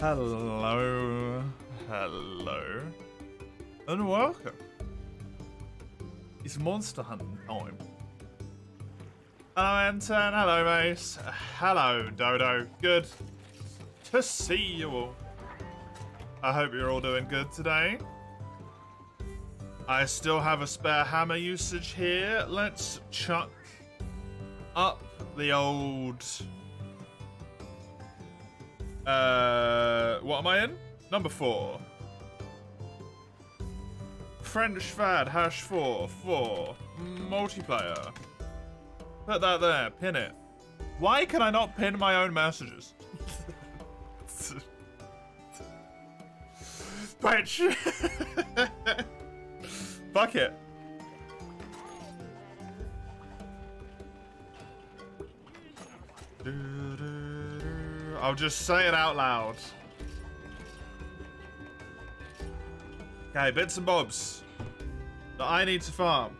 Hello, hello, and welcome. It's monster hunting time. Hello, Anton. Hello, Mace. Hello, Dodo. Good to see you all. I hope you're all doing good today. I still have a spare hammer usage here. Let's chuck up the old... what am I in? Number 4. French fad #4 multiplayer. Put that there, pin it. Why can I not pin my own messages? Bitch. Fuck it. I'll just say it out loud. Okay, bits and bobs that I need to farm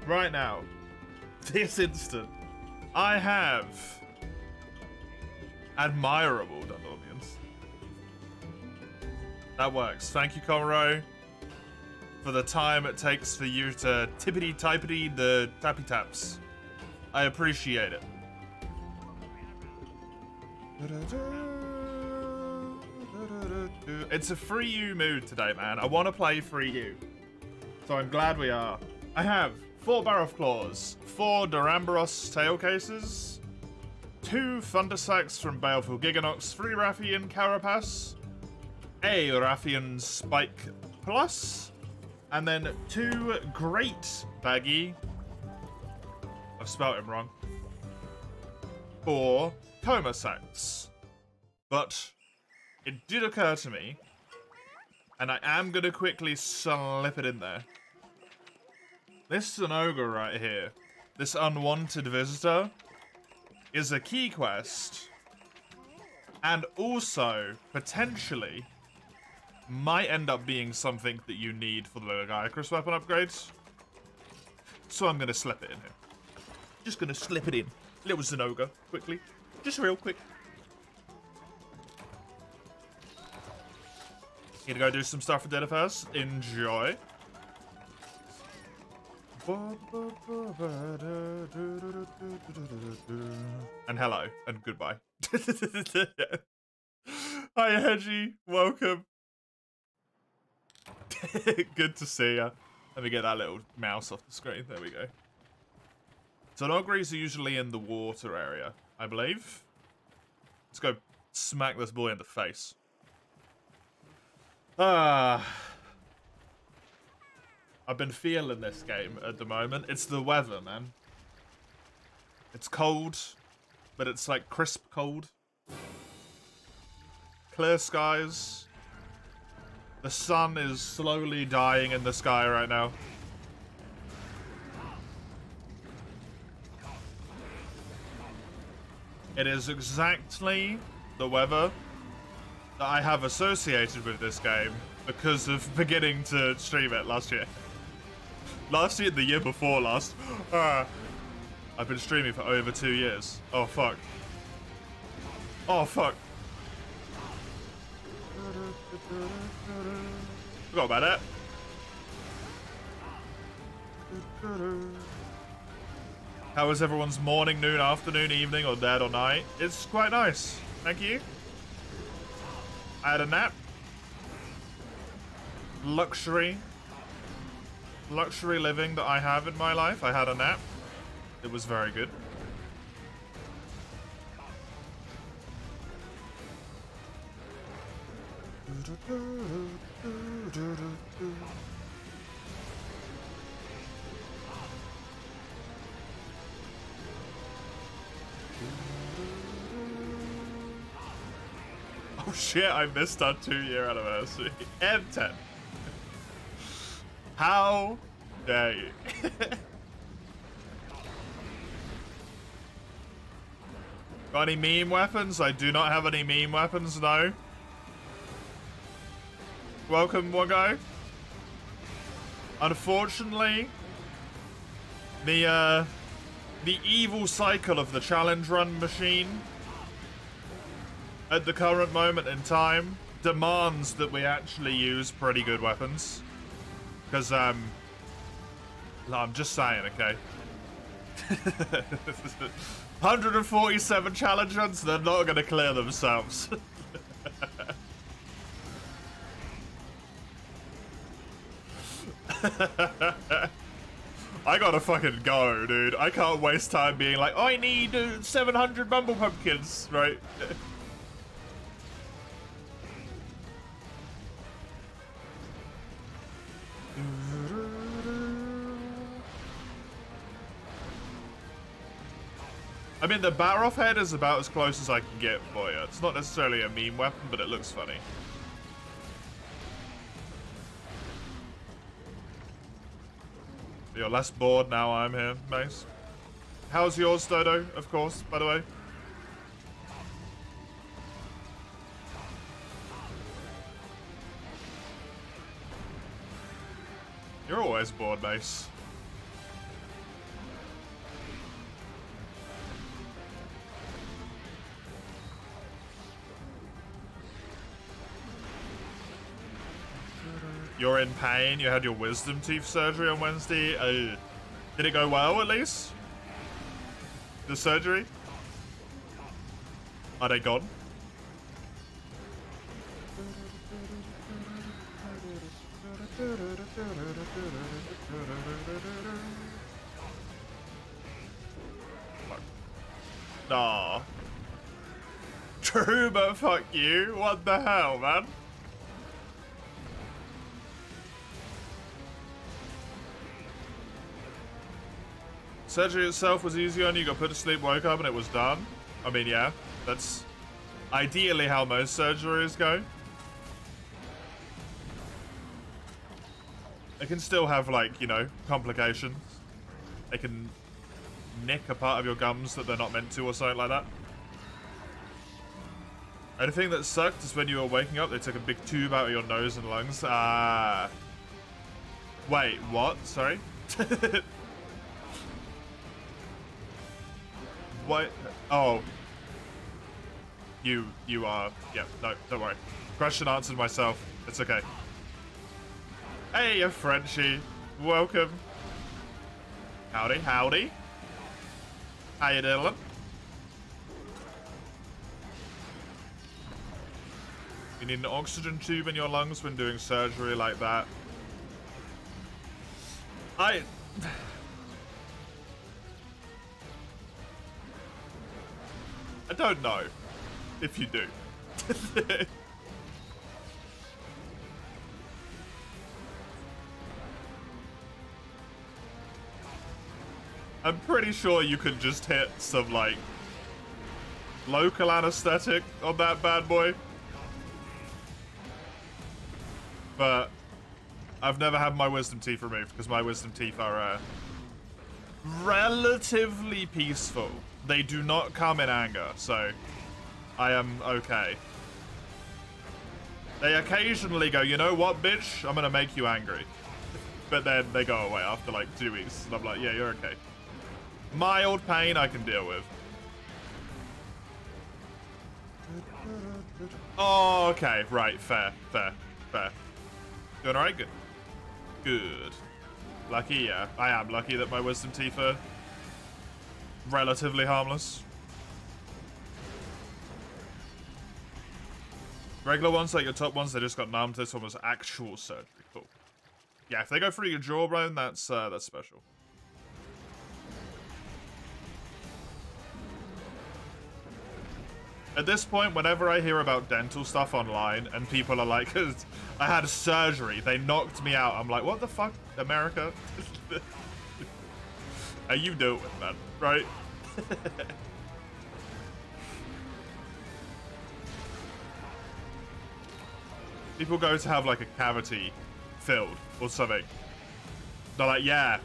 right now. This instant. I have admirable Dundonians. That works. Thank you, Conroe, for the time it takes for you to tippity-typity the tappy-taps. I appreciate it. It's a free U mood today, man. I want to play free U, so I'm glad we are. I have 4 Barroth Claws, 4 Duramboros Tail Cases, 2 Thunder Sacks from Baleful Giganox, 3 Rathian Carapace, a Rathian Spike Plus, and then 2 Great Baggy, I've spelt him wrong, 4 Coma Sacks. But it did occur to me, and I am going to quickly slip it in there. This is an ogre right here. This unwanted visitor is a key quest, and also, potentially, might end up being something that you need for the Legiacrus weapon upgrades. So I'm going to slip it in here. Just going to slip it in. Little Zinogre, quickly. Just real quick. Gonna go do some stuff for dinner first. Enjoy. And hello, and goodbye. Hi, Hedgie. Welcome. Good to see ya. Let me get that little mouse off the screen. There we go. So Nogris are usually in the water area, I believe. Let's go smack this boy in the face. I've been feeling this game at the moment. It's the weather, man. It's cold, but it's like crisp cold. Clear skies. The sun is slowly dying in the sky right now. It is exactly the weather that I have associated with this game because of beginning to stream it last year. Last year, the year before last. I've been streaming for over 2 years. Oh, fuck. Oh, fuck. Forgot about that. How was everyone's morning, noon, afternoon, evening, or dead or night? It's quite nice. Thank you. I had a nap. Luxury living that I have in my life. I had a nap. It was very good. Oh shit, I missed our 2-year anniversary. And 10. How dare you? Got any meme weapons? I do not have any meme weapons, no. Welcome, one guy. Unfortunately, the evil cycle of the challenge run machine at the current moment in time, demands that we actually use pretty good weapons. Because, I'm just saying, okay? 147 challengers, they're not going to clear themselves. I gotta fucking go, dude. I can't waste time being like, oh, I need 700 Bumble Pumpkins, right? I mean, the Baroff head is about as close as I can get for you. It's not necessarily a meme weapon, but it looks funny. You're less bored now I'm here. Nice. How's yours, Dodo, of course, by the way? You're always bored, Mace. You're in pain. You had your wisdom teeth surgery on Wednesday. Did it go well, at least? The surgery? Are they gone? Nah. True, but fuck you. What the hell, man? Surgery itself was easy on you, got put to sleep, woke up, and it was done. I mean, yeah, that's ideally how most surgeries go. It can still have, like, you know, complications. They can nick a part of your gums that they're not meant to or something like that. And the thing that sucked is when you were waking up, they took a big tube out of your nose and lungs. Ah. Wait, what? Sorry? What? Oh. You are... Yeah, no, don't worry. Question answered myself. It's okay. Hey, you Frenchie. Welcome. Howdy, howdy. How you doing? You need an oxygen tube in your lungs when doing surgery like that. I don't know if you do. I'm pretty sure you could just hit some, like, local anesthetic on that bad boy. But I've never had my wisdom teeth removed because my wisdom teeth are relatively peaceful. They do not come in anger, so I am okay. They occasionally go, you know what, bitch? I'm gonna make you angry. But then they go away after like 2 weeks. And I'm like, yeah, you're okay. Mild pain I can deal with. Oh, okay, right, fair. Doing alright? Good. Good. Lucky, yeah. I am lucky that my wisdom teeth are relatively harmless. Regular ones, like your top ones, they just got numbed. This one was actual surgery. Cool. Yeah, if they go through your jawbone, that's special. At this point, whenever I hear about dental stuff online and people are like, I had surgery, they knocked me out, I'm like, what the fuck, America? How you doing, man? Right? People go to have like a cavity filled or something. They're like, yeah,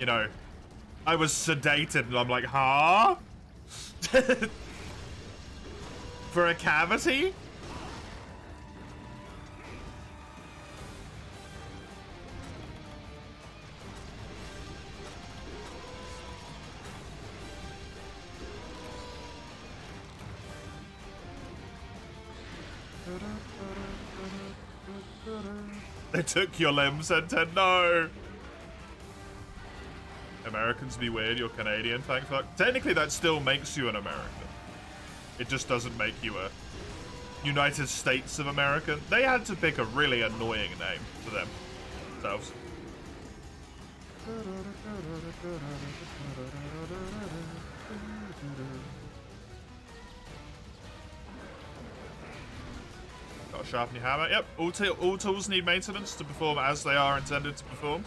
you know, I was sedated, and I'm like, huh? For a cavity? They took your limbs, Enten. No. Americans be weird. You're Canadian. Thank fuck. Technically, that still makes you an American. It just doesn't make you a United States of America. They had to pick a really annoying name for themselves. Gotta sharpen your hammer. Yep, all tools need maintenance to perform as they are intended to perform.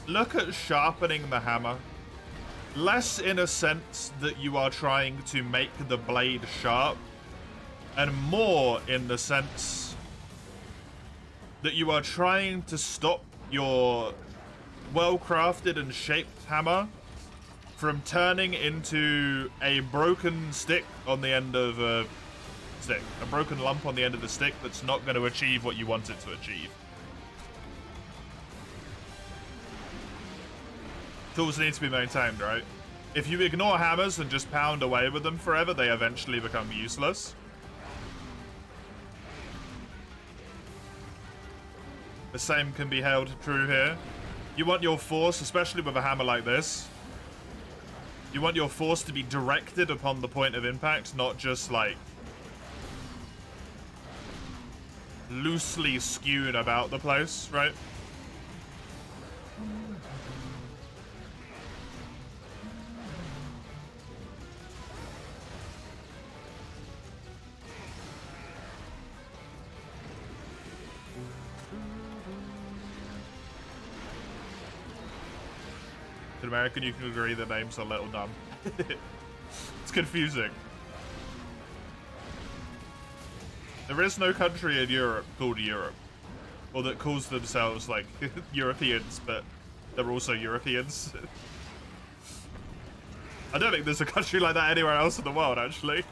Look at sharpening the hammer. Less in a sense that you are trying to make the blade sharp, and more in the sense that you are trying to stop your well-crafted and shaped hammer from turning into a broken stick on the end of a stick. A broken lump on the end of the stick that's not going to achieve what you want it to achieve. Tools need to be maintained, right? If you ignore hammers and just pound away with them forever, they eventually become useless. The same can be held true here. You want your force, especially with a hammer like this, you want your force to be directed upon the point of impact, not just like loosely skewed about the place, right? In American, you can agree the names are a little dumb. It's confusing. There is no country in Europe called Europe, or that calls themselves like Europeans, but they're also Europeans. I don't think there's a country like that anywhere else in the world, actually.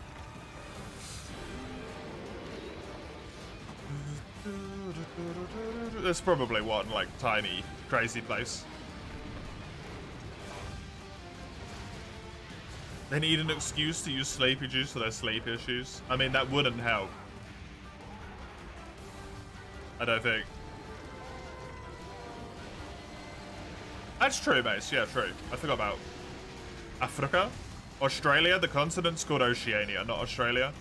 There's probably one, like, tiny, crazy place. They need an excuse to use sleepy juice for their sleep issues. I mean, that wouldn't help. I don't think. That's true, Mace. Yeah, true. I forgot about Africa. Australia, the continent's called Oceania, not Australia.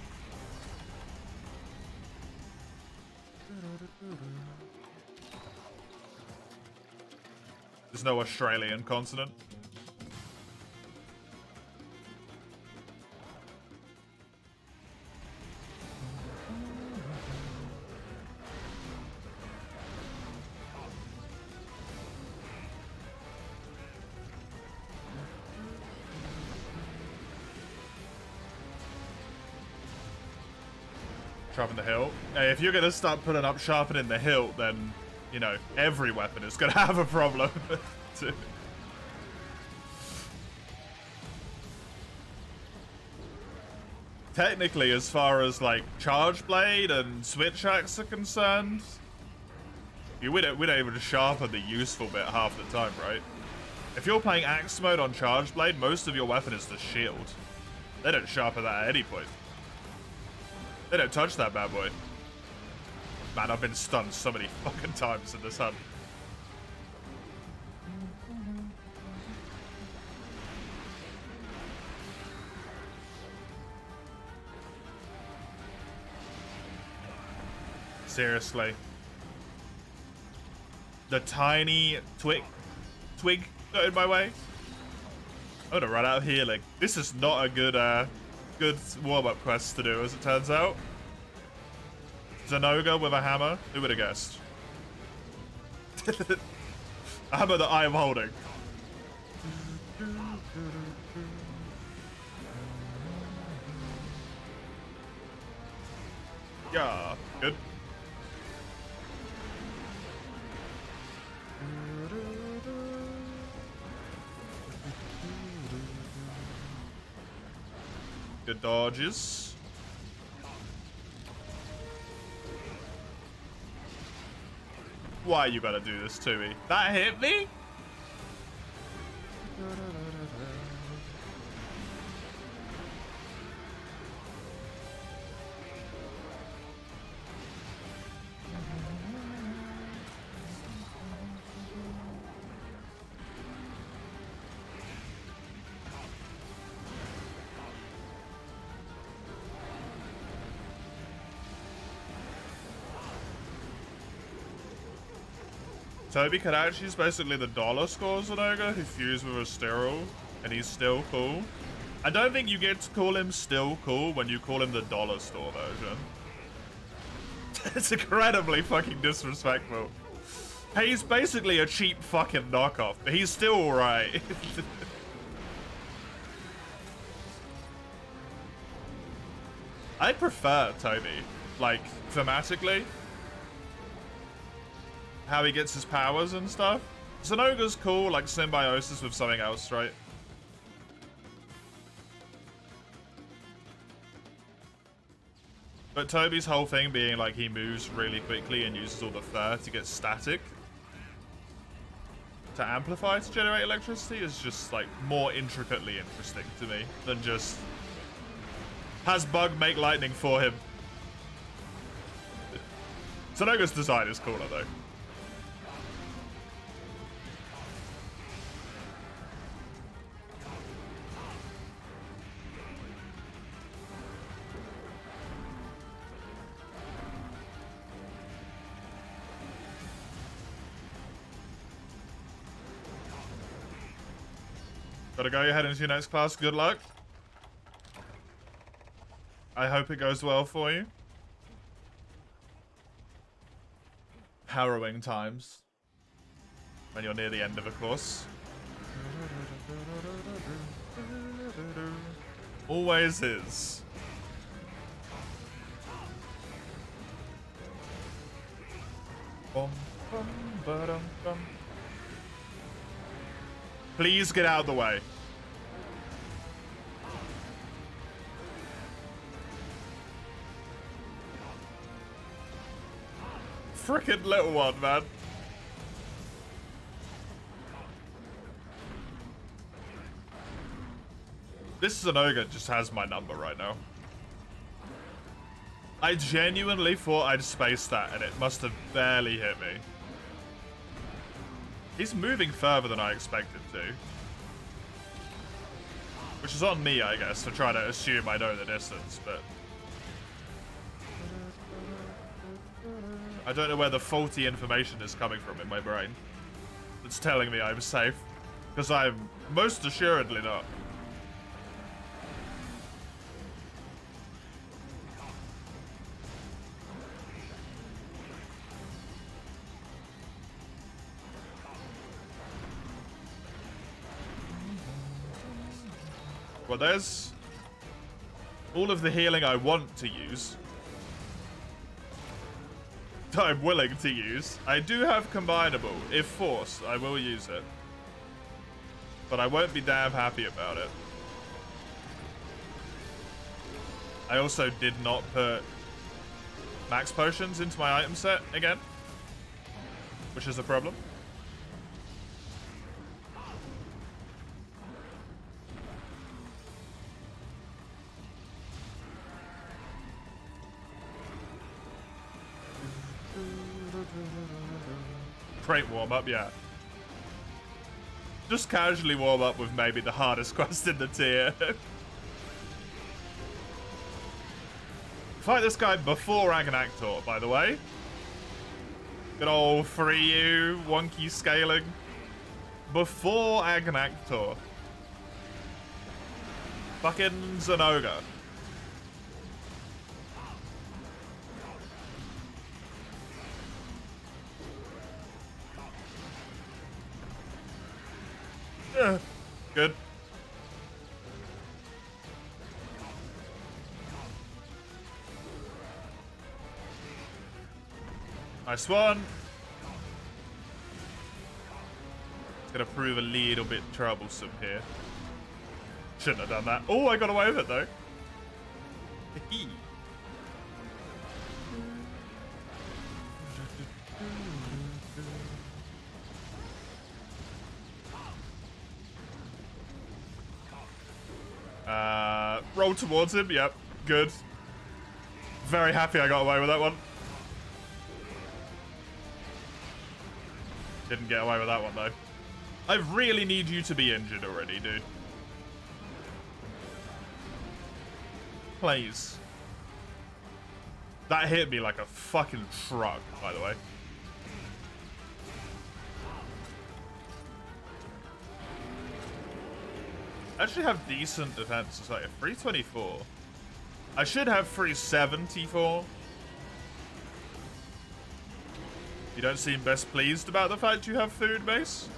There's no Australian continent. Sharpen the hilt. Hey, if you're gonna start putting up sharpening the hilt, then, you know, every weapon is gonna have a problem. Technically, as far as, like, charge blade and switch axe are concerned, we don't even sharpen the useful bit half the time, right? If you're playing axe mode on charge blade, most of your weapon is the shield. They don't sharpen that at any point. They don't touch that bad boy. Man, I've been stunned so many fucking times in this hunt. Seriously. The tiny twig got in my way. I'm gonna run out of healing. This is not a good warm-up quest to do, as it turns out. Zanoga with a hammer. Who would have guessed? A hammer that I am holding. Yeah, good. Good dodges. Why you gotta do this to me? That hit me? Toby Kadachi is basically the dollar scores an ogre who fused with a sterile, and he's still cool. I don't think you get to call him still cool when you call him the dollar store version. It's incredibly fucking disrespectful. He's basically a cheap fucking knockoff, but he's still alright. I prefer Toby, like, thematically. How he gets his powers and stuff. So an ogre's cool, like symbiosis with something else, right? But Toby's whole thing being like he moves really quickly and uses all the fur to get static to amplify to generate electricity is just like more intricately interesting to me than just has Bug make lightning for him. Sonogo's design is cooler though. Gotta go ahead into your next class. Good luck. I hope it goes well for you. Harrowing times when you're near the end of a course. Always is. Bum, bum, ba-dum, bum. Please get out of the way. Frickin' little one, man. This is an ogre just has my number right now. I genuinely thought I'd space that and it must have barely hit me. He's moving further than I expected to. Which is on me, I guess, for trying to assume I know the distance, but... I don't know where the faulty information is coming from in my brain. It's telling me I'm safe. Because I'm most assuredly not. Well, there's all of the healing I want to use. I'm willing to use. I do have combinable. If forced, I will use it. But I won't be damn happy about it. I also did not put max potions into my item set again, which is a problem. Great warm-up, yeah. Just casually warm up with maybe the hardest quest in the tier. Fight this guy before Agonactor, by the way. Good old 3U, wonky scaling. Before Agonactor. Fucking Zenoga. Good. Nice one. It's gonna prove a little bit troublesome here. Shouldn't have done that. Oh, I got away with it though. Roll towards him, yep, good. Very happy I got away with that one. Didn't get away with that one though. I really need you to be injured already, dude. Please. That hit me like a fucking truck, by the way. Actually have decent defense. It's like a 324. I should have 374. You don't seem best pleased about the fact you have food, Mace?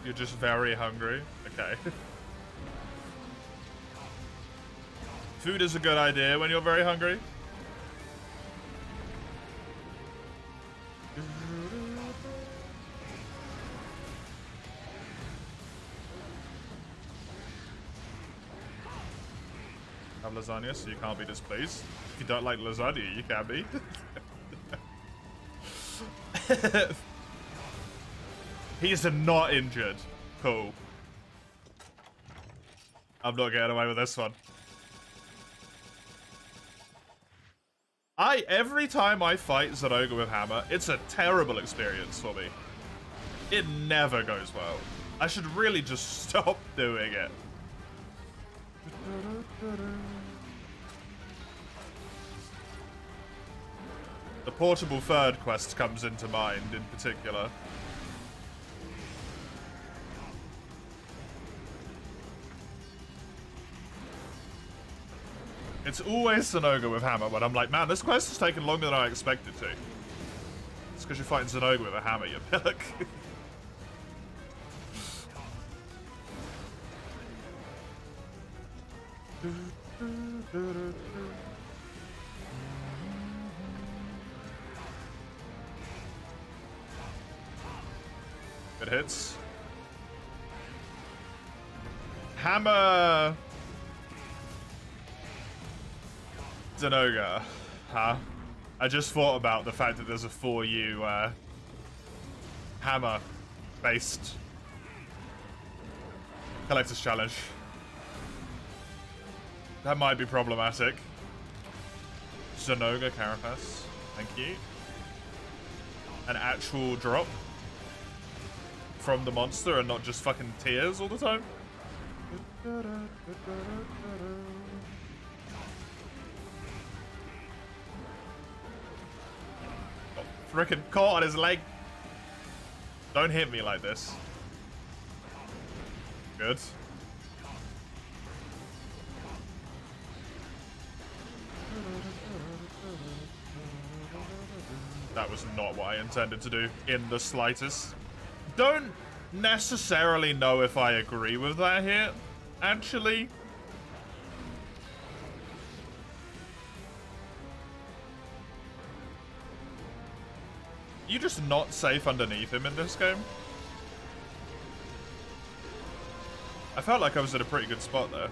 You're just very hungry. Okay. Food is a good idea when you're very hungry. Have lasagna, so you can't be displeased. If you don't like lasagna, you can be. He's not injured. Cool. I'm not getting away with this one. Every time I fight Zenoga with hammer, it's a terrible experience for me. It never goes well. I should really just stop doing it. The portable third quest comes into mind in particular. It's always Zenoga with hammer, but I'm like, man, this quest has taken longer than I expected to. It's because you're fighting Zenoga with a hammer, you pillock. Good hits. Hammer. Zenoga, huh? I just thought about the fact that there's a 4U hammer-based collector's challenge. That might be problematic. Zenoga Carapace, thank you. An actual drop from the monster and not just fucking tears all the time. Frickin' caught on his leg. Don't hit me like this. Good. That was not what I intended to do in the slightest. Don't necessarily know if I agree with that hit, actually. You just not safe underneath him in this game? I felt like I was at a pretty good spot there.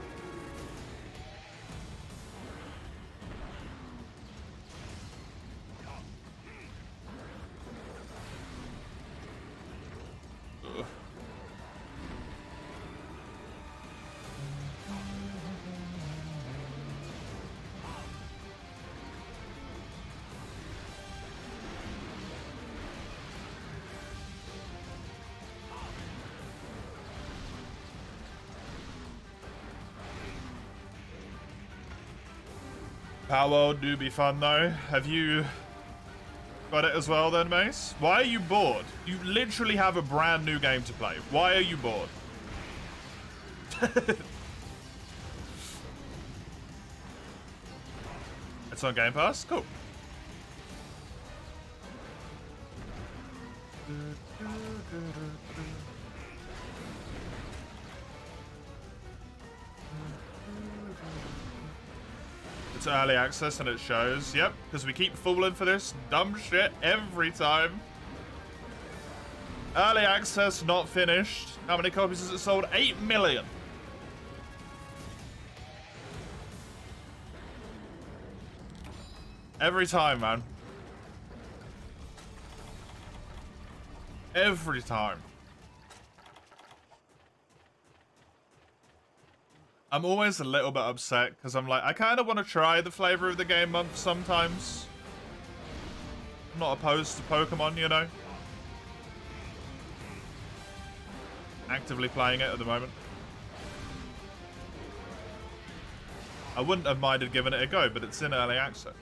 Ugh. Power do be fun though. Have you got it as well then, Mace? Why are you bored? You literally have a brand new game to play. Why are you bored? It's on Game Pass? Cool. It's early access and it shows. Yep, because we keep falling for this dumb shit every time. Early access, not finished. How many copies has it sold? 8 million. Every time, man. Every time. I'm always a little bit upset because I'm like, I kind of want to try the flavor of the game month sometimes. I'm not opposed to Pokemon, you know. Actively playing it at the moment. I wouldn't have minded giving it a go, but it's in early access.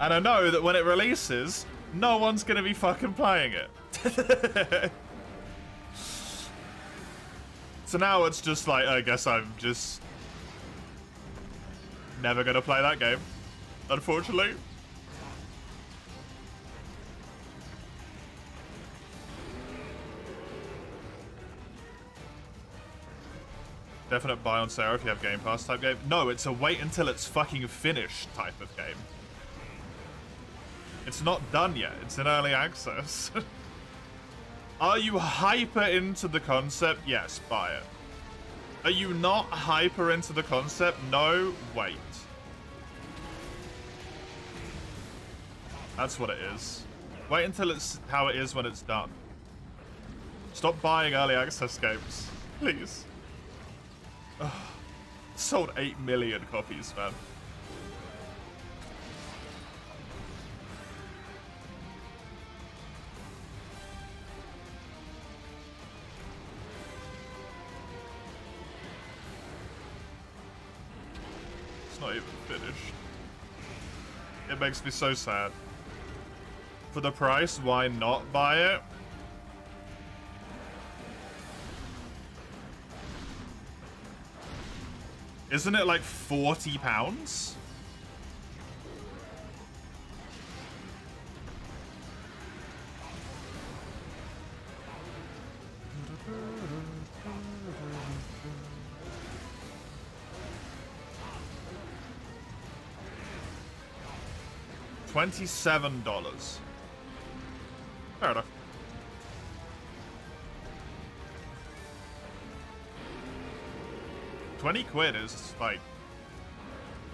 And I know that when it releases, no one's going to be fucking playing it. So now it's just like, I guess I'm just never going to play that game, unfortunately. Definite buy on Sarah if you have Game Pass type game. No, it's a wait until it's fucking finished type of game. It's not done yet. It's in early access. Are you hyper into the concept? Yes, buy it. Are you not hyper into the concept? No, wait. That's what it is. Wait until it's how it is when it's done. Stop buying early access games, please. Ugh. Sold 8 million copies, man. It's not even finished. It makes me so sad. For the price, why not buy it? Isn't it like £40? $27. Fair enough. £20 is like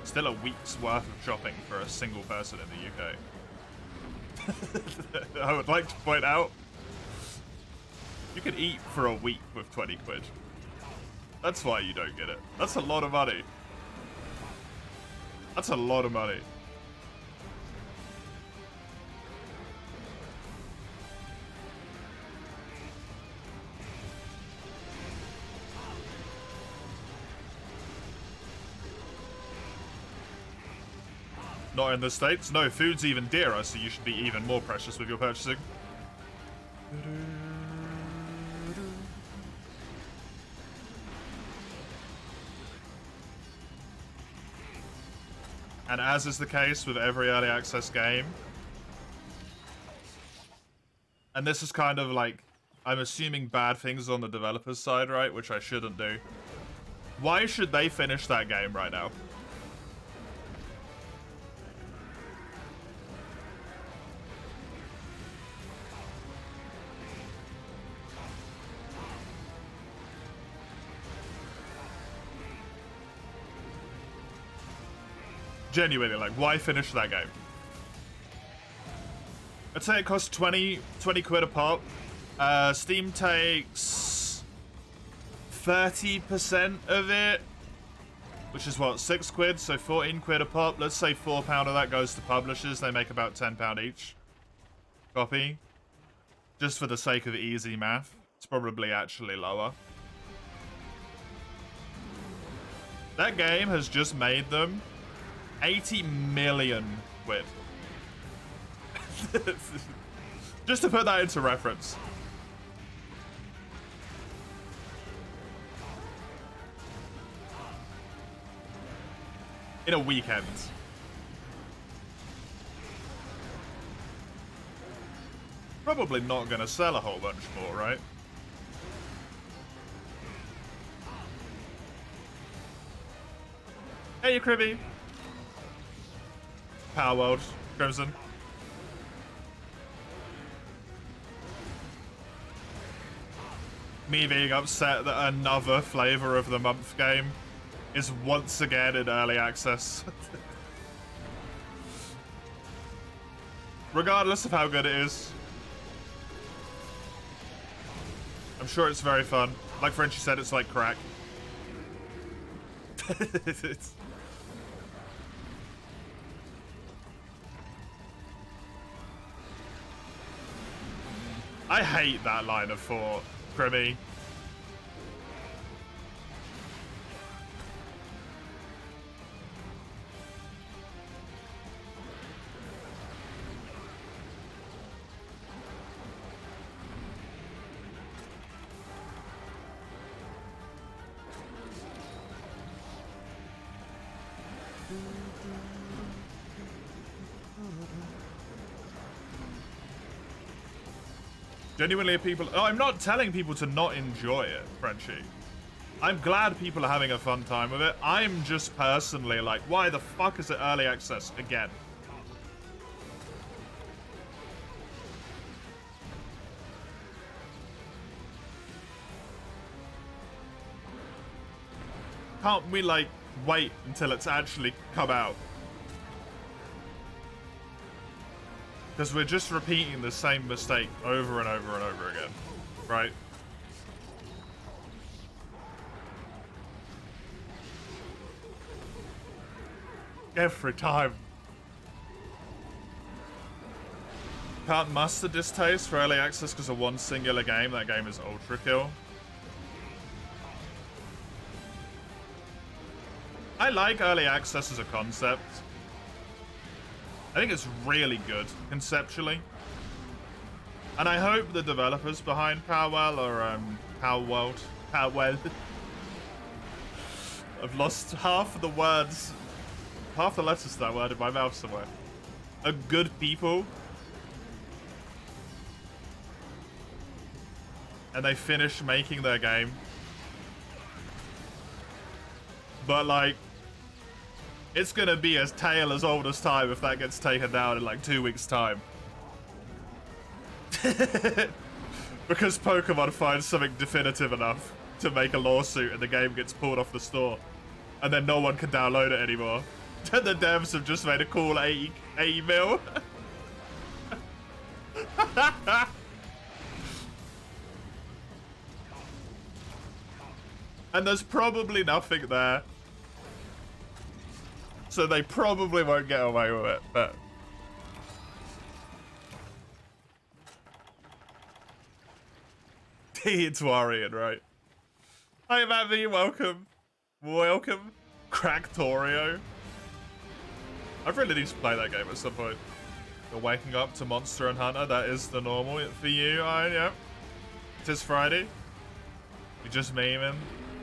still a week's worth of shopping for a single person in the UK. I would like to point out, you can eat for a week with £20. That's why you don't get it. That's a lot of money. That's a lot of money. Not in the States. No, food's even dearer, so you should be even more precious with your purchasing. And as is the case with every early access game, and this is kind of like, I'm assuming bad things on the developer's side, right? Which I shouldn't do. Why should they finish that game right now? Genuinely, like, why finish that game? I'd say it costs 20 quid a pop. Steam takes 30% of it, which is what, 6 quid, so 14 quid a pop. Let's say £4 of that goes to publishers. They make about £10 each copy. Just for the sake of easy math, it's probably actually lower. That game has just made them 80 million quid. Just to put that into reference. In a weekend. Probably not gonna sell a whole bunch more, right? Hey, Cribby. Power World, Crimson. Me being upset that another flavor of the month game is once again in early access. Regardless of how good it is. I'm sure it's very fun. Like Frenchie said, it's like crack. It's... I hate that line of thought, Crimmy. Genuinely, people... Oh, I'm not telling people to not enjoy it, Frenchie. I'm glad people are having a fun time with it. I'm just personally like, why the fuck is it early access again? Can't we, like, wait until it's actually come out? Because we're just repeating the same mistake over and over and over again, right? Every time. Can't muster distaste for early access because of one singular game. That game is Ultra Kill. I like early access as a concept. I think it's really good conceptually. And I hope the developers behind Powell or Powell. I've lost half of the words, half the letters to that word in my mouth somewhere. Are good people. And they finish making their game. But like, it's gonna be a tale as old as time if that gets taken down in like 2 weeks' time. Because Pokemon finds something definitive enough to make a lawsuit and the game gets pulled off the store. And then no one can download it anymore. And the devs have just made a cool 80 mil. And there's probably nothing there. So they probably won't get away with it, but... It's worrying, right? Hi, Matt V, welcome. Welcome. Cracktorio. I really need to play that game at some point. You're waking up to Monster and Hunter, that is the normal for you, Iron, yeah. It is Friday. You just memeing.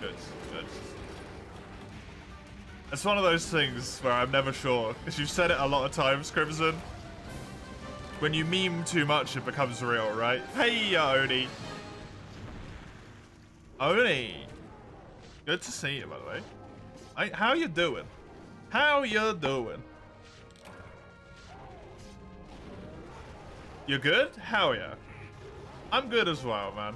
Good, good. It's one of those things where I'm never sure, because you've said it a lot of times, Crimson. When you meme too much, it becomes real, right? Hey, Oni. Oni. Good to see you, by the way. How you doing? How you doing? You good? Hell yeah. I'm good as well, man.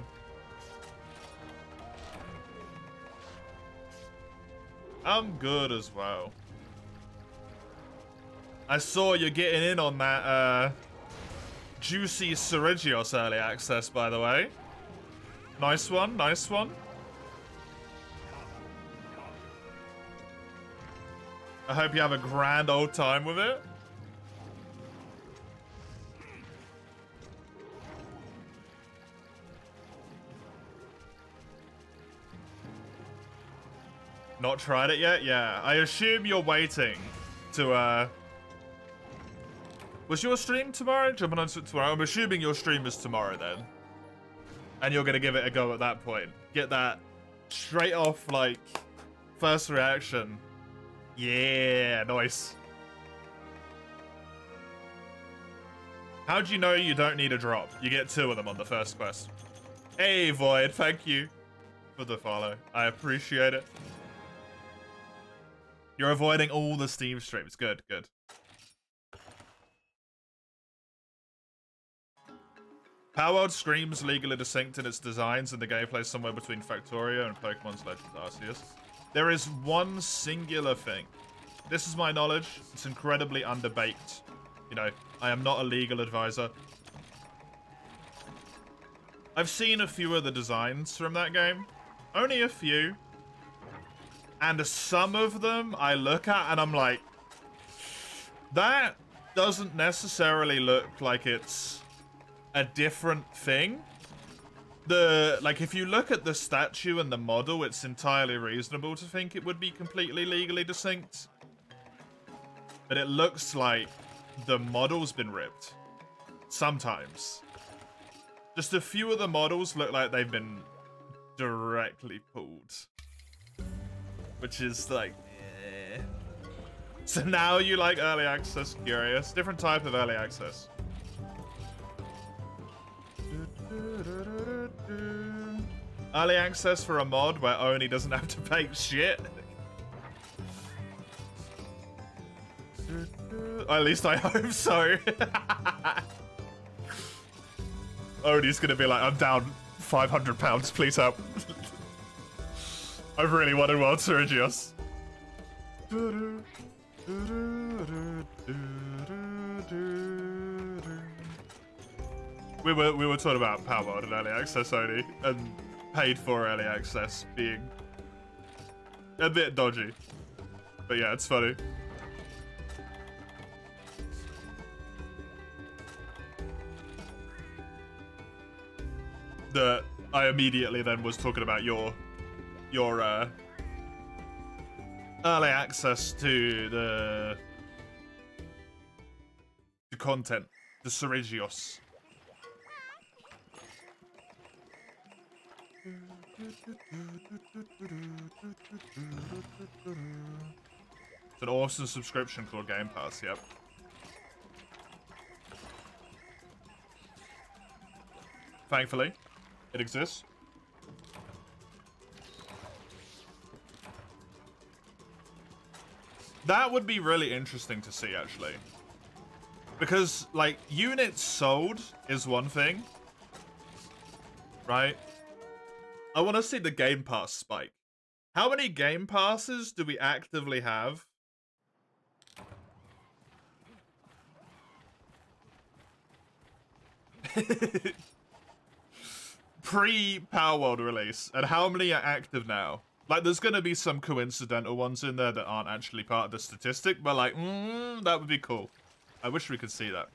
I'm good as well. I saw you getting in on that juicy Ceregios early access, by the way. Nice one, nice one. I hope you have a grand old time with it. Not tried it yet? Yeah. I assume you're waiting to, Was your stream tomorrow? Jumping on tomorrow? I'm assuming your stream is tomorrow then. And you're gonna give it a go at that point. Get that straight off, like, first reaction. Yeah, nice. How do you know you don't need a drop? You get 2 of them on the first quest. Hey, Void, thank you for the follow. I appreciate it. You're avoiding all the Steam streams. Good, good. Power screams legally distinct in its designs and the gameplay somewhere between Factorio and Pokemon's Legends Arceus. There is one singular thing. This is my knowledge. It's incredibly underbaked. You know, I am not a legal advisor. I've seen a few of the designs from that game. Only a few. And some of them I look at and I'm like, that doesn't necessarily look like it's a different thing. Like, if you look at the statue and the model, it's entirely reasonable to think it would be completely legally distinct. But it looks like the model's been ripped. Sometimes. Just a few of the models look like they've been directly pulled. Which is like, eh. So now you like early access, curious. Different type of early access. Early access for a mod where Oni doesn't have to pay shit. At least I hope so. Oni's gonna be like, I'm down £500, please help. I really wanted World Sergios. We were talking about Power World and early access only, and paid for early access being a bit dodgy. But yeah, it's funny. I immediately then was talking about your early access to the content, the Sergios. It's an awesome subscription called Game Pass, yep. Thankfully, it exists. That would be really interesting to see, actually. Because, like, units sold is one thing. Right? I want to see the Game Pass spike. How many Game Passes do we actively have? Pre-Power World release, and how many are active now? Like, there's gonna be some coincidental ones in there that aren't actually part of the statistic, but like, that would be cool. I wish we could see that.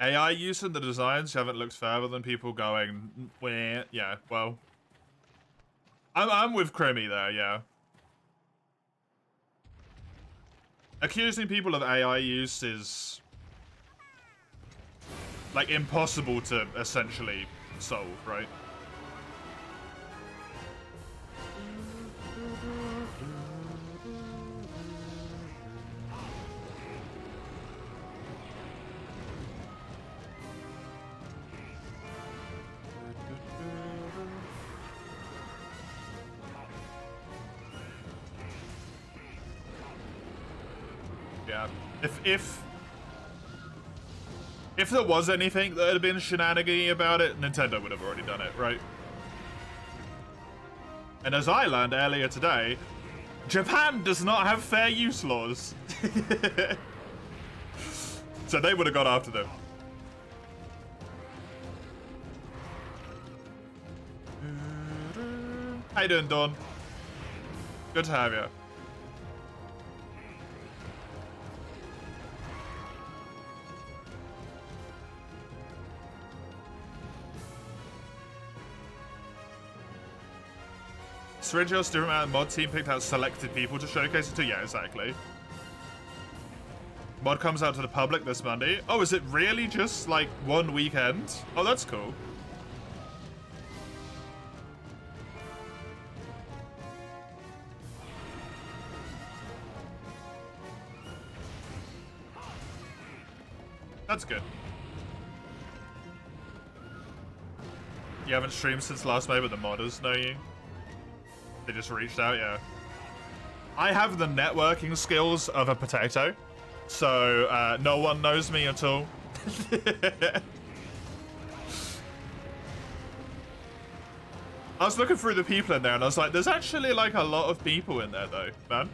AI use in the designs, you haven't looked further than people going, weh. Yeah, well. I'm with Crimmy there, yeah. Accusing people of AI use is like impossible to essentially solve, right? Yeah. If there was anything that had been shenanigan about it, Nintendo would have already done it, right? And as I learned earlier today, Japan does not have fair use laws. So they would have gone after them. How you doing, Dawn? Good to have you. Sergio's different amount of mod team picked out selected people to showcase it to. Yeah, exactly. Mod comes out to the public this Monday. Oh, is it really just like one weekend? Oh, that's cool. That's good. You haven't streamed since last May, but the modders know you. They just reached out, yeah. I have the networking skills of a potato, so no one knows me at all. I was looking through the people in there, and I was like, there's actually like a lot of people in there, though, man.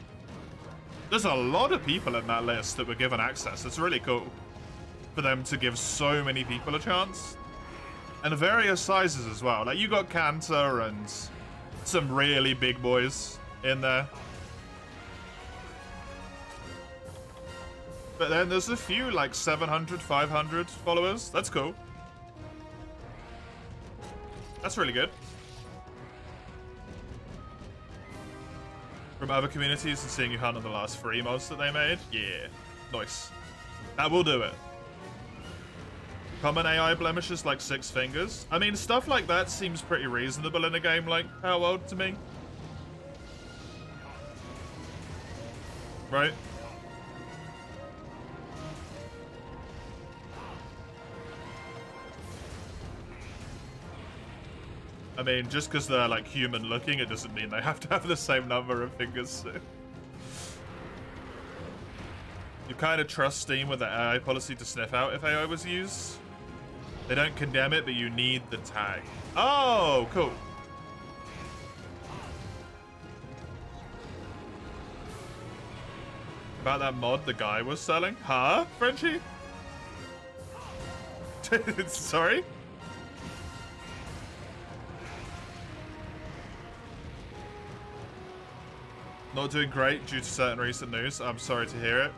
There's a lot of people in that list that were given access. It's really cool for them to give so many people a chance. And various sizes as well. Like, you got Cantor and some really big boys in there. But then there's a few, like 700, 500 followers. That's cool. That's really good. From other communities and seeing you hunt on the last 3 mods that they made. Yeah, nice. That will do it. Common AI blemishes like 6 fingers. I mean, stuff like that seems pretty reasonable in a game like Power World to me. Right? I mean, just because they're like human looking, it doesn't mean they have to have the same number of fingers. You kind of trust Steam with the AI policy to sniff out if AI was used. They don't condemn it, but you need the tag. Oh, cool. About that mod the guy was selling? Huh, Frenchie? Sorry? Not doing great due to certain recent news. I'm sorry to hear it.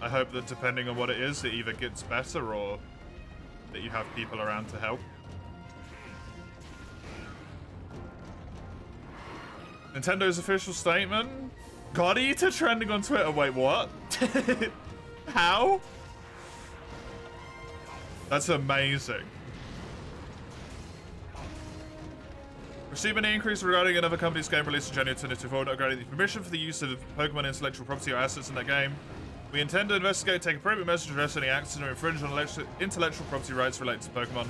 I hope that depending on what it is, it either gets better or that you have people around to help. Nintendo's official statement? God Eater trending on Twitter. Wait, what? How? That's amazing. Receiving an increase regarding another company's game release in January 2024, not granting the permission for the use of Pokemon intellectual property or assets in that game. We intend to investigate, take appropriate measures to address any acts or infringe on intellectual property rights related to Pokemon.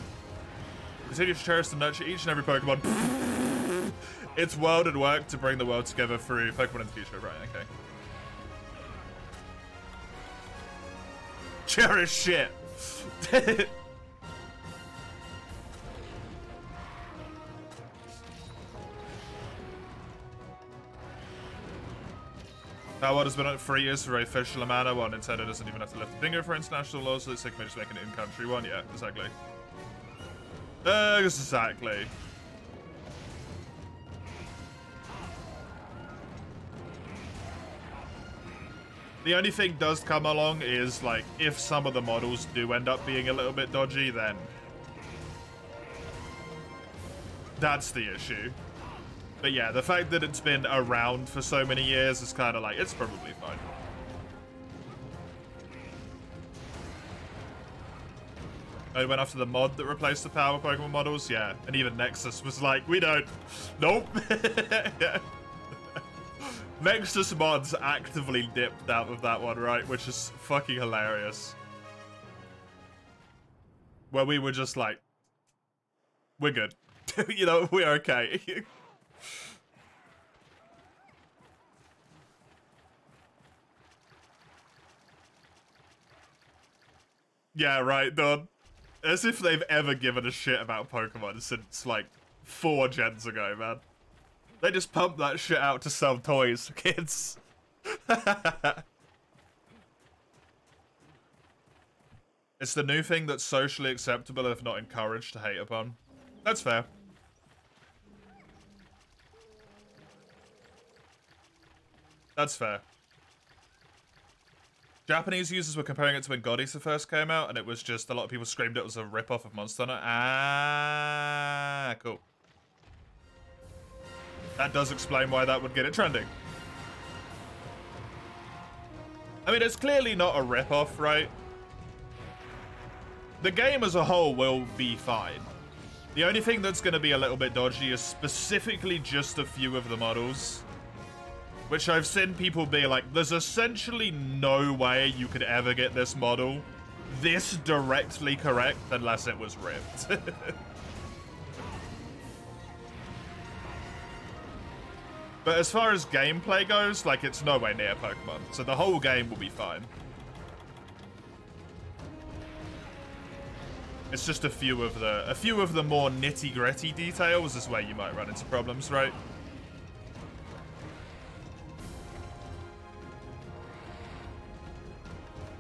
Continue to cherish and nurture each and every Pokemon. It's world and work to bring the world together through Pokemon in the future. Right, okay. Cherish shit. That one has been out for 3 years for a very official manner, while Nintendo doesn't even have to lift a finger for international laws, so they can just make an in-country one. Yeah, exactly. Exactly. The only thing does come along is, like, if some of the models do end up being a little bit dodgy, then that's the issue. But yeah, the fact that it's been around for so many years is kind of like, it's probably fine. I went after the mod that replaced the power Pokemon models, yeah. And even Nexus was like, we don't. Nope. Yeah. Nexus mods actively dipped out of that one, right? Which is fucking hilarious. Where we were just like, we're good. You know, we're okay. Yeah, right, dude. As if they've ever given a shit about Pokemon since, like, 4 gens ago, man. They just pump that shit out to sell toys for kids. It's the new thing that's socially acceptable if not encouraged to hate upon. That's fair. That's fair. Japanese users were comparing it to when God Eater first came out, and it was just a lot of people screamed it was a rip-off of Monster Hunter. Ah, cool. That does explain why that would get it trending. I mean, it's clearly not a rip-off, right? The game as a whole will be fine. The only thing that's going to be a little bit dodgy is specifically just a few of the models. Which I've seen people be like, there's essentially no way you could ever get this model this directly correct unless it was ripped. But as far as gameplay goes, like, it's nowhere near Pokemon. So the whole game will be fine. It's just a few of the more nitty-gritty details is where you might run into problems, right?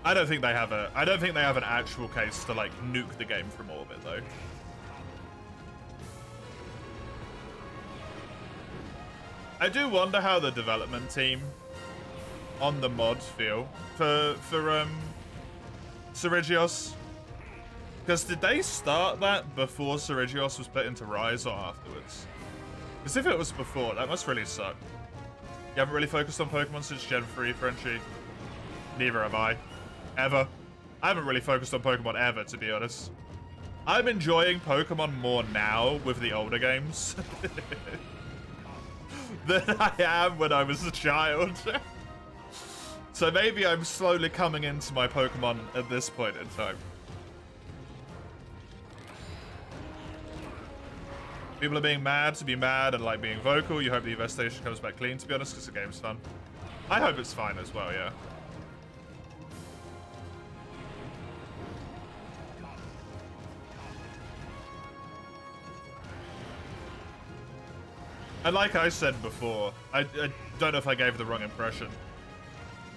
I don't think they have an actual case to, like, nuke the game from orbit, though. I do wonder how the development team on the mod feel for Cerigios. Because did they start that before Cerigios was put into Rise or afterwards? Because if it was before, that must really suck. You haven't really focused on Pokemon since Gen 3, Frenchie? Neither have I. Ever. I haven't really focused on Pokemon ever, to be honest. I'm enjoying Pokemon more now with the older games than I am when I was a child. So maybe I'm slowly coming into my Pokemon at this point in time. People are being mad to be mad and like being vocal. You hope the investigation comes back clean, to be honest, because the game's fun. I hope it's fine as well, yeah. And like I said before, I don't know if I gave the wrong impression.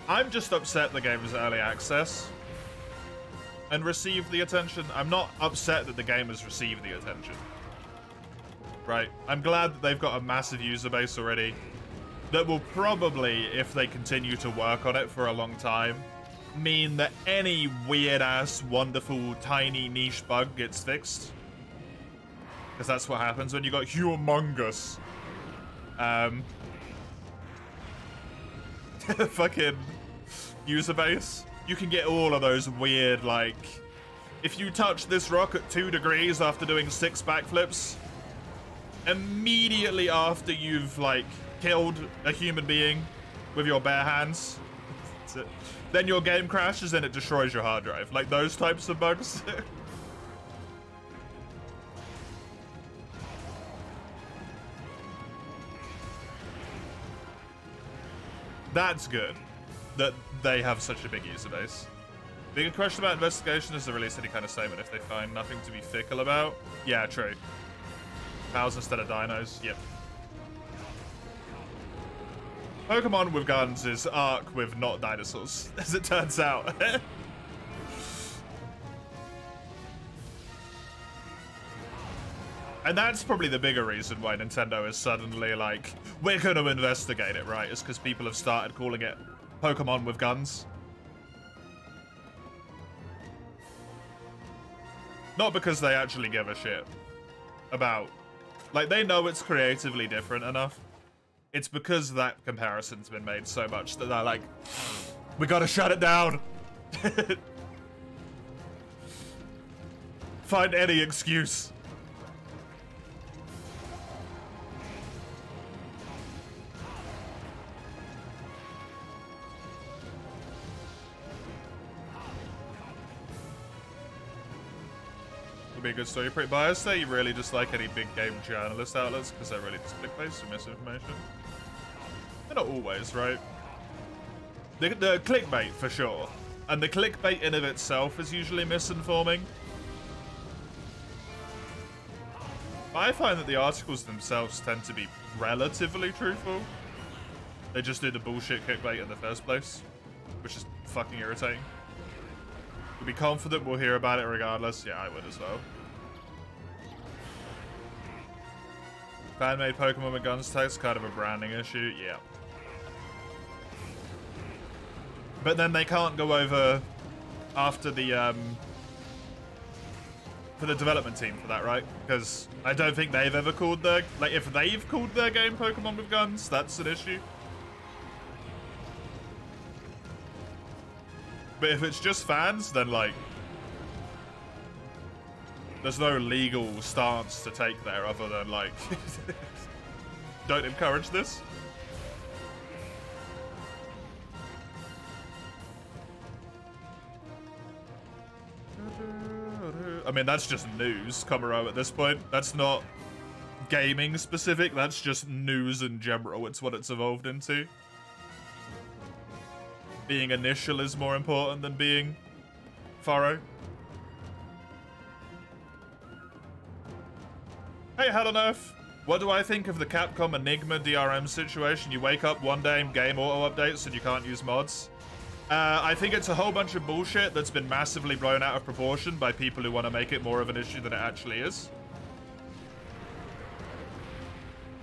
I'm just upset the game is early access and received the attention. I'm not upset that the game has received the attention. Right? I'm glad that they've got a massive user base already that will probably, if they continue to work on it for a long time, mean that any weird-ass, wonderful, tiny niche bug gets fixed. Because that's what happens when you got humongous fucking user base. You can get all of those weird, like, if you touch this rock at 2 degrees after doing 6 backflips, immediately after you've, like, killed a human being with your bare hands, then your game crashes and it destroys your hard drive. Like, those types of bugs. That's good that they have such a big user base. Bigger question about investigation is to release any kind of statement if they find nothing to be fickle about. Yeah, true. Pals instead of dinos. Yep. Pokemon with guns is Ark with not dinosaurs, as it turns out. And that's probably the bigger reason why Nintendo is suddenly like, we're going to investigate it, right? It's because people have started calling it Pokemon with guns. Not because they actually give a shit about... Like, they know it's creatively different enough. It's because that comparison's been made so much that they're like, we gotta shut it down. Find any excuse. Be a good story. Pretty biased there. You really just like any big game journalist outlets because they're really just clickbait and misinformation. They're not always, right? The clickbait for sure, and the clickbait in of itself is usually misinforming. I find that the articles themselves tend to be relatively truthful. They just do the bullshit clickbait in the first place, which is fucking irritating. We'll be confident we'll hear about it regardless. Yeah, I would as well. Fan-made Pokemon with guns tags, kind of a branding issue. Yeah. But then they can't go over after the, for the development team for that, right? Because I don't think they've ever called their... Like, if they've called their game Pokemon with guns, that's an issue. But if it's just fans, then, like, there's no legal stance to take there other than, like, don't encourage this. I mean, that's just news, Komuro, at this point. That's not gaming specific, that's just news in general. It's what it's evolved into. Being initial is more important than being thorough. Hey, Hell on Earth. What do I think of the Capcom Enigma DRM situation? You wake up one day and game auto updates and you can't use mods. I think it's a whole bunch of bullshit that's been massively blown out of proportion by people who want to make it more of an issue than it actually is.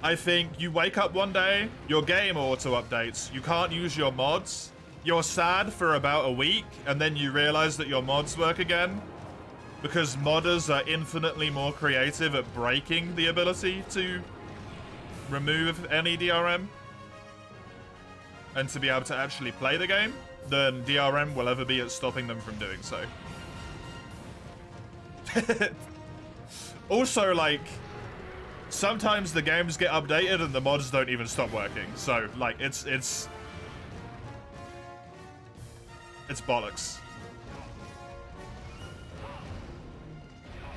I think you wake up one day, your game auto updates, you can't use your mods. You're sad for about a week, and then you realize that your mods work again. Because modders are infinitely more creative at breaking the ability to remove any DRM. And to be able to actually play the game, than DRM will ever be at stopping them from doing so. Also, like, sometimes the games get updated and the mods don't even stop working. So, like, it's bollocks.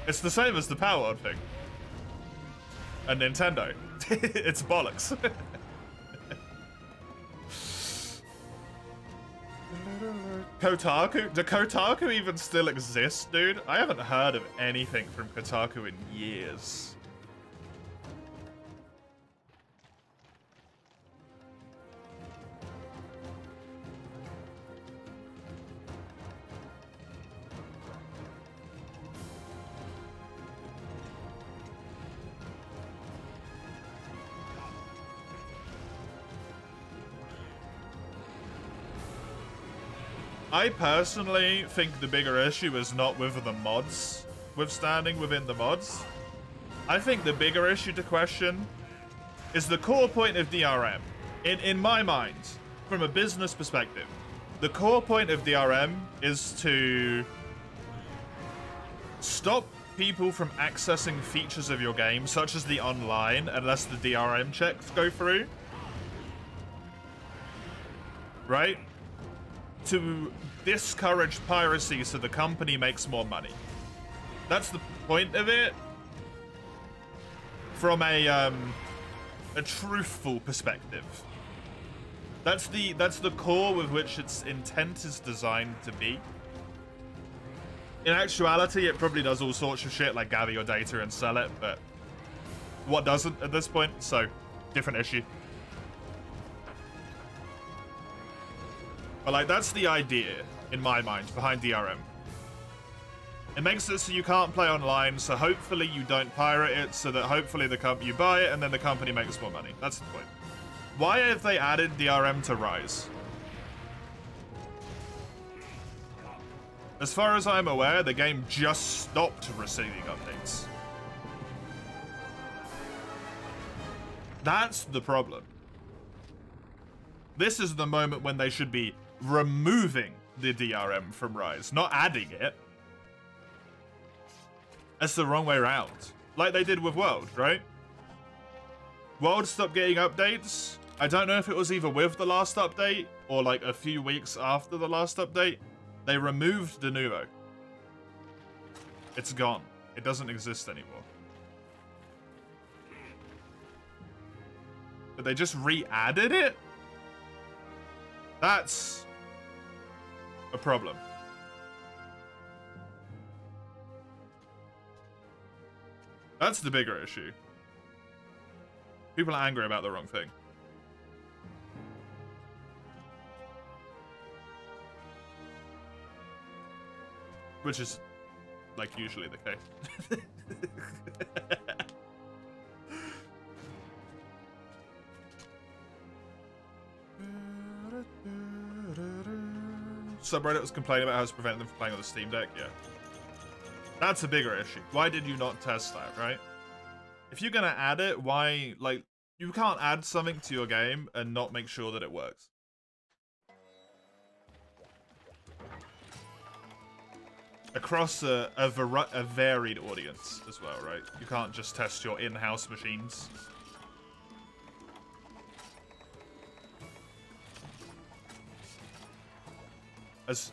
It's the same as the Power thing. a Nintendo. It's bollocks. Kotaku? Do Kotaku even still exist, dude? I haven't heard of anything from Kotaku in years. I personally think the bigger issue is not with the mods, withstanding within the mods. I think the bigger issue to question is the core point of DRM. In my mind, from a business perspective, the core point of DRM is to stop people from accessing features of your game, such as the online, unless the DRM checks go through. Right? To discourage piracy so the company makes more money. That's the point of it. From a truthful perspective. That's the core with which its intent is designed to be. In actuality, it probably does all sorts of shit like gather your data and sell it, but what doesn't at this point? So, different issue. But like, that's the idea, in my mind, behind DRM. It makes it so you can't play online, so hopefully you don't pirate it, so that hopefully you buy it, and then the company makes more money. That's the point. Why have they added DRM to Rise? As far as I'm aware, the game just stopped receiving updates. That's the problem. This is the moment when they should be removing the DRM from Rise, not adding it. That's the wrong way around. Like they did with World, right? World stopped getting updates. I don't know if it was either with the last update or like a few weeks after the last update. They removed Denuvo. It's gone. It doesn't exist anymore. But they just re-added it? That's a problem. That's the bigger issue. People are angry about the wrong thing. Which is, like, usually the case. Subreddit was complaining about how it's preventing them from playing on the Steam Deck. Yeah. That's a bigger issue. Why did you not test that, right? If you're gonna add it, why, like, you can't add something to your game and not make sure that it works. Across a varied audience as well, right? You can't just test your in-house machines.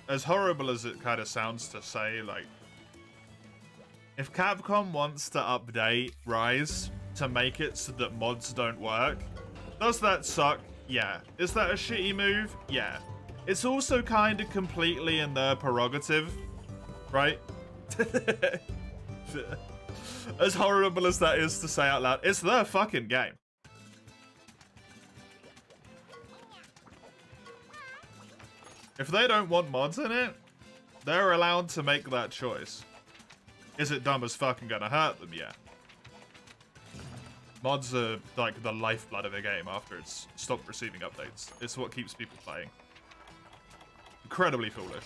As horrible as it kind of sounds to say, like, if Capcom wants to update Rise to make it so that mods don't work, does that suck? Yeah. Is that a shitty move? Yeah. It's also kind of completely in their prerogative, right? As horrible as that is to say out loud, it's their fucking game. If they don't want mods in it, they're allowed to make that choice. Is it dumb as fuck and gonna hurt them? Yeah. Mods are like the lifeblood of a game after it's stopped receiving updates. It's what keeps people playing. Incredibly foolish.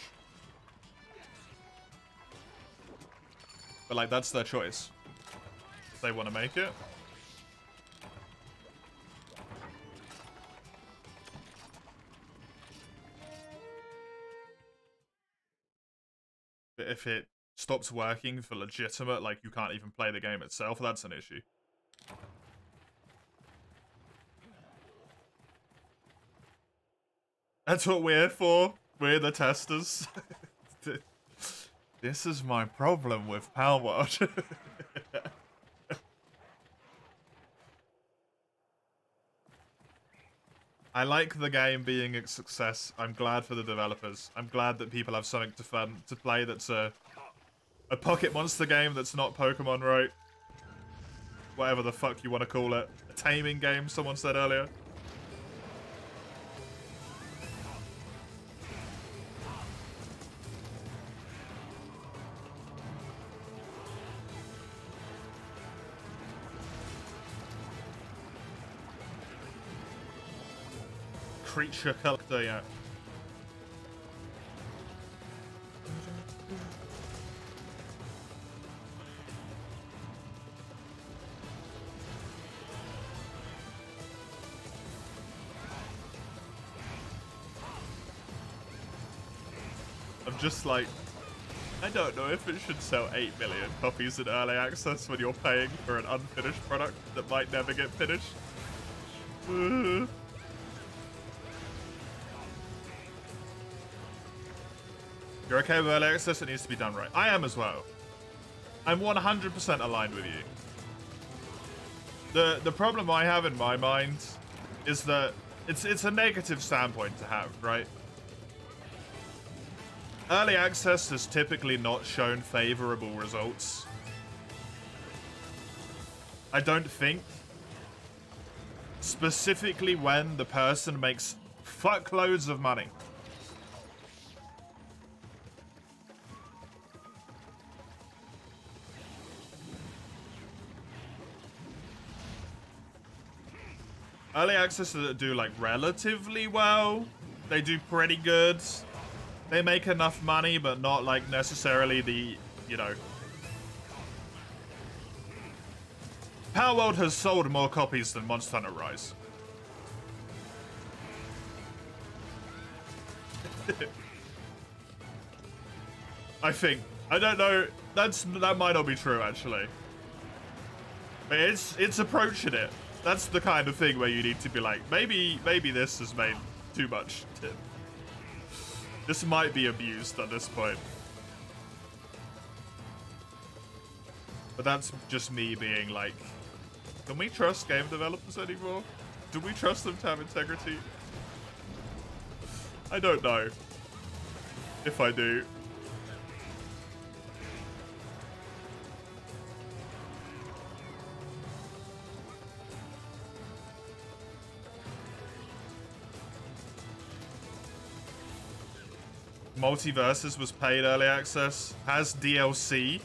But like, that's their choice. If they want to make it. But if it stops working for legitimate, like you can't even play the game itself, that's an issue. That's what we're for. We're the testers. This is my problem with Palworld. I like the game being a success. I'm glad for the developers. I'm glad that people have something to play that's a Pocket Monster game that's not Pokemon, right? Whatever the fuck you want to call it. A taming game, someone said earlier. Creature collector, yeah. I'm just like, I don't know if it should sell 8 million copies in early access when you're paying for an unfinished product that might never get finished. You're okay with early access? It needs to be done right. I am as well. I'm 100% aligned with you. The problem I have in my mind is that it's a negative standpoint to have, right? Early access has typically not shown favorable results. I don't think. Specifically when the person makes fuckloads of money. Early access do like relatively well. They do pretty good. They make enough money, but not like necessarily the, you know. Power World has sold more copies than Monster Hunter Rise. I think. I don't know. That might not be true actually. But it's approaching it. That's the kind of thing where you need to be like, maybe this has made too much. This might be abused at this point. But that's just me being like, can we trust game developers anymore? Do we trust them to have integrity? I don't know if I do. Multiverses was paid early access, has DLC.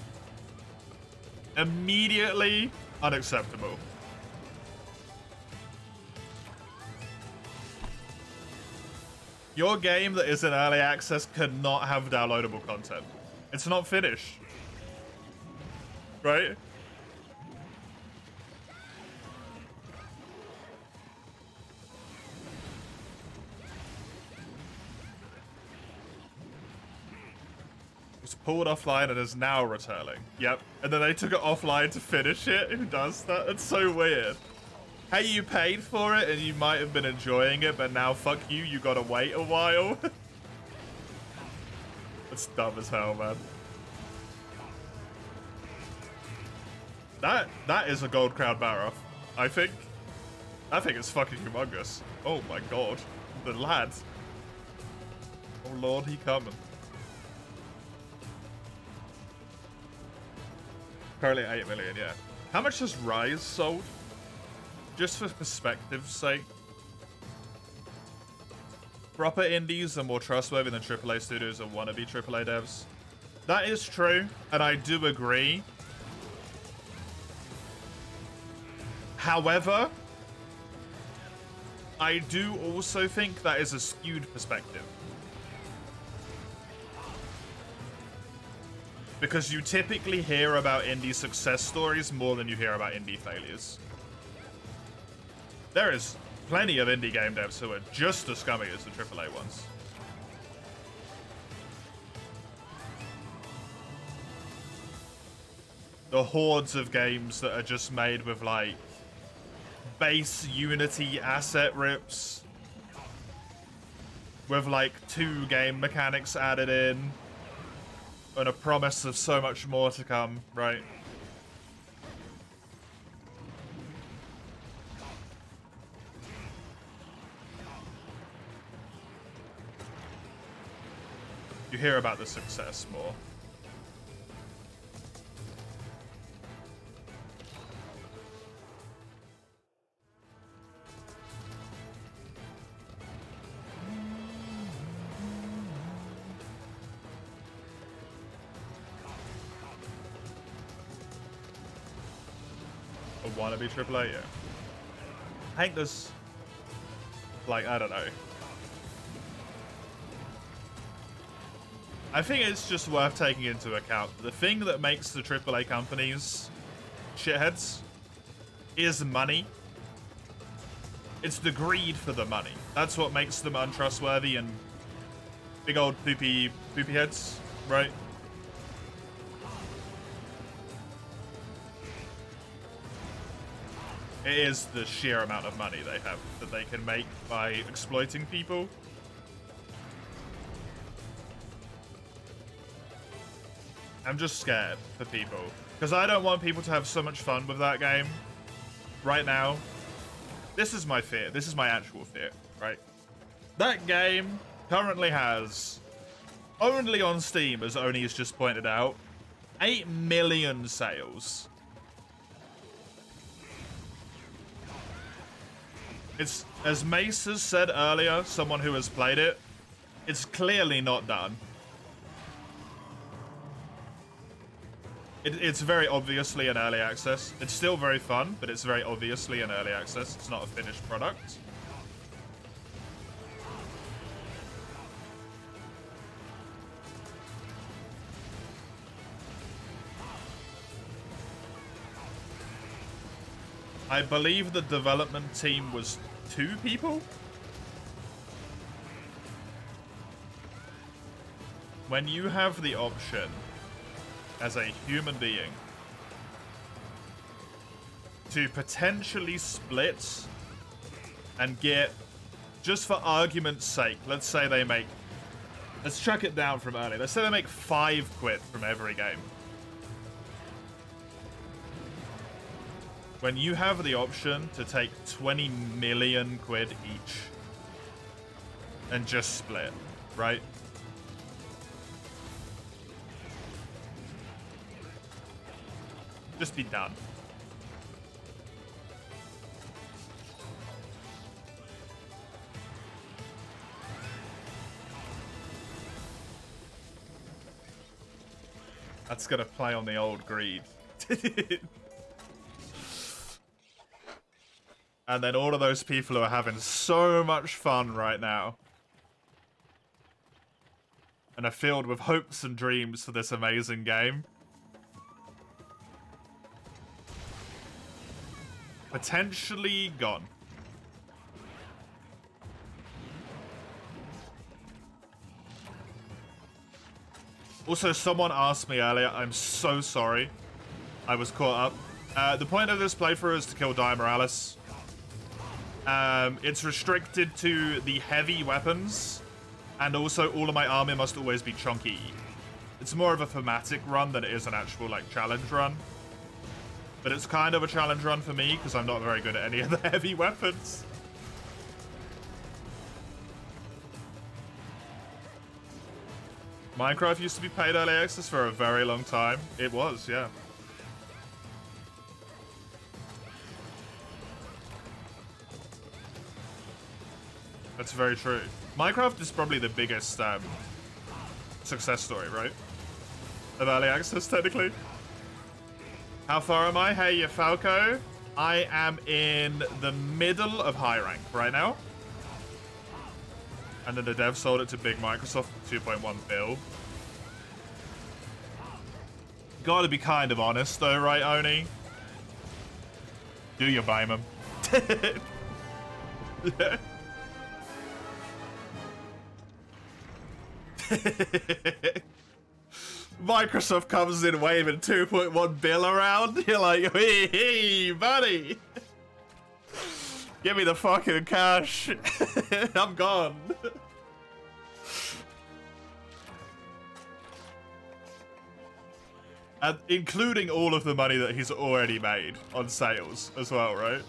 Immediately unacceptable. Your game that is in early access cannot have downloadable content. It's not finished. Right? Was pulled offline and is now returning. Yep. And then they took it offline to finish it. Who does that? It's so weird. Hey, you paid for it and you might have been enjoying it, but now fuck you, you gotta wait a while. That's dumb as hell, man. That is a gold crown Barrow, I think. I think it's fucking humongous. Oh my god. The lad. Oh lord, he coming. Currently 8 million, yeah. How much has Rise sold? Just for perspective's sake. Proper indies are more trustworthy than AAA studios and wannabe AAA devs. That is true, and I do agree. However, I do also think that is a skewed perspective. Because you typically hear about indie success stories more than you hear about indie failures. There is plenty of indie game devs who are just as scummy as the AAA ones. The hordes of games that are just made with like base Unity asset rips with like 2 game mechanics added in and a promise of so much more to come, right? you hear about the success more. A wannabe AAA, yeah. I think there's, like, I don't know. I think it's just worth taking into account. The thing that makes the AAA companies shitheads is money. It's the greed for the money. That's what makes them untrustworthy and big old poopy heads, right? It is the sheer amount of money they have that they can make by exploiting people. I'm just scared for people. Because I don't want people to have so much fun with that game right now. This is my fear. This is my actual fear, right? That game currently has, only on Steam, as Oni has just pointed out, 8 million sales. It's, as Mace has said earlier, someone who has played it, it's clearly not done. It's very obviously an early access. It's still very fun, but it's very obviously an early access. It's not a finished product. I believe the development team was 2 people. When you have the option as a human being to potentially split and get, just for argument's sake, let's say they make, let's track it down from earlier, let's say they make 5 quid from every game. When you have the option to take 20 million quid each and just split, right? Just be done. That's gonna play on the old greed. And then all of those people who are having so much fun right now and are filled with hopes and dreams for this amazing game, potentially gone. Also, someone asked me earlier, I'm so sorry. I was caught up. The point of this playthrough is to kill Dia Morales. It's restricted to the heavy weapons, and also all of my armor must always be chunky. It's more of a thematic run than it is an actual, like, challenge run. But it's kind of a challenge run for me, because I'm not very good at any of the heavy weapons. Minecraft used to be paid early access for a very long time. It was, yeah. That's very true. Minecraft is probably the biggest success story, right? Of early access, technically. How far am I? Hey, you Falco. I am in the middle of high rank right now. And then the dev sold it to big Microsoft for 2.1 bill. Gotta be kind of honest though, right, Oni? Do you blame him? Yeah. Microsoft comes in waving 2.1 bill around. You're like, hey, buddy. Give me the fucking cash. I'm gone. And including all of the money that he's already made on sales as well, right?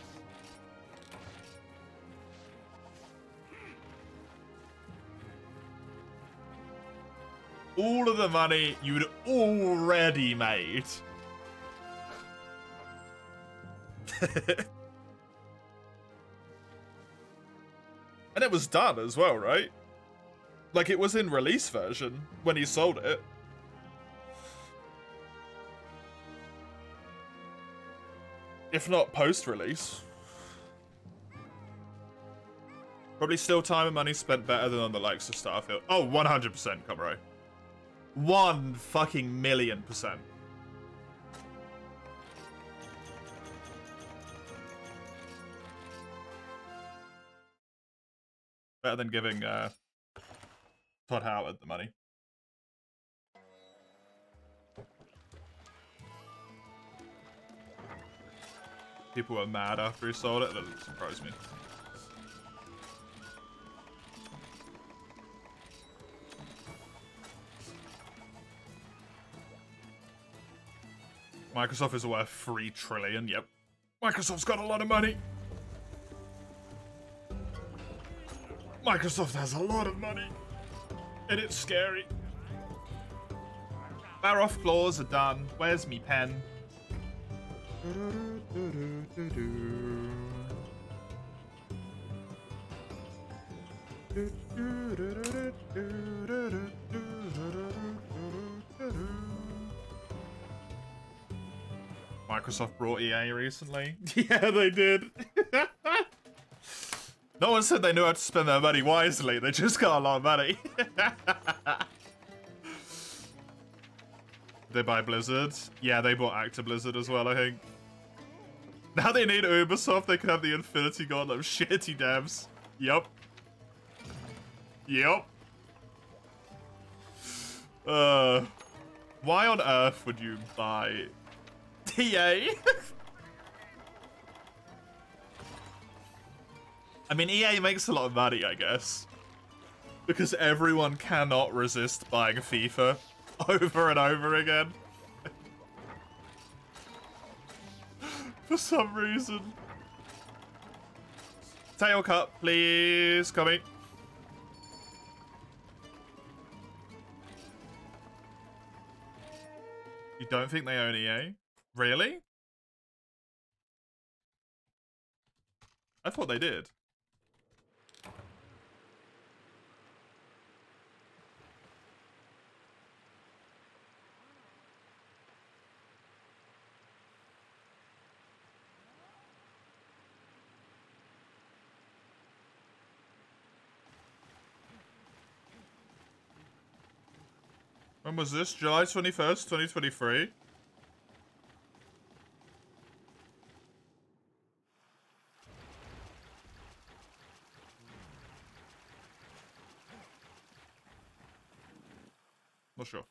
all of the money you'd already made. And it was done as well, right? Like, it was in release version when he sold it. If not post-release. Probably still time and money spent better than on the likes of Starfield. Oh, 100%, Comro. 1,000,000%. Better than giving Todd Howard the money. People were mad after he sold it. That doesn't surprise me. Microsoft is worth 3 trillion. Yep. Microsoft's got a lot of money. Microsoft has a lot of money. And it's scary. Baroff claws are done. Where's me pen? Microsoft brought EA recently. Yeah, they did. No one said they knew how to spend their money wisely. They just got a lot of money. They buy Blizzard. Yeah, they bought Blizzard as well, I think. Now they need Ubisoft. They can have the Infinity Gauntlet of shitty devs. Yup. Yup. Why on earth would you buy EA? I mean, EA makes a lot of money, I guess. Because everyone cannot resist buying FIFA over and over again. For some reason. Tail cut, please, coming. You don't think they own EA? Really? I thought they did. When was this? July 21st, 2023? Not sure.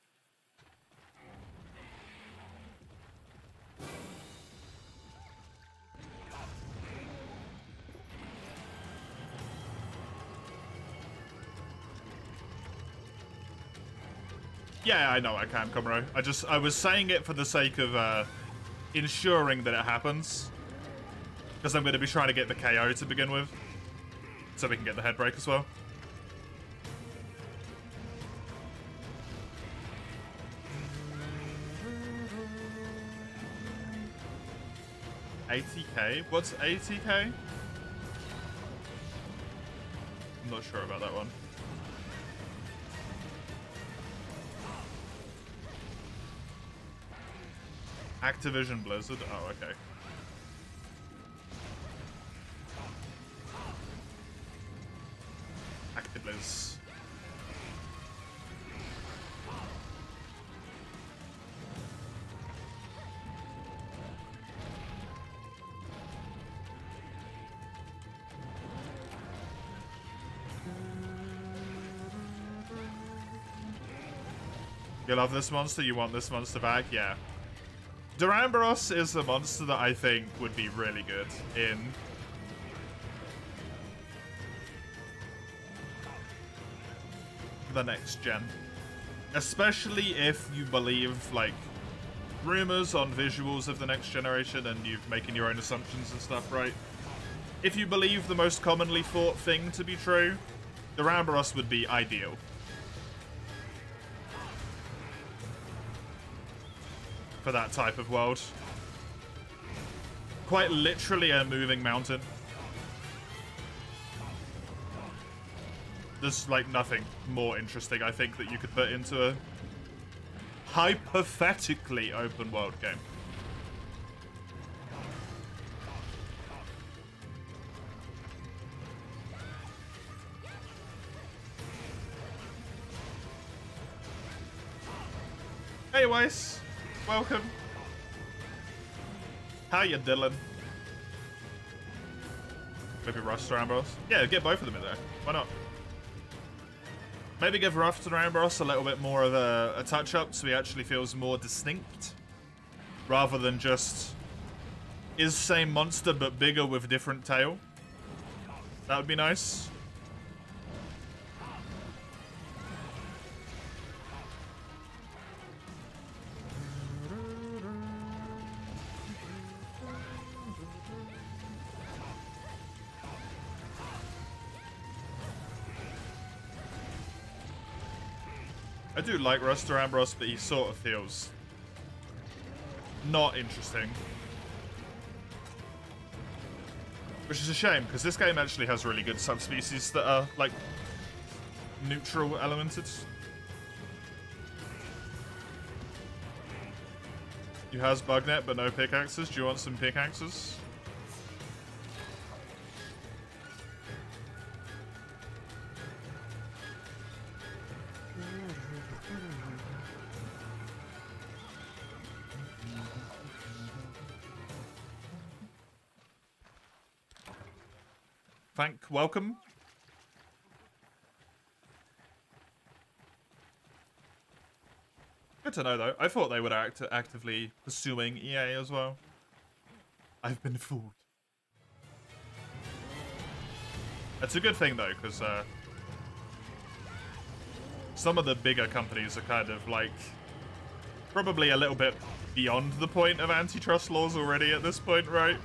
Yeah, I know I can, Comro. I was saying it for the sake of ensuring that it happens. Because I'm going to be trying to get the KO to begin with. So we can get the head break as well. $80K? What's $80K? I'm not sure about that one. Activision Blizzard? Oh, okay. Activiz. You love this monster? You want this monster back? Yeah. Duramboros is a monster that I think would be really good in the next gen. Especially if you believe, like, rumors on visuals of the next generation and you're making your own assumptions and stuff, right? If you believe the most commonly thought thing to be true, Duramboros would be ideal. for that type of world. Quite literally a moving mountain. There's like nothing more interesting, I think, that you could put into a hypothetically open world game. Hey Weiss, welcome. How you Dylan? Maybe Rust or Ambros? Yeah, get both of them in there. Why not? Maybe give Rust and Ambros a little bit more of a touch-up so he actually feels more distinct. Rather than just is same monster but bigger with different tail. That would be nice. I do like Rust or Ambros, but he sort of feels not interesting. Which is a shame, because this game actually has really good subspecies that are, like, neutral elemented. You has Bugnet, but no pickaxes. Do you want some pickaxes? Welcome. Good to know, though. I thought they would actively pursuing EA as well. I've been fooled. That's a good thing, though, because some of the bigger companies are kind of, like, probably a little bit beyond the point of antitrust laws already at this point, right?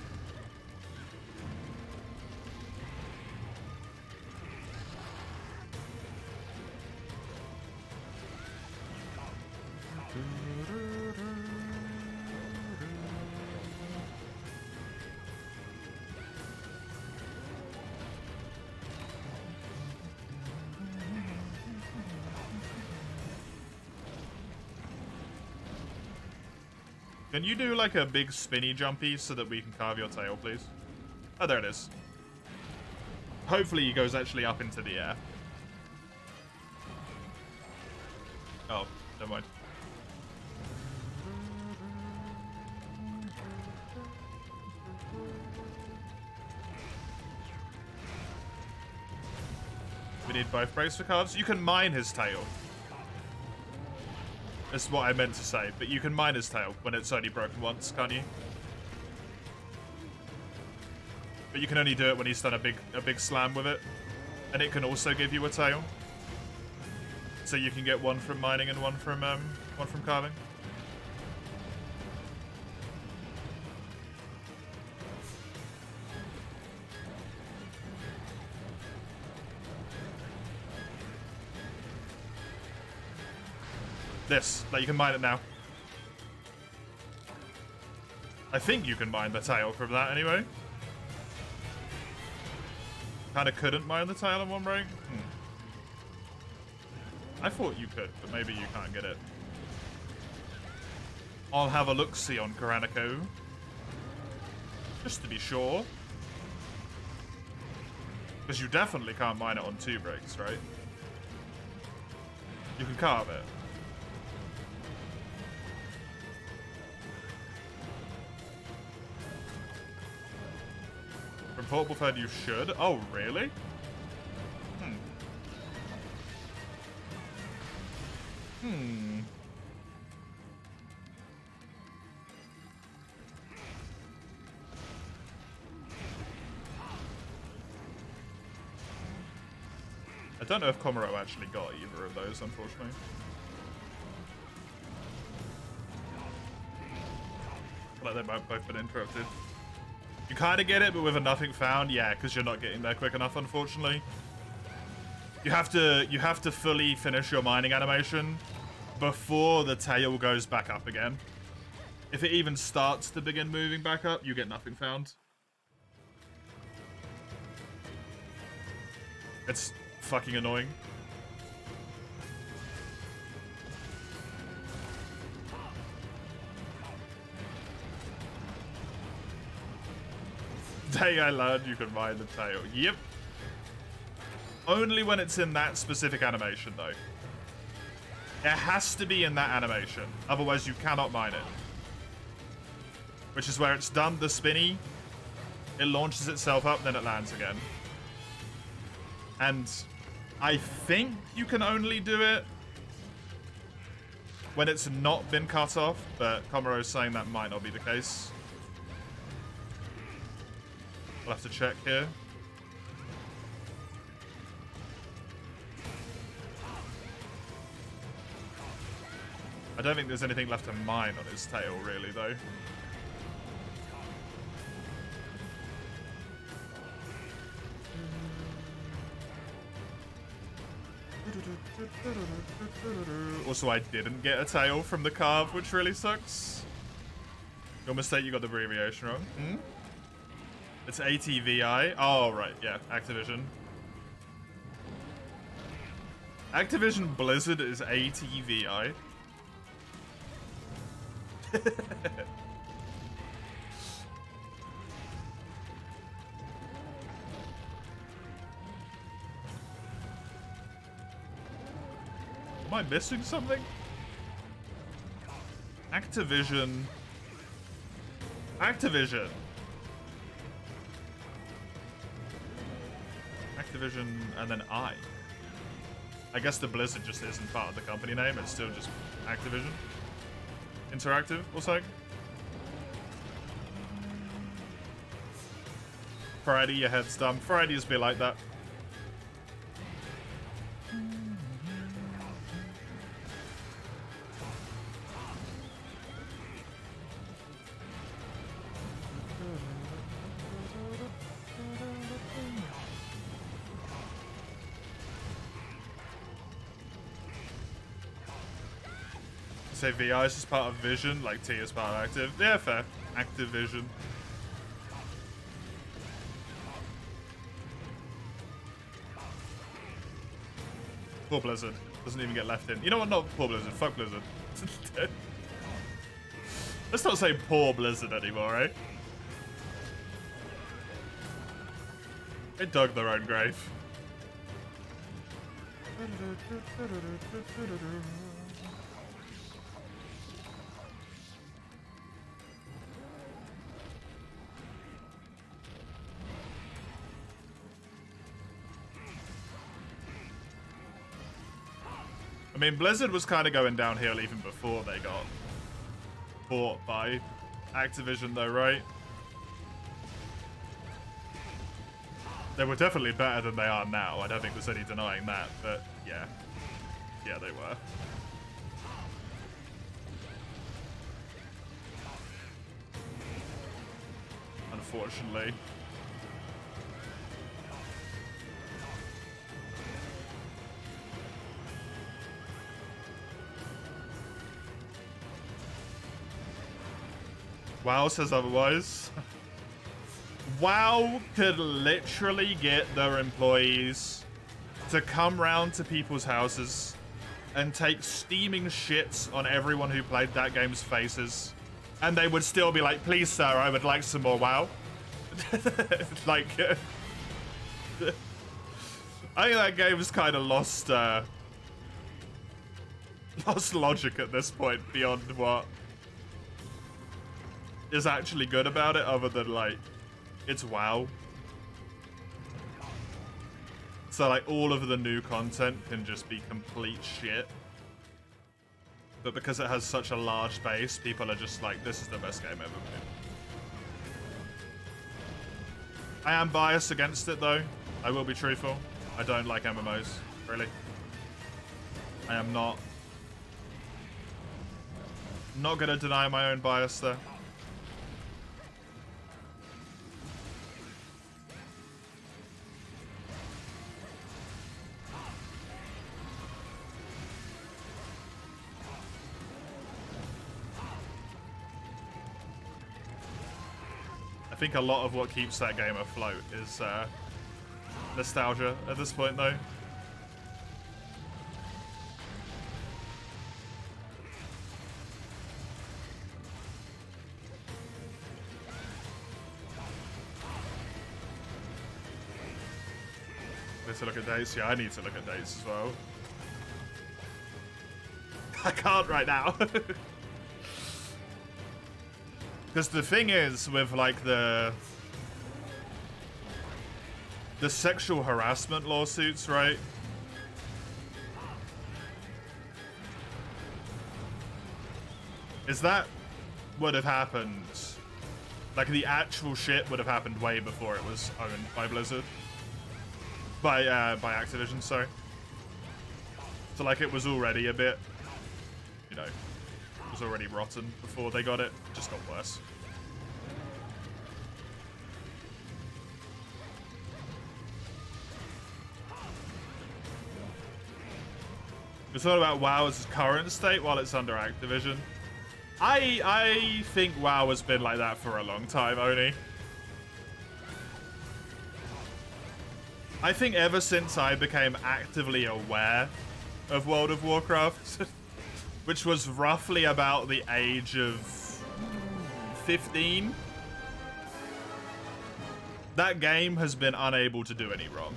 Can you do like a big spinny jumpy so that we can carve your tail, please? Oh, there it is. Hopefully he goes actually up into the air. Oh, never mind. We need both breaks for cards. You can mine his tail. That's what I meant to say, but you can mine his tail when it's only broken once, can't you? But you can only do it when he's done a big slam with it. And it can also give you a tail. So you can get one from mining and one from carving. This, like you can mine it now. I think you can mine the tail from that anyway. Kinda couldn't mine the tail in one break. I thought you could, but maybe you can't get it. I'll have a look-see on Karanico. Just to be sure. Because you definitely can't mine it on 2 breaks, right? You can carve it. From Portable Fed, you should. Oh, really? I don't know if Komuro actually got either of those, unfortunately. Like they might both been interrupted. You kind of get it, but with a nothing found, yeah, because you're not getting there quick enough, unfortunately. You have to fully finish your mining animation before the tail goes back up again. If it even starts to begin moving back up, you get nothing found. It's fucking annoying. Day I learned you can ride the tail. Yep. Only when it's in that specific animation, though. It has to be in that animation. Otherwise, you cannot mine it. Which is where it's done the spinny. It launches itself up, then it lands again. And I think you can only do it when it's not been cut off, but Komaro's saying that might not be the case. We'll have to check here. I don't think there's anything left to mine on his tail, really, though. Also, I didn't get a tail from the carve, which really sucks. Your mistake, you got the abbreviation wrong. Hmm? It's ATVI. Oh, right. Yeah, Activision. Activision Blizzard is ATVI. Am I missing something? Activision. Activision. Activision and then I guess the Blizzard just isn't part of the company name. It's still just Activision. Interactive or something. Friday, your head's dumb. Fridays be like that. Say VI is just part of Vision, like T is part of Active. Yeah, fair. Activision. Poor Blizzard. Doesn't even get left in. You know what? Not poor Blizzard. Fuck Blizzard. Let's not say poor Blizzard anymore, eh? They dug their own grave. I mean, Blizzard was kind of going downhill even before they got bought by Activision, though, right? They were definitely better than they are now. I don't think there's any denying that, but yeah. Yeah, they were. Unfortunately. WoW says otherwise. WoW could literally get their employees to come round to people's houses and take steaming shits on everyone who played that game's faces. And they would still be like, please, sir, I would like some more WoW. Like, I think that game's kind of lost logic at this point beyond what is actually good about it, other than like it's WoW. So like all of the new content can just be complete shit, but because it has such a large base, people are just like, this is the best game ever made. I am biased against it though, I will be truthful. I don't like MMOs, really. I am not gonna deny my own bias there. think a lot of what keeps that game afloat is nostalgia at this point, though. Need to look at dates? Yeah, I need to look at dates as well. I can't right now. Because the thing is, with like the sexual harassment lawsuits, right? Is that would have happened? Like the actual shit would have happened way before it was owned by Blizzard. By Activision, sorry. So like it was already a bit, you know, it was already rotten before they got it. It just got worse. It's all about WoW's current state while it's under Activision. I think WoW has been like that for a long time, Oni. I think ever since I became actively aware of World of Warcraft, which was roughly about the age of 15, that game has been unable to do any wrong.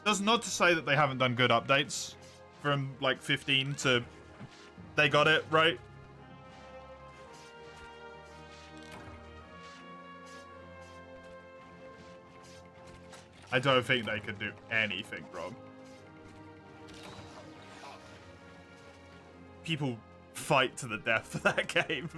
That's not to say that they haven't done good updates from like 15 to they got it right. I don't think they could do anything wrong. People fight to the death for that game.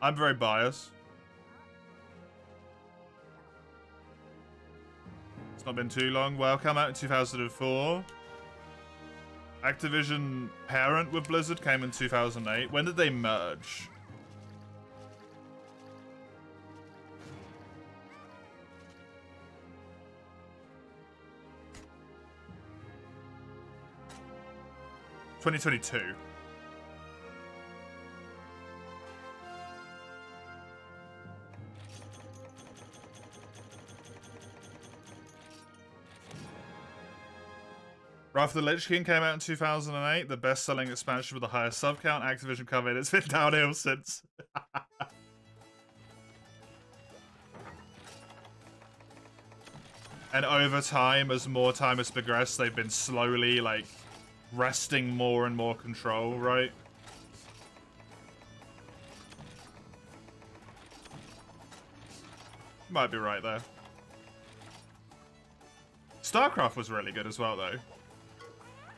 I'm very biased. It's not been too long. WoW came out in 2004. Activision parent with Blizzard came in 2008. When did they merge? (2022). Wrath of the Lich King came out in 2008, the best-selling expansion with the highest sub count. Activision covered. It's been downhill since. And over time, as more time has progressed, they've been slowly, like, wresting more and more control, right? Might be right there. StarCraft was really good as well, though.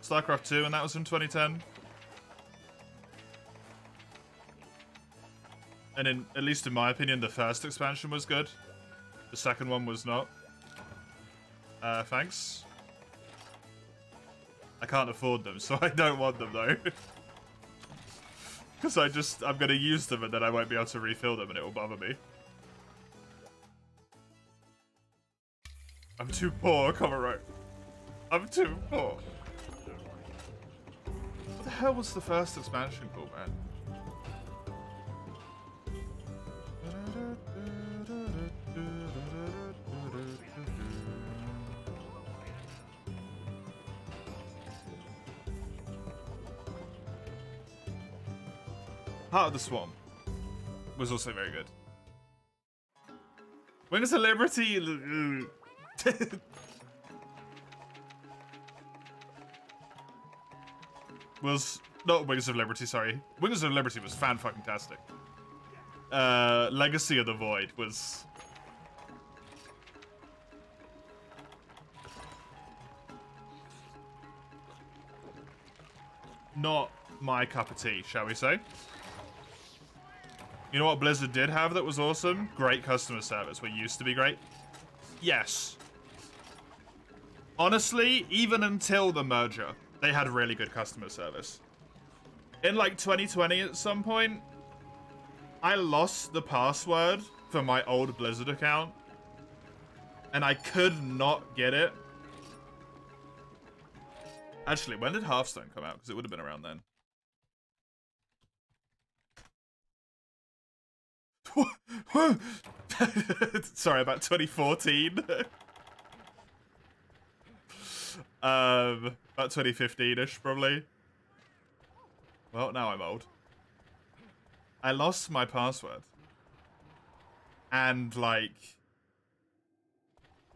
StarCraft 2, and that was in 2010. And at least in my opinion, the first expansion was good. The second one was not. Thanks. I can't afford them, so I don't want them, though. Because I'm going to use them, and then I won't be able to refill them, and it will bother me. I'm too poor, comment right. I'm too poor. What the hell was the first expansion called, man? Heart of the Swarm was also very good. Wings of Liberty. Was not Wings of Liberty, sorry. Wings of Liberty was fan-fucking-tastic. Legacy of the Void was... not my cup of tea, shall we say. You know what Blizzard did have that was awesome? Great customer service. What used to be great? Yes. Honestly, even until the merger, they had really good customer service. In like 2020 at some point, I lost the password for my old Blizzard account, and I could not get it. Actually, when did Hearthstone come out? Because it would have been around then. Sorry, about 2014. About 2015-ish, probably. Well, now I'm old. I lost my password. And, like,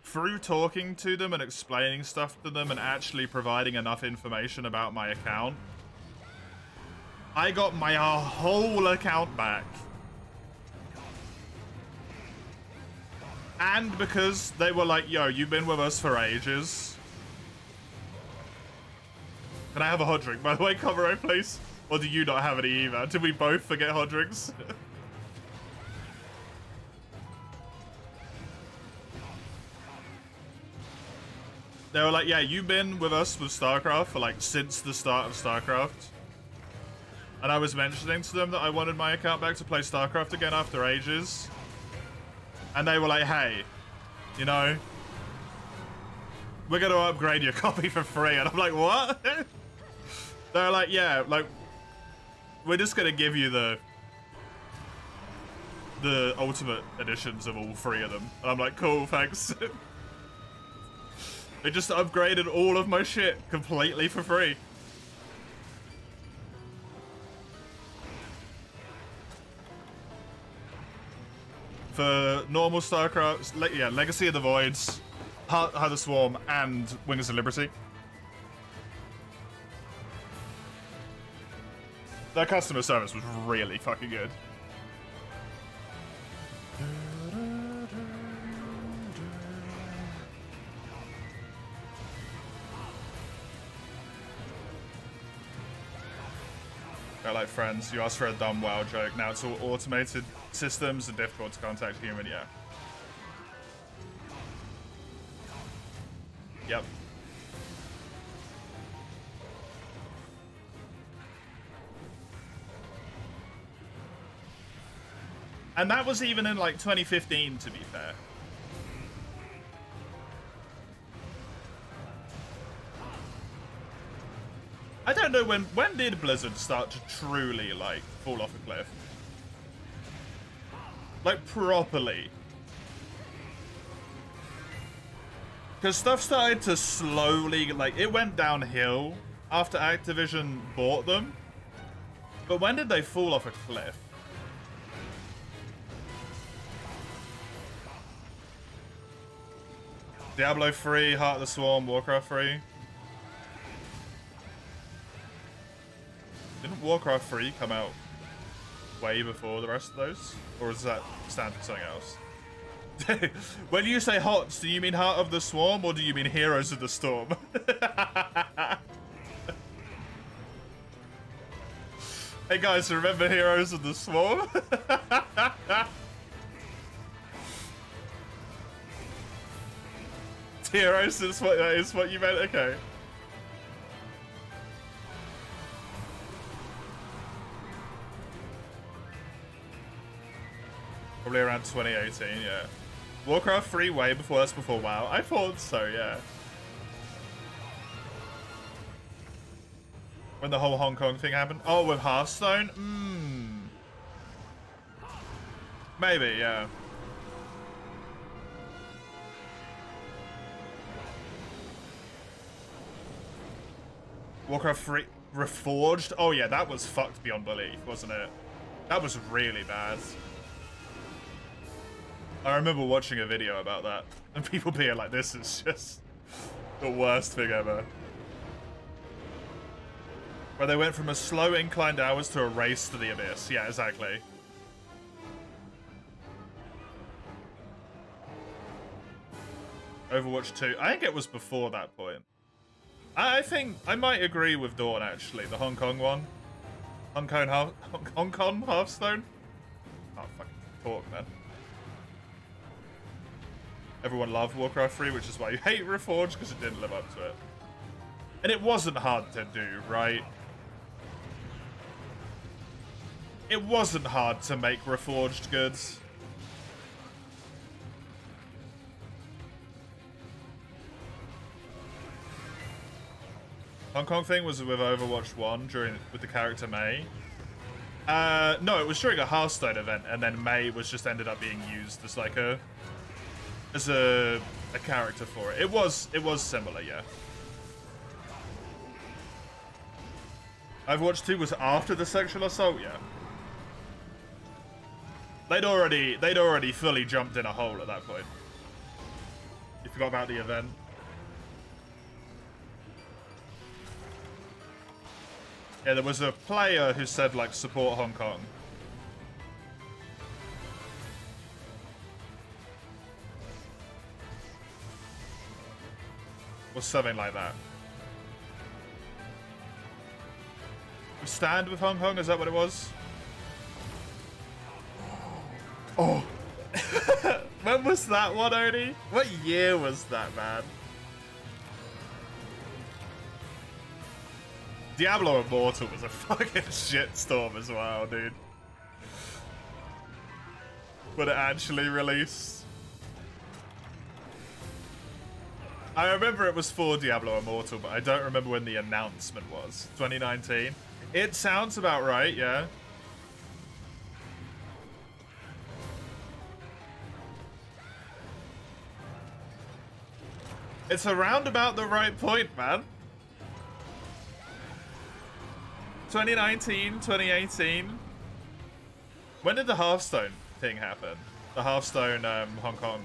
through talking to them and explaining stuff to them and actually providing enough information about my account, I got my whole account back. And because they were like, yo, you've been with us for ages. Can I have a hot drink? By the way, Comro, please. Or do you not have any either? Did we both forget hot drinks? They were like, yeah, you've been with us with StarCraft for like since the start of StarCraft. And I was mentioning to them that I wanted my account back to play StarCraft again after ages. And they were like, hey, you know, we're going to upgrade your copy for free. And I'm like, what? They're like, yeah, like, we're just going to give you the ultimate editions of all three of them. And I'm like, cool, thanks. They just upgraded all of my shit completely for free. For normal StarCraft, yeah, Legacy of the Voids, Heart of the Swarm, and Wings of Liberty. Their customer service was really fucking good. I like Friends. You asked for a dumb WoW joke. Now it's all automated systems and difficult to contact human. Yeah. Yep. And that was even in like 2015, to be fair. I don't know when did Blizzard start to truly like fall off a cliff? Like properly. Because stuff started to slowly, like, it went downhill after Activision bought them. But when did they fall off a cliff? Diablo 3, Heart of the Swarm, Warcraft 3. Didn't Warcraft 3 come out way before the rest of those? Or does that stand for something else? When you say HOTS, do you mean Heart of the Swarm or do you mean Heroes of the Storm? Hey guys, remember Heroes of the Swarm? Heroes is what you meant? Okay. Probably around 2018, yeah. Warcraft 3 way before, that's before WoW. I thought so, yeah. When the whole Hong Kong thing happened. Oh, with Hearthstone? Maybe, yeah. Warcraft 3 Reforged? Oh yeah, that was fucked beyond belief, wasn't it? That was really bad. I remember watching a video about that, and people being like, this is just the worst thing ever. Where they went from a slow incline downwards to a race to the abyss. Yeah, exactly. Overwatch 2. I think it was before that point. I think I might agree with Dawn, actually. The Hong Kong one. Hong Kong Hearthstone? Oh, fucking talk, man. Everyone loved Warcraft 3, which is why you hate Reforged, because it didn't live up to it. And it wasn't hard to do, right? It wasn't hard to make Reforged good. Hong Kong thing was with Overwatch 1 with the character Mei. No, it was during a Hearthstone event, and then Mei was just ended up being used as like a character for it. It was similar, yeah. Overwatch 2 was after the sexual assault, yeah. They'd already fully jumped in a hole at that point. You forgot about the event. Yeah, there was a player who said, like, support Hong Kong. Or something like that. Stand with Hong Kong, is that what it was? Oh. When was that one, Odie? What year was that, man? Diablo Immortal was a fucking shitstorm as well, dude. When it actually released. I remember it was for Diablo Immortal, but I don't remember when the announcement was. 2019? It sounds about right, yeah. It's around about the right point, man. 2019, 2018. When did the Hearthstone thing happen? The Hearthstone Hong Kong.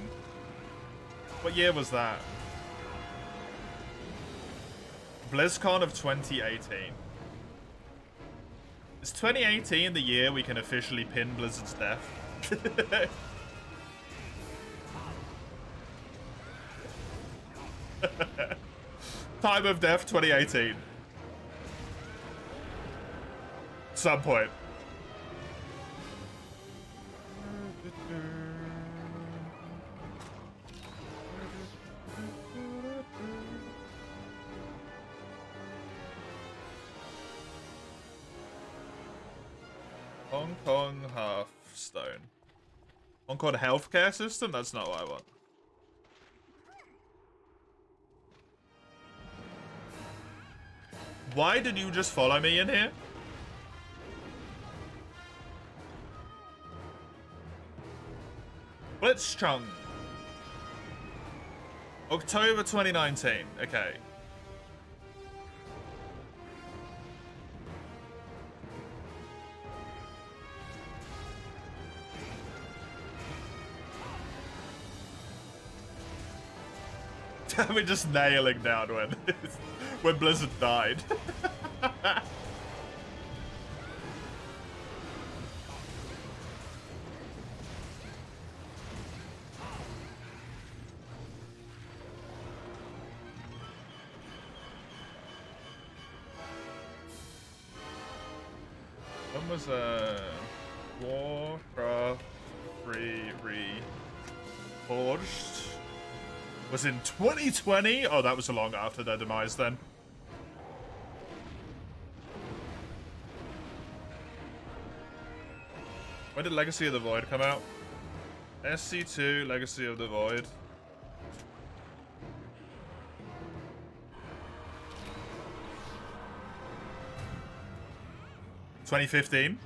What year was that? BlizzCon of 2018. Is 2018 the year we can officially pin Blizzard's death? Time of death 2018. Some point. Hong Kong Hearthstone. Hong Kong healthcare system? That's not what I want. Why did you just follow me in here? Blitzchung. October 2019. Okay. We're just nailing down when Blizzard died. When was Warcraft 3 Reforged? Was in 2020? Oh, that was long after their demise then. When did Legacy of the Void come out? SC2, Legacy of the Void. $2015.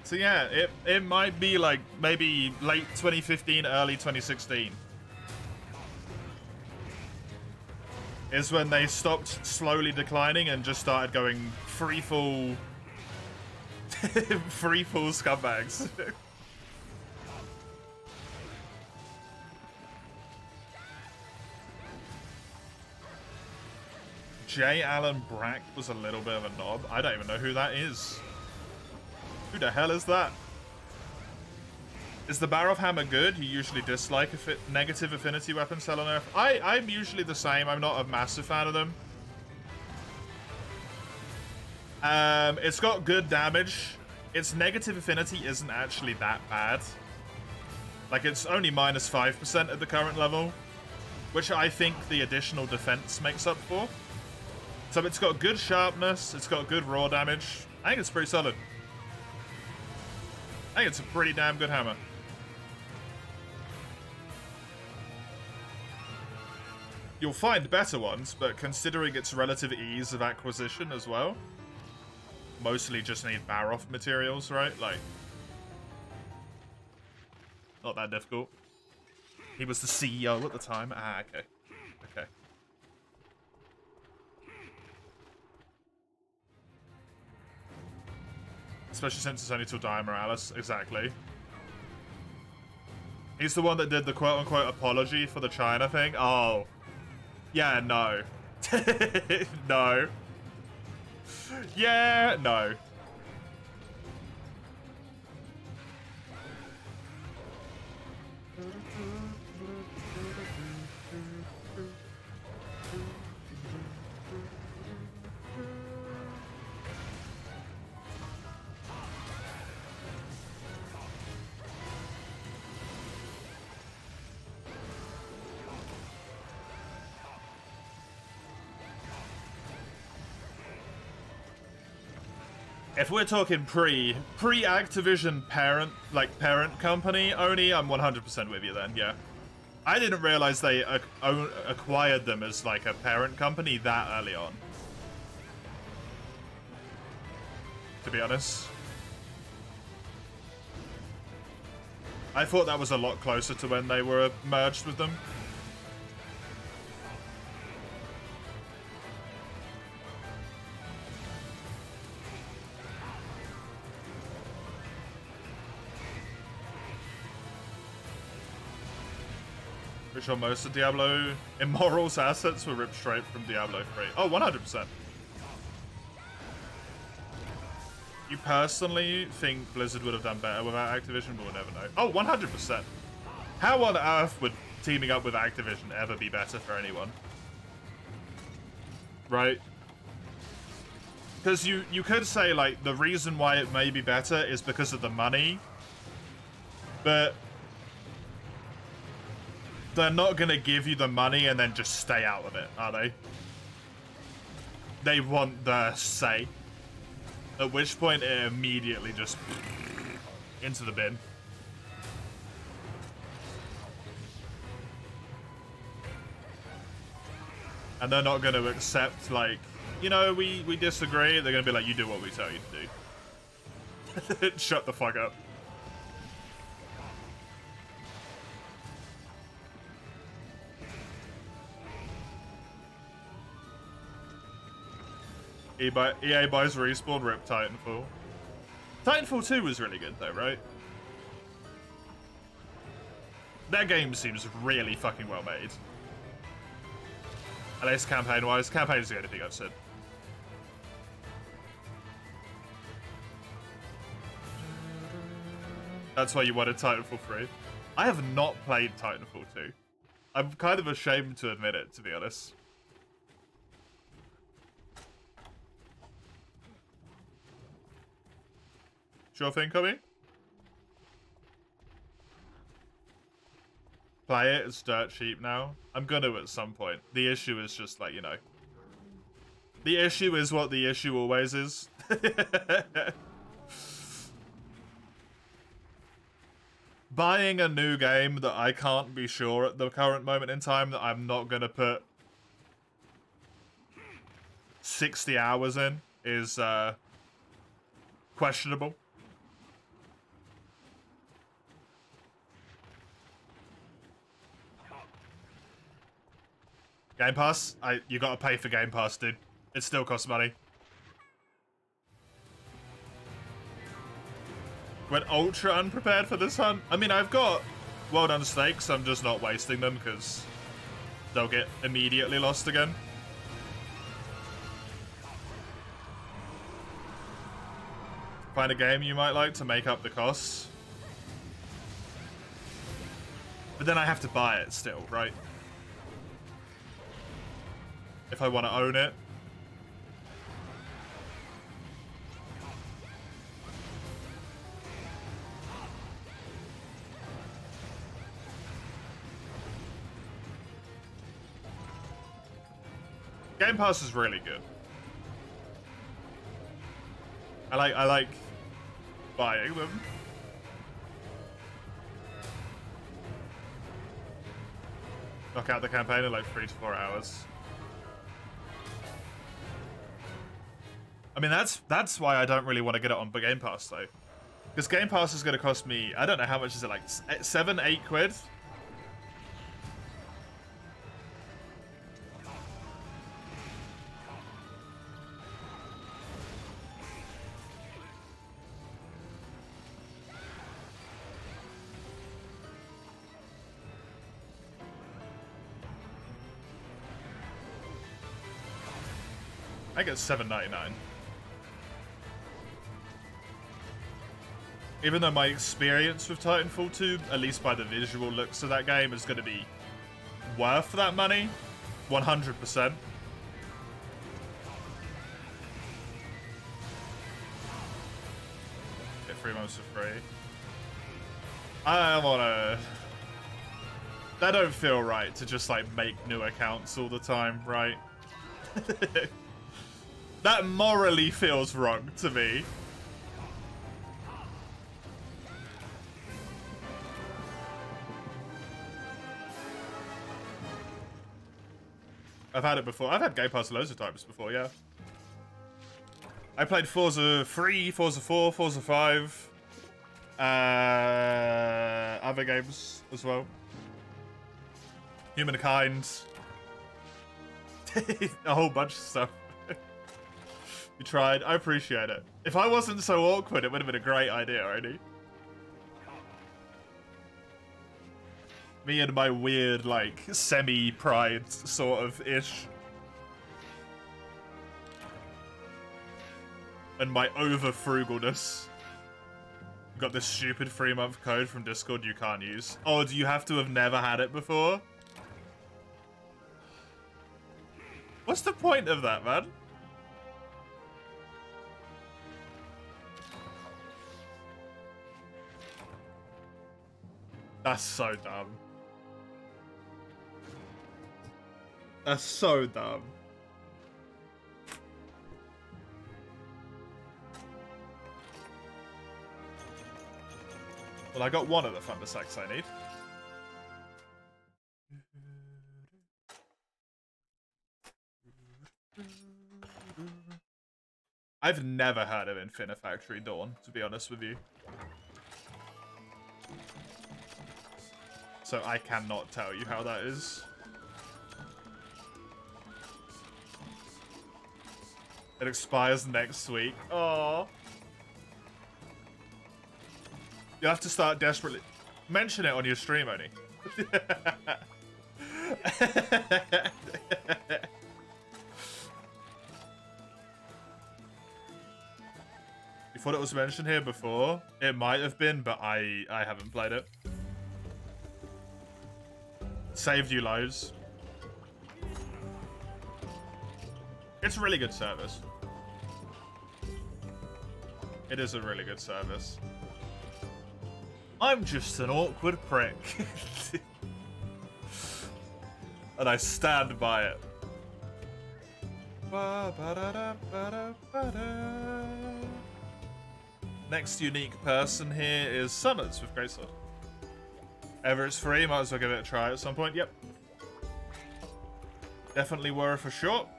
So yeah, it might be like maybe late 2015, early 2016. Is when they stopped slowly declining and just started going free fall scumbags. J. Allen Brack was a little bit of a knob. I don't even know who that is. Who the hell is that? Is the Barrow Hammer good? You usually dislike negative affinity weapons sell on Earth. I'm usually the same. I'm not a massive fan of them. It's got good damage. its negative affinity isn't actually that bad. Like, it's only minus 5% at the current level, which I think the additional defense makes up for. So it's got good sharpness, it's got good raw damage. I think it's pretty solid. I think it's a pretty damn good hammer. You'll find better ones, but considering its relative ease of acquisition as well, mostly just need Baroth materials, right? Like, not that difficult. He was the CEO at the time. Ah, okay. Okay. Especially since it's only till Dire Morales. Exactly. He's the one that did the quote-unquote apology for the China thing. Oh. Yeah, no. No. Yeah, no. If we're talking pre-Activision parent company, Oni, I'm 100% with you then, yeah. I didn't realize they acquired them as like a parent company that early on. To be honest. I thought that was a lot closer to when they were merged with them. Pretty sure most of Diablo Immortal's assets were ripped straight from Diablo 3. Oh, 100%. You personally think Blizzard would have done better without Activision, but we'll never know. Oh, 100%. How on earth would teaming up with Activision ever be better for anyone? Right? Because you could say, like, the reason why it may be better is because of the money, but they're not going to give you the money and then just stay out of it, are they? They want the say. At which point it immediately just into the bin. And they're not going to accept, like, you know, we disagree. They're going to be like, you do what we tell you to do. Shut the fuck up. EA buys Respawn, rip Titanfall. Titanfall 2 was really good though, right? That game seems really fucking well made. At least campaign-wise. Campaign is the only thing I've said. That's why you wanted Titanfall 3. I have not played Titanfall 2. I'm kind of ashamed to admit it, to be honest. Sure thing, Cubby? Play it, it's dirt cheap now. I'm gonna at some point. The issue is just like, you know. The issue is what the issue always is. Buying a new game that I can't be sure at the current moment in time that I'm not gonna put 60 hours in is questionable. Game Pass? You gotta pay for Game Pass, dude. It still costs money. Went ultra unprepared for this hunt. I mean, I've got well done stakes. I'm just not wasting them because they'll get immediately lost again. Find a game you might like to make up the costs. But then I have to buy it still, right? If I want to own it. Game Pass is really good. I like buying them. Knock out the campaign in like 3 to 4 hours. I mean, that's why I don't really want to get it on Game Pass though, because Game Pass is going to cost me, I don't know how much is it, like 7, 8 quid. I get $7.99. Even though my experience with Titanfall 2, at least by the visual looks of that game, is going to be worth that money, 100%. Get 3 months for free. I wanna... That don't feel right to just like make new accounts all the time, right? That morally feels wrong to me. I've had it before. I've had Game Pass loads of times before, yeah. I played Forza 3, Forza 4, Forza 5. Other games as well. Humankind. A whole bunch of stuff. You tried. I appreciate it. If I wasn't so awkward, it would have been a great idea, already. Me and my weird, like, semi-pride sort of ish. And my over-frugalness. Got this stupid 3-month code from Discord you can't use. Oh, do you have to have never had it before? What's the point of that, man? That's so dumb. That's so dumb. Well, I got one of the thunder sacks I need. I've never heard of Infinifactory Dawn, to be honest with you. So I cannot tell you how that is. It expires next week. Oh. You have to start desperately. Mention it on your stream, Oni. You thought it was mentioned here before? It might have been, but I haven't played it. Saved you loads. It's a really good service. It is a really good service. I'm just an awkward prick. And I stand by it. Next unique person here is Summers with Greatsword. Ever it's free, might as well give it a try at some point. Yep. Definitely worth a shot.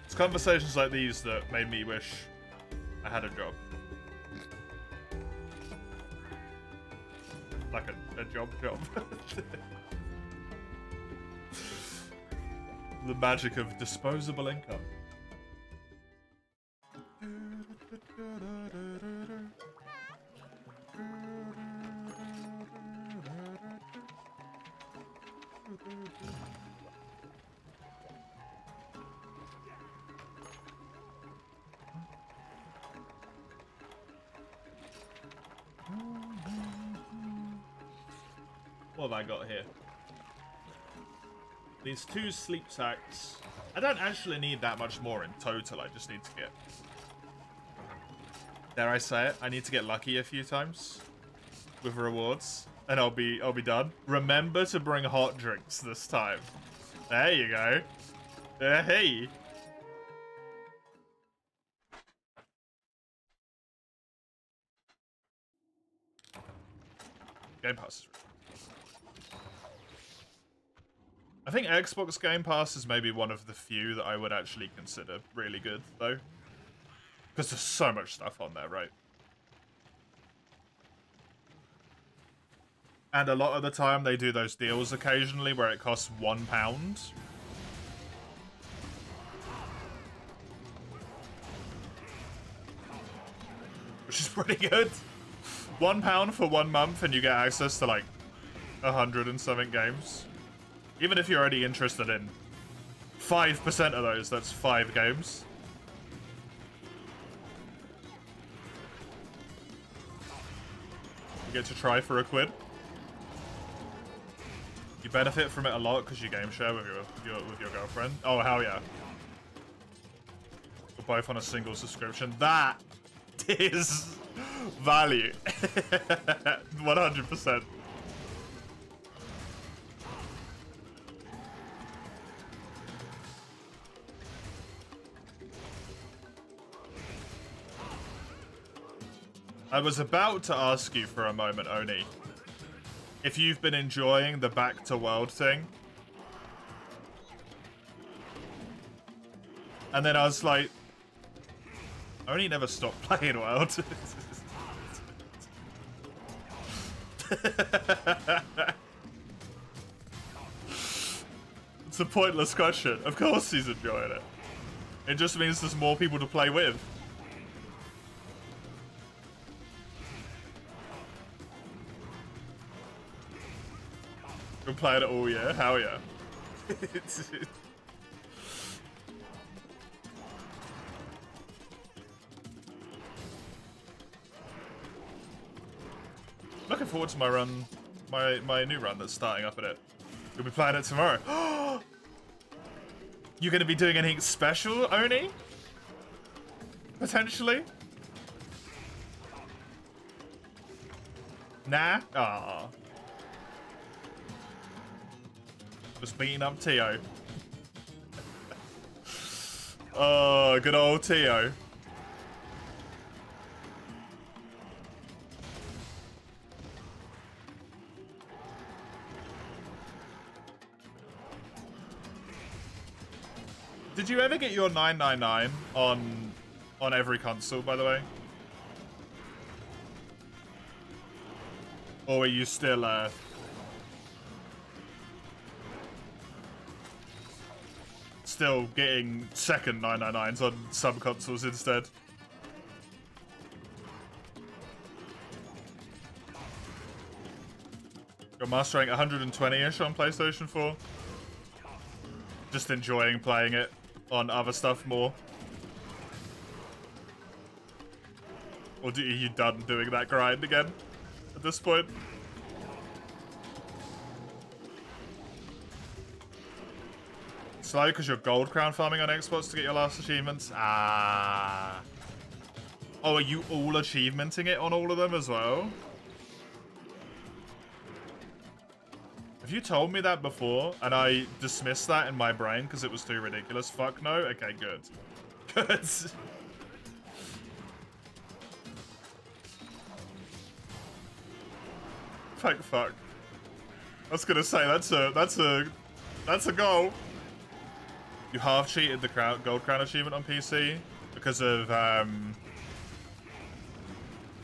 It's conversations like these that made me wish I had a job. Like a job. The magic of disposable income. What have I got here? These 2 sleep sacks. I don't actually need that much more in total. I just need to get Dare I say it? I need to get lucky a few times with rewards, and I'll be done. Remember to bring hot drinks this time. There you go. Hey. Game Pass is I think Xbox Game Pass is maybe one of the few that I would actually consider really good, though. Because there's so much stuff on there, right? And a lot of the time they do those deals occasionally where it costs £1. Which is pretty good. £1 for 1 month and you get access to like 100 and something games. Even if you're already interested in 5% of those, that's 5 games. You get to try for £1. You benefit from it a lot because you game share with your girlfriend. Oh hell yeah! We're both on a single subscription. That is value. 100%. I was about to ask you for a moment, Oni, if you've been enjoying the back to world thing. And then I was like, Oni never stopped playing world. It's a pointless question. Of course he's enjoying it. It just means there's more people to play with. Been playing it all year? Hell yeah. Looking forward to my run, my new run that's starting up at it. We'll be playing it tomorrow. You're going to be doing anything special, Oni? Potentially? Nah? Aww. Just beating up Tio. Oh, good old Tio. Did you ever get your 999 on every console, by the way? Or are you still still getting second 999s on some consoles instead? Got master rank 120-ish on PlayStation 4. Just enjoying playing it on other stuff more. Or are you done doing that grind again at this point? Slow because you're gold crown farming on Xbox to get your last achievements? Ah. Oh, are you all achievementing it on all of them as well? Have you told me that before and I dismissed that in my brain because it was too ridiculous? Fuck no? Okay, good. Good. Thank fuck. I was gonna say that's a goal. You half cheated the gold crown achievement on PC because of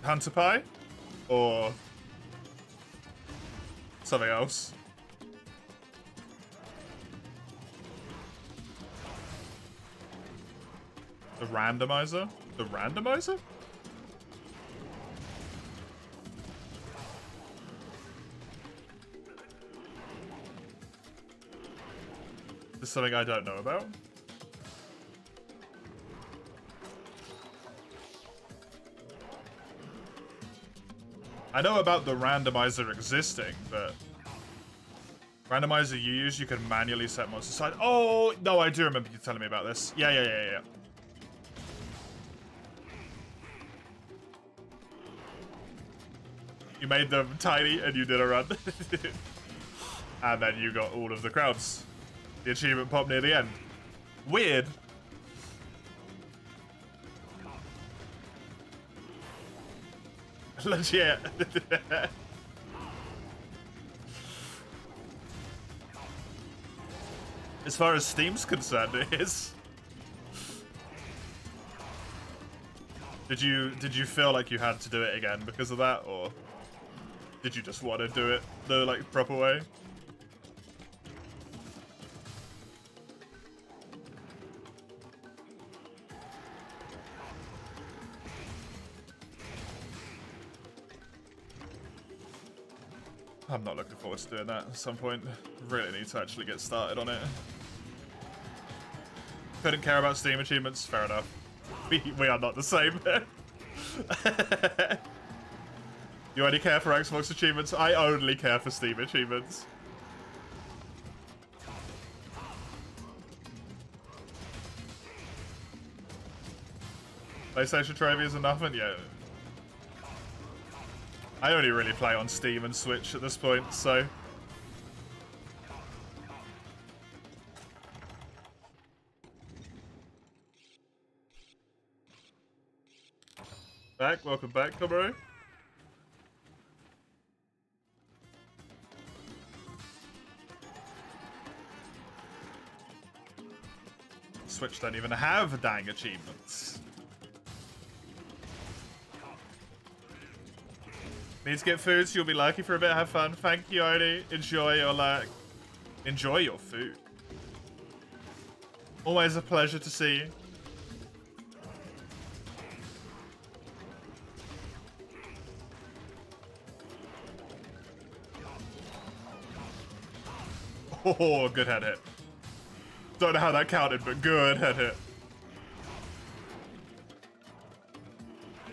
Hunter Pie or something else. The randomizer? The randomizer? This is something I don't know about. I know about the randomizer existing, but randomizer you use, you can manually set monster size. Oh, no, I do remember you telling me about this. Yeah. You made them tiny and you did a run. And then you got all of the crowds. The achievement popped near the end. Weird. Legit. As far as Steam's concerned, it is. Did you feel like you had to do it again because of that, or did you just want to do it the like proper way? I'm not looking forward to doing that at some point. Really need to actually get started on it. Couldn't care about Steam achievements? Fair enough. We are not the same. You only care for Xbox achievements? I only care for Steam achievements. PlayStation trophy is enough, and yeah. I only really play on Steam and Switch at this point, so... Welcome back, Comro. Switch don't even have dang achievements. Need to get food, so you'll be lucky for a bit. Have fun. Thank you, Odie. Enjoy your enjoy your food. Always a pleasure to see you. Oh, good head hit. Don't know how that counted, but good head hit.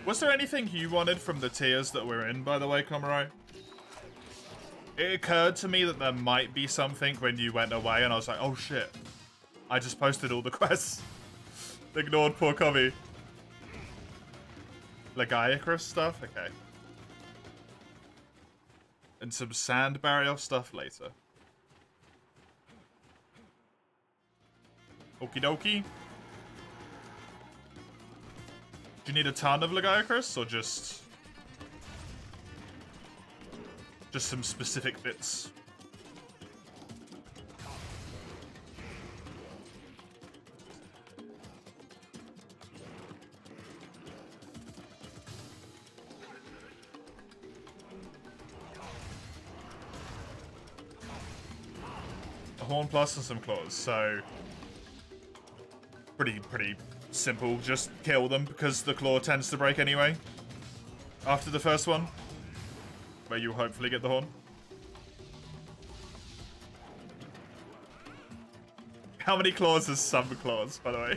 Was there anything you wanted from the tiers that we're in, by the way, Komarai? It occurred to me that there might be something when you went away, and I was like, oh shit. I just posted all the quests. Ignored poor Komi. Legiacrus stuff? Okay. And some sand barrier stuff later. Okie dokie. Do you need a ton of Legiacrus, or just some specific bits? A horn plus and some claws, so pretty simple. Just kill them, because the claw tends to break anyway after the first one, where you hopefully get the horn. How many claws is some claws, by the way?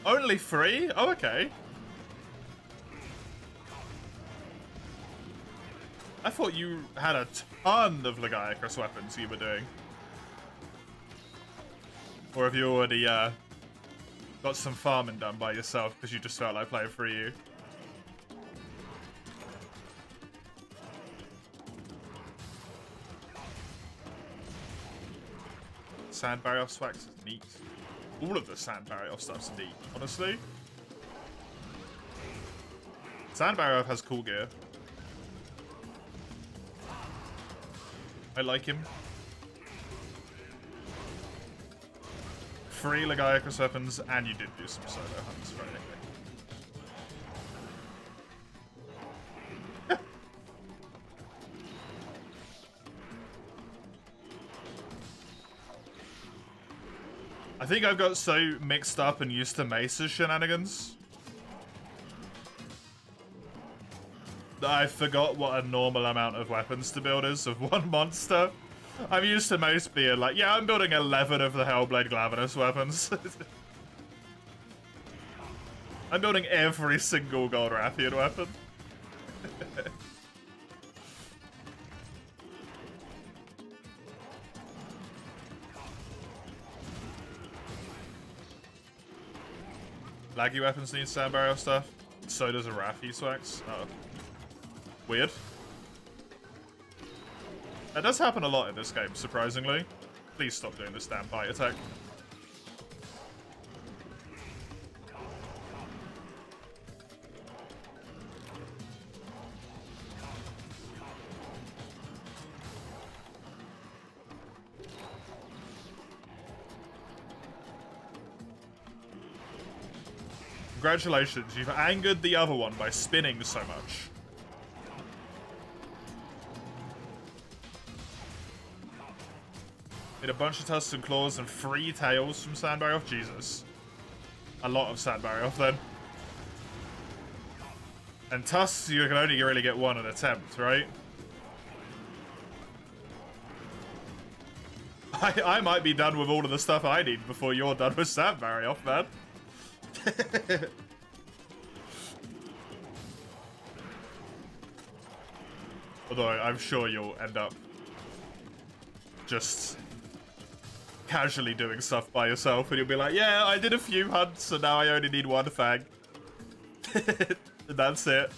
Only 3? Oh, okay. I thought you had a ton of Legiacrus weapons you were doing. Or have you already got some farming done by yourself because you just felt like playing for you? Sand barrier swags is neat. All of the sand barrier stuff's neat, honestly. Sand barrier has cool gear. I like him. 3 Legiacrus weapons, and you did do some solo hunts for anything. I think I've got so mixed up and used to Mesa's shenanigans that I forgot what a normal amount of weapons to build is of one monster. I'm used to Mace being like, yeah, I'm building 11 of the Hellblade Glavenus weapons. I'm building every single Gold Rathian weapon. Laggy weapons need sand barrier stuff. So does a Raffi Swax. Oh. Weird. That does happen a lot in this game, surprisingly. Please stop doing this damn bite attack. Congratulations, you've angered the other one by spinning so much. Need a bunch of tusks and claws and 3 tails from sand barrier off. Jesus. A lot of sand barrier off then. And tusks, you can only really get 1 an attempt, right? I might be done with all of the stuff I need before you're done with sand barrier off, man. Although I'm sure you'll end up just casually doing stuff by yourself and you'll be like, yeah, I did a few hunts so now I only need 1 fang. And that's it.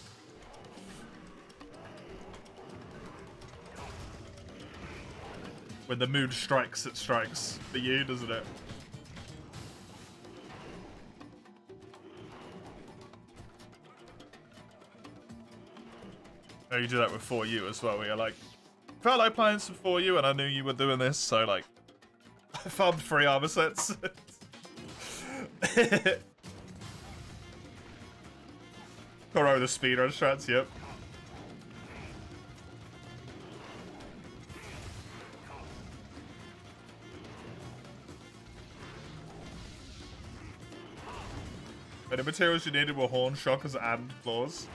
When the mood strikes, it strikes for you, doesn't it? Oh, you do that with 4U as well, where you're like, felt like playing some 4U and I knew you were doing this, so like, I farmed 3 armor sets. Koro the speedrun strats, yep. But the materials you needed were horn, shockers, and claws.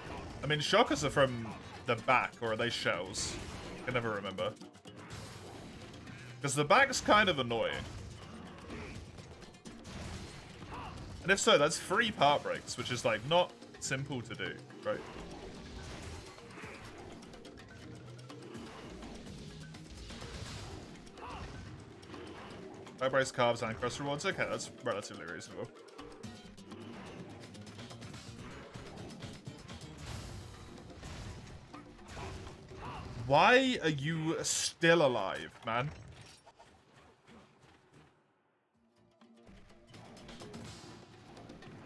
I mean, shockers are from the back, or are they shells? I can never remember. Because the back's kind of annoying. And if so, that's 3 part breaks, which is like not simple to do, right? Part breaks, carbs, and crust rewards. Okay, that's relatively reasonable. Why are you still alive, man?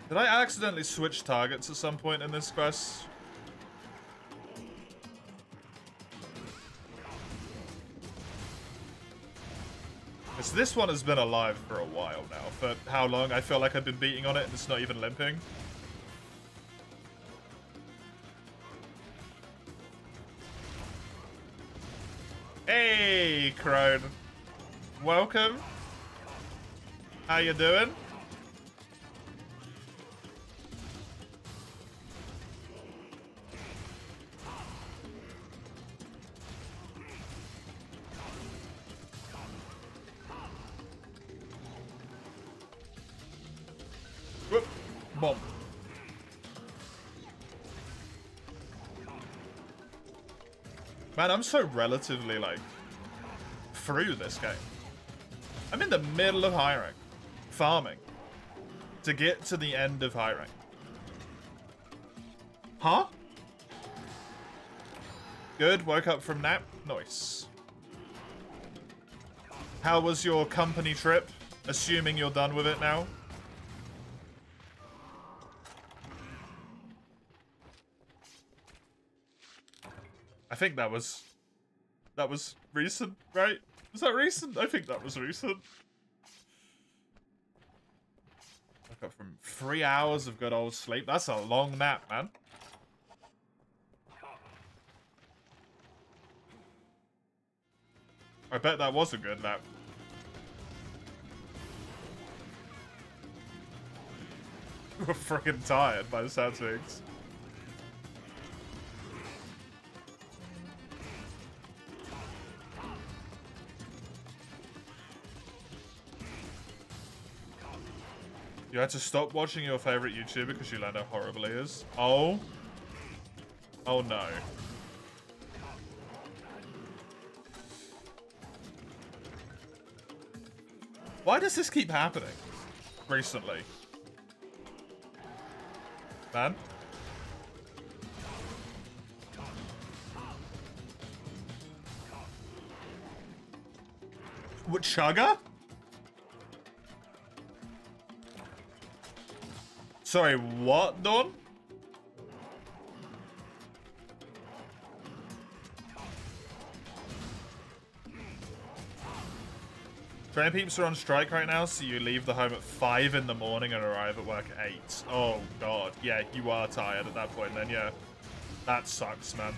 Did I accidentally switch targets at some point in this quest? Because this one has been alive for a while now. For how long? I feel like I've been beating on it and it's not even limping. Hey, Crone. Welcome. How you doing? Whoop. Bomb. Man, I'm so relatively, like, through this game. I'm in the middle of high rank. Farming. To get to the end of high rank. Huh? Good, woke up from nap. Nice. How was your company trip? Assuming you're done with it now. I think that was recent, right? Was that recent? I think that was recent. Woke up from 3 hours of good old sleep. That's a long nap, man. I bet that was a good nap. We're freaking tired by the sounds of things. You had to stop watching your favorite YouTuber because you learned how horrible he is. Oh. Oh no. Why does this keep happening recently? man. What, Chugga? Sorry, what, Dawn? Train peeps are on strike right now, so you leave the home at 5 in the morning and arrive at work at 8. Oh, God. Yeah, you are tired at that point then, yeah. That sucks, man.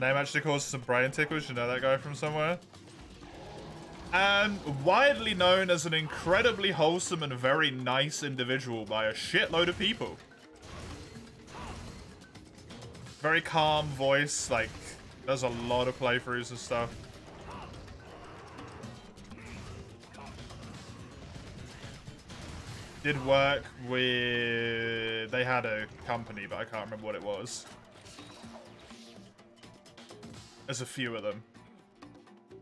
Name actually causes some brain tickles. You know that guy from somewhere? And widely known as an incredibly wholesome and very nice individual by a shitload of people. Very calm voice, like, does a lot of playthroughs and stuff. Did work with... They had a company, but I can't remember what it was. There's a few of them.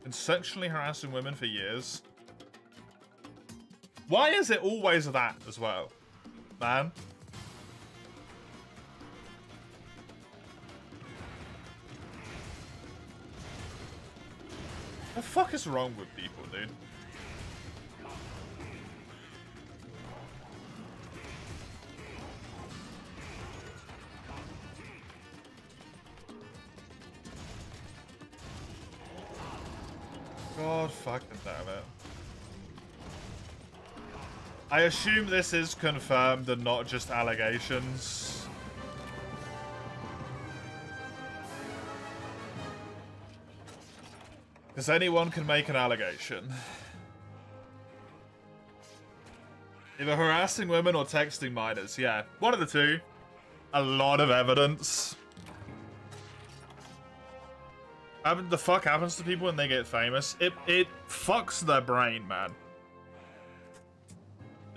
Been sexually harassing women for years. Why is it always that as well, man? What the fuck is wrong with people, dude? God fucking damn it. I assume this is confirmed and not just allegations. Because anyone can make an allegation. Either harassing women or texting minors. Yeah, one of the two. A lot of evidence. The fuck happens to people when they get famous? It fucks their brain, man.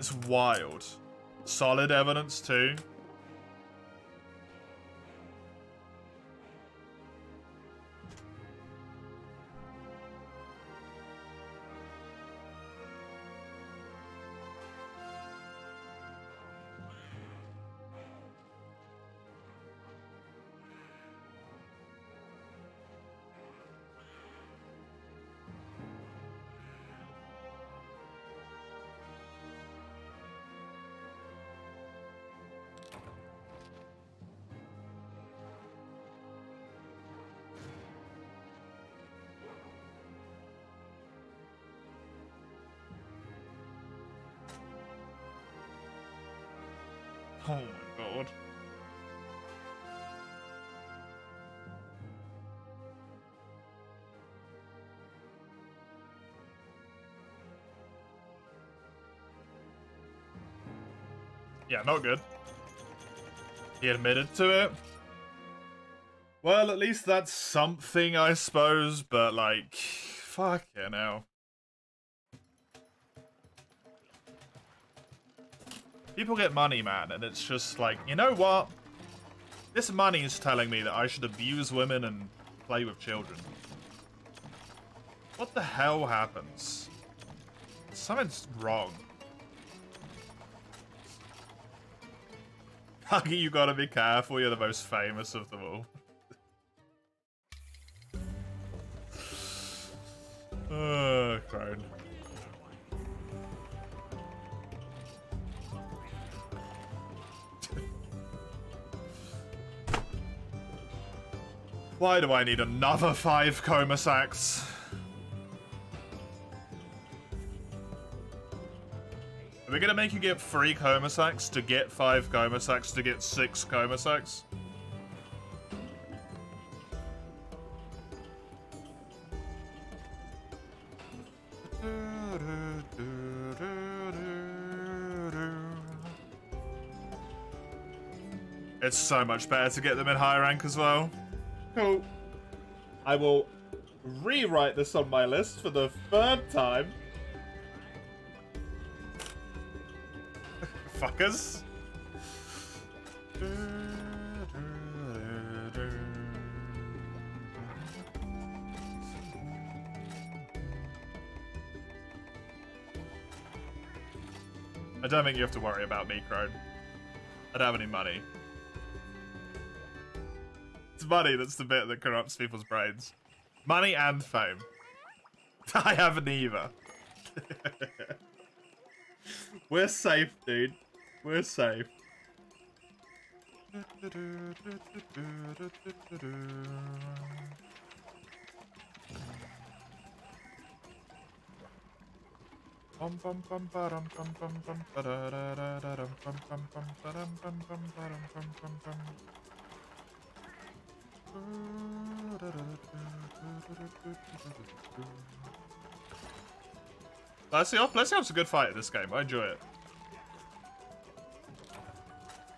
It's wild. Solid evidence, too. Oh my god. Yeah, not good. He admitted to it. Well, at least that's something, I suppose, but like, fucking hell. People get money, man, and it's just like, you know what? This money is telling me that I should abuse women and play with children. What the hell happens? Something's wrong. Huggy, you gotta be careful, you're the most famous of them all. Oh, crone. Why do I need another 5 coma sacks? Are we gonna make you get 3 coma sacks to get 5 coma sacks to get 6 coma sacks? It's so much better to get them in high rank as well. Cool. I will rewrite this on my list for the 3rd time. Fuckers. I don't think you have to worry about me, Crone. I don't have any money. It's money that's the bit that corrupts people's brains. Money and fame. I have neither. We're safe, dude. We're safe. Blessy-Off's a good fight in this game. I enjoy it.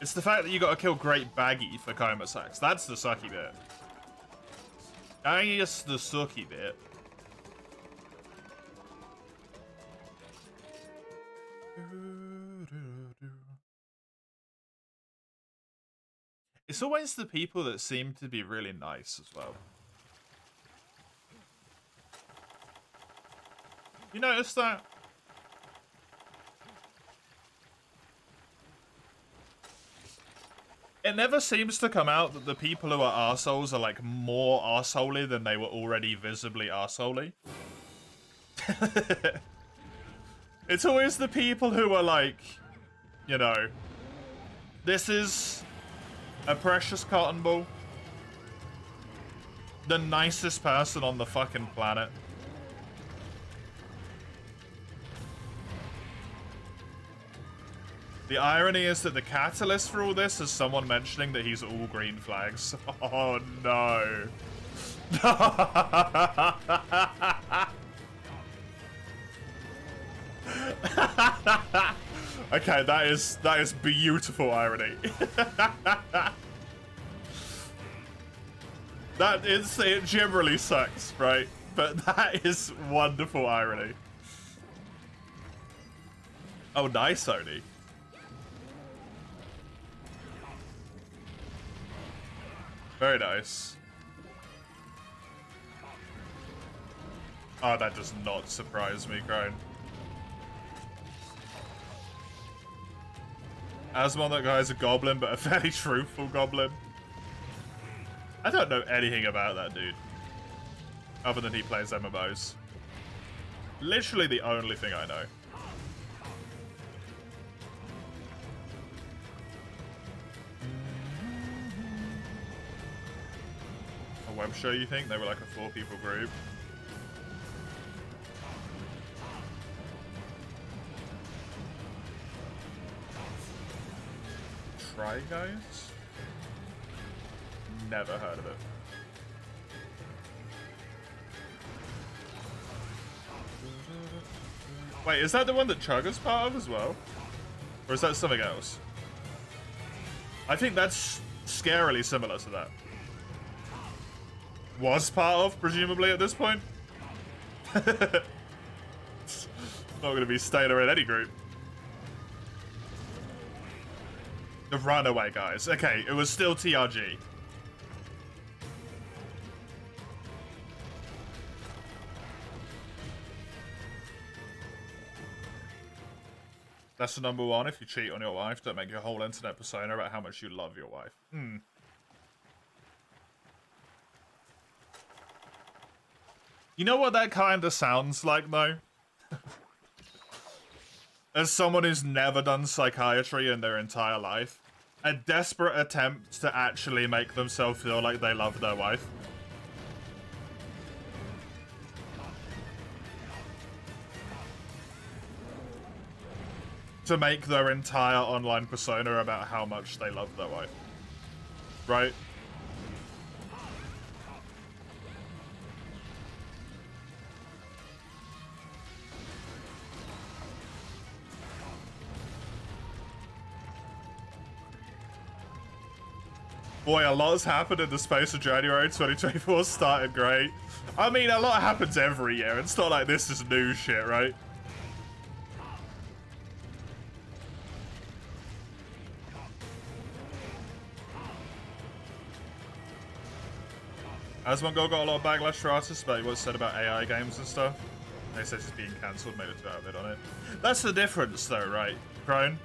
It's the fact that you gotta kill Great Baggy for Coma Sacks. That's the sucky bit. That's the sucky bit. It's always the people that seem to be really nice as well. You notice that? It never seems to come out that the people who are arseholes are like more arseholey than they were already visibly arseholey. It's always the people who are like, you know, this is a precious cotton ball. The nicest person on the fucking planet. The irony is that the catalyst for all this is someone mentioning that he's all green flags. Oh no. Okay, that is beautiful irony. It generally sucks, right? But that is wonderful irony. Oh, nice, Oni. Very nice. Oh, that does not surprise me, Crone. Asmon, that guy's a goblin, but a fairly truthful goblin. I don't know anything about that dude. Other than he plays MMOs. Literally the only thing I know. A web show, you think? They were like a 4-people group. Try Guys? Never heard of it. Wait, is that the one that Chugga's part of as well? Or is that something else? I think that's scarily similar to that. Was part of, presumably, at this point? Not gonna be staying in any group. The Runaway Guys. Okay, it was still TRG. That's the number one. If you cheat on your wife, don't make your whole internet persona about how much you love your wife. You know what that kind of sounds like, though? As someone who's never done psychiatry in their entire life, a desperate attempt to actually make themselves feel like they love their wife. To make their entire online persona about how much they love their wife. Right? Boy, a lot has happened in the space of January 2024. Started great. I mean, a lot happens every year. It's not like this is new shit, right? Asmongo got a lot of backlash for artists about what's said about AI games and stuff. They said he's being cancelled, made a tweet out of it on it. That's the difference, though, right? Crone,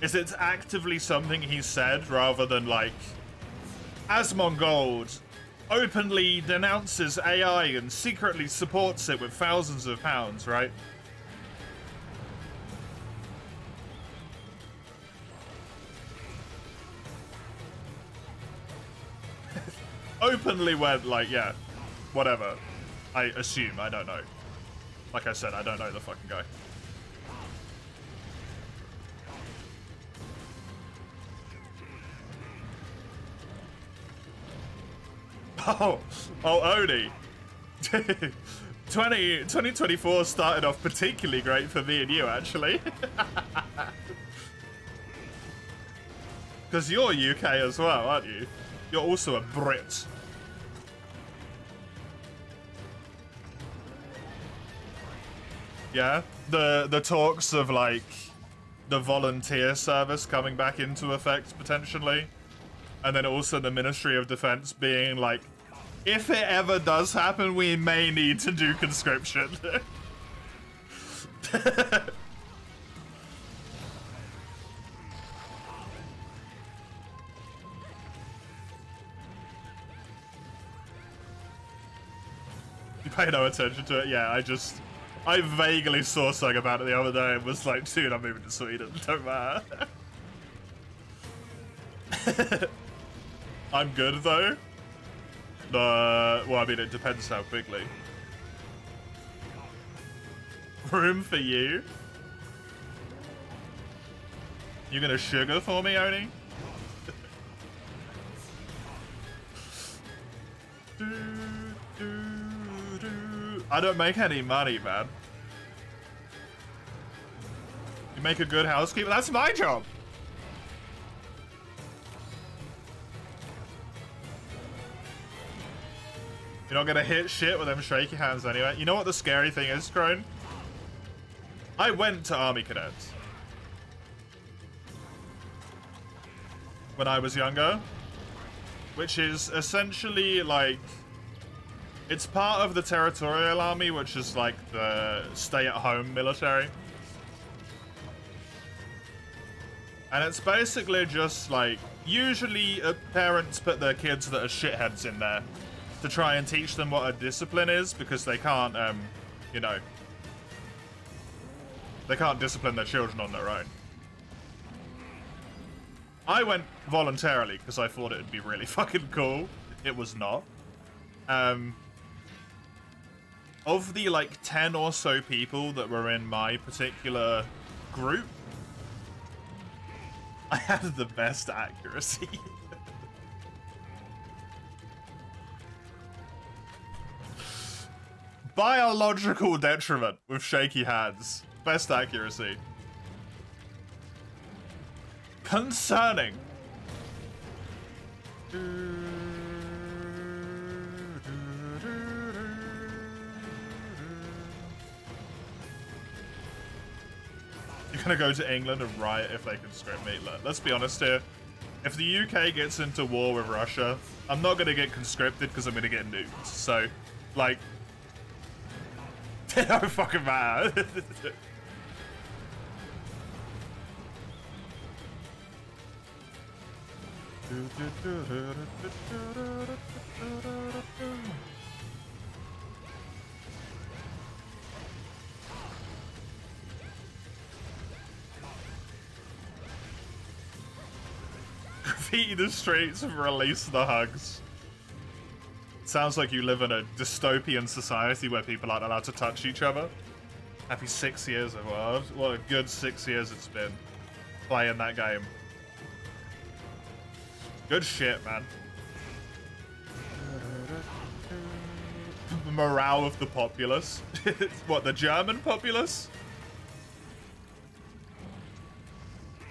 is it's actively something he said rather than like, Asmongold openly denounces AI and secretly supports it with thousands of pounds, right? Openly went like, yeah, whatever. I assume, I don't know. Like I said, I don't know the fucking guy. Oh, Oni. 2024 started off particularly great for me and you, actually. Because you're UK as well, aren't you? You're also a Brit. Yeah, the talks of like the volunteer service coming back into effect potentially, and then also the Ministry of Defense being like, if it ever does happen, we may need to do conscription. You pay no attention to it? Yeah, I vaguely saw something about it the other day and was like, dude, I'm moving to Sweden, don't matter. I'm good though. Well, I mean, it depends how quickly. Room for you? You gonna sugar for me, Oni? I don't make any money, man. You make a good housekeeper? That's my job! You're not gonna hit shit with them shaky hands anyway. You know what the scary thing is, Crone? I went to Army Cadets when I was younger, which is essentially like, it's part of the Territorial Army, which is like the stay-at-home military. And it's basically just like, usually parents put their kids that are shitheads in there to try and teach them what a discipline is, because they can't, you know, they can't discipline their children on their own. I went voluntarily because I thought it would be really fucking cool. It was not. Of the like 10 or so people that were in my particular group, I had the best accuracy. Biological detriment with shaky hands. Best accuracy. Concerning. You're gonna go to England and riot if they conscript me. Look, let's be honest here. If the UK gets into war with Russia, I'm not gonna get conscripted because I'm gonna get nuked. So, like, it don't fucking matter. Graffiti the streets and release the hugs. Sounds like you live in a dystopian society where people aren't allowed to touch each other. Happy 6 years of world. What a good 6 years it's been playing that game. Good shit, man. Morale of the populace. What, the German populace?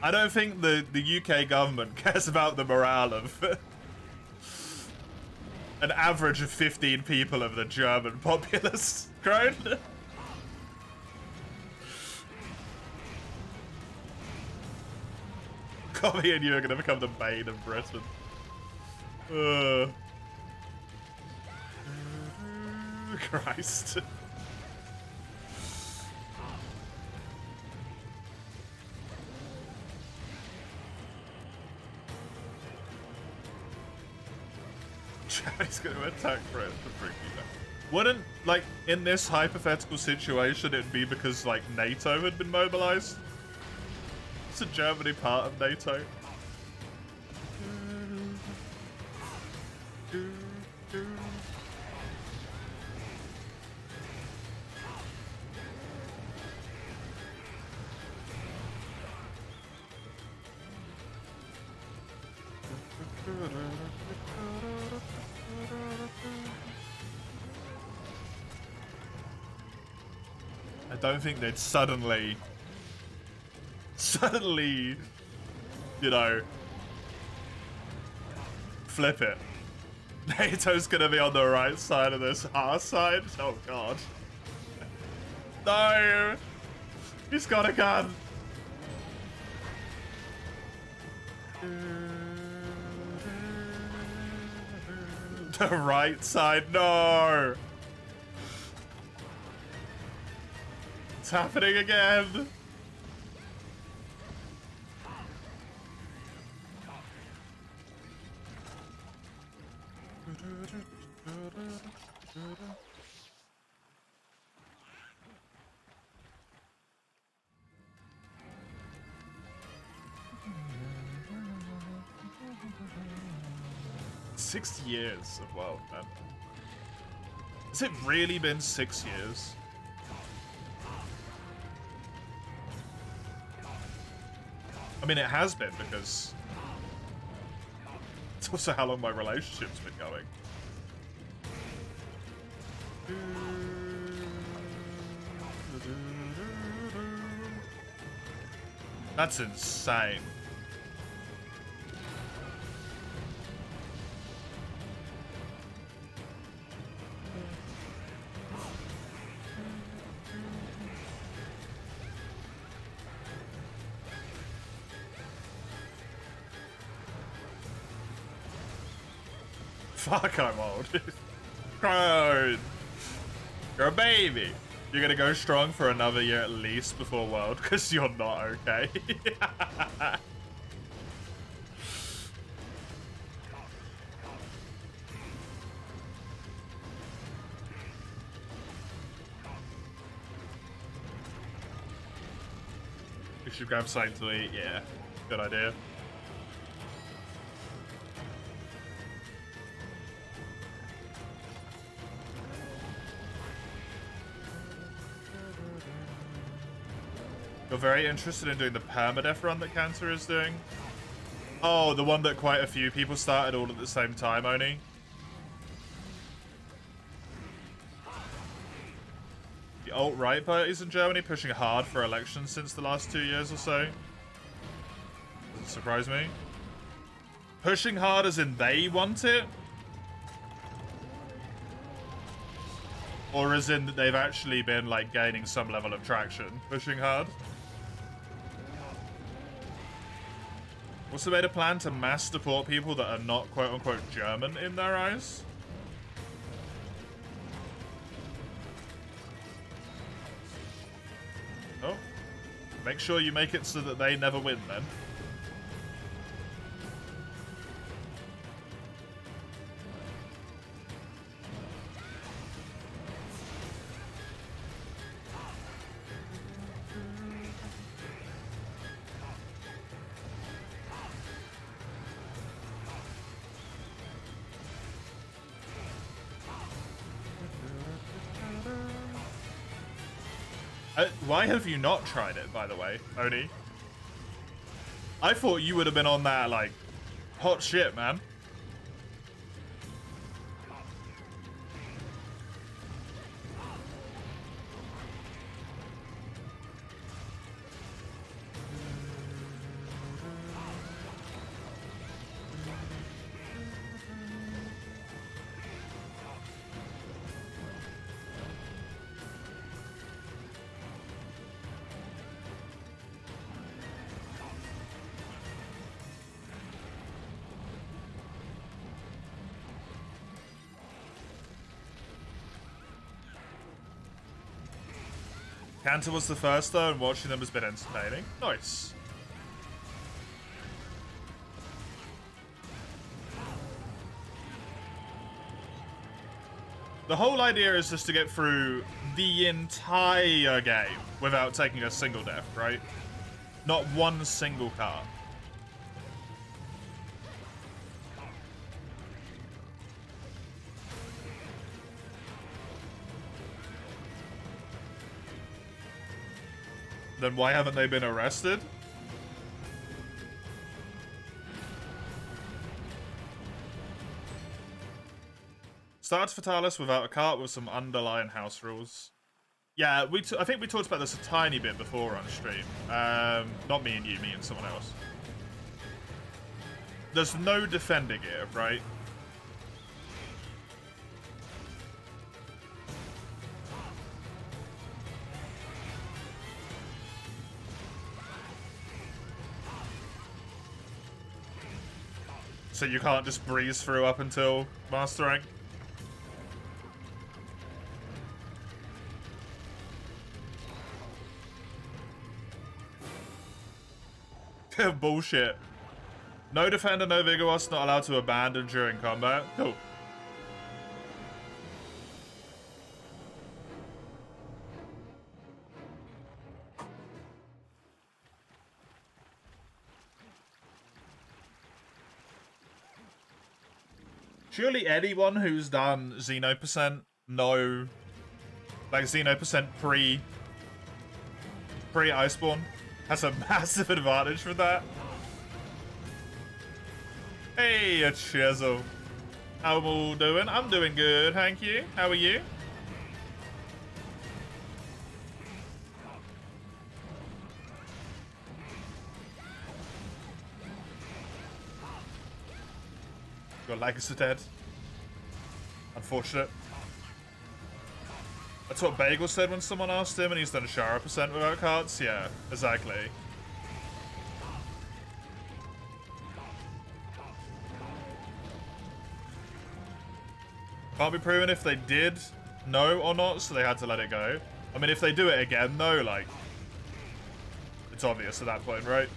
I don't think the UK government cares about the morale of an average of 15 people of the German populace. Crone? Coffee and you are going to become the bane of Britain. Christ. He's going to attack for it to freak you out. Wouldn't, like, in this hypothetical situation, it'd be because, like, NATO had been mobilized? Isn't Germany part of NATO? I don't think they'd suddenly, you know, flip it. NATO's gonna be on the right side of this, our side? Oh god. No! He's got a gun! The right side, no! It's happening again! Six years of world, man. Has it really been 6 years? I mean, it has been, because it's also how long my relationship's been going. That's insane. Fuck, I'm old. God. You're a baby. You're gonna go strong for another year at least before World, because you're not okay. We should grab something to eat, yeah. Good idea. You're very interested in doing the permadeath run that Cancer is doing? Oh, the one that quite a few people started all at the same time, Oni? The alt-right parties in Germany pushing hard for elections since the last 2 years or so. Doesn't surprise me. Pushing hard as in they want it? Or as in that they've actually been, like, gaining some level of traction? Pushing hard? Also made a plan to mass deport people that are not quote-unquote German in their eyes. Oh. Make sure you make it so that they never win, then. Why have you not tried it, by the way, Oni? I thought you would have been on that, like, hot shit, man. Cantor was the first, though, and watching them has been entertaining. Nice. The whole idea is just to get through the entire game without taking a single death, right? Not one single card. Then why haven't they been arrested? Starts Fatalis without a cart with some underlying house rules. Yeah, I think we talked about this a tiny bit before on stream. Not me and you, me and someone else. There's no defender gear, right? So you can't just breeze through up until Master Rank? Bullshit. No defender, no Vigorous, not allowed to abandon during combat. Cool. Surely anyone who's done Xeno% know, like Xeno% pre-Iceborne has a massive advantage for that. Hey, a Chisel. How am I all doing? I'm doing good, thank you. How are you? Your legs are dead. Unfortunate. That's what Bagel said when someone asked him, and he's done a Shara% without cards. Yeah, exactly. Can't be proven if they did know or not, so they had to let it go. I mean, if they do it again, though, like, it's obvious at that point, right?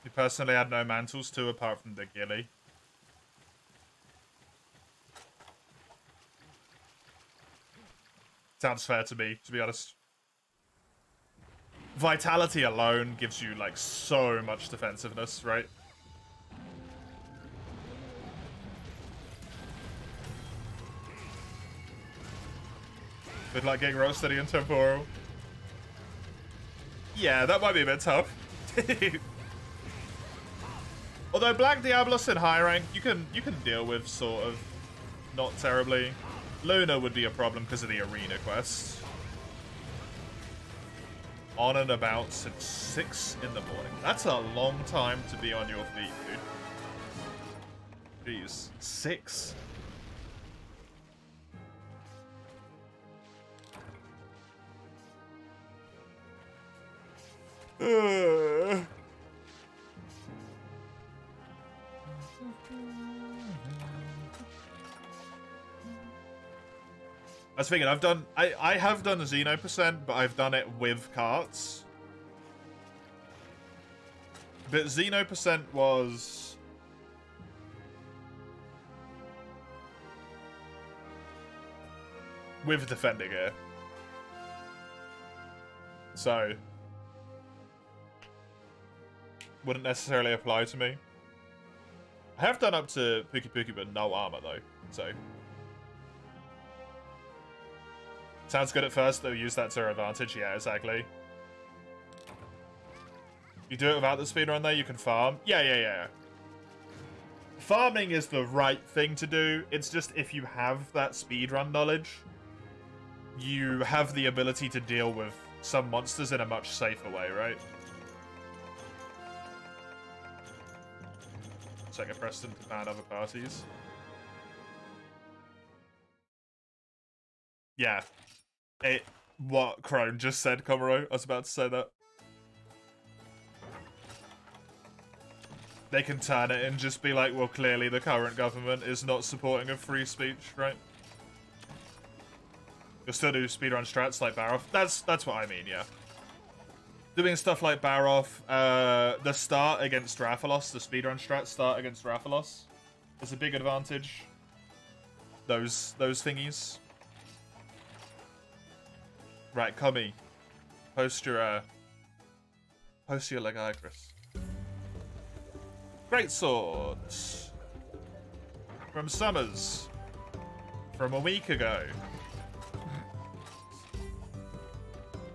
You personally had no mantles too, apart from the ghillie. Sounds fair to me, to be honest. Vitality alone gives you, like, so much defensiveness, right? Good luck getting roasted in temporal. Yeah, that might be a bit tough. Although Black Diablos in high rank, you can deal with sort of not terribly. Luna would be a problem because of the arena quest. On and about since 6 in the morning. That's a long time to be on your feet, dude. Jeez, 6. I was thinking, I have done Xeno%, but I've done it with carts. But Xeno% was... with defender gear. So... wouldn't necessarily apply to me. I have done up to Pookie Pookie, but no armor, though. So... sounds good at first, though. Use that to our advantage. Yeah, exactly. You do it without the speedrun, though, you can farm. Yeah. Farming is the right thing to do. It's just if you have that speedrun knowledge, you have the ability to deal with some monsters in a much safer way, right? Second Preston to ban other parties. Yeah. What Crone just said, Komuro. I was about to say that. They can turn it and just be like, well, clearly the current government is not supporting of free speech, right? You'll still do speedrun strats like Baroth. That's what I mean, yeah. Doing stuff like Baroff, the start against Rathalos, the speedrun strat start against Rathalos, is a big advantage. Those thingies. Right, Kami. Post your Legicris. Great swords. From Summers. From a week ago.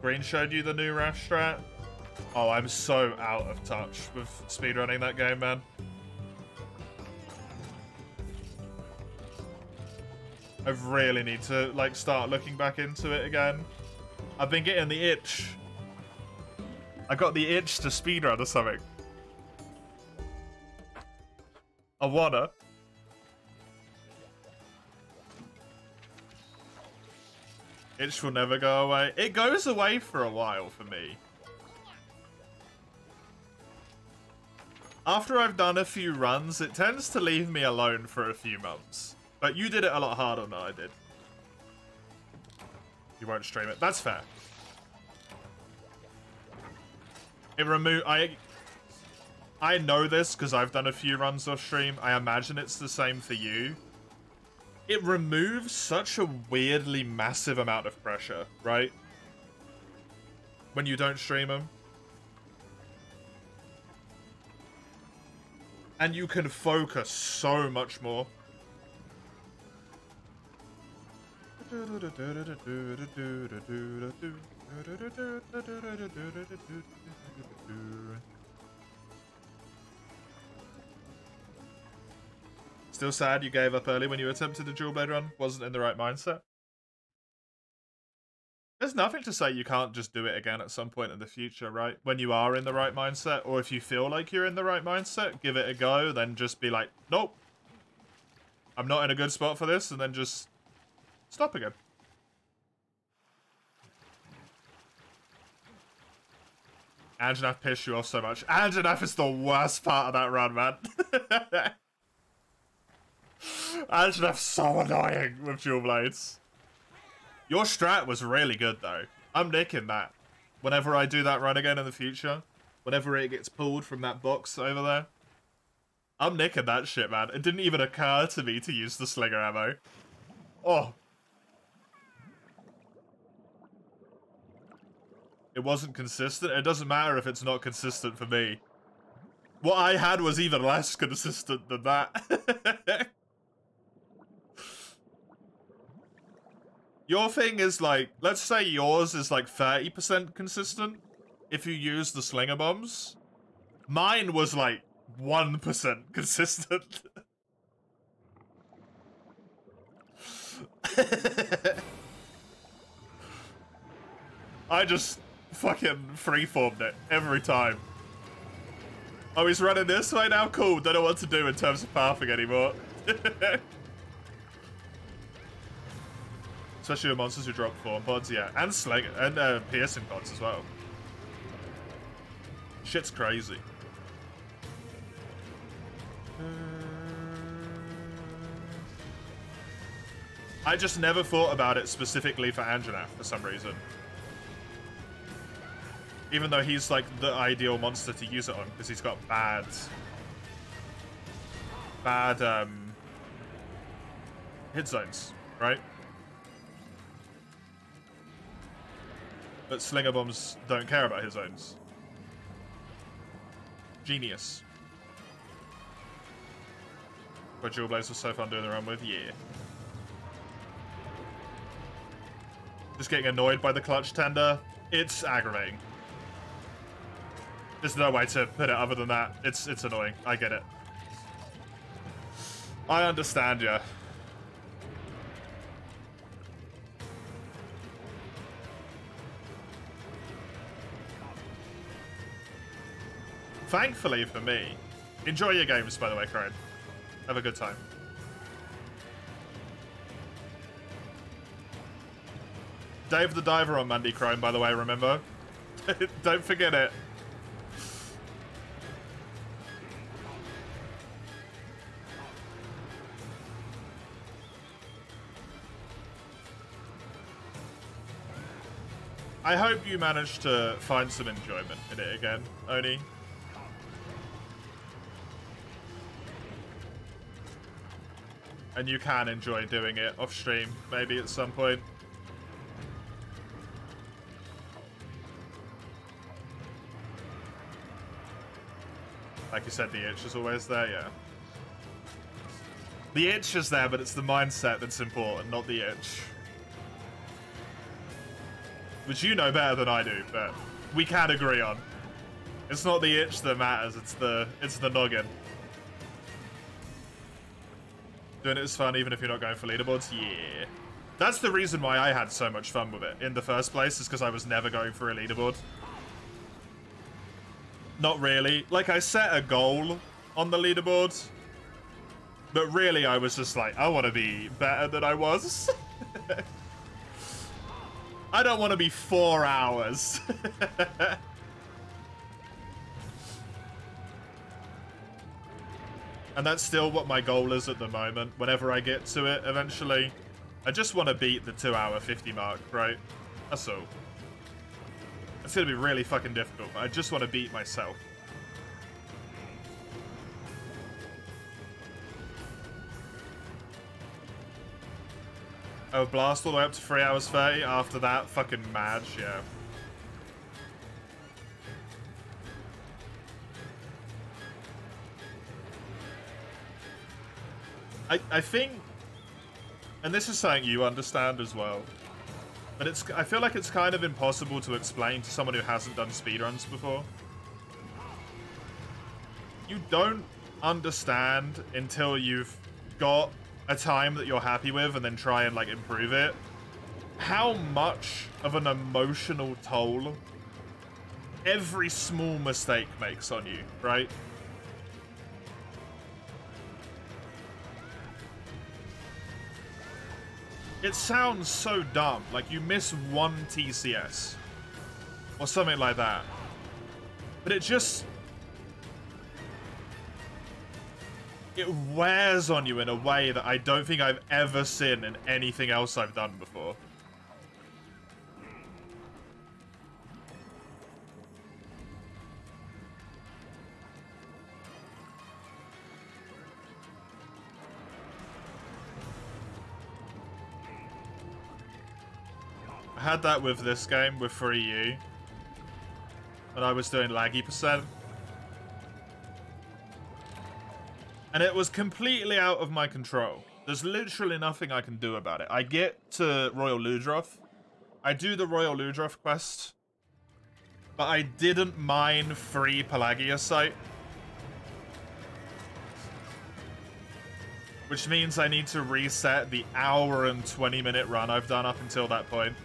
Green showed you the new Rash strat. Oh, I'm so out of touch with speedrunning that game, man. I really need to, like, start looking back into it again. I've been getting the itch. I got the itch to speedrun or something. I wanna. Itch will never go away. It goes away for a while for me. After I've done a few runs, it tends to leave me alone for a few months. But you did it a lot harder than I did. You won't stream it. That's fair. I know this because I've done a few runs off stream. I imagine it's the same for you. It removes such a weirdly massive amount of pressure, right? When you don't stream them. And you can focus so much more. Still sad you gave up early when you attempted the dual blade run? Wasn't in the right mindset? There's nothing to say you can't just do it again at some point in the future, right? When you are in the right mindset, or if you feel like you're in the right mindset, give it a go, then just be like, nope. I'm not in a good spot for this, and then just stop again. Anjanath pissed you off so much. Anjanath is the worst part of that run, man. Anjanath's so annoying with dual blades. Your strat was really good, though. I'm nicking that. Whenever I do that run again in the future, whenever it gets pulled from that box over there, I'm nicking that shit, man. It didn't even occur to me to use the slinger ammo. Oh. It wasn't consistent. It doesn't matter if it's not consistent for me. What I had was even less consistent than that. Your thing is like, let's say yours is like 30% consistent if you use the slinger bombs. Mine was like 1% consistent. I just fucking freeformed it every time. Oh, he's running this way now? Cool, don't know what to do in terms of pathing anymore. Especially with monsters who drop form pods, yeah. And slinger, and piercing pods as well. Shit's crazy. I just never thought about it specifically for Anjanath for some reason. Even though he's like the ideal monster to use it on, because he's got bad hit zones, right? But slinger bombs don't care about his zones. Genius. But dual blades was so fun doing the run with, yeah. Just getting annoyed by the clutch tender. It's aggravating. There's no way to put it other than that. It's annoying. I get it. I understand ya. Thankfully for me. Enjoy your games, by the way, Crane. Have a good time. Dave the Diver on Mandy Crone, by the way, remember? Don't forget it. I hope you managed to find some enjoyment in it again, Oni. And you can enjoy doing it off stream, maybe at some point. Like you said, the itch is always there, yeah. The itch is there, but it's the mindset that's important, not the itch. Which you know better than I do, but we can agree on. It's not the itch that matters, it's the noggin. Doing it is fun even if you're not going for leaderboards? Yeah. That's the reason why I had so much fun with it in the first place, is because I was never going for a leaderboard. Not really. Like, I set a goal on the leaderboard, but really I was just like, I want to be better than I was. I don't want to be 4 hours. And that's still what my goal is at the moment, whenever I get to it eventually. I just want to beat the 2-hour 50 mark, right? That's all. It's going to be really fucking difficult, but I just want to beat myself. Oh, blast all the way up to 3 hours 30. After that, fucking mad, yeah. I think, and this is something you understand as well, but I feel like it's kind of impossible to explain to someone who hasn't done speedruns before. You don't understand until you've got a time that you're happy with and then try and like improve it, how much of an emotional toll every small mistake makes on you, right? It sounds so dumb, like you miss 1 TCS or something like that, but it wears on you in a way that I don't think I've ever seen in anything else I've done before. I had that with this game, with 3U, when I was doing laggy %. And it was completely out of my control. There's literally nothing I can do about it. I get to Royal Ludroth. I do the Royal Ludroth quest. But I didn't mine free Pelagia site. Which means I need to reset the hour and 20-minute run I've done up until that point.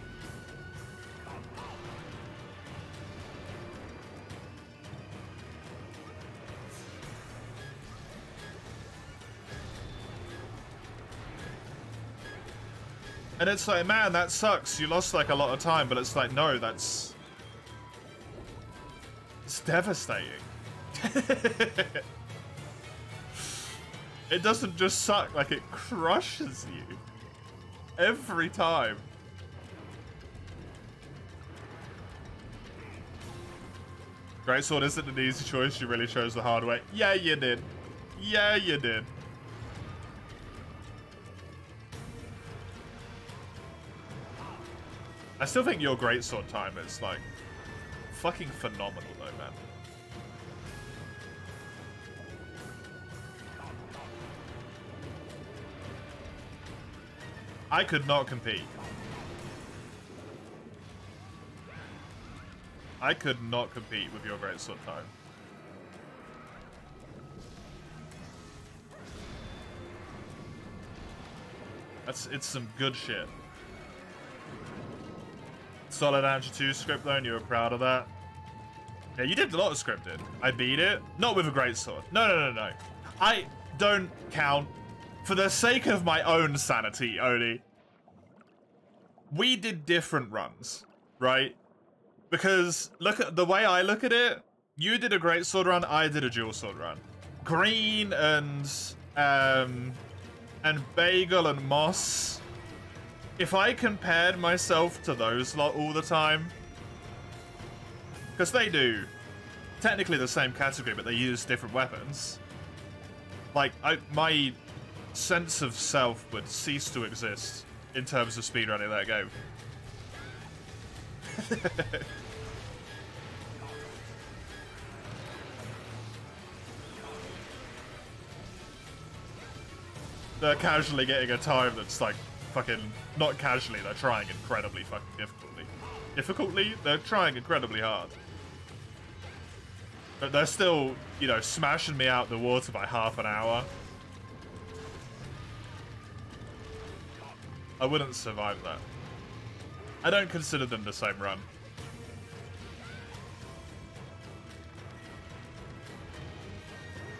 And it's like, man, that sucks. You lost like a lot of time, but it's like, no, it's devastating. It doesn't just suck, like it crushes you every time. Greatsword isn't an easy choice. You really chose the hard way. Yeah, you did. Yeah, you did. I still think your greatsword time is, like, fucking phenomenal, though, man. I could not compete. I could not compete with your greatsword time. It's some good shit. Solid MH3U script though, and you were proud of that. Yeah, you did a lot of scripted. I beat it. Not with a greatsword. No. I don't count. For the sake of my own sanity, Oni. We did different runs, right? Because look at the way I look at it. You did a greatsword run, I did a dual sword run. Green and Bagel and Moss. If I compared myself to those lot all the time, Because they do technically the same category, but they use different weapons. Like, my sense of self would cease to exist in terms of speedrunning that game. They're casually getting a time that's like fucking, not casually, they're trying incredibly fucking difficultly. They're trying incredibly hard. But they're still, you know, smashing me out the water by half an hour. I wouldn't survive that. I don't consider them the same run.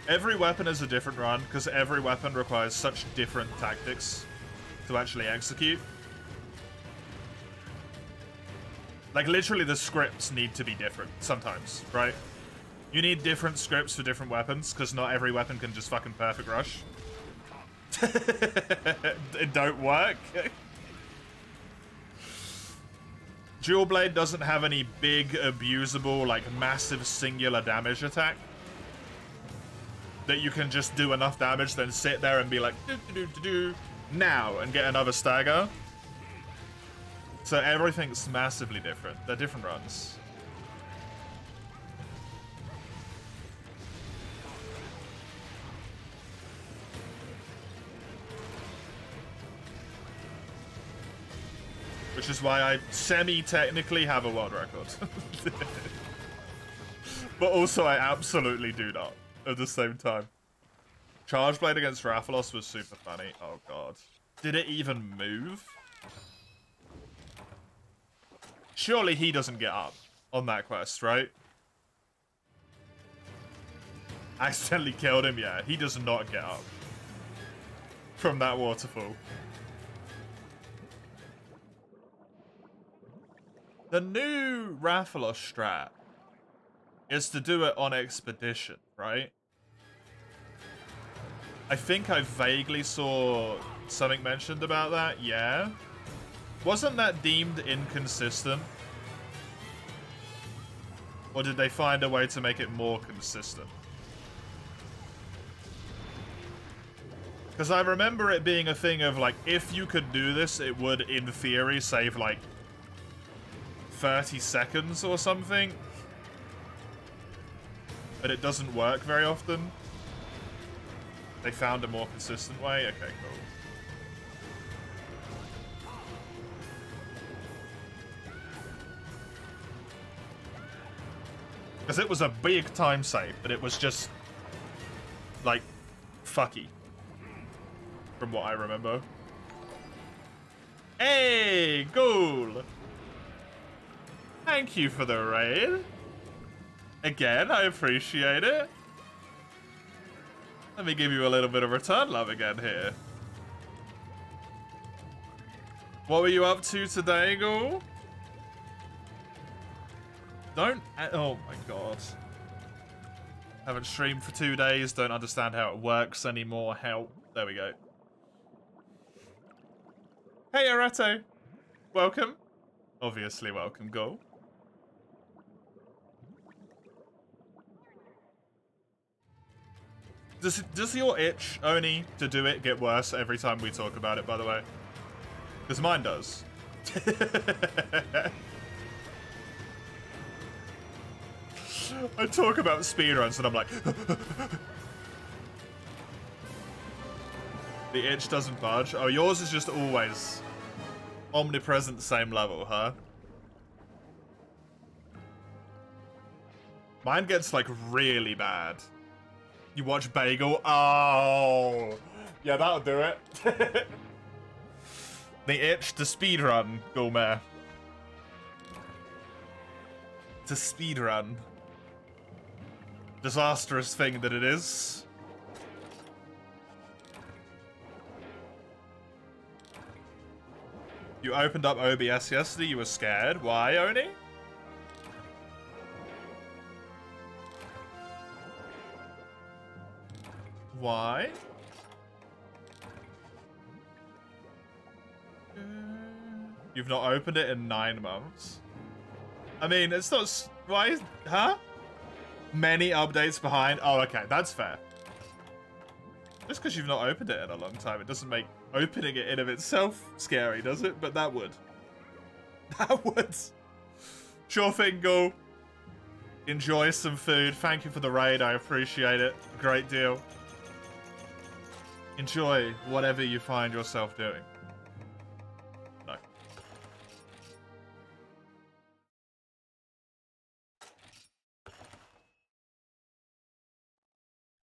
Every weapon is a different run, because every weapon requires such different tactics to actually execute. Like, literally the scripts need to be different sometimes, right? You need different scripts for different weapons, because not every weapon can just fucking perfect rush. It don't work. Dual Blade doesn't have any big, abusable, like, massive singular damage attack that you can just do enough damage, then sit there and be like, do now, and get another stagger. So everything's massively different. They're different runs. Which is why I semi-technically have a world record. But also I absolutely do not at the same time. Charge Blade against Rathalos was super funny. Oh god. Did it even move? Surely he doesn't get up on that quest, right? Accidentally killed him, yeah. He does not get up from that waterfall. The new Rathalos strat is to do it on Expedition, right? I think I vaguely saw something mentioned about that, yeah. Wasn't that deemed inconsistent? Or did they find a way to make it more consistent? Because I remember it being a thing of, like, if you could do this, it would, in theory, save, like, 30 seconds or something. But it doesn't work very often. They found a more consistent way? Okay, cool. Because it was a big time save, but it was just, like, fucky. From what I remember. Hey, Ghoul! Thank you for the raid. Again, I appreciate it. Let me give you a little bit of return love again here. What were you up to today, Ghoul? Don't... Oh my god. Haven't streamed for 2 days. Don't understand how it works anymore. Help. There we go. Hey, Arato. Welcome. Obviously welcome, Ghoul. Does your itch, Oni, to do it get worse every time we talk about it, by the way? Because mine does. I talk about speedruns and I'm like... The itch doesn't budge. Oh, yours is just always omnipresent, same level, huh? Mine gets, like, really bad. You watch Bagel? Oh! Yeah, that'll do it. The itch to speedrun, Gourmet. To speedrun. Disastrous thing that it is. You opened up OBS yesterday, you were scared. Why, Oni? Why? You've not opened it in 9 months. I mean, it's not... Why is... Huh? Many updates behind. Oh, okay. That's fair. Just because you've not opened it in a long time, it doesn't make opening it in of itself scary, does it? But that would. That would. Sure thing, go. Enjoy some food. Thank you for the raid. I appreciate it. Great deal. Enjoy whatever you find yourself doing. No.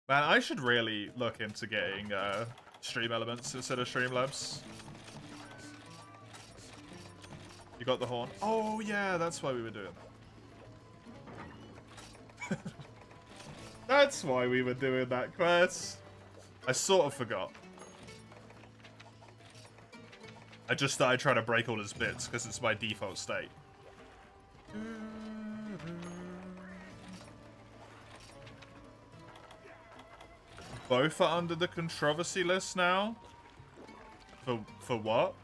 Man, I should really look into getting stream elements instead of Streamlabs. You got the horn? Oh yeah, that's why we were doing that. That's why we were doing that quest. I sort of forgot. I just started trying to break all his bits because it's my default state. Both are under the controversy list now? For what?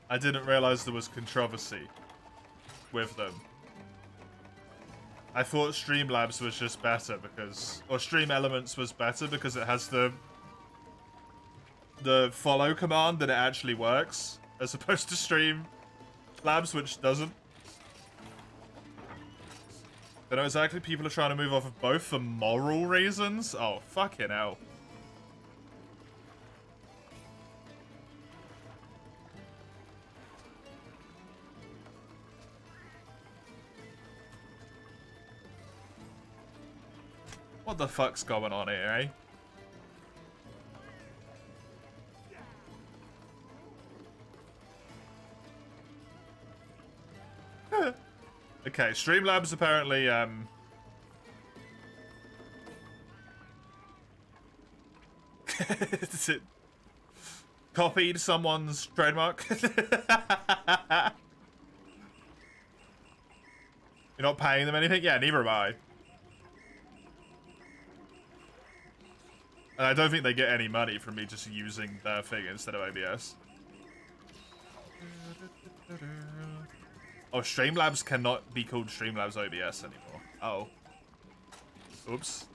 I didn't realize there was controversy with them. I thought Streamlabs was just better because... Or Stream Elements was better because it has the follow command that it actually works, as opposed to Streamlabs, which doesn't. I know exactly people are trying to move off of both for moral reasons. Oh, fucking hell. What the fuck's going on here, eh? Okay, Streamlabs apparently, it copied someone's trademark. You're not paying them anything? Yeah, neither am I. And I don't think they get any money from me just using their thing instead of OBS. Oh, Streamlabs cannot be called Streamlabs OBS anymore. Oh. Oops.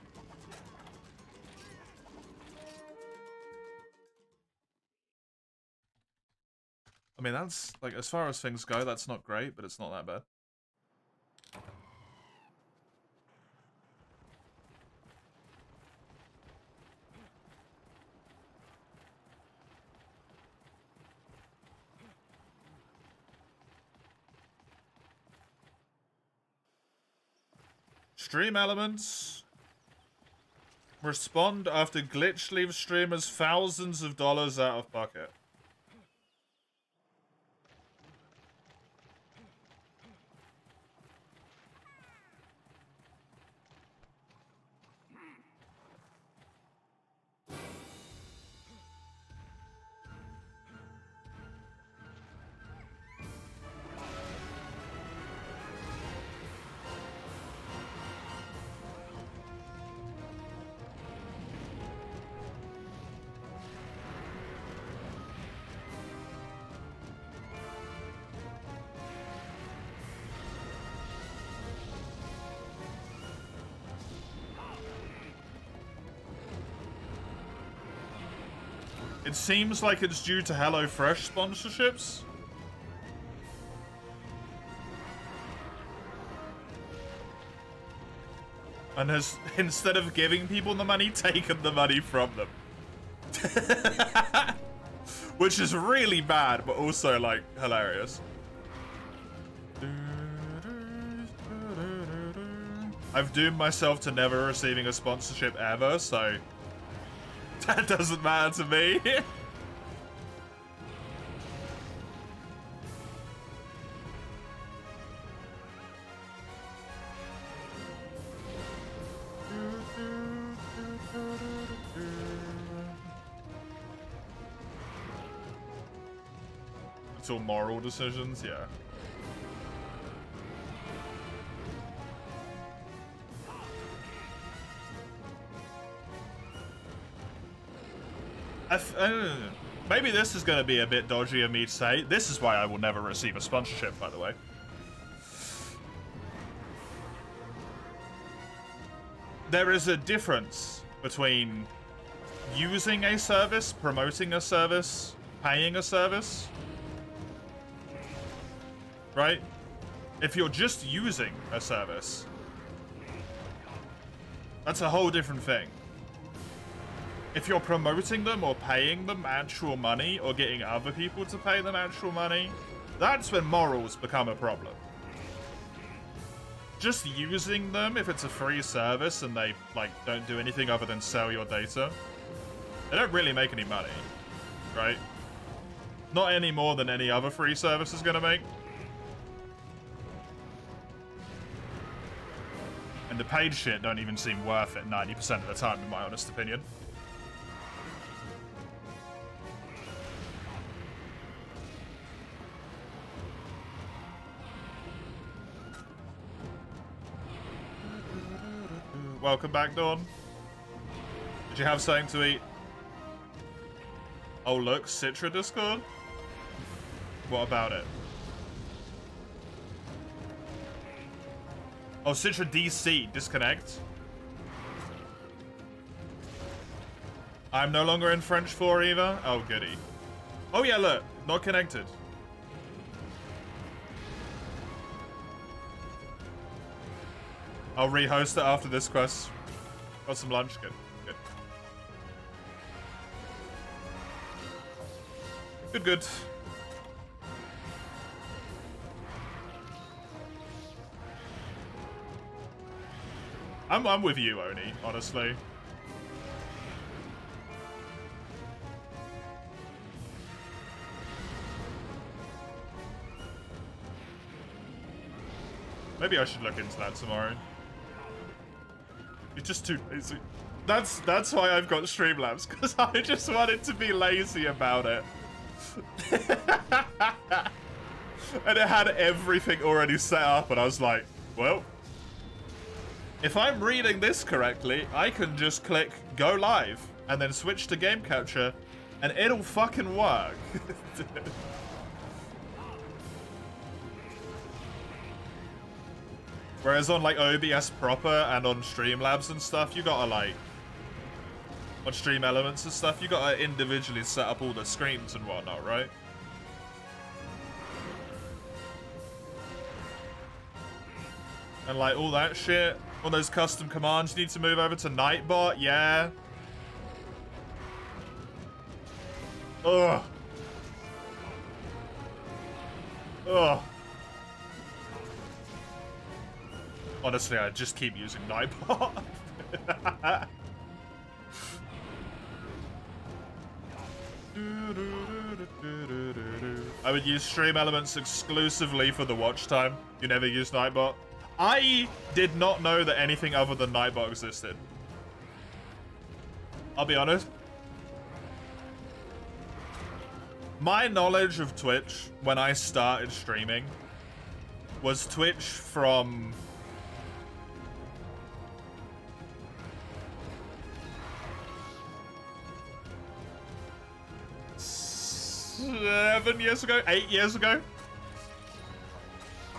I mean, that's, like, as far as things go, that's not great, but it's not that bad. Stream Elements. Respond after glitch leaves streamers thousands of dollars out of pocket. It seems like it's due to HelloFresh sponsorships. And has, instead of giving people the money, taken the money from them. Which is really bad, but also, like, hilarious. I've doomed myself to never receiving a sponsorship ever, so... that doesn't matter to me. It's all moral decisions, yeah. Maybe this is going to be a bit dodgy of me to say. This is why I will never receive a sponsorship, by the way. There is a difference between using a service, promoting a service, paying a service. Right? If you're just using a service, that's a whole different thing. If you're promoting them or paying them actual money or getting other people to pay them actual money, that's when morals become a problem. Just using them, if it's a free service and they like don't do anything other than sell your data, they don't really make any money, right? Not any more than any other free service is gonna make. And the paid shit don't even seem worth it 90% of the time, in my honest opinion. Welcome back, Dawn. Did you have something to eat? Oh, look, Citra Discord? What about it? Oh, Citra DC, disconnect. I'm no longer in French 4 either? Oh, goody. Oh yeah, look, not connected. I'll rehost it after this quest. Got some lunch, good, good. Good, good. I'm with you, Oni, honestly. Maybe I should look into that tomorrow. It's just too lazy. That's why I've got Streamlabs, because I just wanted to be lazy about it. And it had everything already set up, and I was like, well, if I'm reading this correctly, I can just click go live and then switch to game capture and it'll fucking work. Whereas on like OBS proper and on Streamlabs and stuff, you gotta like, on Stream Elements and stuff, you gotta individually set up all the screens and whatnot, right? And like all that shit, all those custom commands you need to move over to Nightbot, yeah. Ugh. Ugh. Honestly, I just keep using Nightbot. I would use Stream Elements exclusively for the watch time. You never use Nightbot. I did not know that anything other than Nightbot existed. I'll be honest. My knowledge of Twitch when I started streaming was Twitch from... $7 years ago? 8 years ago?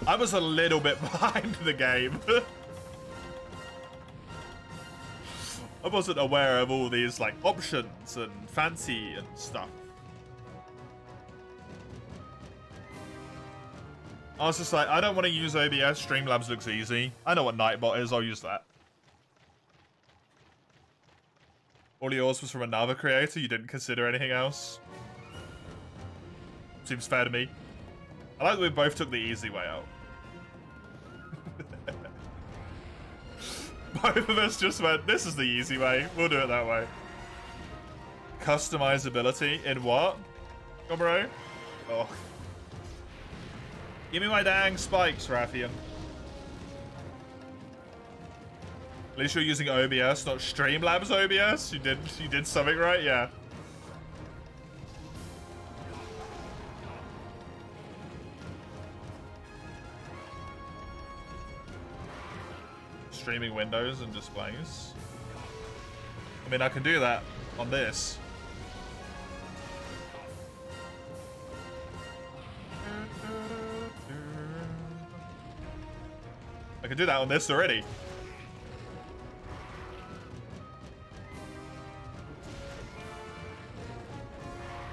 I was a little bit behind the game. I wasn't aware of all these like options and fancy and stuff. I was just like, I don't want to use OBS. Streamlabs looks easy. I know what Nightbot is. I'll use that. All yours was from another creator. You didn't consider anything else. Seems fair to me. I like that we both took the easy way out. Both of us just went, this is the easy way. We'll do it that way. Customizability in what? Go, bro. Oh. Give me my dang spikes, Rathian. At least you're using OBS, not Streamlabs OBS. You did something right, yeah. Streaming windows and displays. I mean, I can do that on this. I can do that on this already.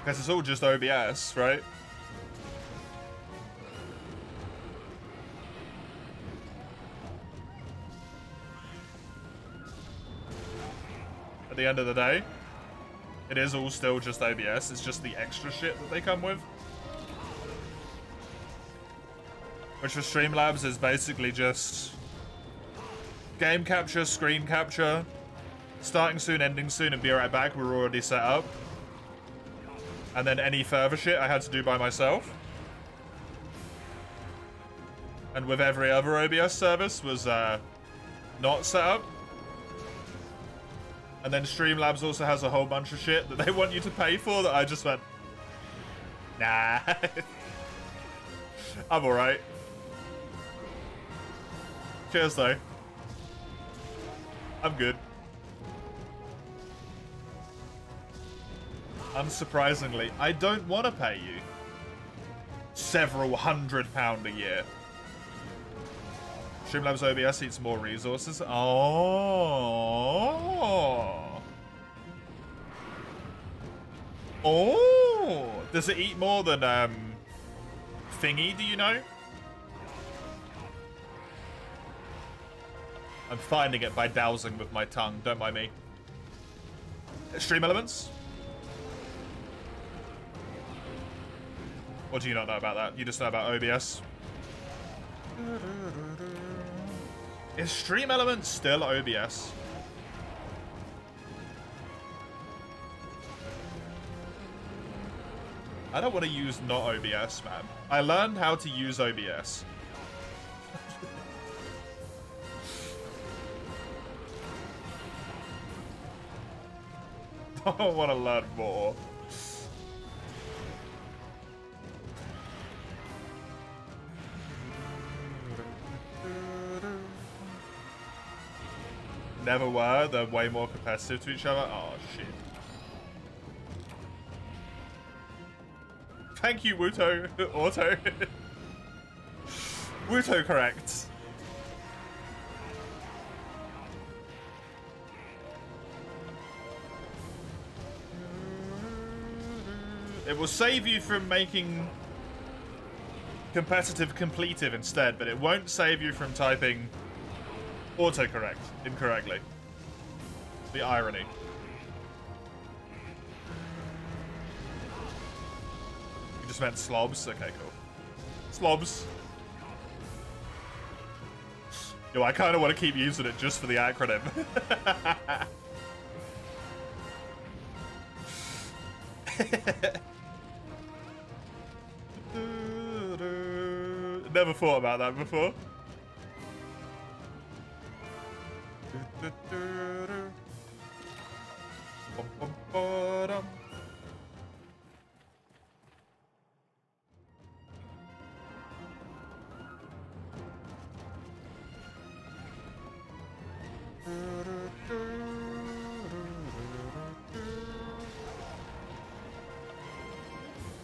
Because it's all just OBS, right? At the end of the day, it is all still just OBS. It's just the extra shit that they come with. Which for Streamlabs is basically just game capture, screen capture, starting soon, ending soon, and be right back. We're already set up. And then any further shit I had to do by myself. And with every other OBS service was not set up. And then Streamlabs also has a whole bunch of shit that they want you to pay for that I just went, nah. I'm alright. Cheers though. I'm good. Unsurprisingly, I don't want to pay you several £100 a year. Streamlabs OBS eats more resources. Oh. Oh. Does it eat more than Thingy, do you know? I'm finding it by dowsing with my tongue, don't mind me. Stream elements? What do you not know about that? You just know about OBS? Is Stream Elements still OBS? I don't want to use not OBS, man. I learned how to use OBS. I don't want to learn more. Never were. They're way more competitive to each other. Oh, shit. Thank you, Wuto. Auto. Wuto correct. It will save you from making competitive completive instead, but it won't save you from typing autocorrect incorrectly. The irony. You just meant slobs? Okay, cool. Slobs. Yo, I kind of want to keep using it just for the acronym. Never thought about that before.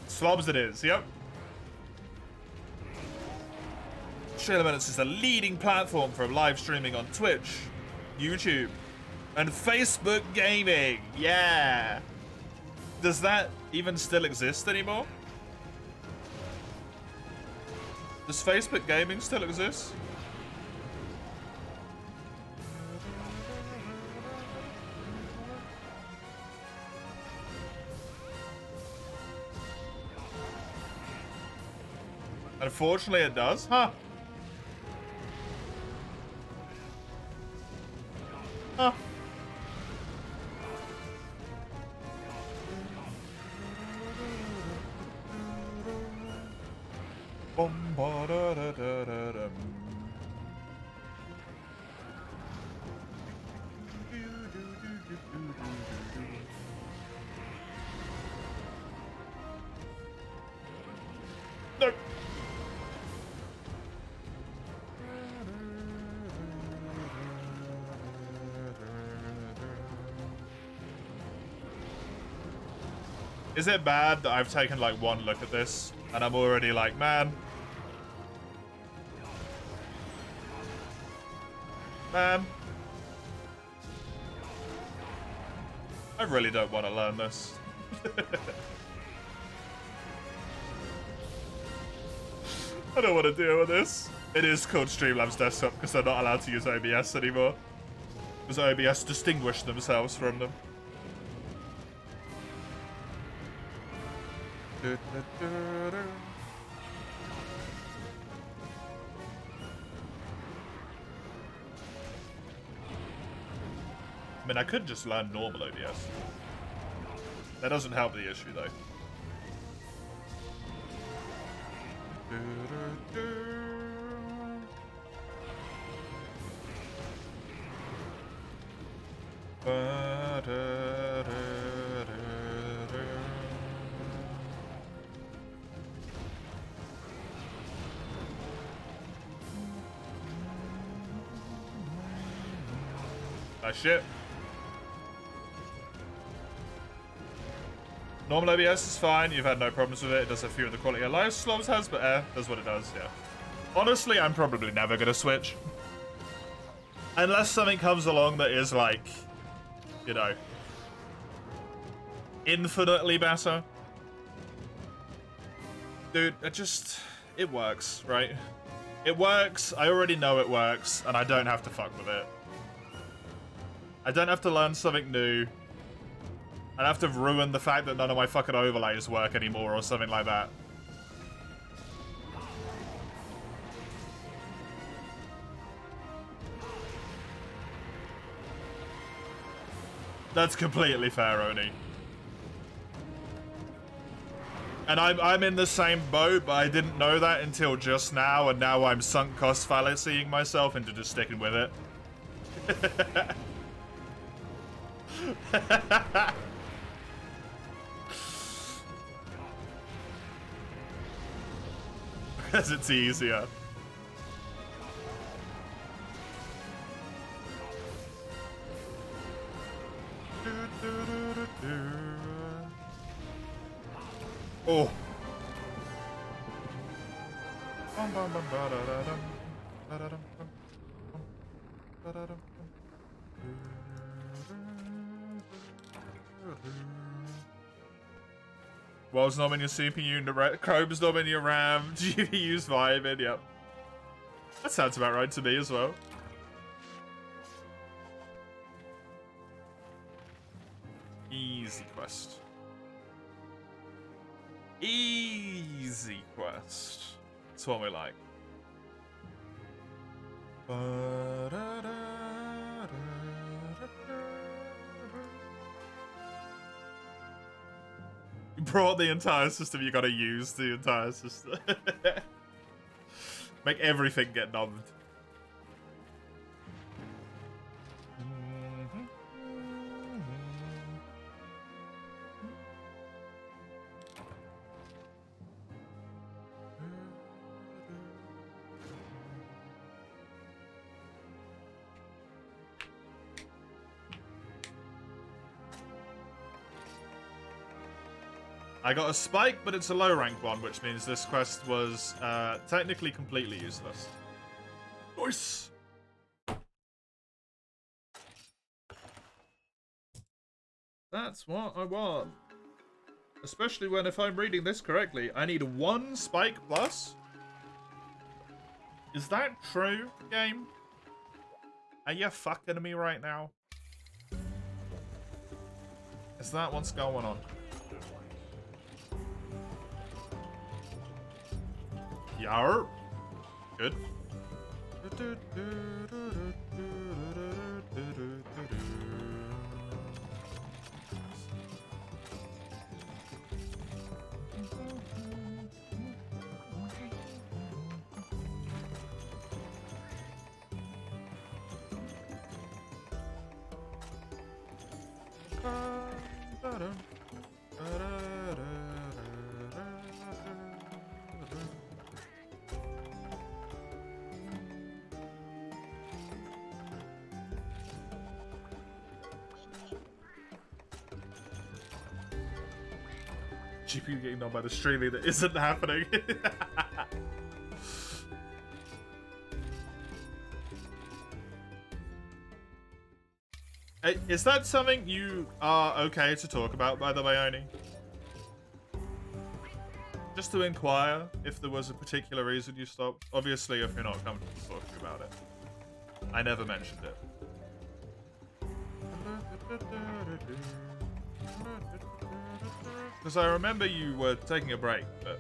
Slobs it is, yep. Stream Minutes is the leading platform for live streaming on Twitch, YouTube, and Facebook gaming. Yeah. Does that even still exist anymore? Does Facebook gaming still exist? Unfortunately, it does. Huh. Huh. Nope. Is it bad that I've taken like one look at this and I'm already like, man, Man. I really don't want to learn this. I don't want to deal with this. It is called Streamlabs Desktop because they're not allowed to use OBS anymore. Because OBS distinguished themselves from them. I mean, I could just learn normal OBS. That doesn't help the issue, though. Nice shit. Normal OBS is fine. You've had no problems with it. It does have fewer of the quality of life slobs has, but does what it does, yeah. Honestly, I'm probably never gonna switch. Unless something comes along that is like, you know, infinitely better. Dude, it works, right? It works, I already know it works, and I don't have to fuck with it. I don't have to learn something new. I'd have to ruin the fact that none of my fucking overlays work anymore or something like that. That's completely fair, Oni. And I'm in the same boat, but I didn't know that until just now, and now I'm sunk cost fallacying myself into just sticking with it. Because it's easier. Oh. Well's not in your CPU, Chrome's not in your RAM, GPU's vibing, yep. That sounds about right to me as well. Easy quest. Easy quest. That's what we like. You brought the entire system, you gotta use the entire system. Make everything get numbed. I got a spike, but it's a low rank one, which means this quest was technically completely useless. Nice! That's what I want. Especially when, if I'm reading this correctly, I need 1 spike plus? Is that true, game? Are you fucking me right now? Is that what's going on? Yar. Good. GPU getting done by the streaming that isn't happening. Is that something you are okay to talk about, by the way, Oni? Just to inquire if there was a particular reason you stopped. Obviously, if you're not comfortable talking about it. I never mentioned it. Because I remember you were taking a break, but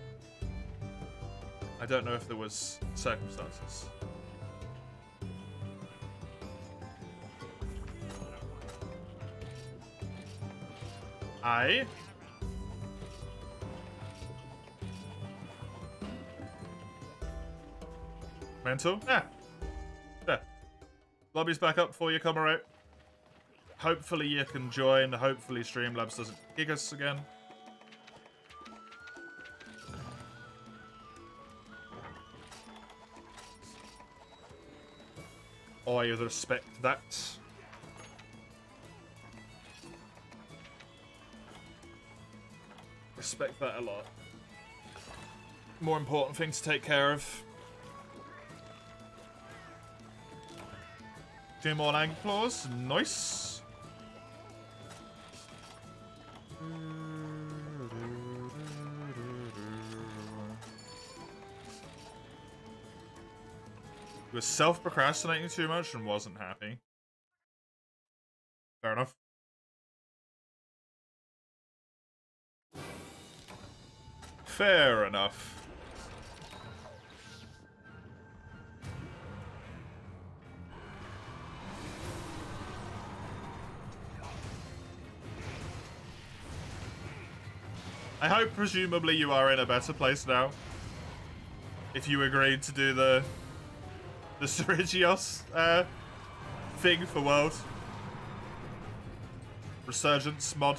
I don't know if there was circumstances. Mental? Yeah. Yeah. Lobby's back up for you, Comrade. Hopefully you can join. Hopefully Streamlabs doesn't kick us again. I respect that. Respect that a lot. More important thing to take care of. 2 more lag claws. Nice. He was self-procrastinating too much and wasn't happy. Fair enough. Fair enough. I hope presumably you are in a better place now. If you agreed to do the Serigios thing for World. Resurgence mod.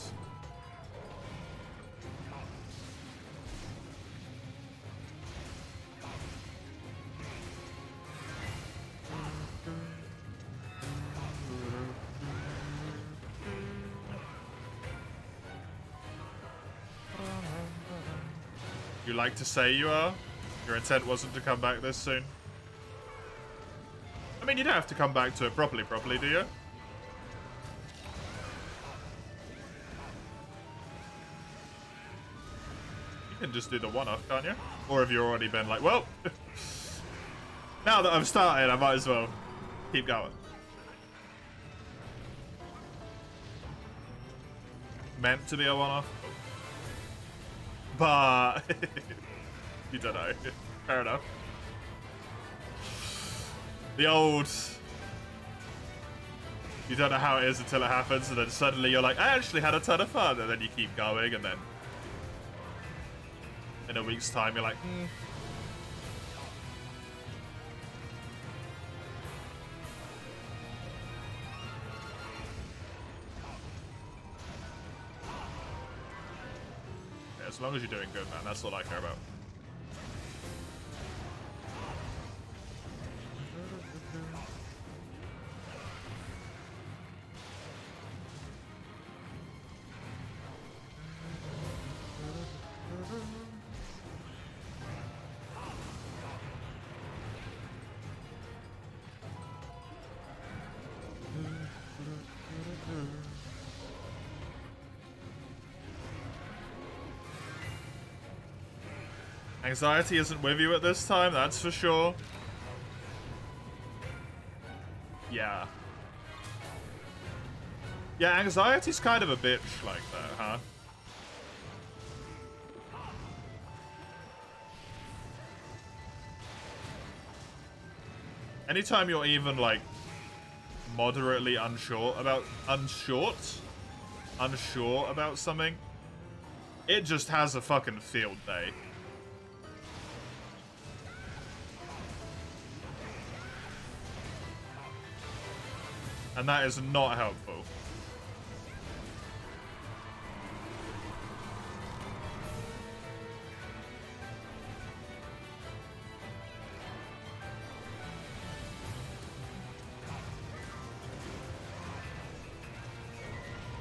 You like to say you are? Your intent wasn't to come back this soon? I mean, you don't have to come back to it properly, do you? You can just do the one-off, can't you? Or have you already been like, well, now that I've started, I might as well keep going. Meant to be a one-off. But you don't know. Fair enough. The old, you don't know how it is until it happens, and then suddenly you're like, I actually had a ton of fun, and then you keep going, and then in a week's time you're like, Yeah, as long as you're doing good, man, that's all I care about. Anxiety isn't with you at this time, that's for sure. Yeah. Yeah, anxiety's kind of a bitch like that, huh? Anytime you're even, like, moderately unsure about something, it just has a fucking field day. And that is not helpful.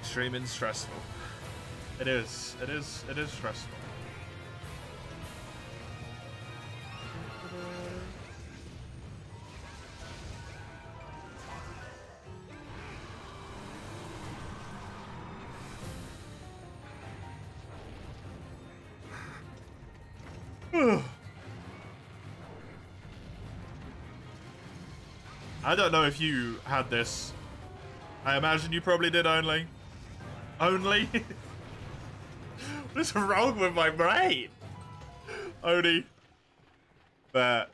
Streaming's stressful. It is stressful. I don't know if you had this. I imagine you probably did only. Only? What's wrong with my brain? Only. But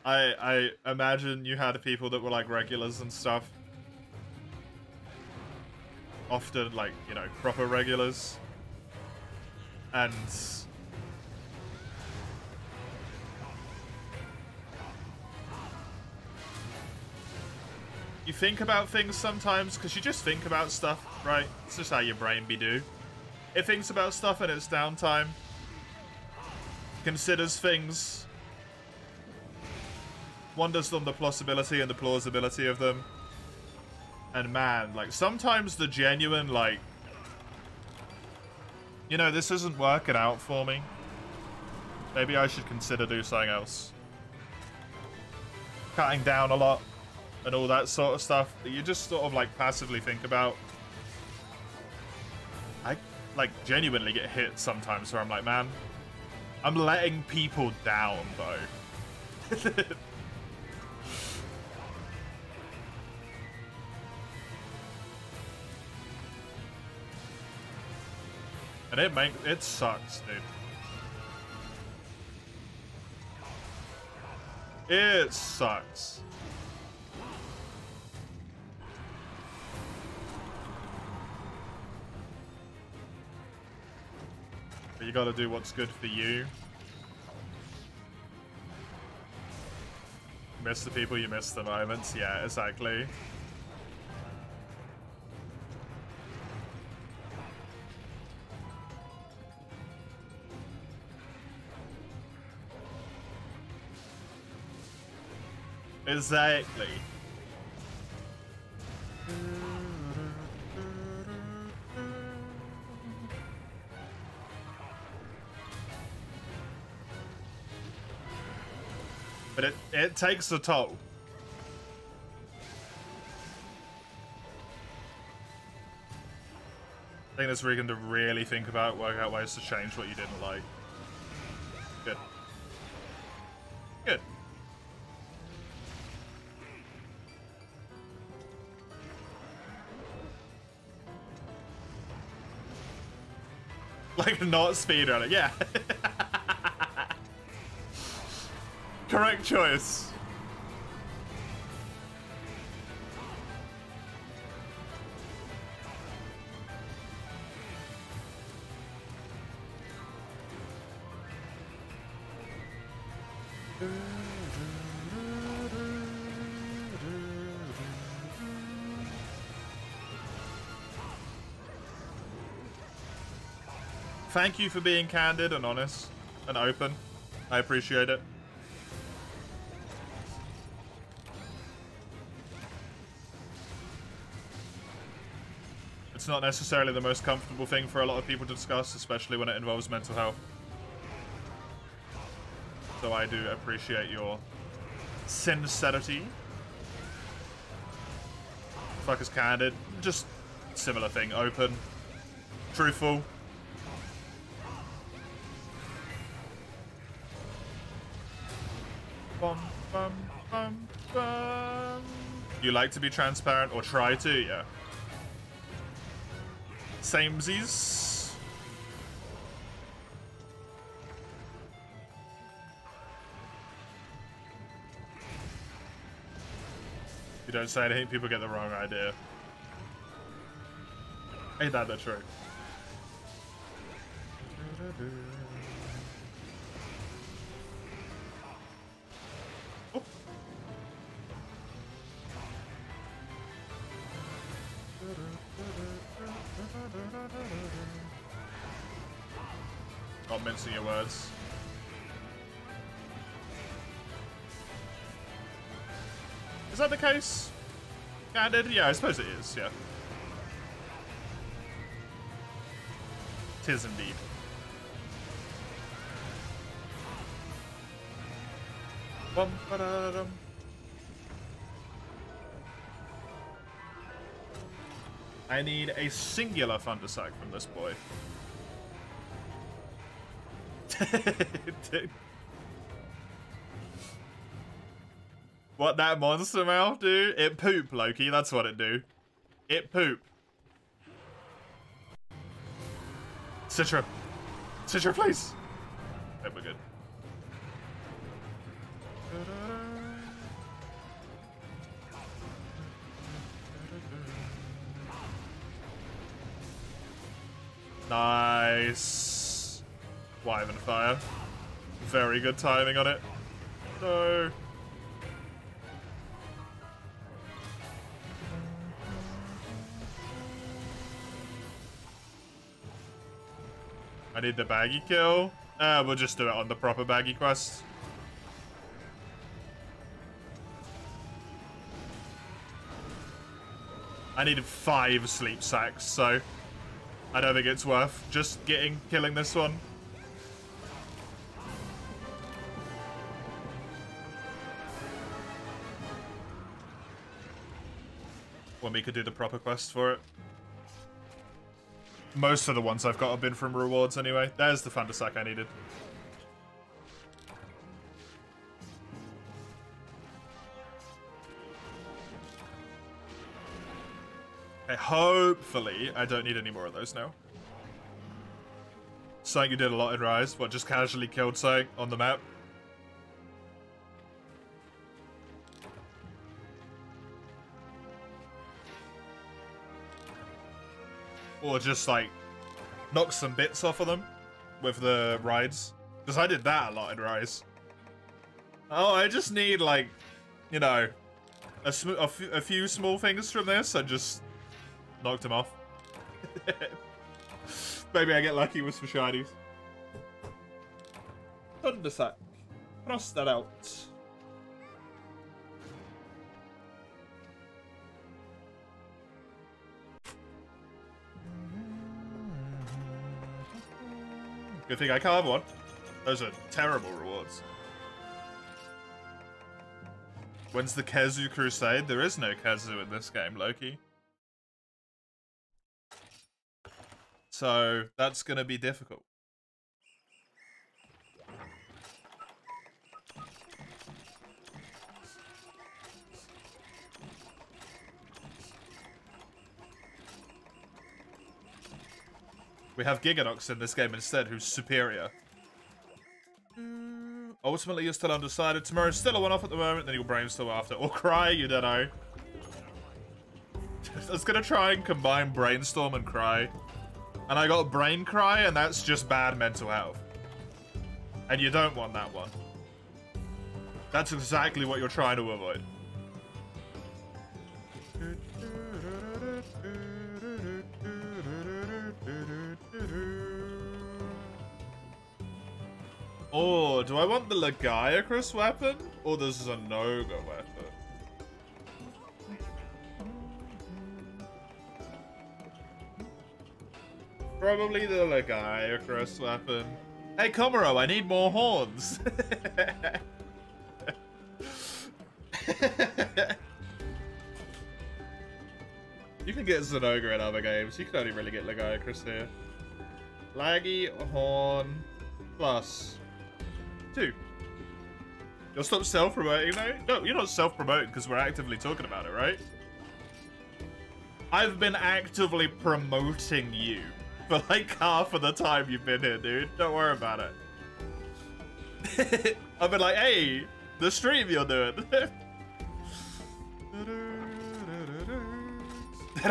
I imagine you had people that were like regulars and stuff. Often like, you know, proper regulars. And you think about things sometimes, because you just think about stuff, right? It's just how your brain be do. It thinks about stuff in its downtime. Considers things. Wonders on the possibility and the plausibility of them. And man, like, sometimes the genuine, like, you know, this isn't working out for me. Maybe I should consider doing something else. Cutting down a lot. And all that sort of stuff that you just sort of like passively think about. I like genuinely get hit sometimes where I'm like, man, I'm letting people down though. And it sucks, dude. It sucks. But you gotta do what's good for you. Miss the people, you miss the moments. Yeah, exactly. Exactly. But it takes a toll. I think it's really going to really think about, work out ways to change what you didn't like. Good. Good. Like, not speedrunning, yeah. Correct choice. Thank you for being candid and honest and open. I appreciate it. It's not necessarily the most comfortable thing for a lot of people to discuss, especially when it involves mental health. So I do appreciate your sincerity. Fuck is candid. Just similar thing. Open. Truthful. Bum, bum, bum, bum. You like to be transparent or try to, yeah. Samesies. You don't say anything, people get the wrong idea. Ain't that the truth? Oh. Not mincing your words. Is that the case? Candid? Yeah, I suppose it is, yeah. Tis indeed. Bum, ba-da-dum. I need a singular thundersack from this boy. What that monster mouth do? It poop, Loki. That's what it do. It poop. Citra. Citra, please. Okay, we're good. Nice. Wyvern fire. Very good timing on it. No. I need the baggy kill. We'll just do it on the proper baggy quest. I needed 5 sleep sacks, so I don't think it's worth just killing this one. When we could do the proper quest for it. Most of the ones I've got have been from rewards anyway. There's the Thunder Sack I needed. Okay, hopefully I don't need any more of those now. Something you did a lot in Rise. What, just casually killed something on the map? Or just, like, knock some bits off of them with the rides. Because I did that a lot in Rise. Oh, I just need, like, you know, a few small things from this and just knocked him off. Maybe I get lucky with some shinies. Thunder Sack. Cross that out. Good thing I carved one. Those are terrible rewards. When's the Kezu Crusade? There is no Kezu in this game, Loki. So, that's gonna be difficult. We have Giganox in this game instead, who's superior. Ultimately, you're still undecided. Tomorrow's still a one-off at the moment, then you'll brainstorm after. Or cry, you don't know. I was gonna try and combine brainstorm and cry. And I got brain cry, and that's just bad mental health. And you don't want that one. That's exactly what you're trying to avoid. Oh, do I want the Lagiacrus weapon or the Zenoga weapon? Probably the Lagiacrus weapon. Hey, Komuro, I need more horns. You can get Zenoga in other games. You can only really get Lagiacrus here. Laggy horn plus 2. You'll stop self-promoting though? No, you're not self-promoting because we're actively talking about it, right? I've been actively promoting you for like half of the time you've been here, dude. Don't worry about it. I've been like, hey, the stream you're doing. Then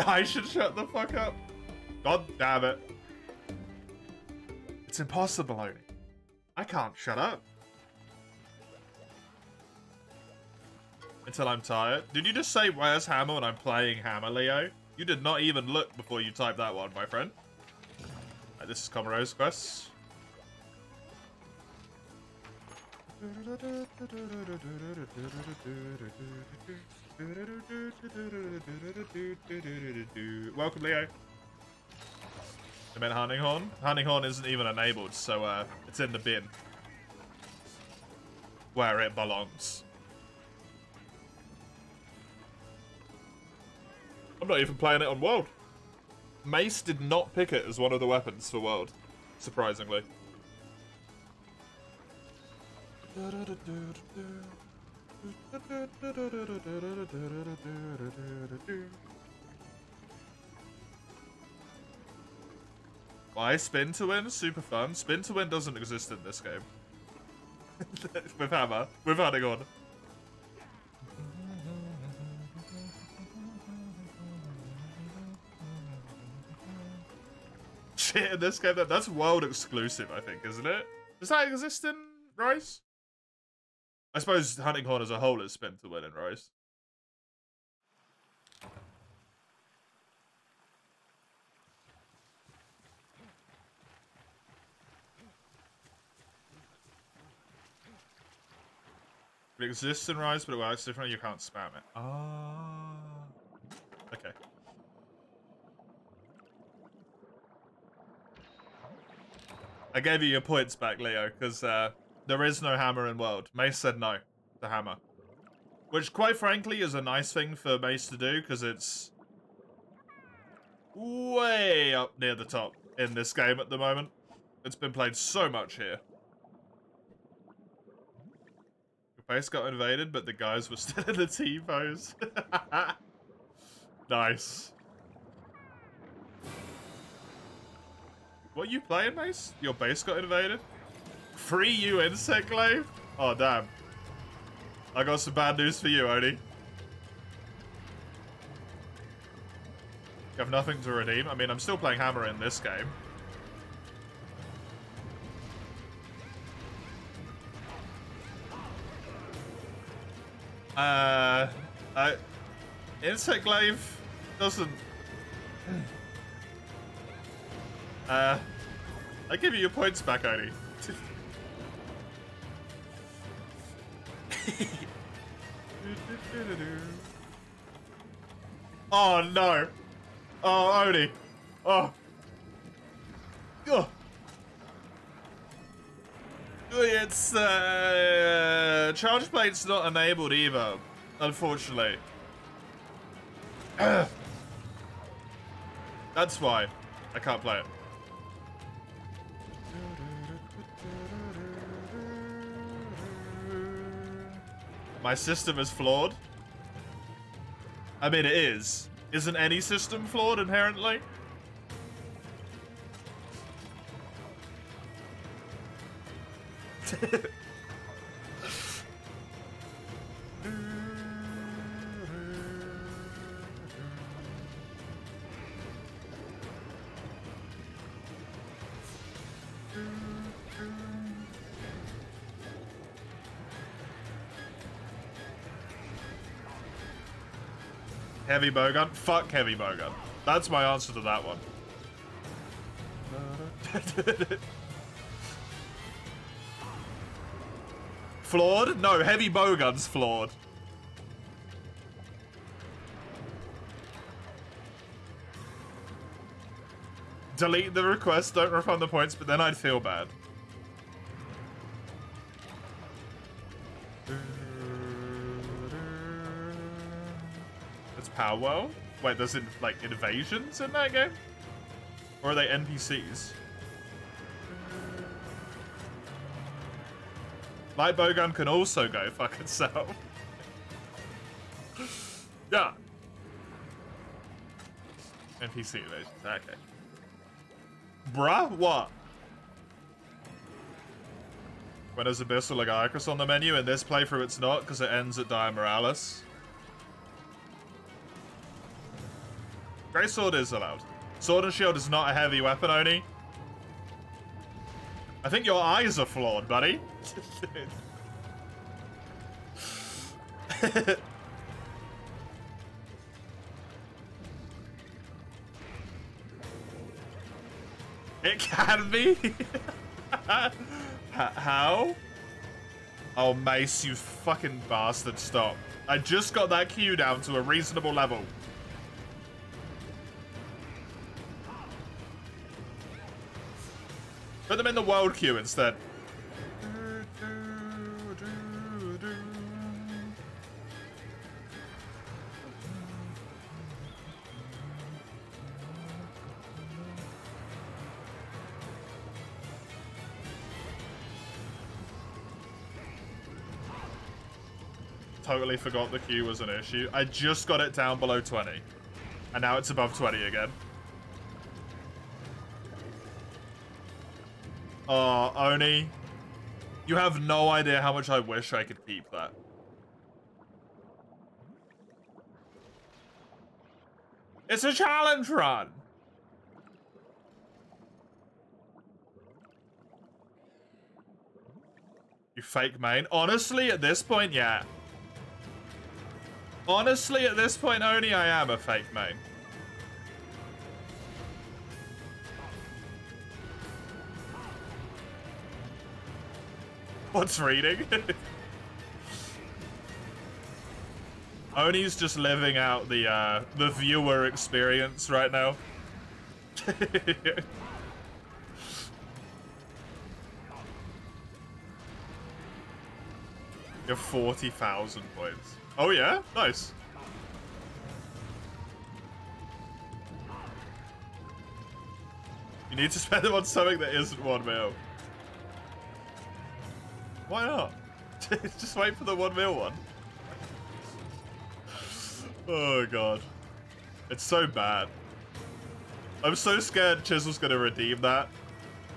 I should shut the fuck up. God damn it. It's impossible, Oni. I can't shut up. Until I'm tired. Did you just say, where's Hammer when I'm playing Hammer, Leo? You did not even look before you typed that one, my friend. Right, this is Komaro's quest. Welcome, Leo. I meant Hunting Horn. Hunting Horn isn't even enabled, so it's in the bin. Where it belongs. I'm not even playing it on World. Mace did not pick it as one of the weapons for World, surprisingly. Why spin to win? Super fun. Spin to win doesn't exist in this game. With hammer. With hunting on. Shit, in this game, that's world exclusive, I think, isn't it? Does that exist in Rise? I suppose Hunting Horn as a whole is spin to win in Rise. It exists in Rise, but it works differently. You can't spam it. Ah. Okay. I gave you your points back, Leo, because there is no hammer in World. Mace said no to hammer. Which, quite frankly, is a nice thing for Mace to do, because it's way up near the top in this game at the moment. It's been played so much here. Your base got invaded, but the guys were still in the T-pose. Nice. What are you playing, Mace? Your base got invaded? Free you, Insect Glaive? Oh, damn. I got some bad news for you, Oni. You have nothing to redeem. I mean, I'm still playing Hammer in this game. Insect Glaive doesn't... I give you your points back, Oni. Oh, no. Oh, Oni. Oh. Oh. It's, charge plate's not enabled either, unfortunately. That's why I can't play it. My system is flawed. I mean, it is. Isn't any system flawed inherently? Heavy bowgun? Fuck heavy bowgun. That's my answer to that one. Flawed? No, heavy bowgun's flawed. Delete the request, don't refund the points, but then I'd feel bad. It's Powwow? Wait, there's like invasions in that game? Or are they NPCs? Light bowgun can also go fuck itself. Yeah. NPC invasions, okay. Bruh, what? When is Abyssal Lagarcus on the menu? In this playthrough it's not, because it ends at Dire Morales. Great Sword is allowed. Sword and Shield is not a heavy weapon, Oni. I think your eyes are flawed, buddy. It can be? How? Oh, Mace, you fucking bastard, stop. I just got that queue down to a reasonable level. Put them in the world queue instead. totally forgot the Q was an issue. I just got it down below 20. And now it's above 20 again. Oh, Oni. You have no idea how much I wish I could keep that. It's a challenge run! You fake main? Honestly, at this point, yeah. Honestly, at this point, Oni, I am a fake main. What's reading? Oni's just living out the viewer experience right now. You have 40,000 points. Oh yeah? Nice. You need to spend them on something that isn't 1 mil. Why not? Just wait for the 1 mil one. Oh god. It's so bad. I'm so scared Chisel's gonna redeem that.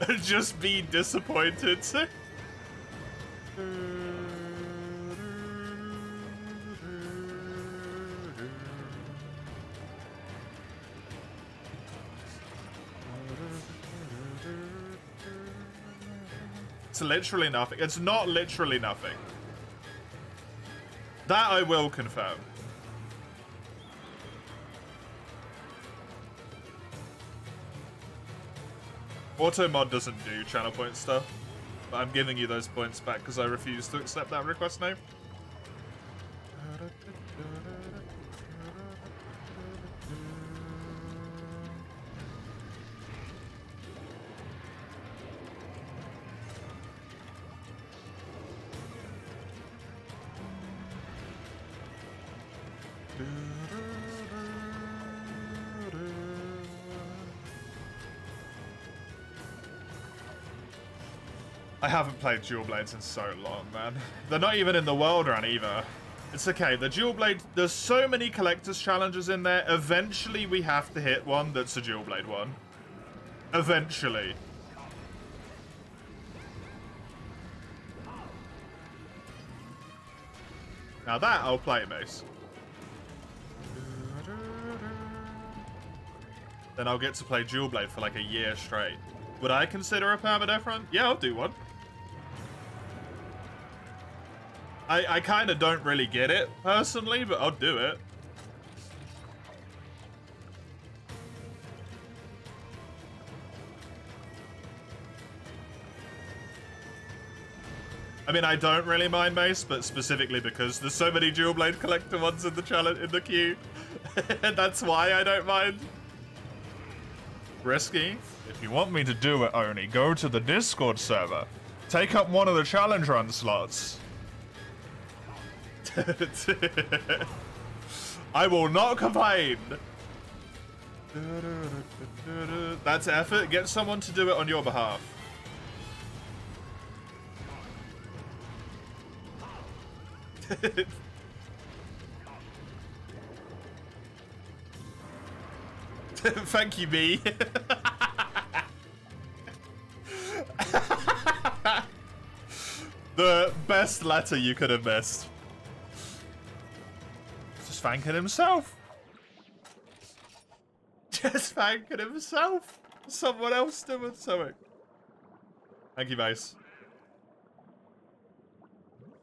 And just be disappointed. It's literally nothing. It's not literally nothing. That I will confirm. Auto mod doesn't do channel point stuff, but I'm giving you those points back because I refuse to accept that request name. I haven't played Dual Blades in so long, man. They're not even in the world run either. It's okay. The Dual Blade, there's so many collector's challenges in there. Eventually, we have to hit one that's a Dual Blade one. Eventually. Now that I'll play, Mace. Then I'll get to play Dual Blade for like a year straight. Would I consider a permadeath run? Yeah, I'll do one. I kind of don't really get it, personally, but I'll do it. I mean, I don't really mind Mace, but specifically because there's so many Dual Blade collector ones in the challenge in the queue. That's why I don't mind. Risky. If you want me to do it, Oni, go to the Discord server. Take up one of the challenge run slots. I will not complain. That's effort. Get someone to do it on your behalf. Thank you, B. The best letter you could have missed. Just thanking himself. Just thanking himself. Someone else doing something. Thank you, Mace.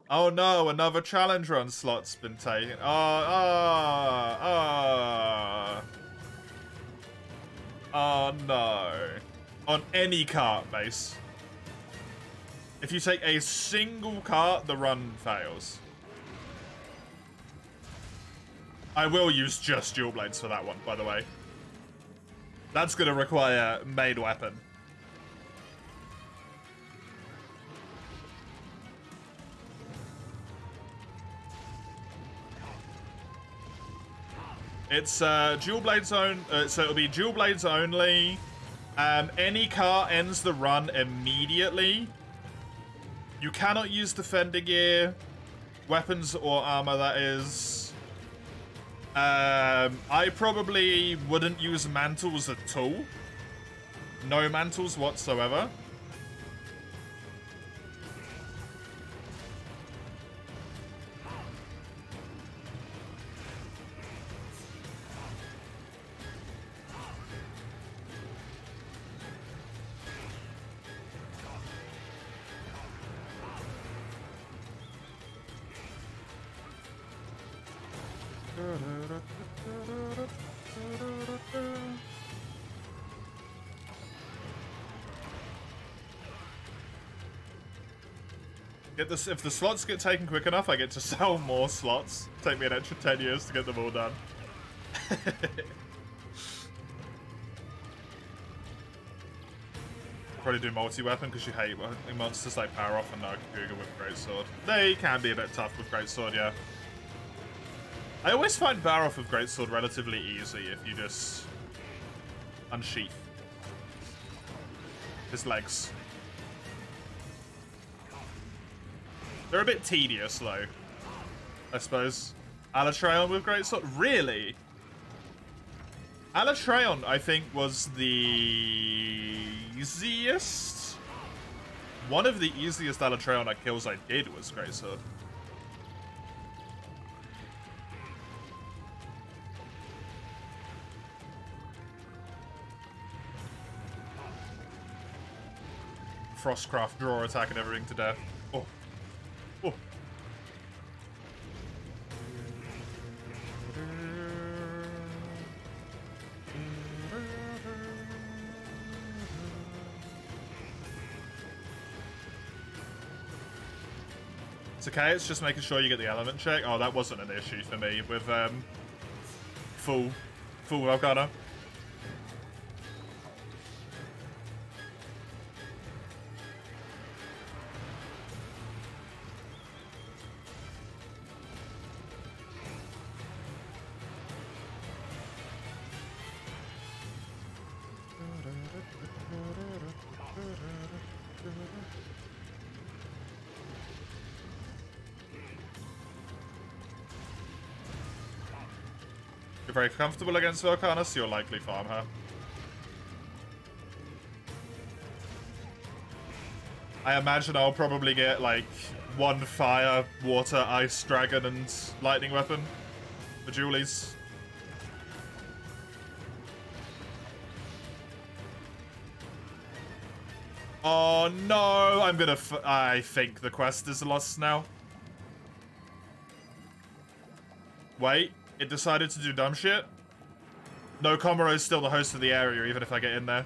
Oh no, another challenge run slot's been taken. Oh no. On any cart, Mace. If you take a single cart, the run fails. I will use just Dual Blades for that one, by the way. That's going to require main weapon. It's Dual Blades so it'll be Dual Blades only. Any car ends the run immediately. You cannot use Defender gear. Weapons or armor, that is. I probably wouldn't use mantles at all. No mantles whatsoever. Get this, if the slots get taken quick enough, I get to sell more slots. Take me an extra 10 years to get them all done. Probably do multi-weapon because you hate monsters like Power Off and Nargacuga with Greatsword. They can be a bit tough with Greatsword, yeah. I always find Power Off with Greatsword relatively easy if you just unsheath his legs. They're a bit tedious, though, I suppose. Alatreon with Greatsword? Really? Alatreon, I think, was the easiest. One of the easiest Alatreon kills I did was Greatsword. Frostcraft, draw, attack, and everything to death. Oh. Oh. It's okay, it's just making sure you get the element check. Oh, that wasn't an issue for me with full Volcano. You're very comfortable against Volcana, so you'll likely farm her. I imagine I'll probably get like one fire, water, ice, dragon, and lightning weapon for Julie's. Oh no, I think the quest is lost now. Wait, it decided to do dumb shit? No, Komaro's still the host of the area, even if I get in there.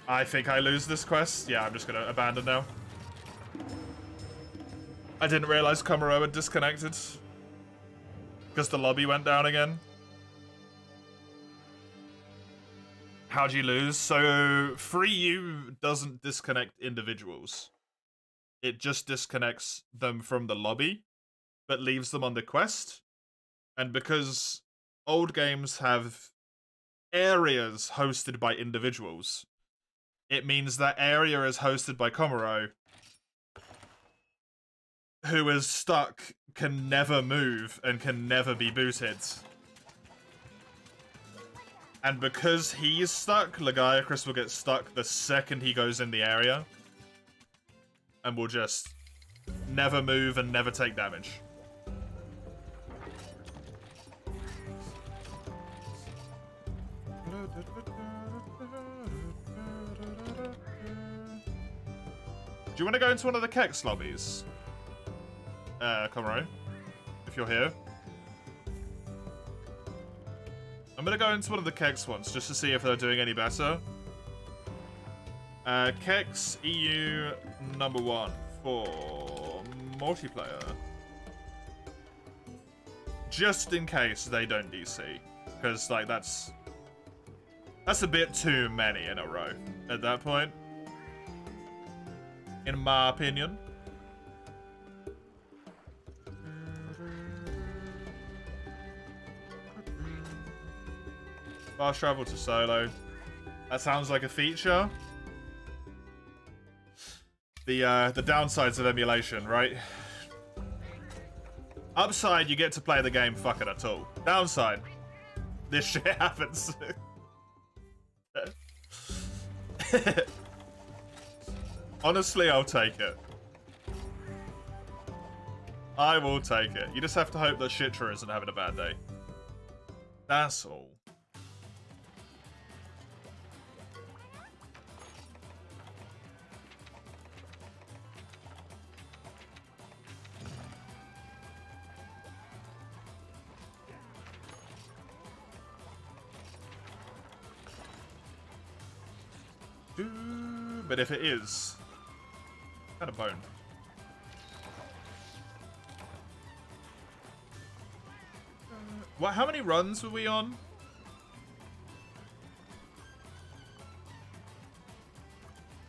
I think I lose this quest. Yeah, I'm just gonna abandon now. I didn't realize Komaro had disconnected. Because the lobby went down again. How'd you lose? So, Free U doesn't disconnect individuals. It just disconnects them from the lobby, but leaves them on the quest. And because old games have areas hosted by individuals, it means that area is hosted by Komaro, who is stuck, can never move, and can never be booted. And because he's stuck, Lagiacrus will get stuck the second he goes in the area. And will just never move and never take damage. Do you want to go into one of the Kex lobbies? Komaro, if you're here. I'm gonna go into one of the Kex ones just to see if they're doing any better. Kex EU #1 for multiplayer. Just in case they don't DC. Because, like, that's a bit too many in a row at that point. In my opinion. Fast travel to solo. That sounds like a feature. The downsides of emulation, right? Upside, you get to play the game fucking at all. Downside, this shit happens. Honestly, I'll take it. I will take it. You just have to hope that Shitra isn't having a bad day. That's all. But if it is, kind of bone. What? How many runs were we on?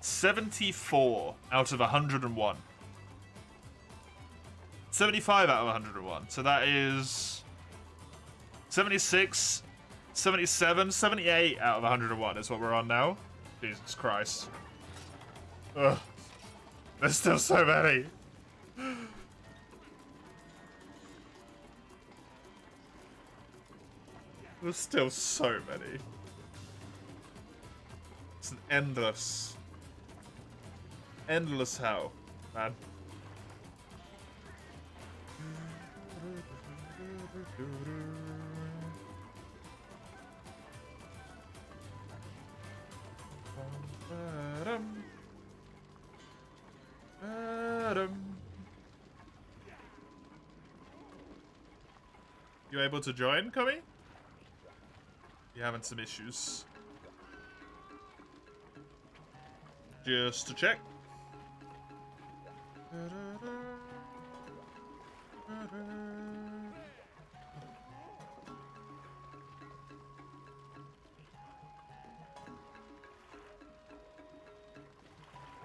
$74 out of 101. 75 out of 101. So that is 76, 77, 78 out of 101 is what we're on now. Jesus Christ. Ugh. There's still so many. There's still so many. It's an endless hell, man. You able to join, Komi? You having some issues? Just to check.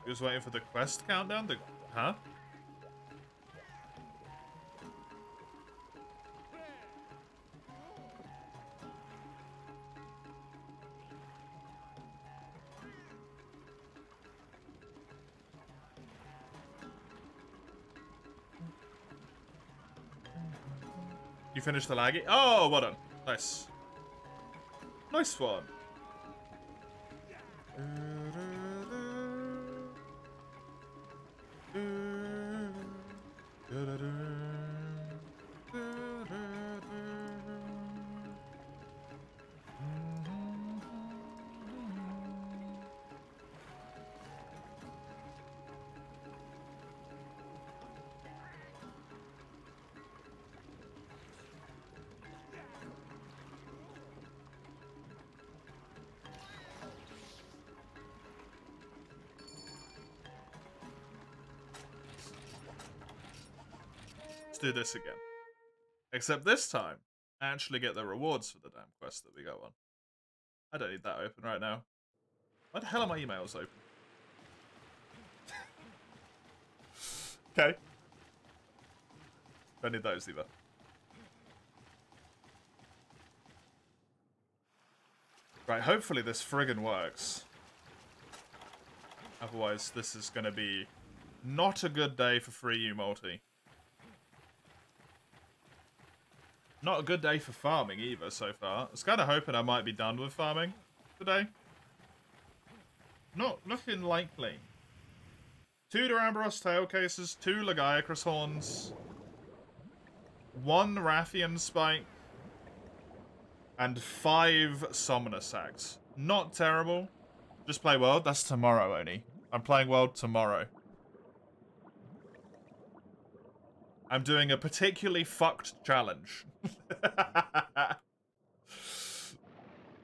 He was waiting for the quest countdown? Huh? You finished the laggy? Oh, well done. Nice. Nice one. Do this again. Except this time, I actually get the rewards for the damn quest that we go on. I don't need that open right now. Why the hell are my emails open? Okay. Don't need those either. Right, hopefully this friggin' works. Otherwise, this is gonna be not a good day for Free U multi. Not a good day for farming either so far. I was kind of hoping I might be done with farming today. Not looking likely. 2 Duramboros tail cases, 2 Lagiacrus horns, 1 Rathian spike, and 5 Summoner sacks. Not terrible. Just play World. That's tomorrow only. I'm playing World tomorrow. I'm doing a particularly fucked challenge.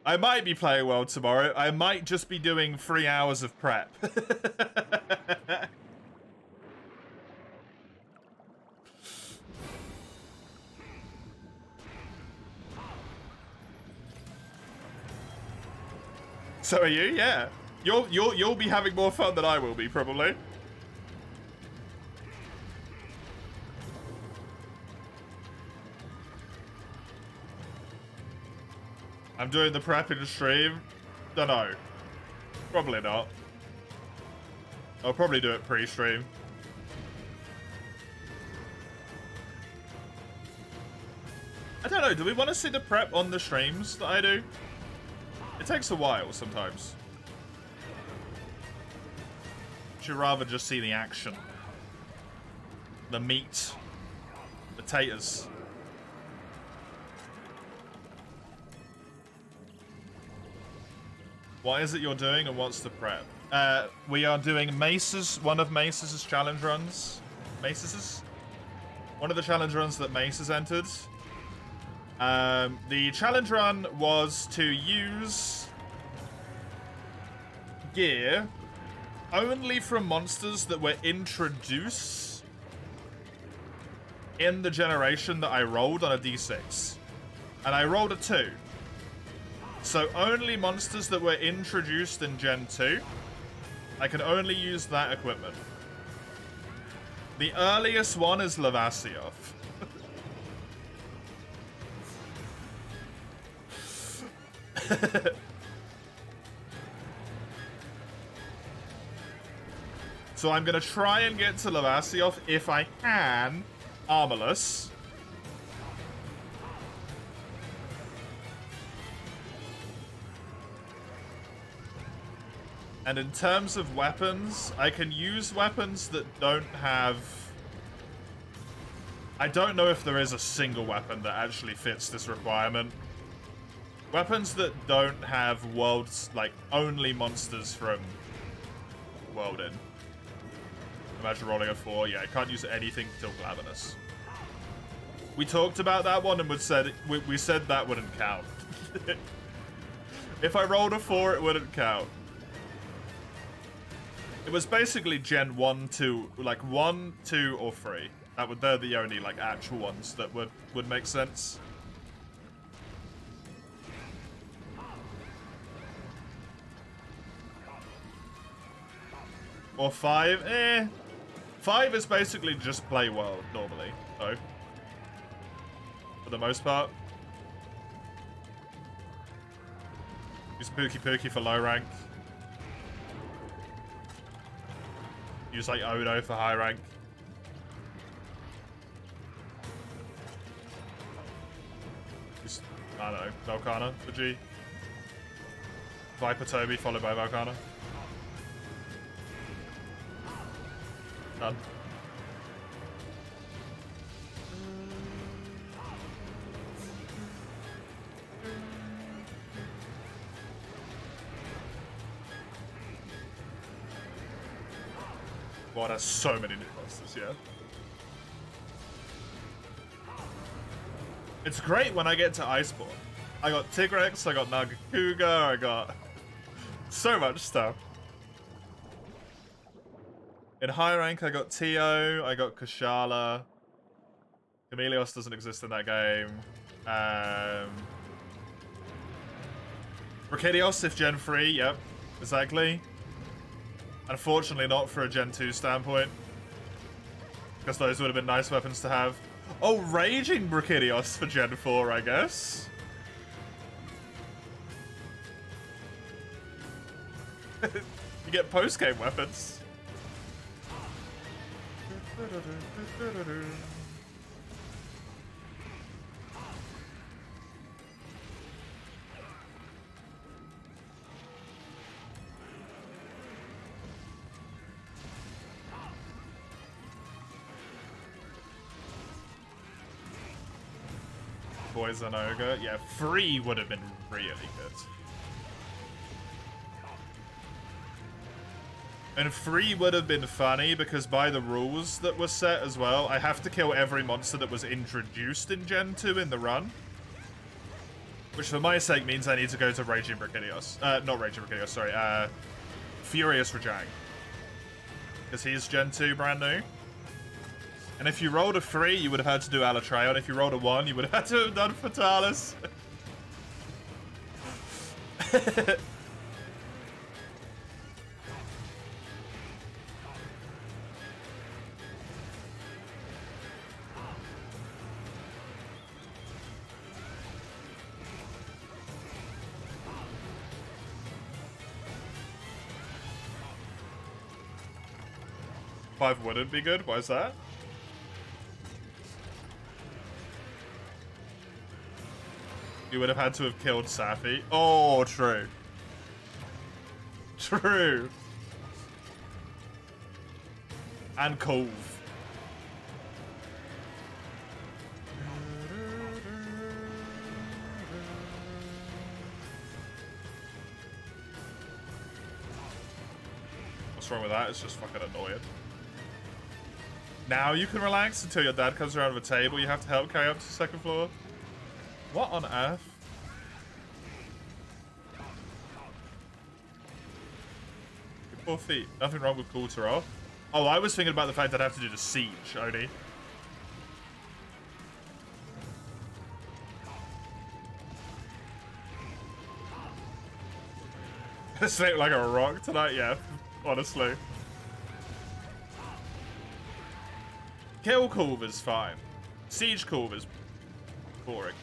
I might be playing World tomorrow. I might just be doing 3 hours of prep. So are you? Yeah. You'll be having more fun than I will be, probably. I'm doing the prep in the stream. Dunno. Probably not. I'll probably do it pre-stream. I don't know, do we want to see the prep on the streams that I do? It takes a while sometimes. Should rather just see the action. The meat. The taters. What is it you're doing and what's the prep? We are doing Mace's, one of Mace's challenge runs. Mace's? One of the challenge runs that Mace has entered. The challenge run was to use gear only from monsters that were introduced in the generation that I rolled on a D6. And I rolled a 2. So only monsters that were introduced in Gen 2, I can only use that equipment. The earliest one is Lavasioth. So I'm going to try and get to Lavasioth if I can, armorless. And in terms of weapons, I can use weapons that don't have... I don't know if there is a single weapon that actually fits this requirement. Weapons that don't have worlds, like, only monsters from World In. Imagine rolling a 4. Yeah, I can't use anything till Glavenus. We talked about that one and we said that wouldn't count. If I rolled a 4, it wouldn't count. It was basically Gen 1, 2, like 1, 2, or 3. They're the only, like, actual ones that would make sense. Or 5, eh. 5 is basically just play world, normally, though. For the most part. Use Pookie Pookie for low rank. Use, like, Odo for high rank. Use, I don't know, Volcana for G. Viper Toby followed by Volcana. Done. Wow, there's so many new monsters, yeah. It's great when I get to Iceborne. I got Tigrex, I got Nagakuga, I got so much stuff. In high rank, I got Tio, I got Kushala. Chameleos doesn't exist in that game. Brachydios if Gen 3, yep, exactly. Unfortunately not for a Gen 2 standpoint. Because those would have been nice weapons to have. Oh, Raging Brachydios for Gen 4, I guess. You get post-game weapons. Poison Ogre. Yeah, free would have been really good. And free would have been funny because by the rules that were set as well, I have to kill every monster that was introduced in Gen 2 in the run. Which for my sake means I need to go to Raging Brachydios. Not Raging Brachydios, sorry. Furious Rajang. Because he's Gen 2 brand new. And if you rolled a 3, you would have had to do Alatreon. If you rolled a 1, you would have had to have done Fatalis. 5 wouldn't be good? Why is that? You would have had to have killed Safi. Oh, true. True. And Cove. What's wrong with that? It's just fucking annoying. Now you can relax until your dad comes around with a table. You have to help carry up to the second floor. What on earth? Your poor feet. Nothing wrong with quarter off. Oh, I was thinking about the fact that I have to do the siege, Odie. Sleep like a rock tonight, yeah. Honestly. Kill Culver's fine. Siege Culver's boring.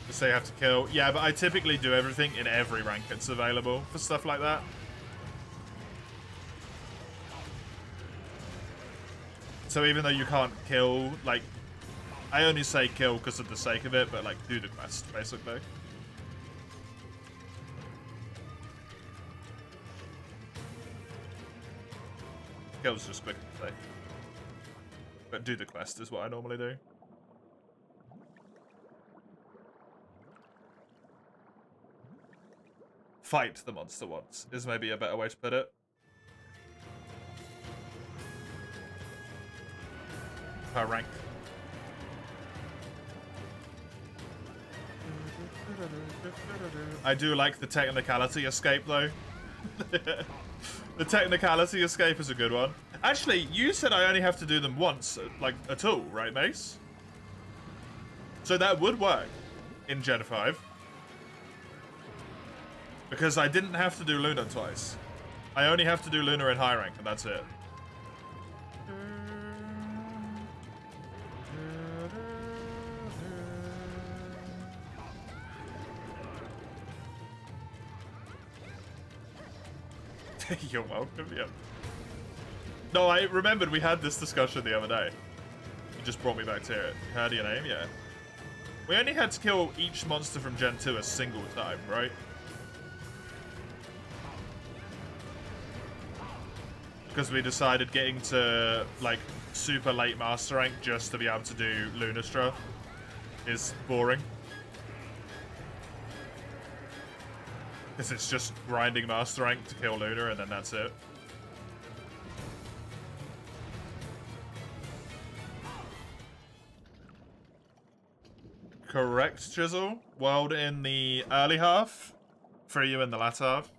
Say have to kill. Yeah, but I typically do everything in every rank that's available for stuff like that. So even though you can't kill, like, I only say kill because of the sake of it, but like do the quest, basically. Kill's just quick to say. But do the quest is what I normally do. Fight the monster once is maybe a better way to put it. Per rank. I do like the technicality escape though. The technicality escape is a good one. Actually, you said I only have to do them once, like, at all, right, Mace? So that would work in Gen 5. Because I didn't have to do Luna twice. I only have to do Luna in high rank, and that's it. You're welcome, yeah. No, I remembered we had this discussion the other day. You just brought me back to it. You heard your name? Yeah. We only had to kill each monster from Gen 2 a single time, right? Because we decided getting to, like, super late master rank just to be able to do Lunastra is boring. Because it's just grinding master rank to kill Luna and then that's it. Correct, Chisel. World in the early half. For you in the latter half.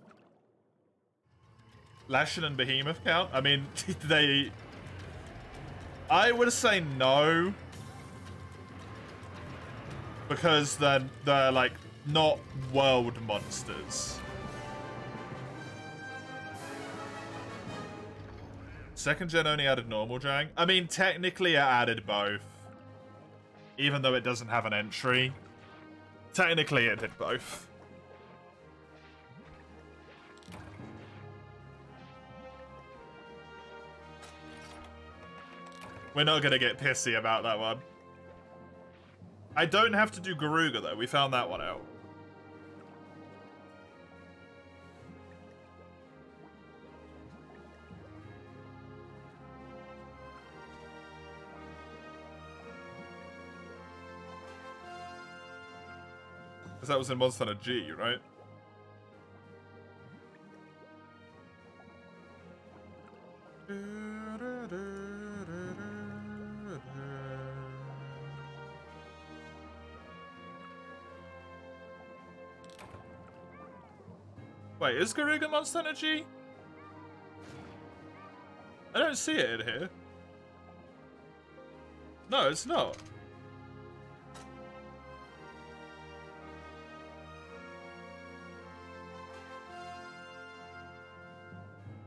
Lashin and Behemoth count? I mean, they... I would say no. Because they're like, not world monsters. Second gen only added normal Jang. I mean, technically it added both. Even though it doesn't have an entry. Technically it did both. We're not going to get pissy about that one. I don't have to do Garuga, though. We found that one out. Because that was in Monster Hunter G, right? Wait, is Garuga Monster Hunter G? I don't see it in here. No, it's not.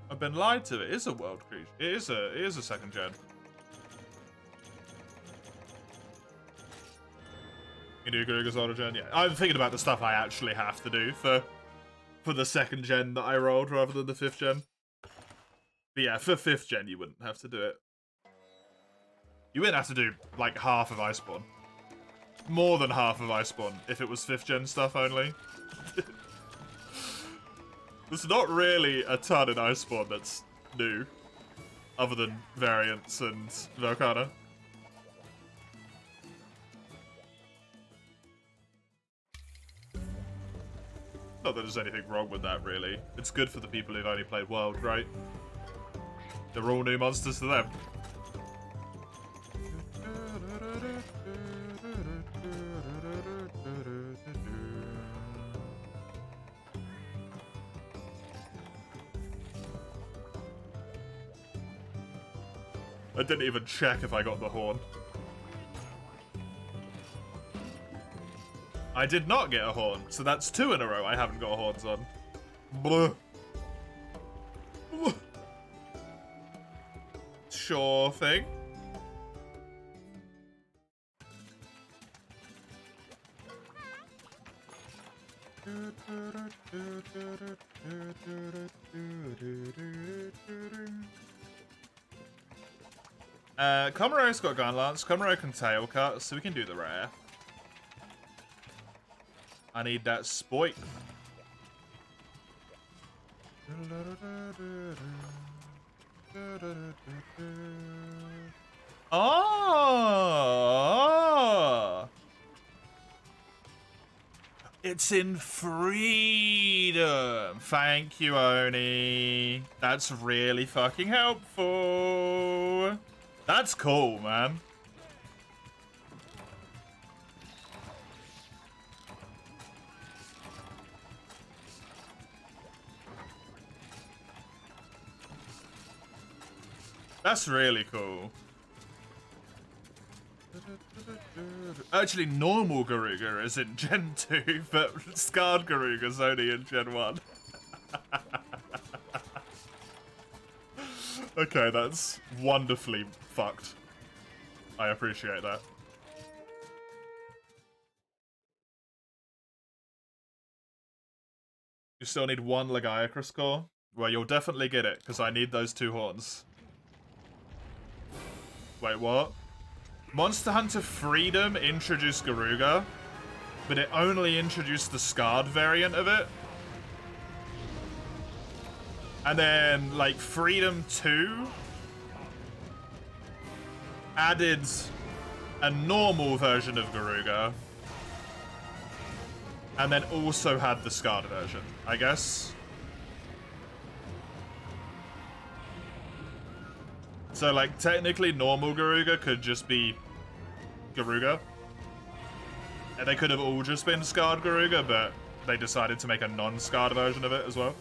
I've been lied to. It is a world creature. It is a second gen. You do Garuga's older gen? Yeah. I'm thinking about the stuff I actually have to do for the second gen that I rolled rather than the 5th gen. But yeah, for 5th gen you wouldn't have to do it. You wouldn't have to do like half of Iceborne. More than half of Iceborne if it was 5th gen stuff only. There's not really a ton in Iceborne that's new, other than variants and Volcana. Not that there's anything wrong with that, really. It's good for the people who've only played World, right? They're all new monsters to them. I didn't even check if I got the horn. I did not get a horn, so that's 2 in a row I haven't got horns on. Blah. Blah. Sure thing. Komaro's got Gun Lance. Komaro can Tail Cut, so we can do the rare. I need that spoik. Oh! It's in freedom. Thank you, Oni. That's really fucking helpful. That's cool, man. That's really cool. Actually, normal Garuga is in Gen 2, but Scarred Garuga's only in Gen 1. Okay, that's wonderfully fucked. I appreciate that. You still need 1 Lagiacrus core? Well, you'll definitely get it, because I need those 2 horns. Wait, what? Monster Hunter Freedom introduced Garuga, but it only introduced the Scarred variant of it. And then, like, Freedom 2 added a normal version of Garuga, and then also had the Scarred version, I guess. So, like, technically normal Garuga could just be Garuga. And they could have all just been Scarred Garuga, but they decided to make a non-Scarred version of it as well.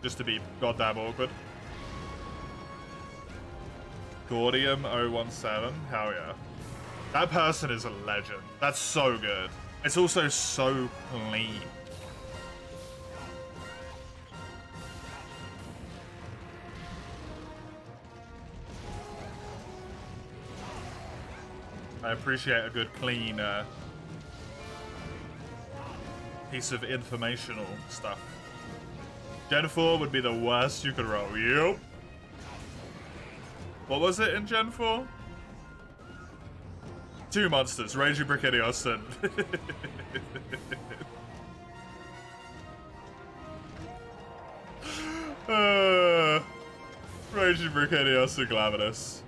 Just to be goddamn awkward. Gordium 017, hell yeah. That person is a legend. That's so good. It's also so clean. I appreciate a good clean piece of informational stuff. Gen 4 would be the worst you could roll. Yep. What was it in Gen 4? 2 monsters, Raging Brachydios and... Raging Brachydios and Glavenus.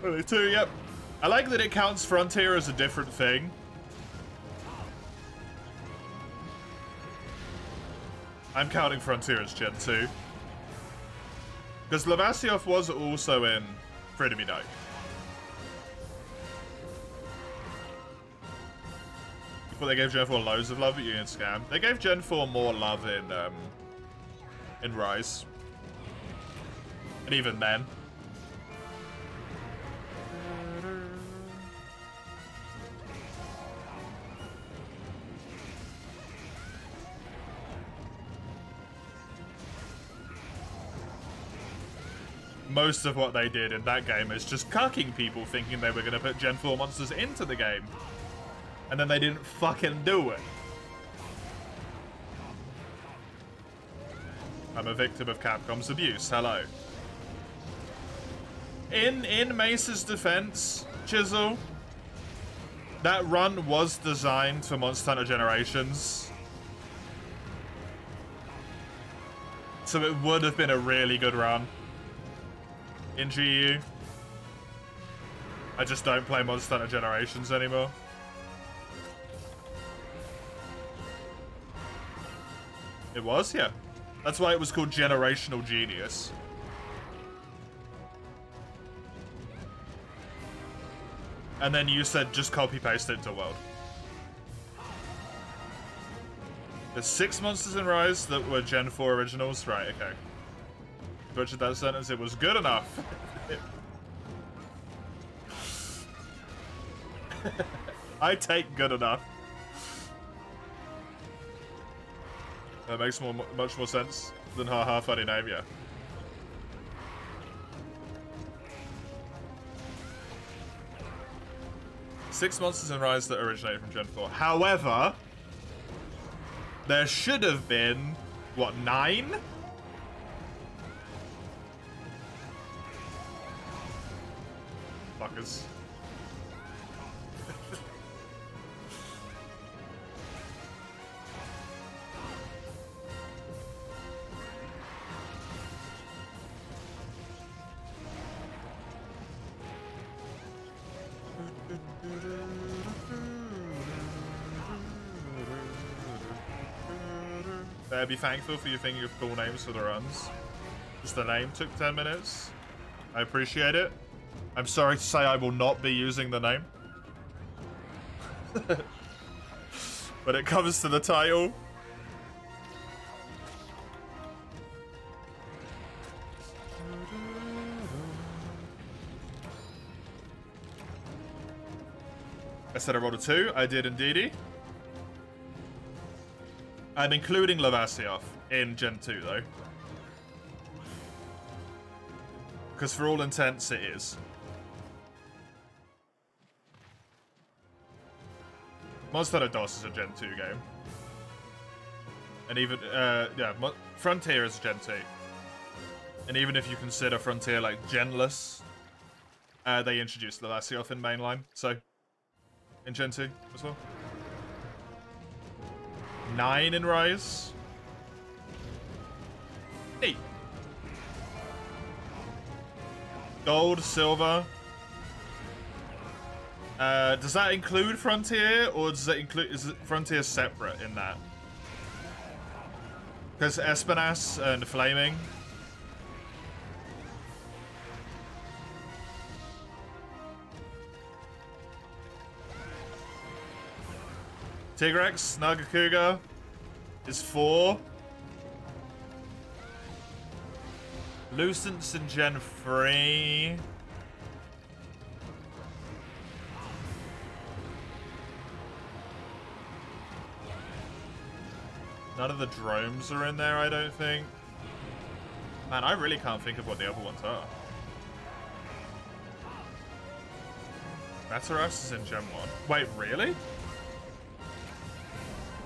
Only 2, yep. I like that it counts Frontier as a different thing. I'm counting Frontier as Gen 2. Because Lavasioth was also in Free to Be Night. But they gave Gen 4 loads of love at Union Scam. They gave Gen 4 more love in Rise. And even then. Most of what they did in that game is just cucking people thinking they were going to put Gen 4 monsters into the game. And then they didn't fucking do it. I'm a victim of Capcom's abuse. Hello. In Mace's defense, Chisel, that run was designed for Monster Hunter Generations. So it would have been a really good run in GU. I just don't play Monster Hunter Generations anymore. It was, yeah. That's why it was called Generational Genius. And then you said just copy-paste it into World. There's 6 monsters in Rise that were Gen 4 originals. Right, okay. Butchered that sentence. It was good enough. I take good enough. That makes much more sense than haha funny name, yeah. Six monsters in Rise that originated from Gen 4. However, there should have been, what, 9? Fuckers. Be thankful for you thinking of cool names for the runs. Just the name took 10 minutes. I appreciate it. I'm sorry to say I will not be using the name. When it comes to the title. I said I rolled a 2. I did indeedy. I'm including Lavasioth in Gen 2, though. Because for all intents, it is. Monster Hunter DOS is a Gen 2 game. And even, yeah, Frontier is a Gen 2. And even if you consider Frontier, like, genless, they introduced Lavasioth in mainline, so, in Gen 2 as well. 9 in Rise. 8. Gold, silver. Does that include Frontier, or does that include, is Frontier separate in that? Because Espinas and Flaming. Tigrex, Nagakuga is 4. Lucent's in Gen 3. None of the drones are in there, I don't think. Man, I really can't think of what the other ones are. Matarax is in Gen 1. Wait, really?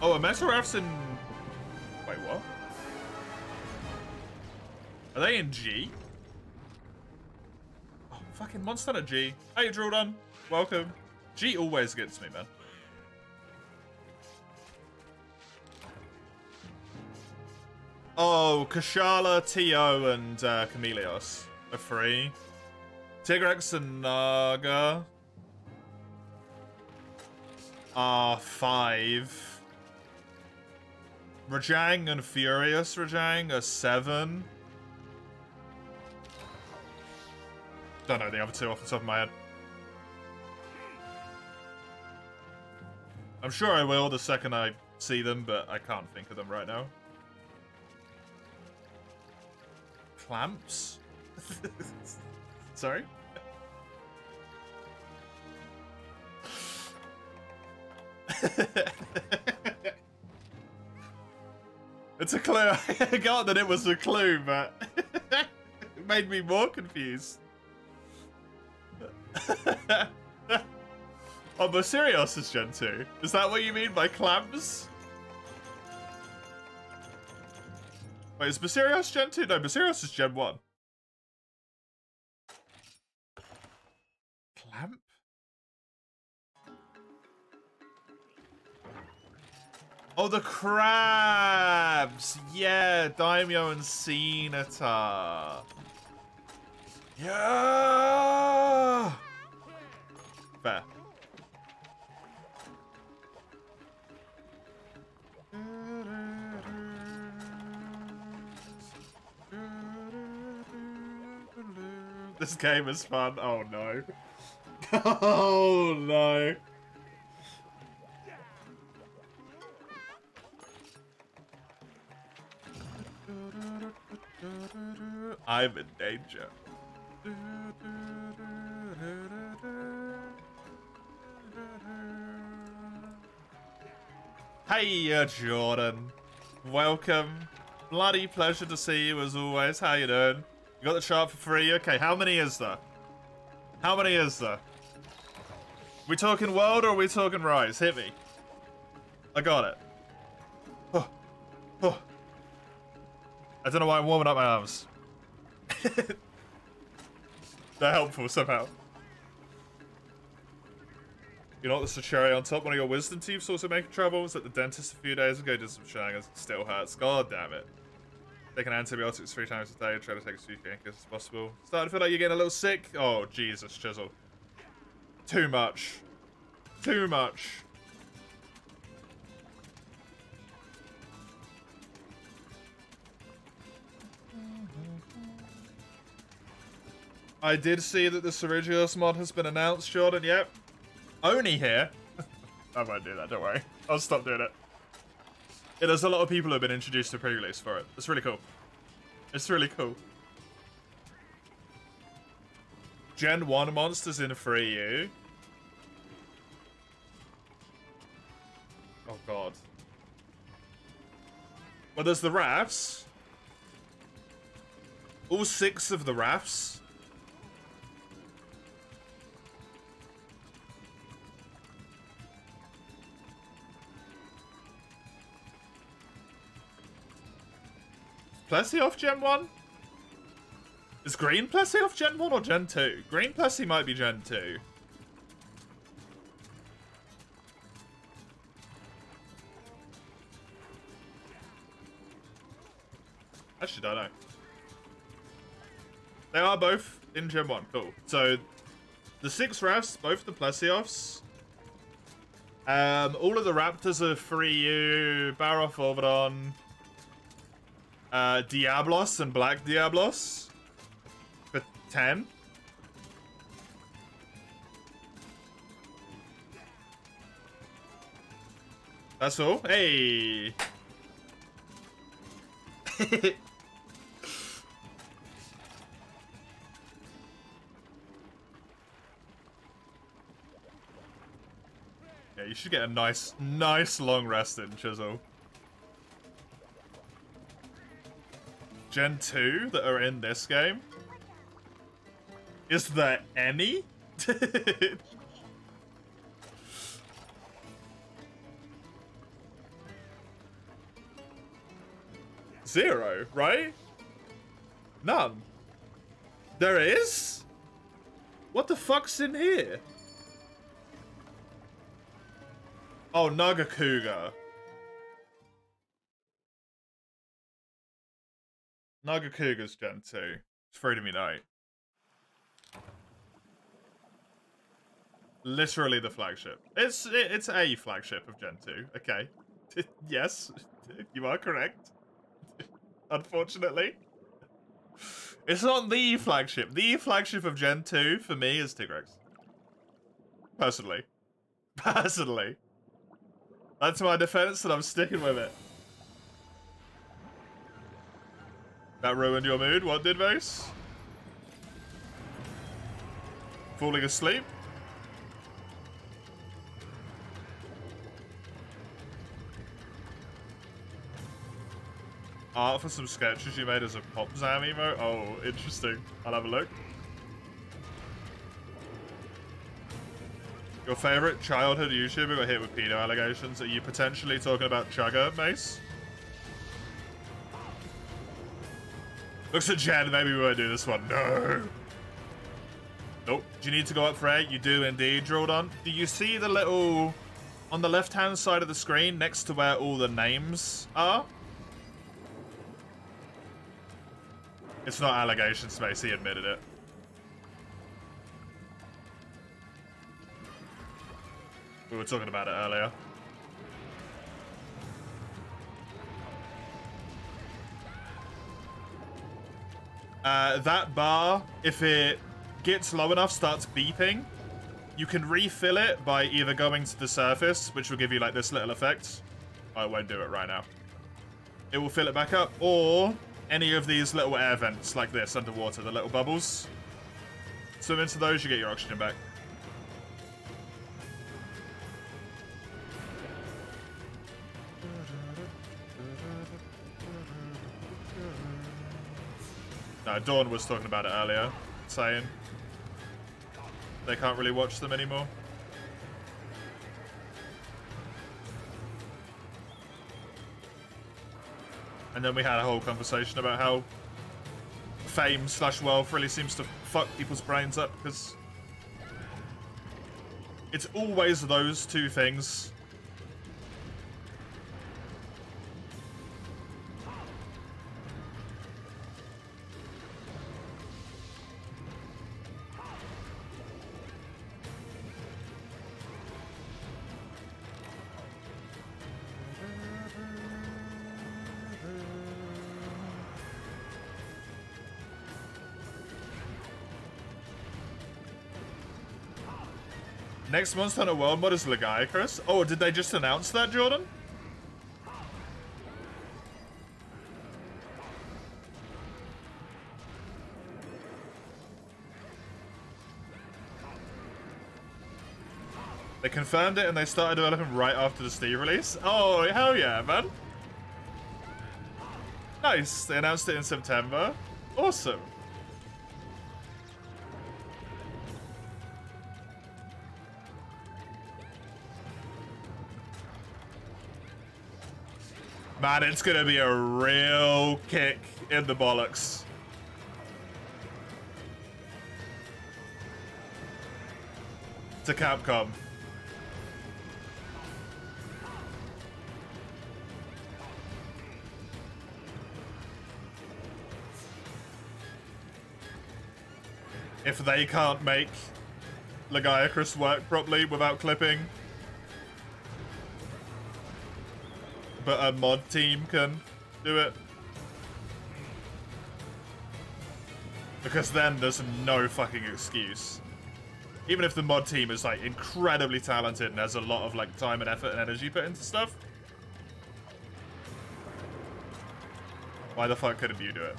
Oh, a Metaraph's in... Wait, what? Are they in G? Oh, fucking Monster Hunter G. Hey, Drilldown. Welcome. G always gets me, man. Oh, Kashala, Tio, and Chameleos are 3. Tigrex and Naga are 5. Rajang and Furious Rajang are 7. Don't know the other two off the top of my head. I'm sure I will the second I see them, but I can't think of them right now. Clamps? Sorry? It's a clue. I got that it was a clue, but it made me more confused. Oh, Basirios is Gen 2. Is that what you mean by clamps? Wait, is Basirios Gen 2? No, Basirios is Gen 1. Clamp? Oh, the crabs! Yeah, Daimyo and Senator. Yeah! Fair. This game is fun. Oh no. Oh no. I'm in danger. Hey, Jordan. Welcome. Bloody pleasure to see you as always. How you doing? You got the chart for free? Okay, how many is there? How many is there? We talking world or are we talking rise? Hit me. I got it. Oh. Oh. I don't know why I'm warming up my arms. They're helpful somehow. You know what's the cherry on top? One of your wisdom teeth also making trouble. Was at the dentist a few days ago, did some shangers. It still hurts. God damn it. Taking antibiotics 3 times a day. Try to take as few painkillers as possible. Starting to feel like you're getting a little sick. Oh, Jesus, Chisel. Too much. Too much. I did see that the Cerrigios mod has been announced, Jordan. Yep. Oni here. I won't do that, don't worry. I'll stop doing it. Yeah, there's a lot of people who have been introduced to pre-release for it. It's really cool. It's really cool. Gen 1 monsters in 3U. Oh god. Well, there's the rafts. All 6 of the rafts. Plessy off Gen 1? Is Green Plessy off Gen 1 or Gen 2? Green Plessy might be Gen 2. Actually, don't know. They are both in Gen 1. Cool. So, the 6 rafts, both the Plessioffs. All of the Raptors are 3U, Baroff, Orvidon, Diablos and Black Diablos for 10. That's all. Hey. Yeah, you should get a nice long rest in, Chisel. Gen 2 that are in this game? Is there any? Zero, right? None. There is? What the fuck's in here? Oh, Nagakuga. Nagakuga's Gen 2. It's free to me night. Literally the flagship. It's a flagship of Gen 2. Okay. Yes. You are correct. Unfortunately. It's not the flagship. The flagship of Gen 2 for me is Tigrex. Personally. Personally. That's my defense and I'm sticking with it. That ruined your mood? What did, Mace? Falling asleep? Art for some sketches you made as a Pop Zam emo? Oh, interesting. I'll have a look. Your favorite childhood YouTuber got hit with pedo allegations. Are you potentially talking about Chugga, Mace? Looks at Jen, maybe we won't do this one. No! Nope. Do you need to go up for 8? You do indeed, Jordan. Do you see the little... on the left-hand side of the screen, next to where all the names are? It's not allegations, Mace. He admitted it. We were talking about it earlier. That bar, if it gets low enough, starts beeping, you can refill it by either going to the surface, which will give you like this little effect. I won't do it right now. It will fill it back up, or any of these little air vents like this underwater, the little bubbles. Swim into those, you get your oxygen back. No, Dawn was talking about it earlier, saying they can't really watch them anymore. And then we had a whole conversation about how fame/wealth really seems to fuck people's brains up, because it's always those two things. Next Monster Hunter World mod is Legiacrus. Oh, did they just announce that, Jordan? They confirmed it and they started developing right after the Steam release. Oh, hell yeah, man. Nice. They announced it in September. Awesome. Man, it's gonna be a real kick in the bollocks. To Capcom. If they can't make Legiacrus work properly without clipping, but a mod team can do it. Because then there's no fucking excuse. Even if the mod team is like incredibly talented and has a lot of like time and effort and energy put into stuff. Why the fuck couldn't you do it?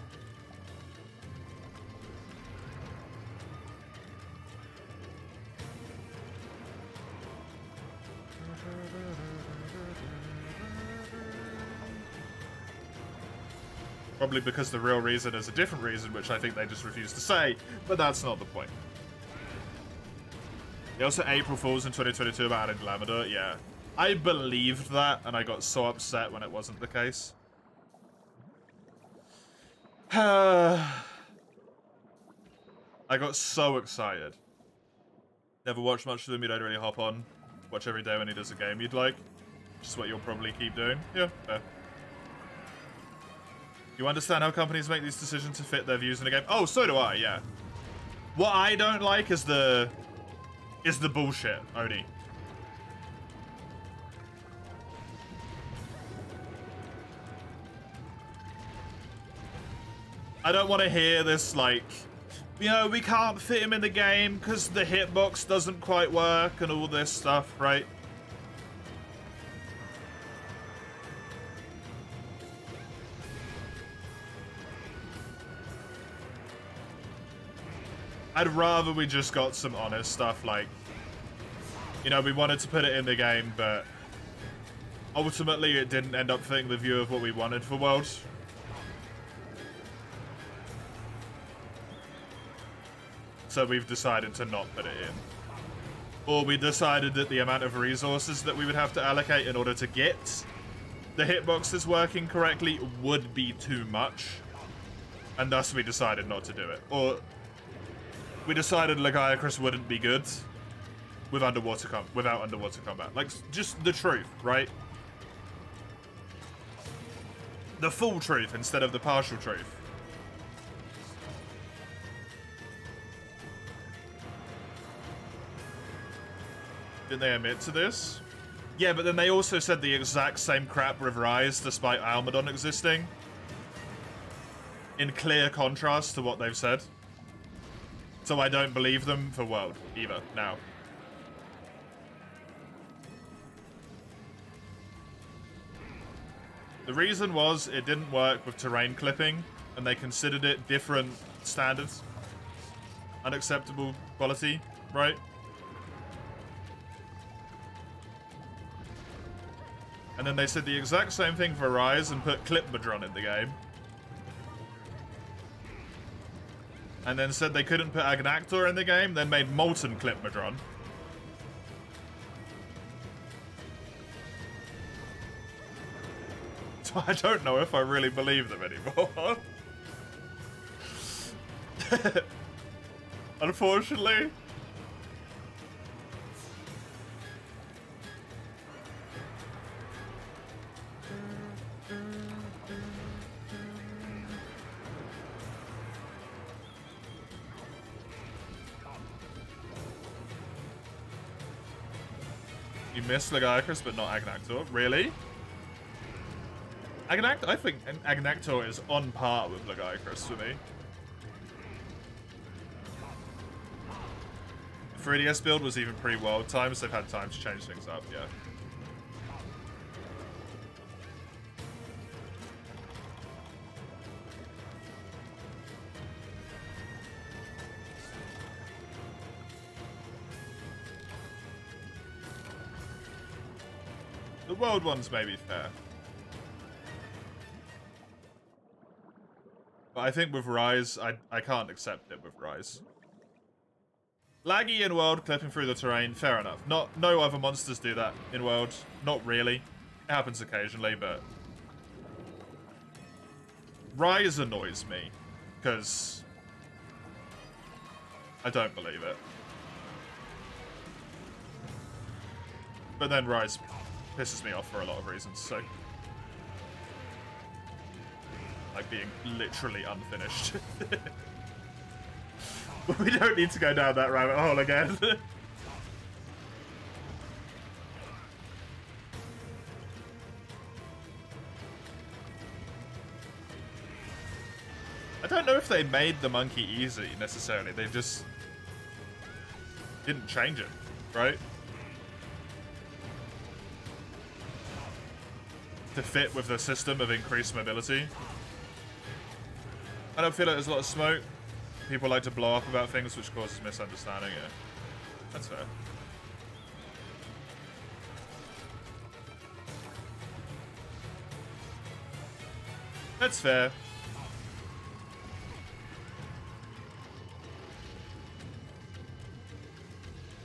Probably because the real reason is a different reason, which I think they just refuse to say, but that's not the point. They also April Fools in 2022 about adding Lamada. Yeah. I believed that, and I got so upset when it wasn't the case. I got so excited. Never watched much of him, you don't really hop on. Watch every day when he does a game you'd like. Which is what you'll probably keep doing. Yeah, fair. You understand how companies make these decisions to fit their views in a game? Oh, so do I, yeah. What I don't like is the bullshit, Oni. I don't want to hear this, like, you know, we can't fit him in the game because the hitbox doesn't quite work and all this stuff, right? I'd rather we just got some honest stuff, like, you know, we wanted to put it in the game, but ultimately it didn't end up fitting the view of what we wanted for World. So we've decided to not put it in. Or we decided that the amount of resources that we would have to allocate in order to get the hitboxes working correctly would be too much. And thus we decided not to do it. Or we decided Lagiacrus wouldn't be good without underwater combat. Like, just the truth, right? The full truth instead of the partial truth. Did they admit to this? Yeah, but then they also said the exact same crap with Rise despite Almadon existing. In clear contrast to what they've said. So I don't believe them for World either, now. The reason was it didn't work with terrain clipping, and they considered it different standards. Unacceptable quality, right? And then they said the exact same thing for Rise and put Clipmadron in the game. And then said they couldn't put Agnactor in the game, then made Molten Clipmadron. So I don't know if I really believe them anymore. Unfortunately. You missed Lagiacrus, but not Agnactor. Really? I think Agnactor is on par with Lagiacrus for me. The 3DS build was even pre-World times. They've had time to change things up, yeah. The World ones may be fair. But I think with Rise, I can't accept it with Rise. Laggy in World, clipping through the terrain, fair enough. No other monsters do that in World. Not really. It happens occasionally, but Rise annoys me, because I don't believe it. But then Rise pisses me off for a lot of reasons, so. Like being literally unfinished. But we don't need to go down that rabbit hole again. I don't know if they made the monkey easy, necessarily. They just didn't change it, right? To fit with the system of increased mobility. I don't feel like there's a lot of smoke. People like to blow up about things, which causes misunderstanding. Yeah, that's fair. That's fair.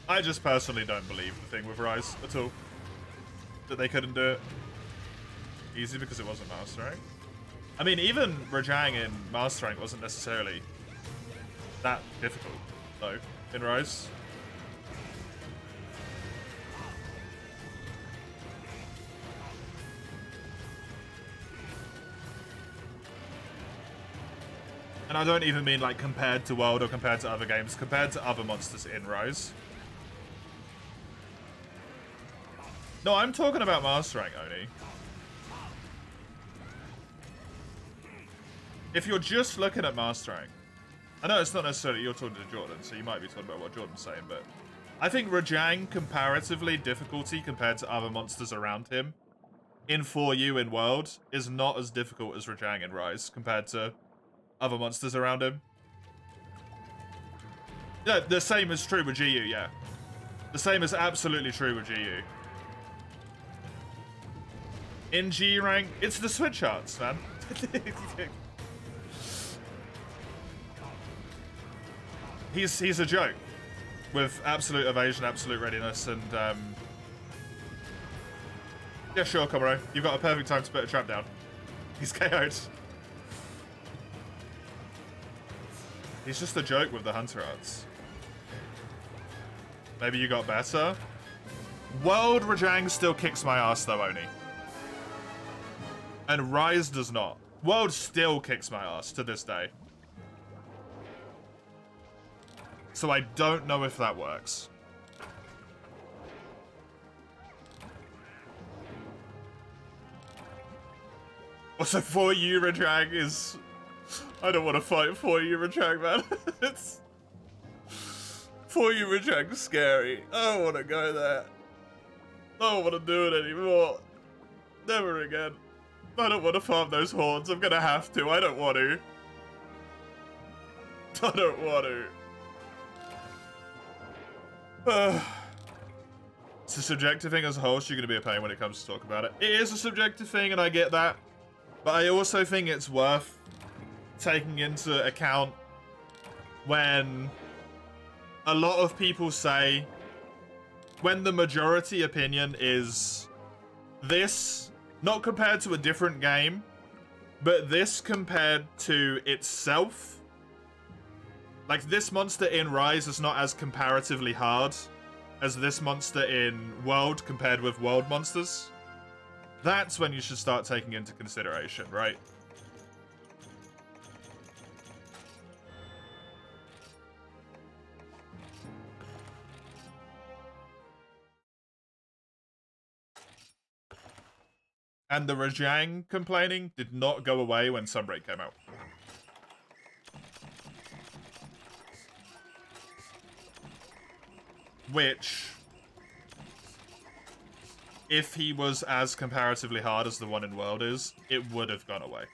I just personally don't believe the thing with Rise at all. That they couldn't do it easy because it wasn't Master Rank. I mean, even Rajang in Master Rank wasn't necessarily that difficult, though, in Rise. And I don't even mean, like, compared to World or compared to other games, compared to other monsters in Rise. No, I'm talking about Master Rank only. If you're just looking at mastering, I know it's not necessarily you're talking to Jordan, so you might be talking about what Jordan's saying, but I think Rajang, comparatively difficulty compared to other monsters around him, in 4U in World, is not as difficult as Rajang in Rise compared to other monsters around him. Yeah, the same is true with GU, yeah. The same is absolutely true with GU. In G rank, it's the switch arts, man. He's a joke with absolute evasion, absolute readiness, and yeah, sure, Comro. You've got a perfect time to put a trap down. He's KO'd. He's just a joke with the Hunter arts. Maybe you got better. World Rajang still kicks my ass though, Oni. And Rise does not. World still kicks my ass to this day. So I don't know if that works. Also, 4U Rajang is... I don't want to fight 4U Rajang, man. It's... 4U Rajang's scary. I don't want to go there. I don't want to do it anymore. Never again. I don't want to farm those horns. I'm gonna have to. I don't want to. I don't want to. It's a subjective thing as a whole, so you're gonna be a pain when it comes to talk about it. It is a subjective thing, and I get that. But I also think it's worth taking into account when a lot of people say, when the majority opinion is this, not compared to a different game, but this compared to itself. Like, this monster in Rise is not as comparatively hard as this monster in World compared with World monsters. That's when you should start taking into consideration, right? And the Rajang complaining did not go away when Sunbreak came out. Which, if he was as comparatively hard as the one in World is, it would have gone away.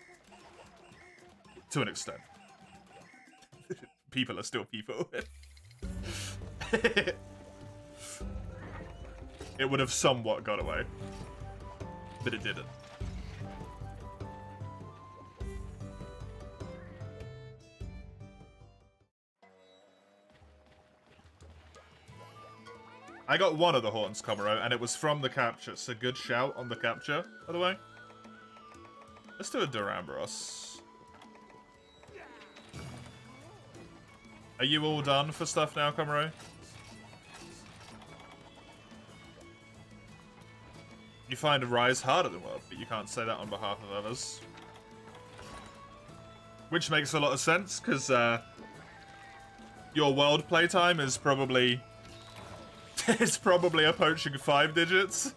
To an extent. People are still people. It would have somewhat gone away. But it didn't. I got one of the horns, Komuro, and it was from the capture, so good shout on the capture, by the way. Let's do a Duramboros. Are you all done for stuff now, Komuro? You find Rise harder than World, but you can't say that on behalf of others. Which makes a lot of sense, because your World playtime is probably... it's probably approaching 5 digits.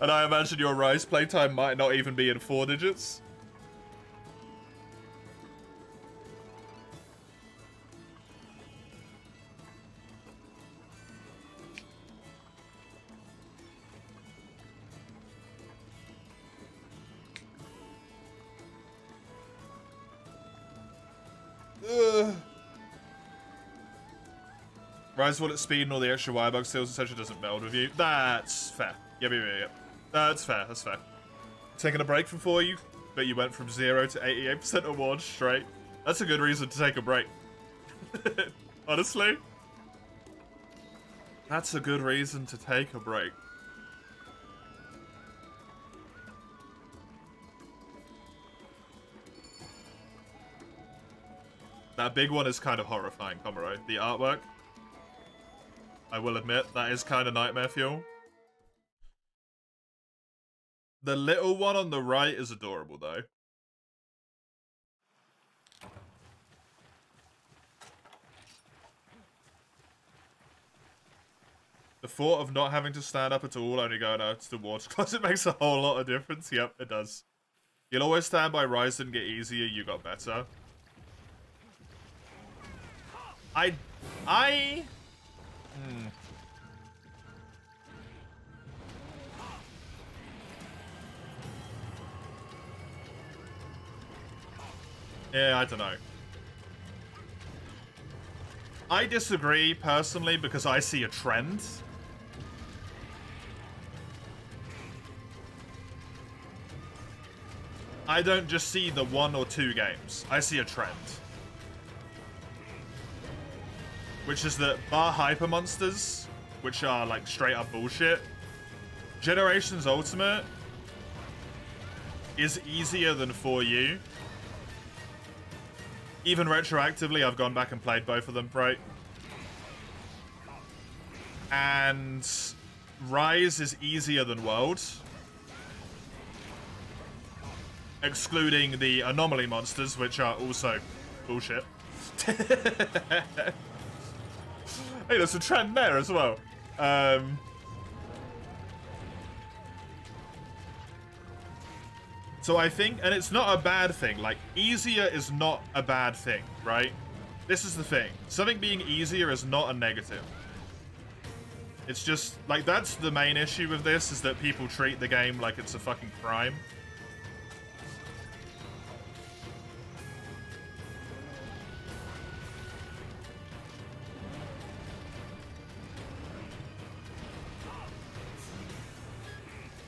And I imagine your Rise playtime might not even be in 4 digits. Rise Wallet speed and all the extra wirebug steals etc. doesn't meld with you. That's fair. Yep. That's fair, that's fair. Taking a break from 4U, but you went from 0 to 88% award straight. That's a good reason to take a break. Honestly. That's a good reason to take a break. That big one is kind of horrifying, Komuro. The artwork, I will admit, that is kind of nightmare fuel. The little one on the right is adorable, though. The thought of not having to stand up at all, only going out to the water closet makes a whole lot of difference. Yep, it does. You'll always stand by Rise didn't get easier, you got better. Yeah, I don't know. I disagree personally because I see a trend. I don't just see the 1 or 2 games. I see a trend. Which is that bar hyper monsters, which are like straight up bullshit, Generations Ultimate is easier than 4U. Even retroactively, I've gone back and played both of them, right? And Rise is easier than World. Excluding the anomaly monsters, which are also bullshit. Hey, there's a trend there as well. So I think, and it's not a bad thing, like, easier is not a bad thing, right? This is the thing. Something being easier is not a negative. It's just, like, that's the main issue with this, is that people treat the game like it's a fucking crime.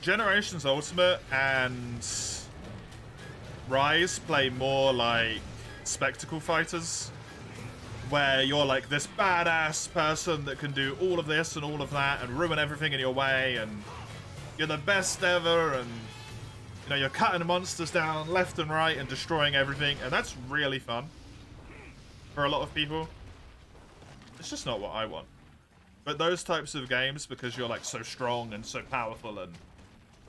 Generations Ultimate and Rise play more like spectacle fighters, where you're like this badass person that can do all of this and all of that and ruin everything in your way, and you're the best ever, and you know, you're cutting monsters down left and right and destroying everything, and that's really fun for a lot of people. It's just not what I want. But those types of games, because you're like so strong and so powerful and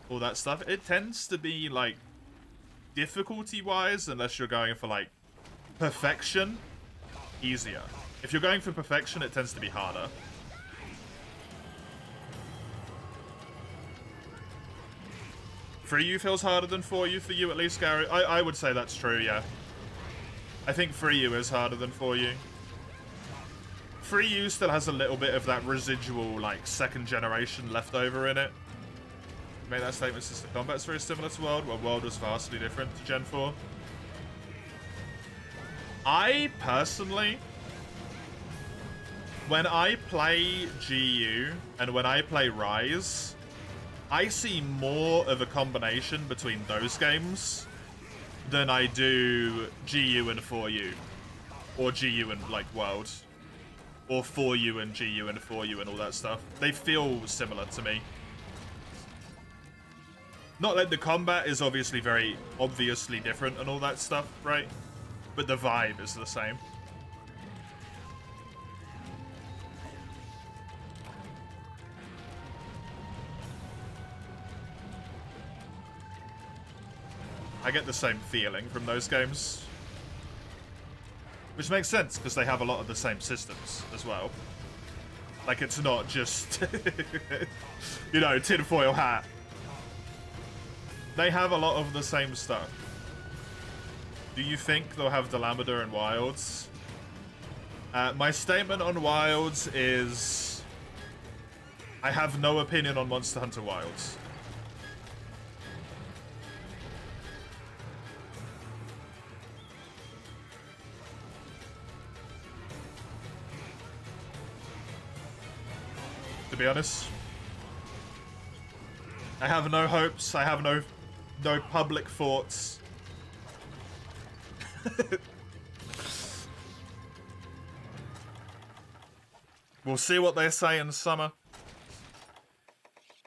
all that stuff, it tends to be like difficulty-wise, unless you're going for like perfection, easier. If you're going for perfection, it tends to be harder. 3U feels harder than 4U for you, at least, Gary. I would say that's true, yeah. I think 3U is harder than 4U. 3U still has a little bit of that residual, like, second generation left over in it. Made that statement since the combat's very similar to World, where World was vastly different to Gen 4. I, personally, when I play GU and when I play Rise, I see more of a combination between those games than I do GU and 4U. Or GU and, like, World. Or 4U and GU and 4U and all that stuff. They feel similar to me. Not that the combat is obviously very obviously different and all that stuff, right? But the vibe is the same. I get the same feeling from those games. Which makes sense, because they have a lot of the same systems as well. Like, it's not just, you know, tinfoil hat. They have a lot of the same stuff. Do you think they'll have Delamida and Wilds? My statement on Wilds is I have no opinion on Monster Hunter Wilds. To be honest, I have no hopes. I have no public thoughts. We'll see what they say in summer.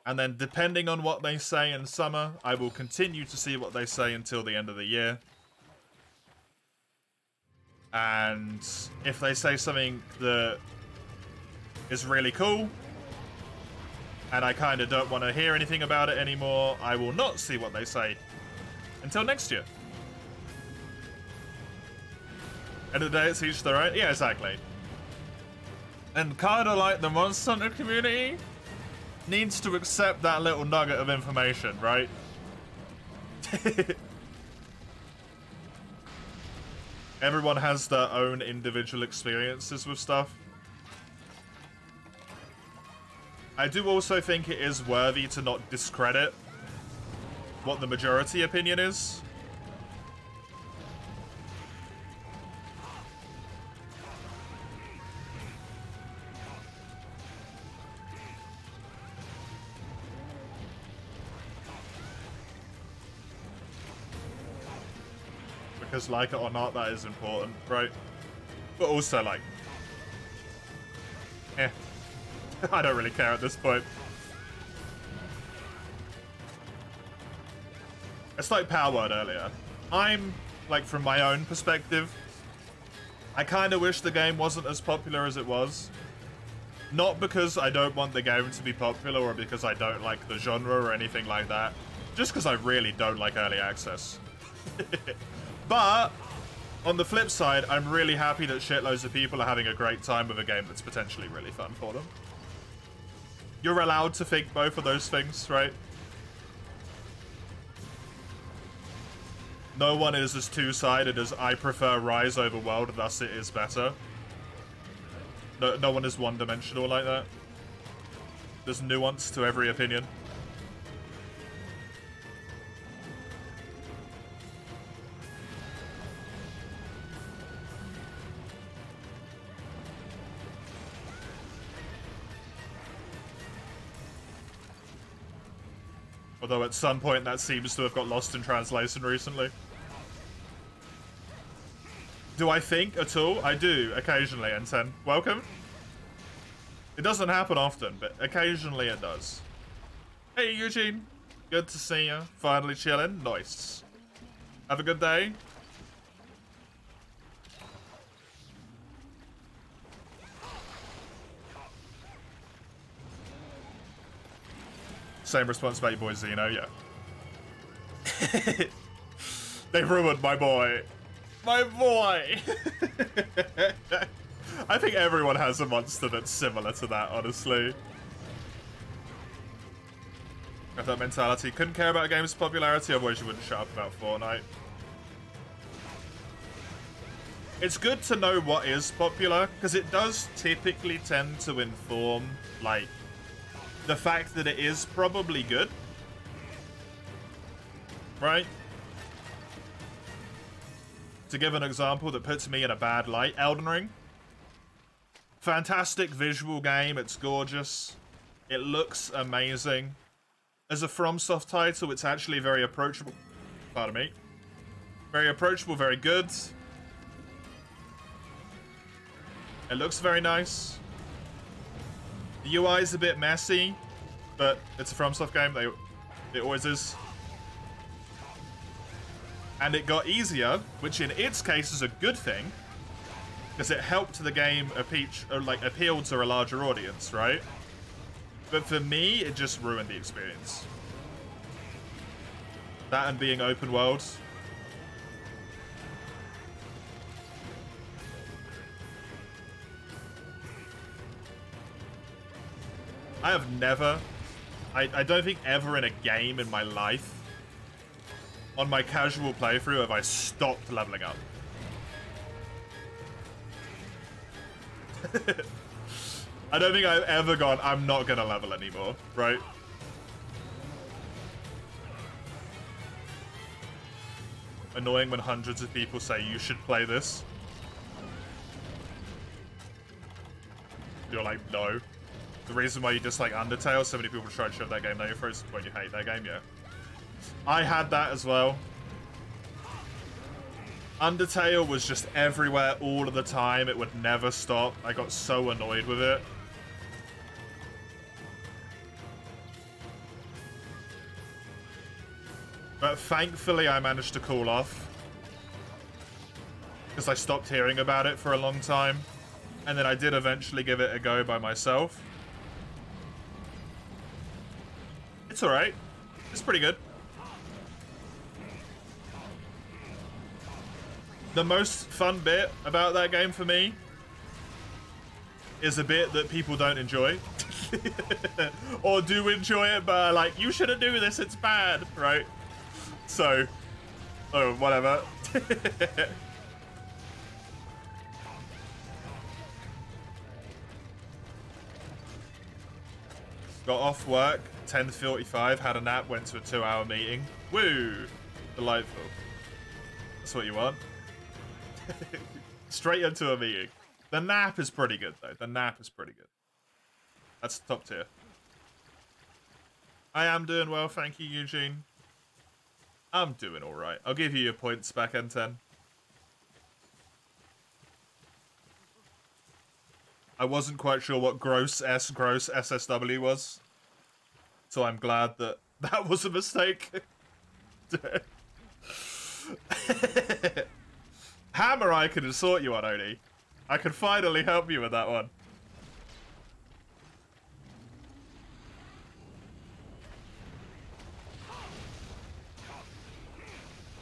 And then depending on what they say in summer, I will continue to see what they say until the end of the year. And if they say something that is really cool, and I kind of don't want to hear anything about it anymore, I will not see what they say until next year. End of the day, it's each their own. Yeah, exactly. And kind of like the Monster Hunter community needs to accept that little nugget of information, right? Everyone has their own individual experiences with stuff. I do also think it is worthy to not discredit what the majority opinion is. Because, like it or not, that is important, right? But also, like, I don't really care at this point. It's like Power Word earlier. I'm, like, from my own perspective, I kind of wish the game wasn't as popular as it was. Not because I don't want the game to be popular or because I don't like the genre or anything like that. Just because I really don't like early access. But, on the flip side, I'm really happy that shitloads of people are having a great time with a game that's potentially really fun for them. You're allowed to think both of those things, right? No one is as two-sided as I prefer Rise over World, thus it is better. No one is one-dimensional like that. There's nuance to every opinion. Although at some point that seems to have got lost in translation recently. Do I think at all? I do, occasionally, N10. Welcome. It doesn't happen often, but occasionally it does. Hey, Eugene. Good to see you. Finally chilling. Nice. Have a good day. Same response about your boy Zeno, yeah. They ruined my boy. My boy! I think everyone has a monster that's similar to that, honestly. Have that mentality. Couldn't care about a game's popularity, otherwise you wouldn't shut up about Fortnite. It's good to know what is popular, because it does typically tend to inform, like, the fact that it is probably good. Right? To give an example that puts me in a bad light, Elden Ring. Fantastic visual game, it's gorgeous. It looks amazing. As a FromSoft title, it's actually very approachable. Pardon me. Very approachable, very good. It looks very nice. The UI is a bit messy, but it's a FromSoft game. It always is. And it got easier, which in its case is a good thing, because it helped the game appeal to a larger audience, right? But for me, it just ruined the experience. That and being open world. I have never, I don't think ever in a game in my life, on my casual playthrough, have I stopped leveling up. I don't think I've ever gone, I'm not gonna level anymore, right? Annoying when hundreds of people say you should play this. You're like, no. The reason why you dislike Undertale, so many people try to shove that game down your throat when you hate that game, yeah. I had that as well. Undertale was just everywhere all of the time. It would never stop. I got so annoyed with it. But thankfully I managed to cool off. Because I stopped hearing about it for a long time. And then I did eventually give it a go by myself. It's alright. It's pretty good. The most fun bit about that game for me is a bit that people don't enjoy. Or do enjoy it, but are like, you shouldn't do this, it's bad, right? So, oh, whatever. Got off work, 10:45, had a nap, went to a 2-hour meeting. Woo! Delightful. That's what you want. Straight into a meeting. The nap is pretty good, though. The nap is pretty good. That's top tier. I am doing well, thank you, Eugene. I'm doing alright. I'll give you your points back, N10. I wasn't quite sure what gross SSW was. So I'm glad that that was a mistake. Hammer I could sort you on, Oni. I could finally help you with that one.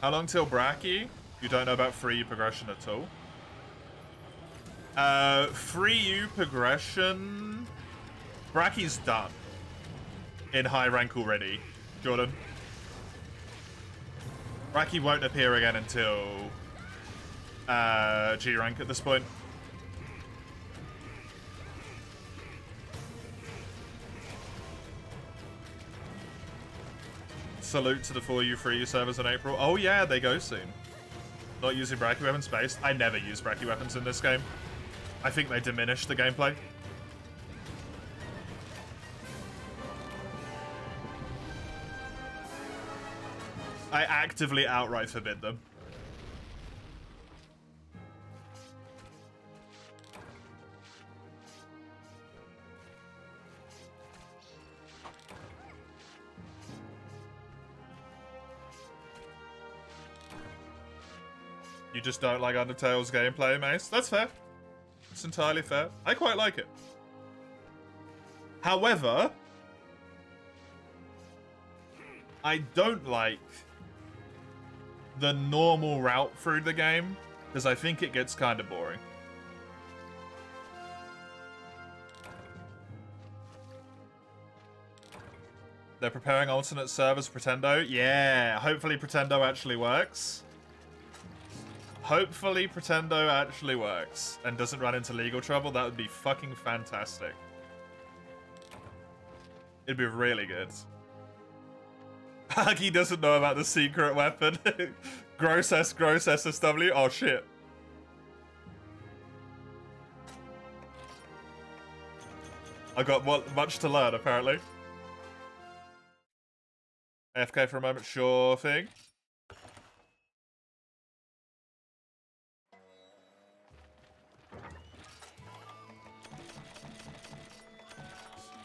How long till Bracky? You don't know about 3U progression at all? 3U progression... Bracky's done. In high rank already, Jordan. Bracky won't appear again until... G rank at this point. Salute to the 4U 3U servers in April. Oh yeah, they go soon. Not using Bracky weapons based. I never use Bracky weapons in this game. I think they diminish the gameplay. I actively outright forbid them. You just don't like Undertale's gameplay, Mace? That's fair. It's entirely fair. I quite like it. However, I don't like the normal route through the game, because I think it gets kind of boring. They're preparing alternate servers, Pretendo. Yeah, hopefully Pretendo actually works. Hopefully Pretendo actually works and doesn't run into legal trouble. That would be fucking fantastic. It'd be really good. Huggy doesn't know about the secret weapon. gross SSW. Oh shit. I got much to learn apparently. AFK for a moment, sure thing.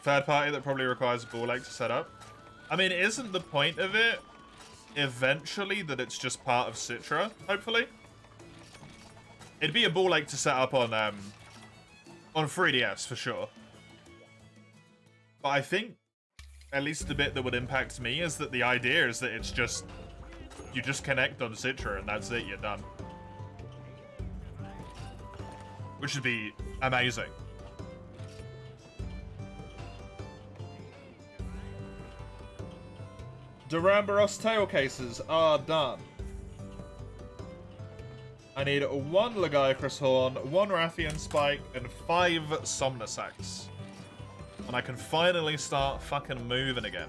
Third party that probably requires a ball leg to set up. I mean, isn't the point of it eventually that it's just part of Citra, hopefully? It'd be a ball leg to set up on 3DS for sure. But I think at least the bit that would impact me is that the idea is that it's just you just connect on Citra and that's it, you're done. Which would be amazing. Duramboros tail cases are done. I need 1 Lagiacrus horn, 1 Rathian spike, and 5 Somnisacs. And I can finally start fucking moving again.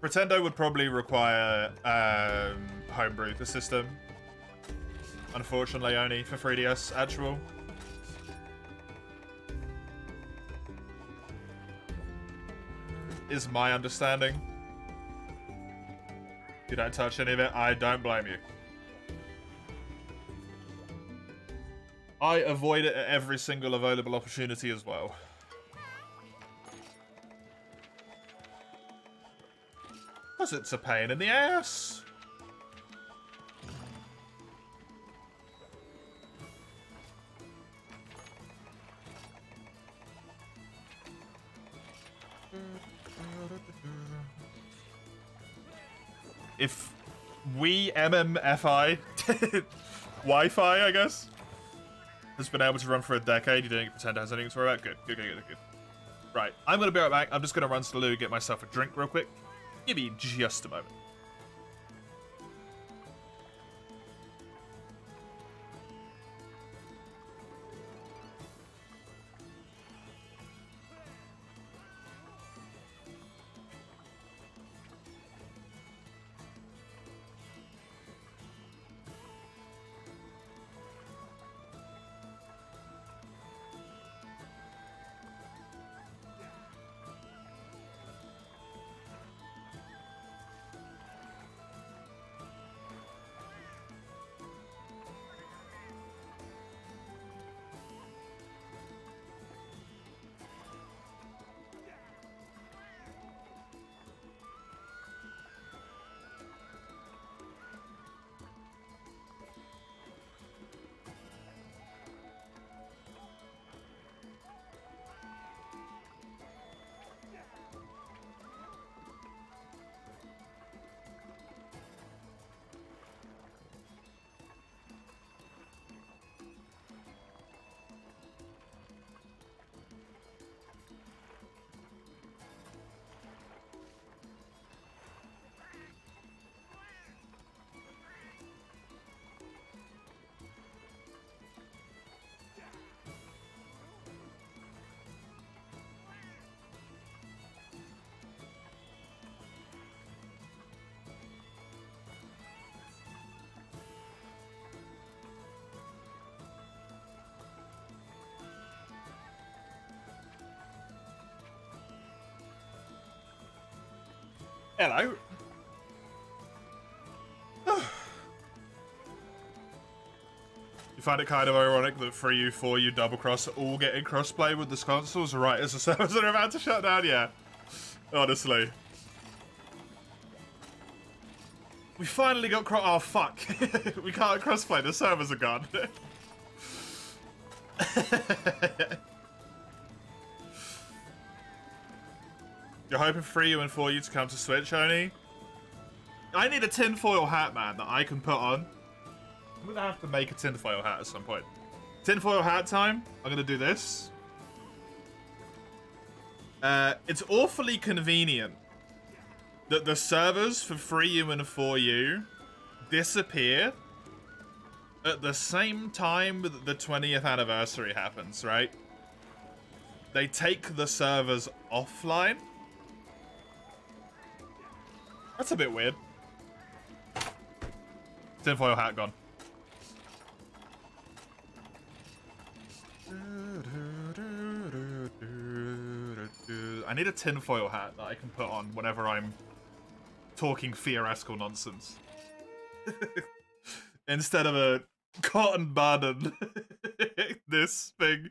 Pretendo would probably require homebrew the system. Unfortunately, only for 3DS actual. Is my understanding. If you don't touch any of it, I don't blame you. I avoid it at every single available opportunity as well. Because it's a pain in the ass. If we MMFI Wi-Fi, I guess, has been able to run for a decade, you don't pretend it has anything to worry about? Good, good, good, good, good. Right, I'm going to be right back. I'm just going to run to the loo, get myself a drink real quick. Give me just a moment. Hello. You find it kind of ironic that 3U, 4U, double cross are all getting crossplay with the consoles right as the servers are about to shut down? Yeah. Honestly. We finally got oh fuck. We can't crossplay, the servers are gone. You're hoping 3U and 4U to come to Switch, Oni? I need a tinfoil hat, man, that I can put on. I'm gonna have to make a tinfoil hat at some point. Tinfoil hat time. I'm gonna do this. It's awfully convenient that the servers for 3U and 4U disappear at the same time that the 20th anniversary happens, right? They take the servers offline. That's a bit weird. Tinfoil hat gone. I need a tinfoil hat that I can put on whenever I'm talking theoretical nonsense. Instead of a cotton bud and this thing.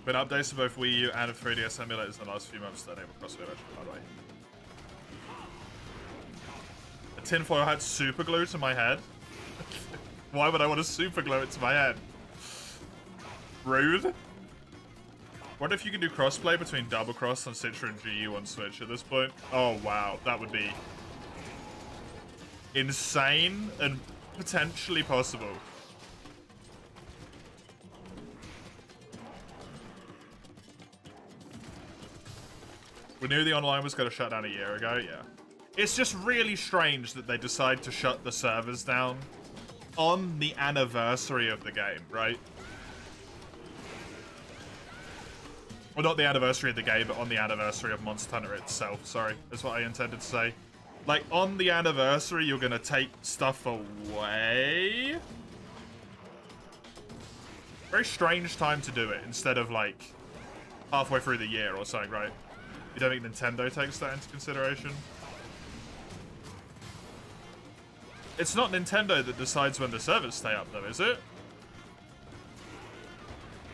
Been updates to both Wii U and 3DS emulators in the last few months that enable crossplay version, by the way. A tinfoil hat super glue to my head? Why would I want to super glue it to my head? Rude. What if you can do crossplay between Double Cross and Citra and GU on Switch at this point? Oh wow, that would be insane and potentially possible. We knew the online was going to shut down a year ago, yeah. It's just really strange that they decide to shut the servers down on the anniversary of the game, right? Well, not the anniversary of the game, but on the anniversary of Monster Hunter itself, sorry. That's what I intended to say. Like, on the anniversary, you're going to take stuff away? Very strange time to do it, instead of, like, halfway through the year or something, right? You don't think Nintendo takes that into consideration? It's not Nintendo that decides when the servers stay up, though, is it?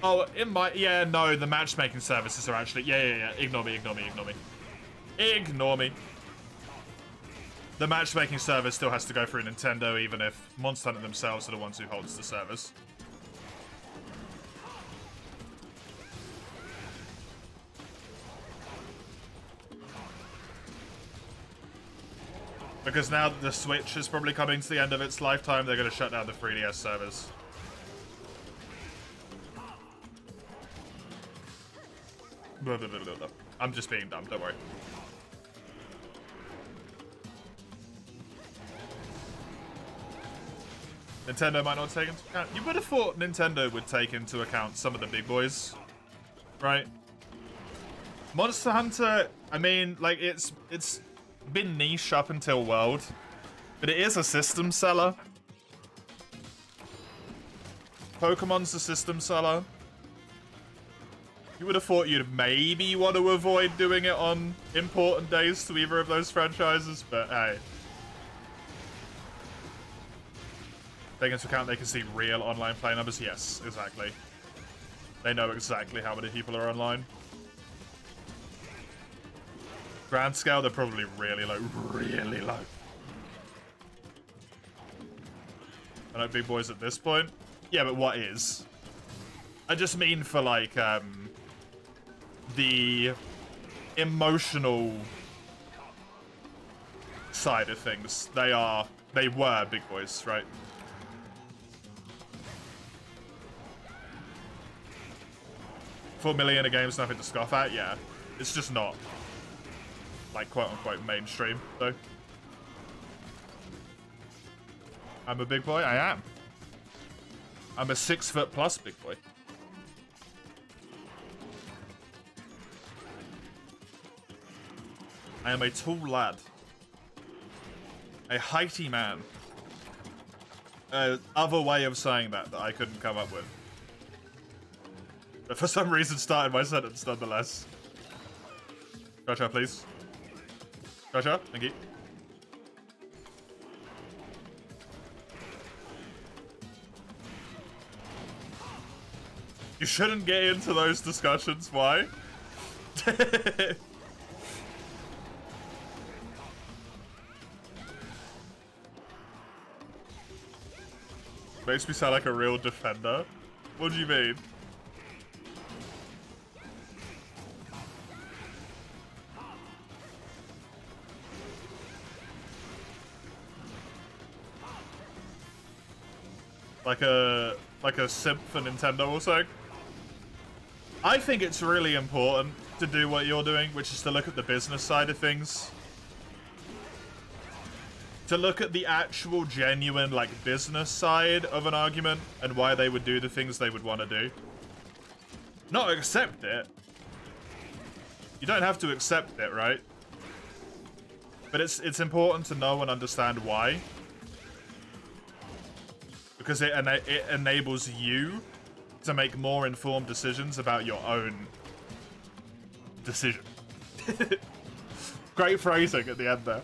Oh, it might... Yeah, no, the matchmaking services are actually... Yeah. Ignore me. Ignore me. The matchmaking service still has to go through Nintendo, even if Monster Hunter themselves are the ones who holds the servers. Because now that the Switch is probably coming to the end of its lifetime, they're going to shut down the 3DS servers. Blah, blah, blah, blah, blah. I'm just being dumb, don't worry. Nintendo might not take into account. You would have thought Nintendo would take into account some of the big boys, right? Monster Hunter, I mean, like, it's been niche up until World, but it is a system seller. Pokemon's a system seller. You would have thought you'd maybe want to avoid doing it on important days to either of those franchises, but hey. Taking into account they can see real online play numbers, yes, exactly. They know exactly how many people are online. Grand scale, they're probably really low, really low. I know big boys at this point. Yeah, but what is? I just mean for like, the emotional side of things. They were big boys, right? $4 million a game is nothing to scoff at, yeah. It's just not, like, quote-unquote mainstream, though. I'm a big boy? I am. I'm a 6-foot+ big boy. I am a tall lad. A heighty man. Other way of saying that I couldn't come up with. But for some reason started my sentence nonetheless. Gotcha, please. Gotcha, thank you. You shouldn't get into those discussions, why? Makes me sound like a real defender. What do you mean? Like a simp for Nintendo or something? I think it's really important to do what you're doing, which is to look at the business side of things. To look at the actual genuine, like, business side of an argument and why they would do the things they would want to do. Not accept it. You don't have to accept it, right? But it's important to know and understand why. Because it enables you to make more informed decisions about your own decision. Great phrasing at the end there.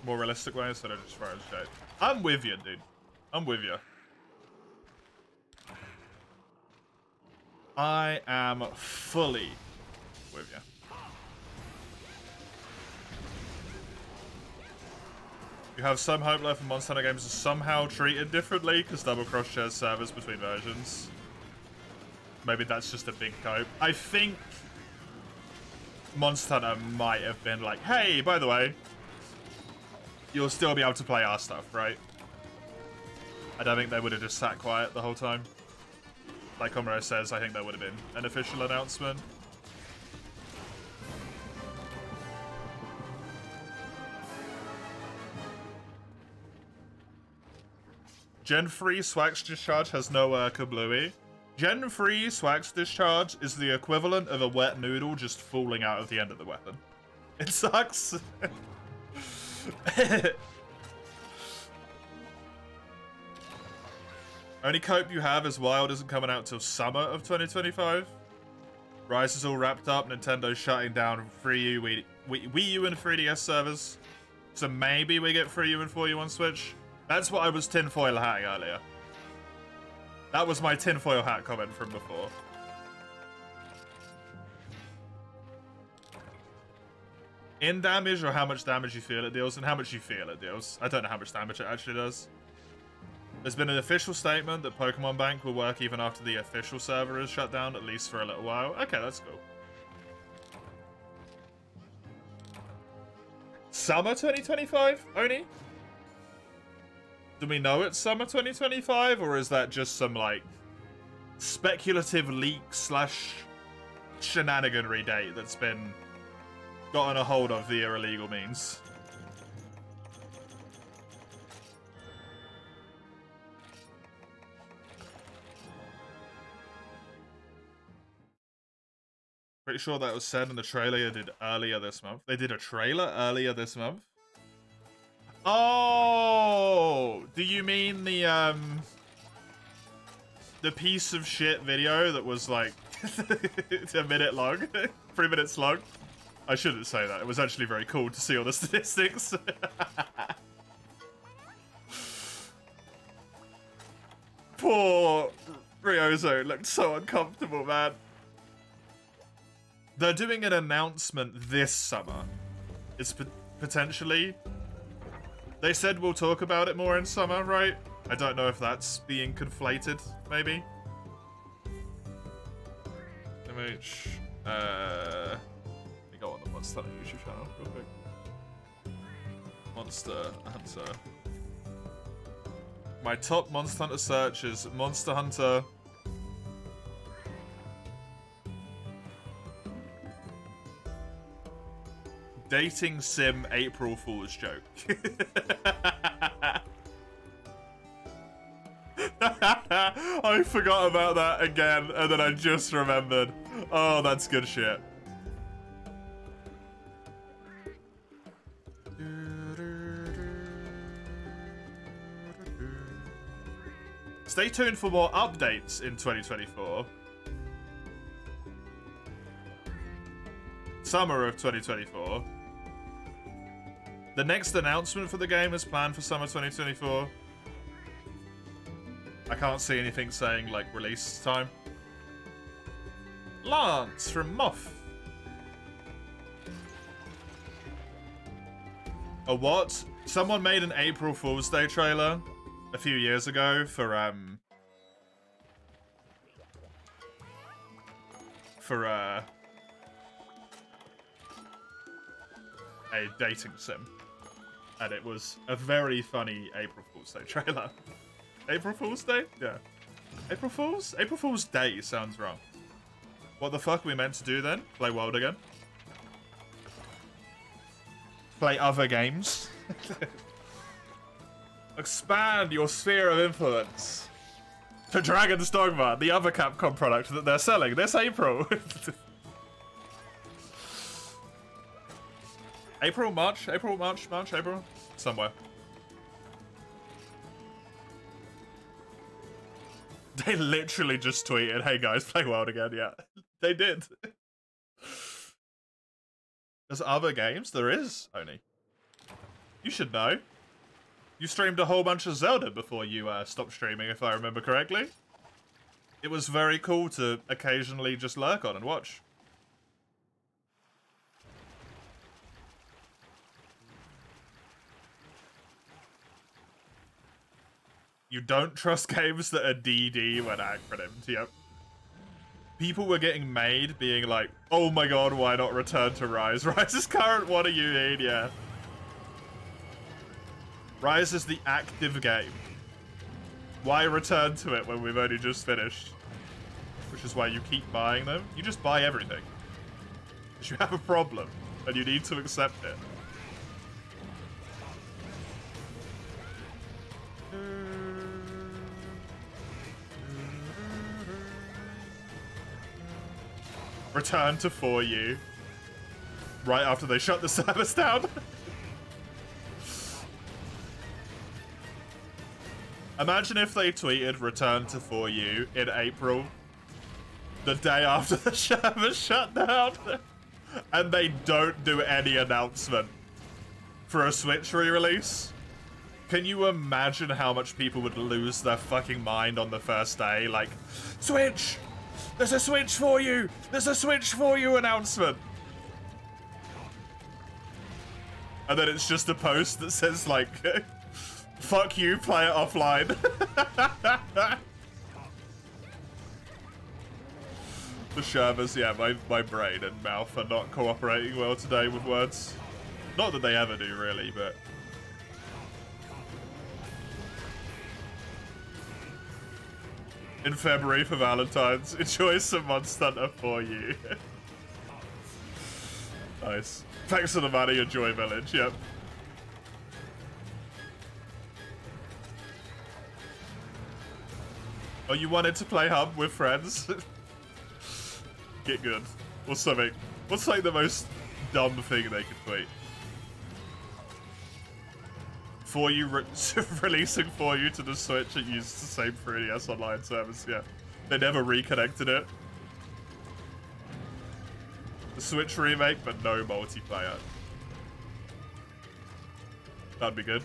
More realistic way instead of just throwing shade. I'm with you, dude. I'm with you. I am fully with you. You have some hope left for Monster Hunter games are somehow treated differently because Double Cross shares servers between versions. Maybe that's just a big hope. I think Monster Hunter might have been like, hey, by the way, you'll still be able to play our stuff, right? I don't think they would have just sat quiet the whole time. Like Comrade says, I think there would have been an official announcement. Gen 3 Swax Discharge has no kablooey. Gen 3 Swax Discharge is the equivalent of a wet noodle just falling out of the end of the weapon. It sucks. Only cope you have is Wild isn't coming out till summer of 2025. Rise is all wrapped up. Nintendo's shutting down Wii U and 3DS servers. So maybe we get 3U and 4U on Switch. That's what I was tinfoil hatting earlier. That was my tinfoil hat comment from before. In damage, or how much damage you feel it deals, and how much you feel it deals. I don't know how much damage it actually does. There's been an official statement that Pokemon Bank will work even after the official server is shut down, at least for a little while. Okay, that's cool. Summer 2025, Oni? Do we know it's summer 2025, or is that just some, like, speculative leak slash shenaniganry date that's been gotten a hold of via illegal means? Pretty sure that was said in the trailer they did earlier this month. They did a trailer earlier this month? Oh! Do you mean the piece of shit video that was like a minute long? 3 minutes long? I shouldn't say that. It was actually very cool to see all the statistics. Poor Ryozo looked so uncomfortable, man. They're doing an announcement this summer. It's potentially... They said we'll talk about it more in summer, right? I don't know if that's being conflated, maybe. MH... Let me go on the Monster Hunter YouTube channel real quick. Monster Hunter. My top Monster Hunter search is Monster Hunter... Dating sim April Fool's joke. I forgot about that again, and then I just remembered. Oh, that's good shit. Stay tuned for more updates in 2024. Summer of 2024. The next announcement for the game is planned for summer 2024. I can't see anything saying, like, release time. Lance from Moth. A what? Someone made an April Fool's Day trailer a few years ago for a dating sim. And it was a very funny April Fool's Day trailer. April Fool's Day? Yeah. April Fool's? April Fool's Day sounds wrong. What the fuck are we meant to do then? Play World again? Play other games? Expand your sphere of influence to Dragon's Dogma, the other Capcom product that they're selling this April. April, March, April? Somewhere. They literally just tweeted, hey guys, play World again, yeah. They did. There's other games? There is, Oni. You should know. You streamed a whole bunch of Zelda before you stopped streaming, if I remember correctly. It was very cool to occasionally just lurk on and watch. You don't trust games that are DD when acronymed, yep. People were getting made being like, oh my god, why not Return to Rise? Rise is current, what do you mean, yeah. Rise is the active game. Why return to it when we've only just finished? Which is why you keep buying them. You just buy everything. Because you have a problem, and you need to accept it. Return to 4U. Right after they shut the service down. Imagine if they tweeted return to 4U in April, the day after the server shut down, and they don't do any announcement for a Switch re-release. Can you imagine how much people would lose their fucking mind on the first day? Like, Switch! There's a Switch for you! There's a Switch for you announcement! And then it's just a post that says, like, fuck you, play it offline. The Shervers, yeah, my brain and mouth are not cooperating well today with words. Not that they ever do, really, but... In February for Valentine's, enjoy some Monster Hunter for you. Nice. Thanks for the money, enjoy Village, yep. Oh, you wanted to play Hub with friends? Get good. Or something. What's like the most dumb thing they could tweet? For you releasing For You to the Switch, it used the same 3DS online service, yeah. They never reconnected it. The Switch remake, but no multiplayer. That'd be good.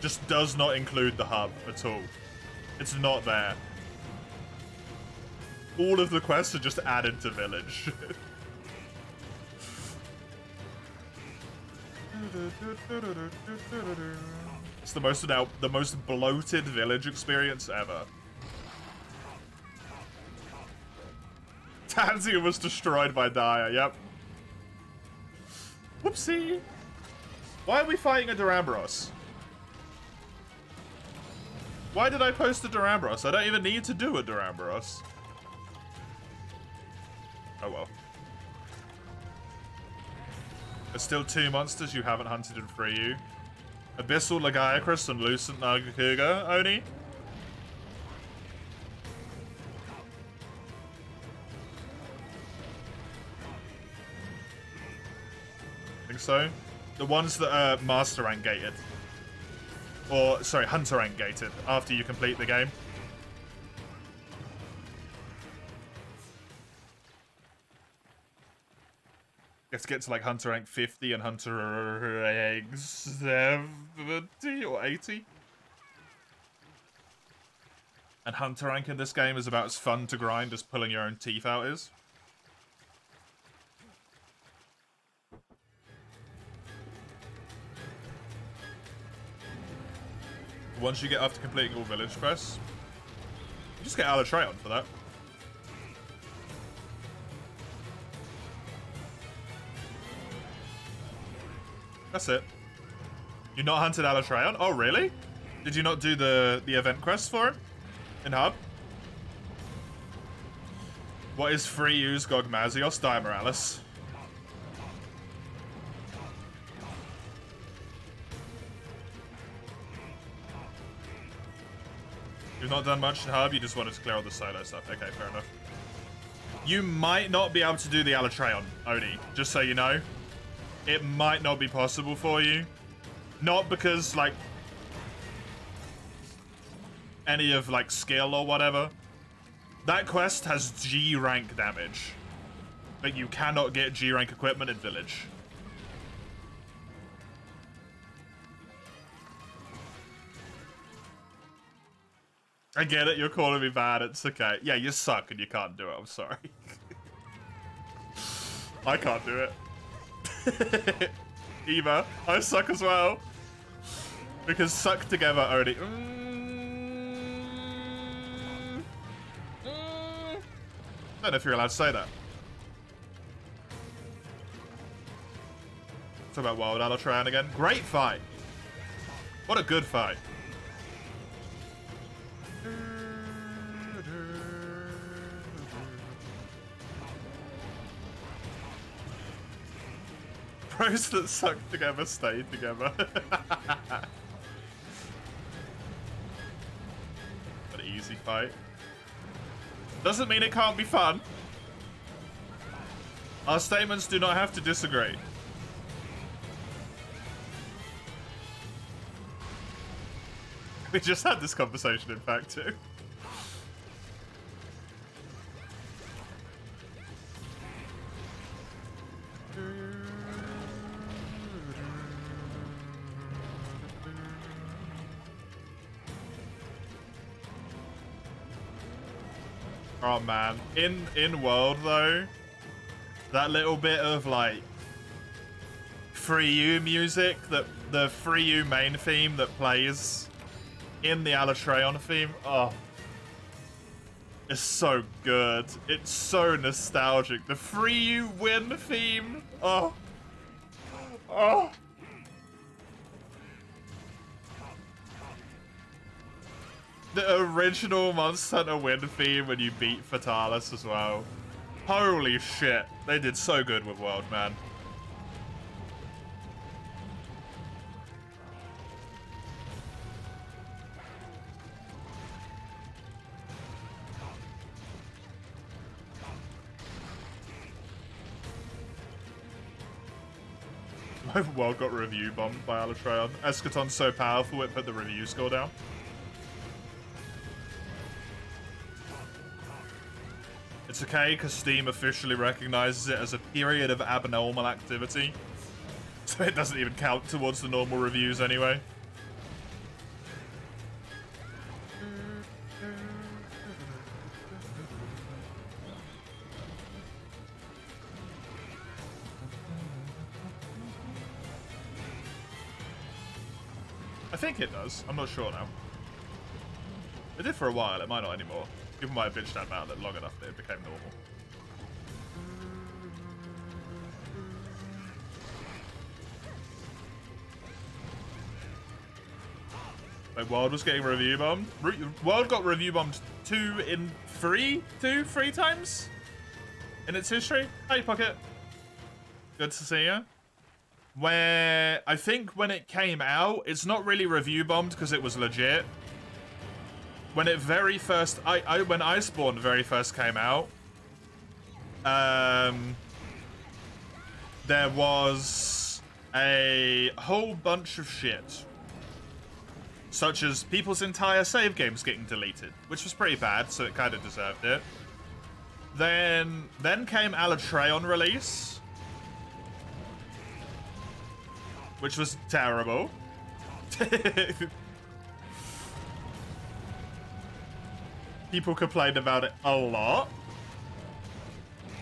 Just does not include the hub at all. It's not there. All of the quests are just added to Village. It's the most bloated Village experience ever. Tanzia was destroyed by Daya, yep. Whoopsie. Why are we fighting a Durambros? Why did I post a Durambros? I don't even need to do a Durambros. Oh well. There's still 2 monsters you haven't hunted in 3U. Abyssal Lagiacrus and Lucent Nagakuga, Oni. I think so. The ones that are Master Rank gated. Or, sorry, Hunter Rank gated after you complete the game. Let's get to like Hunter Rank 50 and Hunter Rank 70 or 80. And Hunter Rank in this game is about as fun to grind as pulling your own teeth out is. Once you get after completing all village quests, you just get Alatreon for that. That's it. You not hunted Alatreon? Oh, really? Did you not do the event quest for him? In Hub? What is 3U's Gogmazios? Diamorales. You've not done much in Hub, you just wanted to clear all the solo stuff. Okay, fair enough. You might not be able to do the Alatreon, Oni, just so you know. It might not be possible for you. Not because, like, any of, like, skill or whatever. That quest has G rank damage. But you cannot get G rank equipment in Village. I get it, you're calling me bad, it's okay. Yeah, you suck and you can't do it, I'm sorry. I can't do it. Eva, I suck as well. Because suck together only. I don't know if you're allowed to say that. Talk about Wild Alatreon again. Great fight. What a good fight. Bros that suck together stay together. An easy fight. Doesn't mean it can't be fun. Our statements do not have to disagree. We just had this conversation, in fact, too. Oh man, in world though, that little bit of like MH3U music, that the MH3U main theme that plays in the Alatreon theme, oh, it's so good. It's so nostalgic. The MH3U win theme, oh, oh. The original Monster Hunter win theme when you beat Fatalis as well. Holy shit. They did so good with World, man. My World got review bombed by Alatreon. Eschaton's so powerful it put the review score down. It's okay, because Steam officially recognizes it as a period of abnormal activity. So it doesn't even count towards the normal reviews anyway. I think it does. I'm not sure now. It did for a while, it might not anymore. People might have bitched about it long enough that it became normal. Like, World was getting review bombed. World got review bombed three times in its history. Hey, Pocket. Good to see you. Where I think when it came out, it's not really review bombed because it was legit. When it very first, when Iceborne very first came out, there was a whole bunch of shit, such as people's entire save games getting deleted, which was pretty bad, so it kind of deserved it. Then came Alatreon release, which was terrible. People complained about it a lot.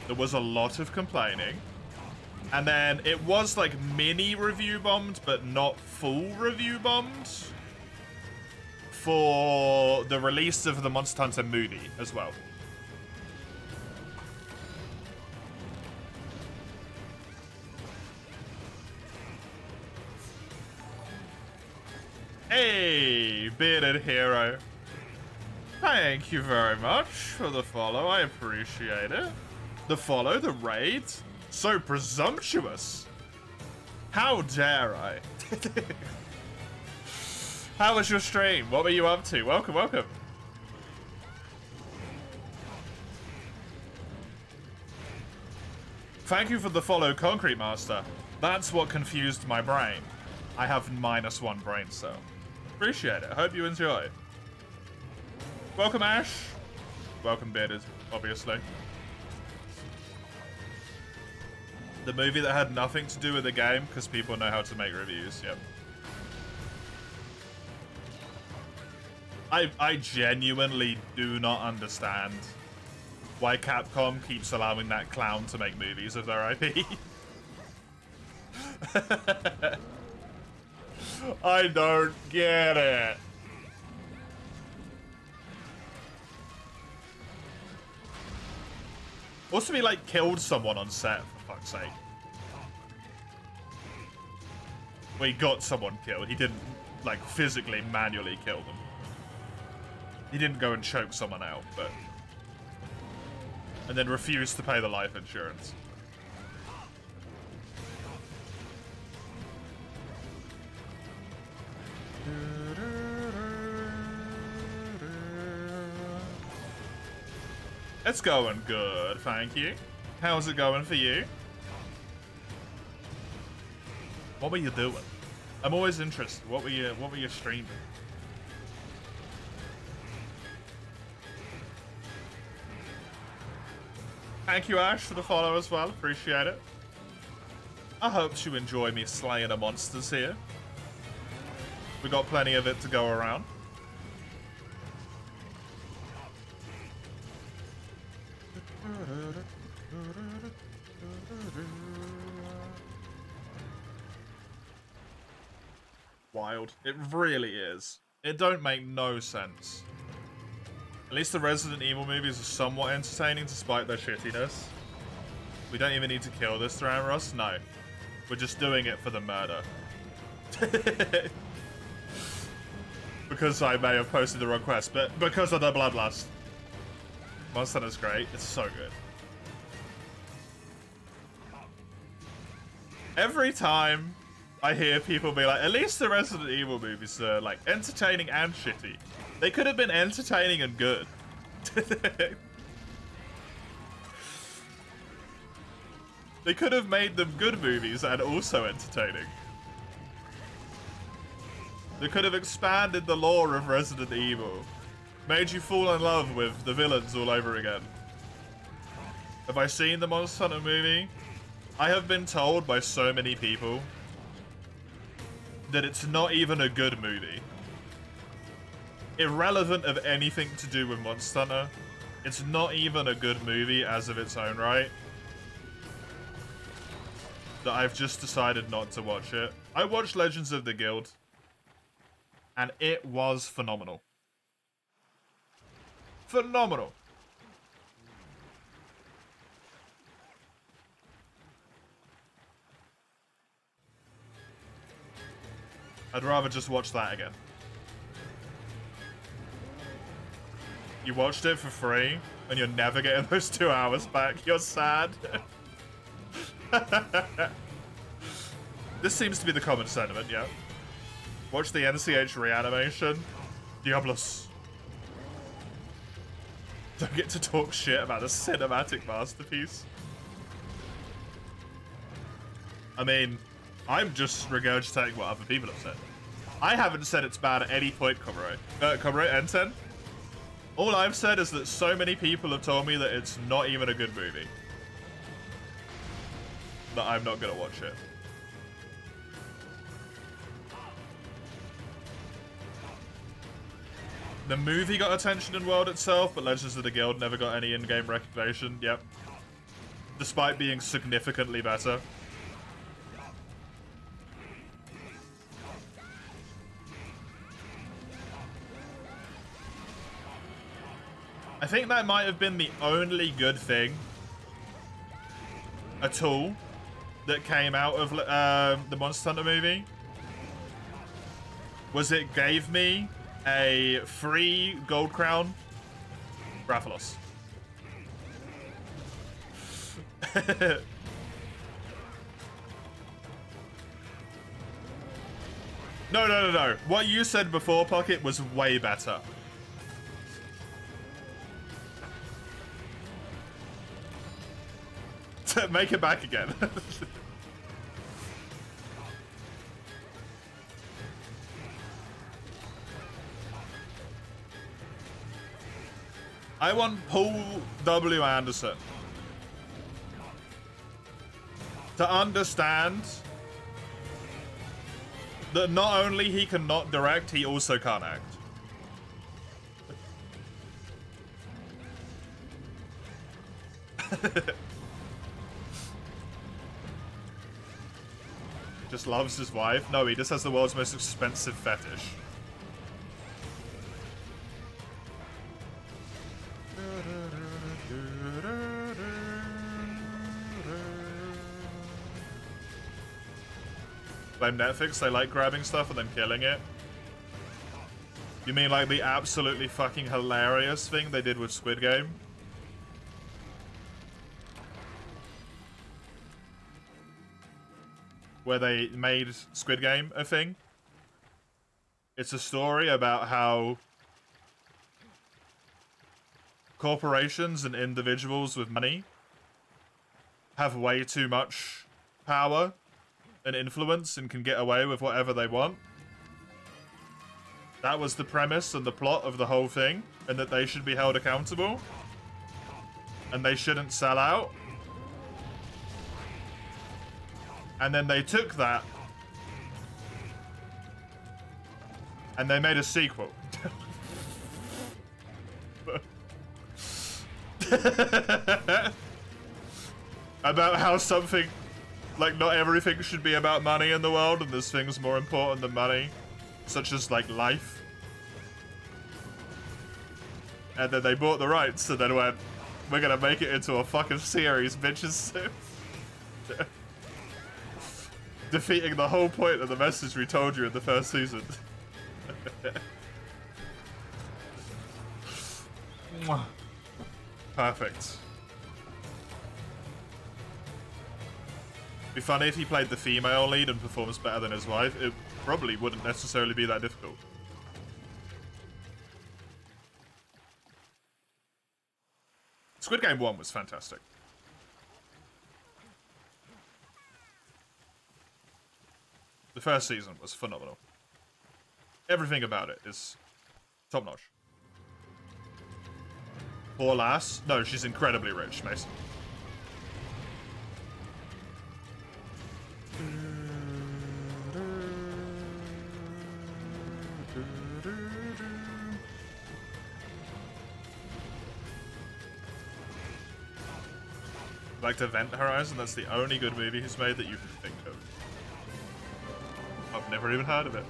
There was a lot of complaining. And then it was like mini review bombed, but not full review bombed for the release of the Monster Hunter movie as well. Hey, bearded hero. Thank you very much for the follow. I appreciate it. The follow, the raid. So presumptuous. How dare I? How was your stream? What were you up to? Welcome, welcome. Thank you for the follow, Concrete Master. That's what confused my brain. I have -1 brain cell. Appreciate it. Hope you enjoy. Welcome, Ash. Welcome, Bearded, obviously. The movie that had nothing to do with the game, because people know how to make reviews, yep. I genuinely do not understand why Capcom keeps allowing that clown to make movies of their IP. I don't get it. Also, he, like, killed someone on set, for fuck's sake. Well, he got someone killed. He didn't, like, physically, manually kill them. He didn't go and choke someone out, but... And then refused to pay the life insurance. It's going good, thank you. How's it going for you? What were you doing? I'm always interested. What were you streaming? Thank you, Ash, for the follow as well. Appreciate it. I hope you enjoy me slaying the monsters here. We got plenty of it to go around. wild. It really is. It don't make no sense. At least the Resident Evil movies are somewhat entertaining despite their shittiness. We don't even need to kill this Thranros. No. We're just doing it for the murder. Because I may have posted the wrong quest, but because of the bloodlust. Monster Hunter's great. It's so good. Every time I hear people be like, at least the Resident Evil movies are like entertaining and shitty. They could have been entertaining and good. They could have made them good movies and also entertaining. They could have expanded the lore of Resident Evil. Made you fall in love with the villains all over again. Have I seen the Monster Hunter movie? I have been told by so many people that it's not even a good movie. Irrelevant of anything to do with Monster Hunter, it's not even a good movie as of its own right. That I've just decided not to watch it. I watched Legends of the Guild, and it was phenomenal. Phenomenal. I'd rather just watch that again. You watched it for free, and you're never getting those 2 hours back. You're sad. This seems to be the common sentiment, yeah. Watch the NCH reanimation. Diablos. Don't get to talk shit about a cinematic masterpiece. I mean, I'm just regurgitating what other people have said. I haven't said it's bad at any point, Comrade. N10. All I've said is that so many people have told me that it's not even a good movie. That I'm not gonna watch it. The movie got attention in World itself, but Legends of the Guild never got any in-game recognition. Yep. Despite being significantly better. I think that might have been the only good thing at all that came out of the Monster Hunter movie. Was it gave me a free gold crown Rathalos. No. What you said before, Pocket, was way better. Make it back again. I want Paul W. Anderson to understand that not only he cannot direct, he also can't act. Just loves his wife? No, he just has the world's most expensive fetish. Blame Netflix, they like grabbing stuff and then killing it. You mean like the absolutely fucking hilarious thing they did with Squid Game? Where they made Squid Game a thing. It's a story about how corporations and individuals with money have way too much power and influence and can get away with whatever they want. That was the premise and the plot of the whole thing, and that they should be held accountable and they shouldn't sell out. And then they took that and they made a sequel. About how something Like, not everything should be about money in the world, and there's things more important than money. Such as, like, life. And then they bought the rights, and then went, we're gonna make it into a fucking series, bitches. Defeating the whole point of the message we told you in the first season. Perfect. It'd be funny if he played the female lead and performs better than his wife. It probably wouldn't necessarily be that difficult. Squid Game 1 was fantastic. The first season was phenomenal. Everything about it is top-notch. Poor lass. No, she's incredibly rich, Mason. Like to Event Horizon, that's the only good movie he's made that you can think of. I've never even heard of it.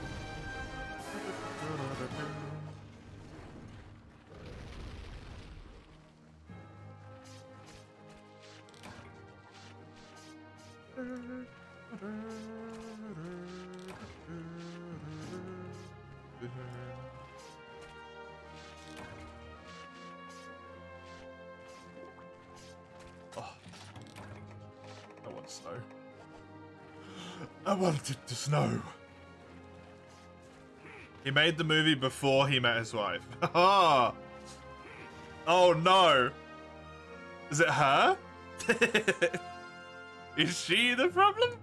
Snow. I wanted to snow. He made the movie before he met his wife. Oh no. Is it her? Is she the problem?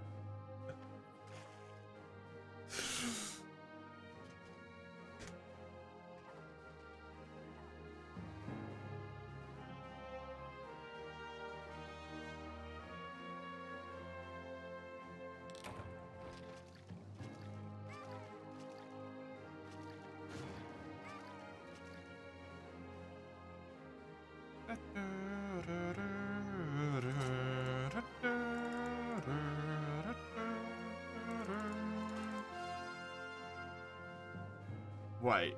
Wait.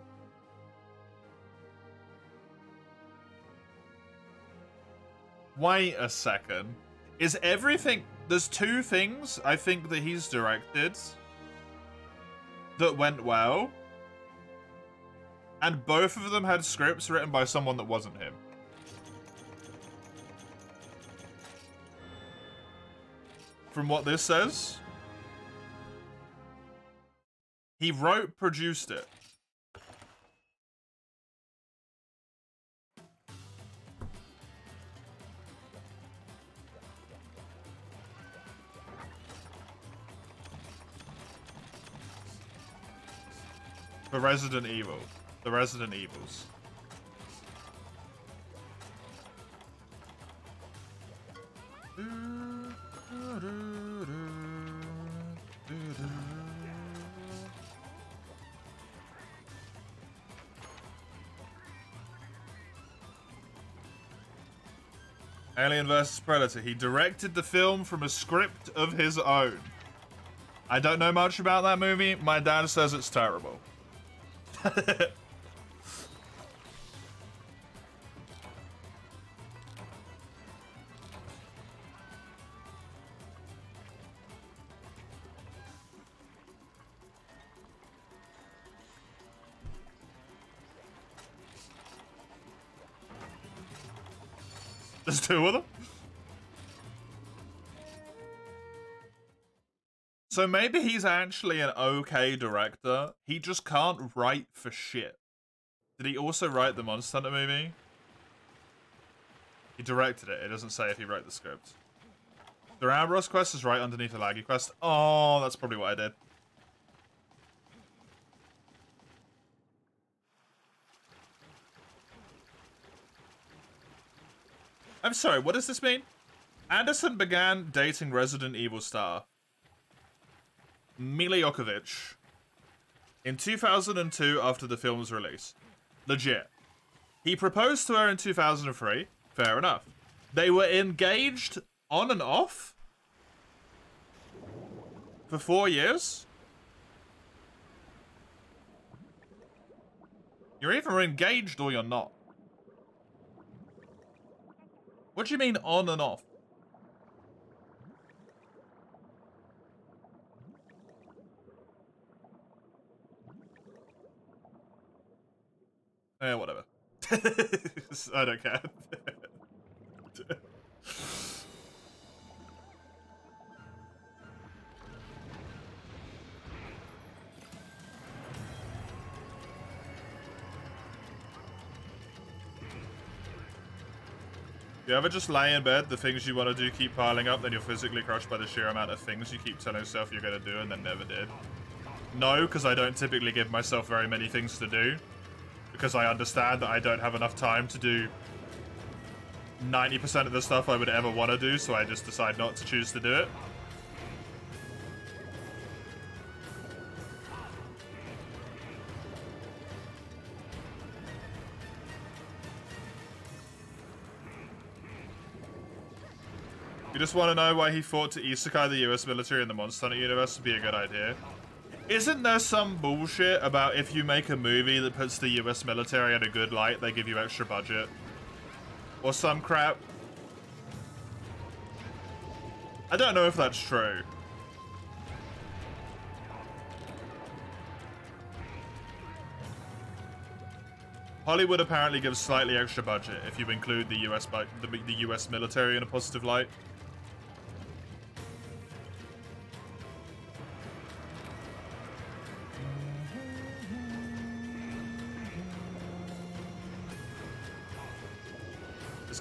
Wait a second. Is everything... There's two things I think that he's directed that went well. And both of them had scripts written by someone that wasn't him. From what this says, he wrote, produced it. For Resident Evil. The Resident Evils. Alien vs. Predator. He directed the film from a script of his own. I don't know much about that movie. My dad says it's terrible. There's two of them? So maybe he's actually an okay director. He just can't write for shit. Did he also write the Monster Hunter movie? He directed it. It doesn't say if he wrote the script. The Ramboros quest is right underneath the Laggy quest. Oh, that's probably what I did. I'm sorry, what does this mean? Anderson began dating Resident Evil star Mila Jovovich in 2002 after the film's release. Legit. He proposed to her in 2003. Fair enough. They were engaged on and off For 4 years? You're either engaged or you're not. What do you mean on and off? Whatever. I don't care. You ever just lay in bed, the things you want to do keep piling up, then you're physically crushed by the sheer amount of things you keep telling yourself you're going to do and then never did? No, because I don't typically give myself very many things to do. Because I understand that I don't have enough time to do 90% of the stuff I would ever want to do, so I just decide not to choose to do it. You just want to know why he fought to isekai the US military in the Monster Hunter universe would be a good idea. Isn't there some bullshit about if you make a movie that puts the US military in a good light, they give you extra budget? Or some crap? I don't know if that's true. Hollywood apparently gives slightly extra budget if you include the US military in a positive light.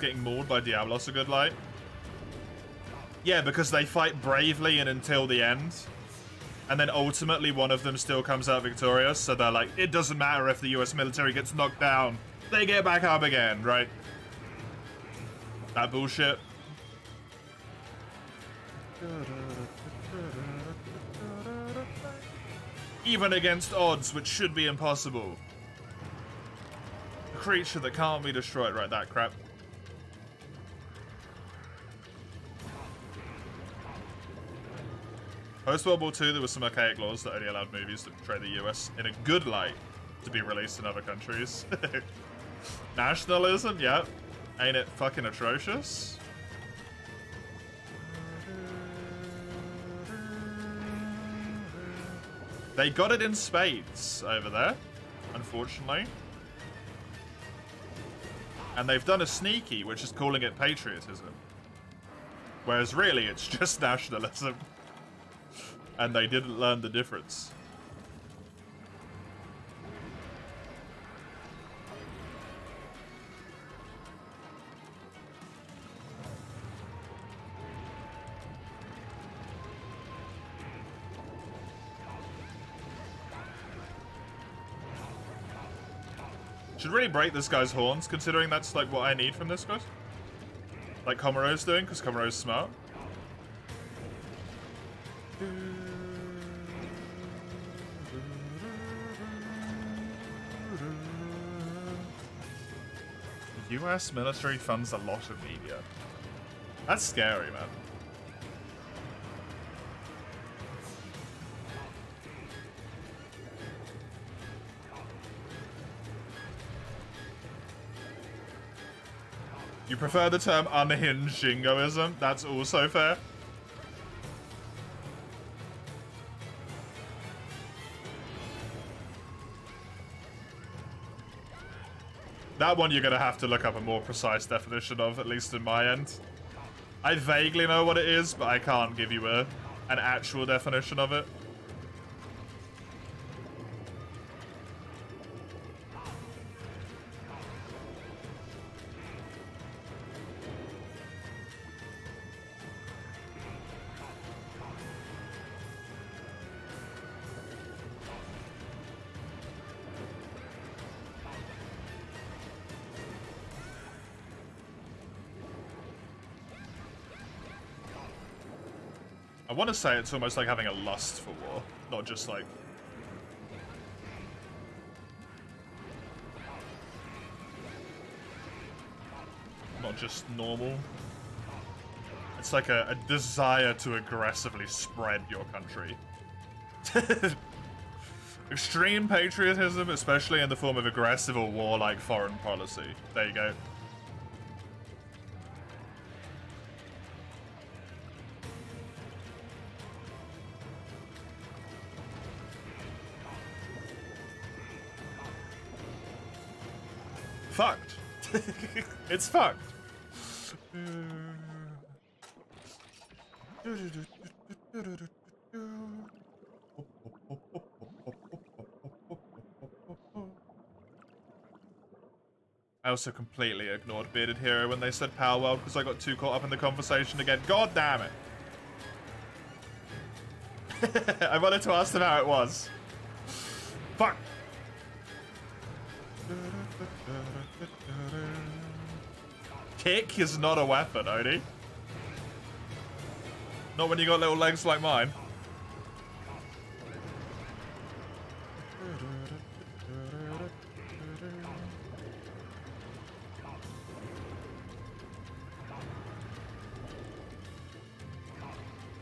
Getting mauled by Diablos a good light? Yeah, because they fight bravely and until the end. And then ultimately one of them still comes out victorious, so they're like, it doesn't matter if the US military gets knocked down. They get back up again, right? That bullshit. Even against odds, which should be impossible. A creature that can't be destroyed, right? That crap. Post-World War II, there was some archaic laws that only allowed movies that portray the US in a good light to be released in other countries. Nationalism? Yep. Ain't it fucking atrocious? They got it in spades over there, unfortunately. And they've done a sneaky, which is calling it patriotism. Whereas really, it's just nationalism. And they didn't learn the difference. Should really break this guy's horns, considering that's like what I need from this guy. Like Komaro's doing, because Komaro's smart. US military funds a lot of media. That's scary, man. You prefer the term unhinged jingoism? That's also fair. That one you're going to have to look up a more precise definition of, at least in my end. I vaguely know what it is, but I can't give you an actual definition of it. I want to say it's almost like having a lust for war, not just like... not just normal. It's like a desire to aggressively spread your country. Extreme patriotism, especially in the form of aggressive or warlike foreign policy. There you go. Fucked. It's fucked. I also completely ignored Bearded Hero when they said Power World because I got too caught up in the conversation again. God damn it. I wanted to ask them how it was. Fuck. Kick is not a weapon, Odie. Not when you got little legs like mine.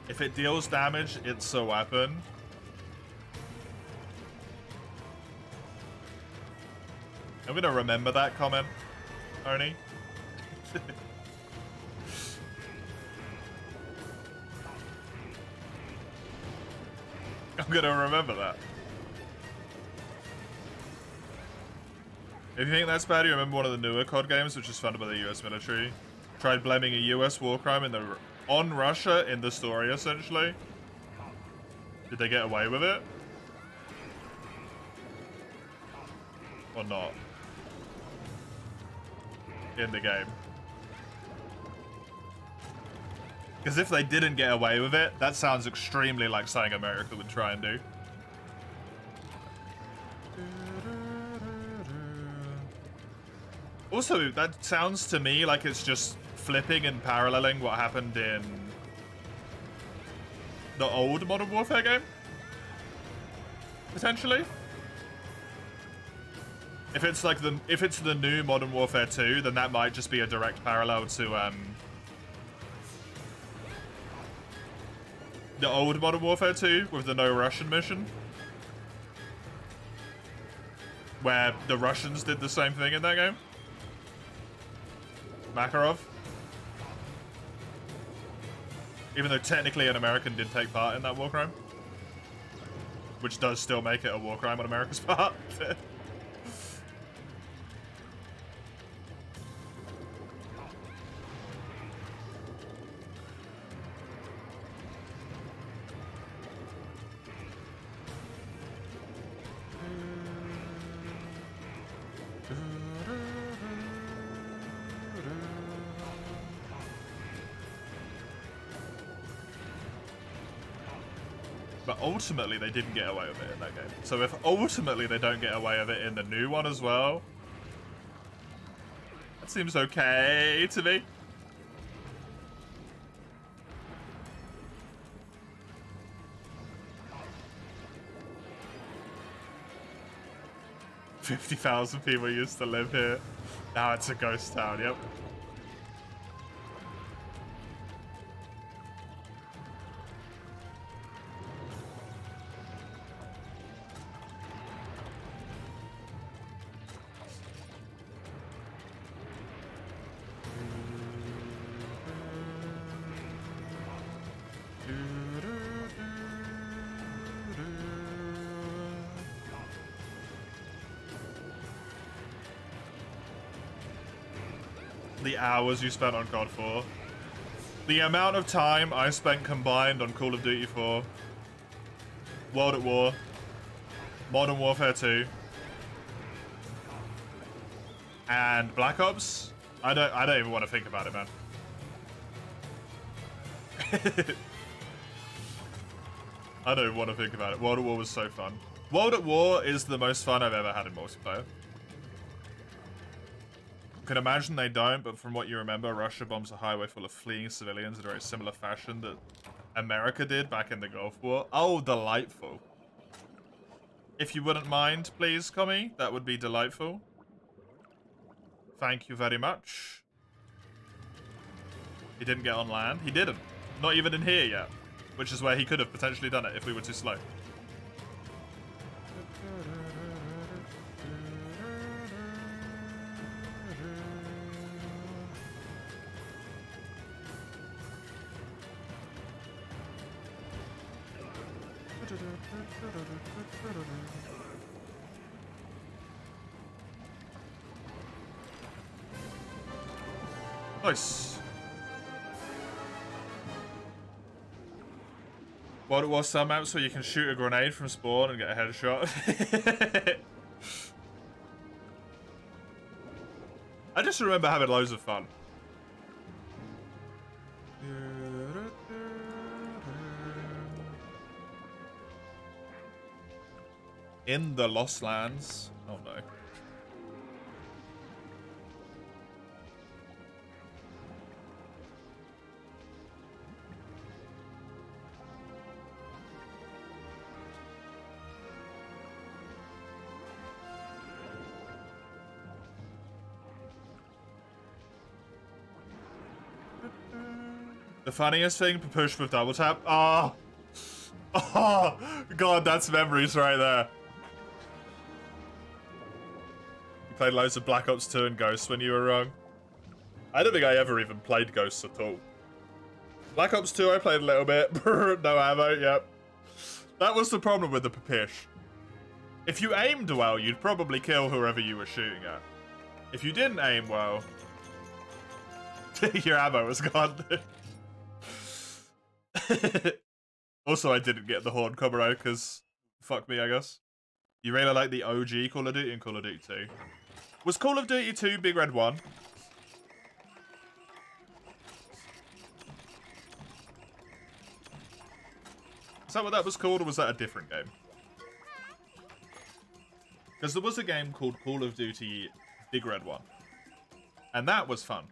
If it deals damage, it's a weapon. I'm gonna remember that comment, Oni. I'm gonna remember that. If you think that's bad, you remember one of the newer COD games, which is funded by the US military. Tried blaming a US war crime on Russia in the story, essentially. Did they get away with it? Or not? In the game. Because if they didn't get away with it, that sounds extremely like something America would try and do. Also, that sounds to me like it's just flipping and paralleling what happened in the old Modern Warfare game. Potentially. If it's like the new Modern Warfare 2, then that might just be a direct parallel to the old Modern Warfare 2 with the no Russian mission, where the Russians did the same thing in that game. Makarov. Even though technically an American did take part in that war crime, which does still make it a war crime on America's part. But ultimately, they didn't get away with it in that game. So if ultimately they don't get away with it in the new one as well, that seems okay to me. $50,000 people used to live here. Now it's a ghost town, yep. The hours you spent on COD 4. The amount of time I spent combined on Call of Duty 4, World at War, Modern Warfare 2, and Black Ops. I don't even want to think about it, man. I don't want to think about it. World at War was so fun. World at War is the most fun I've ever had in multiplayer. Can imagine they don't, but from what you remember, Russia bombs a highway full of fleeing civilians in a very similar fashion that America did back in the Gulf War. Oh, delightful. If you wouldn't mind, please, Commie, that would be delightful. Thank you very much. He didn't get on land. He didn't. Not even in here yet. Which is where he could have potentially done it if we were too slow. Nice. What it was some maps where you can shoot a grenade from spawn and get a headshot. I just remember having loads of fun. In the Lost Lands. Oh no. The funniest thing, push with double tap. Oh. Oh, God, that's memories right there. You played loads of Black Ops 2 and Ghosts when you were wrong. I don't think I ever even played Ghosts at all. Black Ops 2 I played a little bit. No ammo, yep. That was the problem with the Papish. If you aimed well, you'd probably kill whoever you were shooting at. If you didn't aim well, your ammo was gone. Also, I didn't get the Horn combo because fuck me, I guess. You really like the OG Call of Duty and Call of Duty 2. Was Call of Duty 2 Big Red 1? Is that what that was called, or was that a different game? Because there was a game called Call of Duty Big Red 1. And that was fun.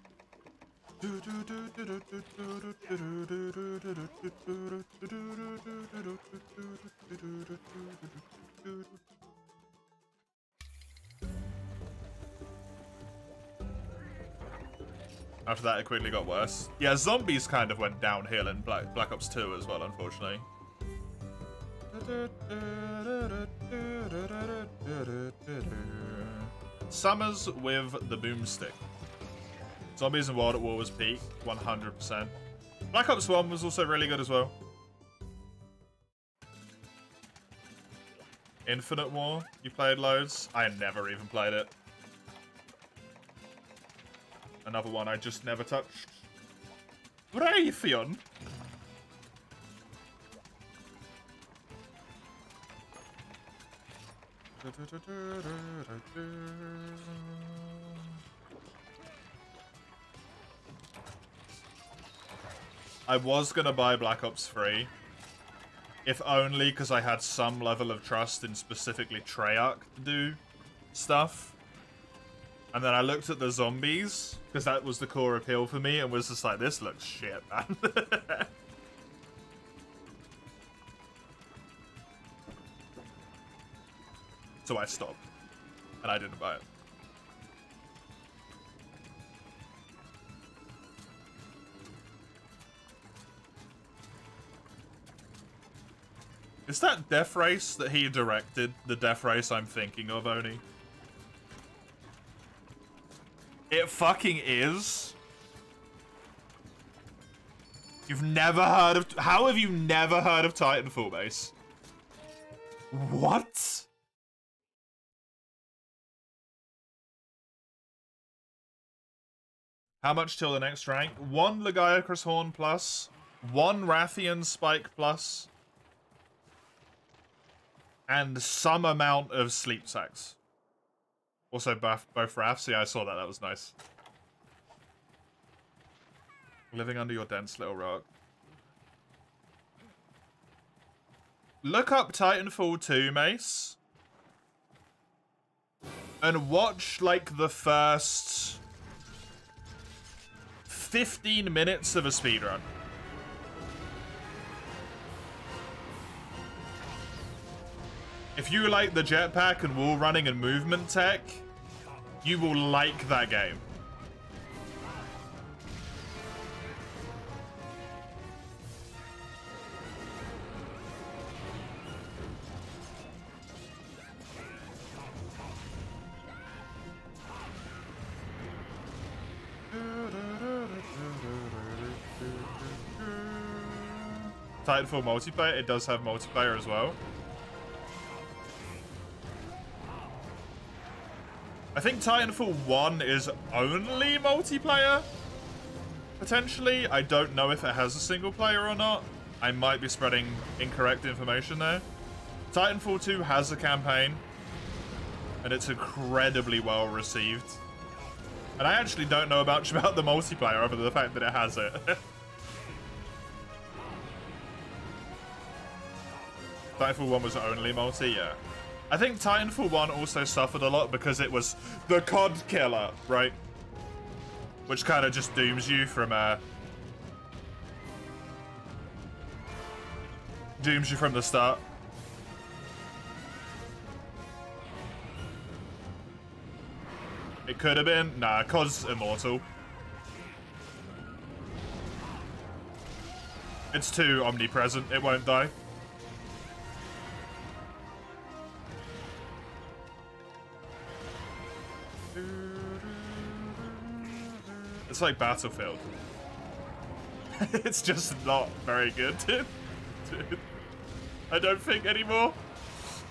After that, it quickly got worse. Yeah, zombies kind of went downhill in Black Ops 2 as well, unfortunately. Summers with the boomstick. Zombies and World at War was peak, 100%. Black Ops 1 was also really good as well. Infinite War, you played loads? I never even played it. Another one I just never touched. Raytheon. I was gonna buy Black Ops 3, if only because I had some level of trust in specifically Treyarch to do stuff. And then I looked at the zombies, because that was the core appeal for me, and was just like, this looks shit, man. So I stopped, and I didn't buy it. Is that Death Race that he directed the Death Race I'm thinking of, Oni? It fucking is. You've never heard of... How have you never heard of Titanfall, base? What? How much till the next rank? 1 Lagiacrus Horn plus, 1 Rathian Spike plus, and some amount of sleep sacks. Also both Rafs. Yeah, I saw that. That was nice. Living under your dense little rock. Look up Titanfall 2, Mace. And watch, like, the first 15 minutes of a speedrun. If you like the jetpack and wall running and movement tech, you will like that game. Titanfall multiplayer, it does have multiplayer as well. I think Titanfall 1 is only multiplayer, potentially. I don't know if it has a single player or not. I might be spreading incorrect information there. Titanfall 2 has a campaign, and it's incredibly well received. And I actually don't know much about the multiplayer other than the fact that it has it. Titanfall 1 was only multi, yeah. I think Titanfall 1 also suffered a lot because it was the COD killer, right? Which kind of just dooms you from the start. It could have been. Nah, COD's immortal. It's too omnipresent. It won't die. It's like Battlefield. It's just not very good, dude. I don't think anymore.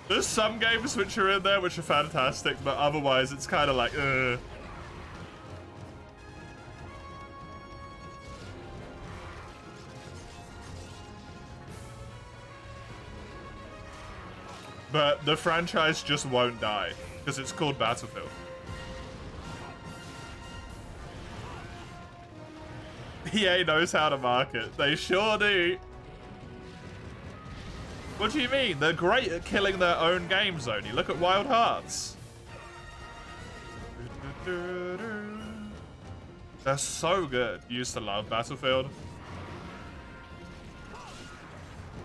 There's some games which are in there which are fantastic, but otherwise it's kind of like, ugh. But the franchise just won't die, because it's called Battlefield. EA knows how to market. They sure do. What do you mean? They're great at killing their own games only. Look at Wild Hearts. They're so good. You used to love Battlefield.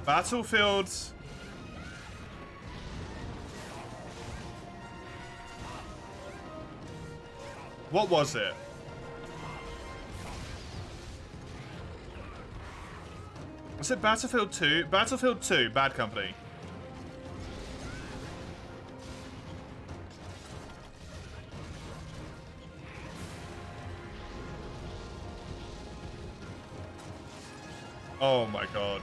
Battlefield... What was it? Was it Battlefield 2? Battlefield 2, Bad Company. Oh my god.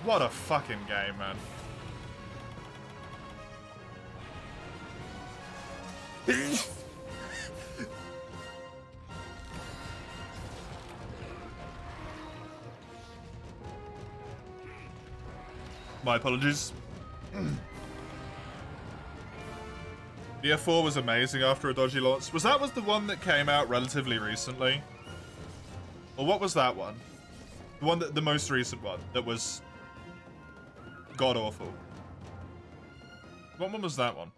What a fucking game, man. My apologies. BF4 was amazing after a dodgy launch. Was that the one that came out relatively recently? Or what was that one? The one that, the most recent one that was god awful. What one was that one?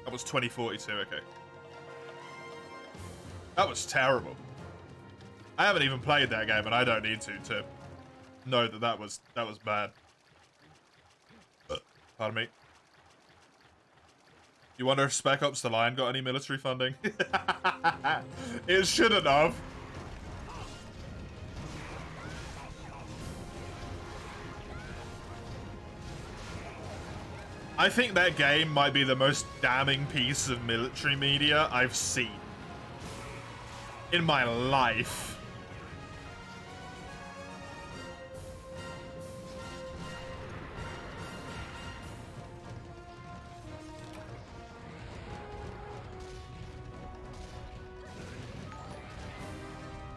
That was 2042, okay. That was terrible. I haven't even played that game, and I don't need to know that that was bad. Pardon me. You wonder if Spec Ops: The Line got any military funding? It shouldn't have. I think that game might be the most damning piece of military media I've seen in my life.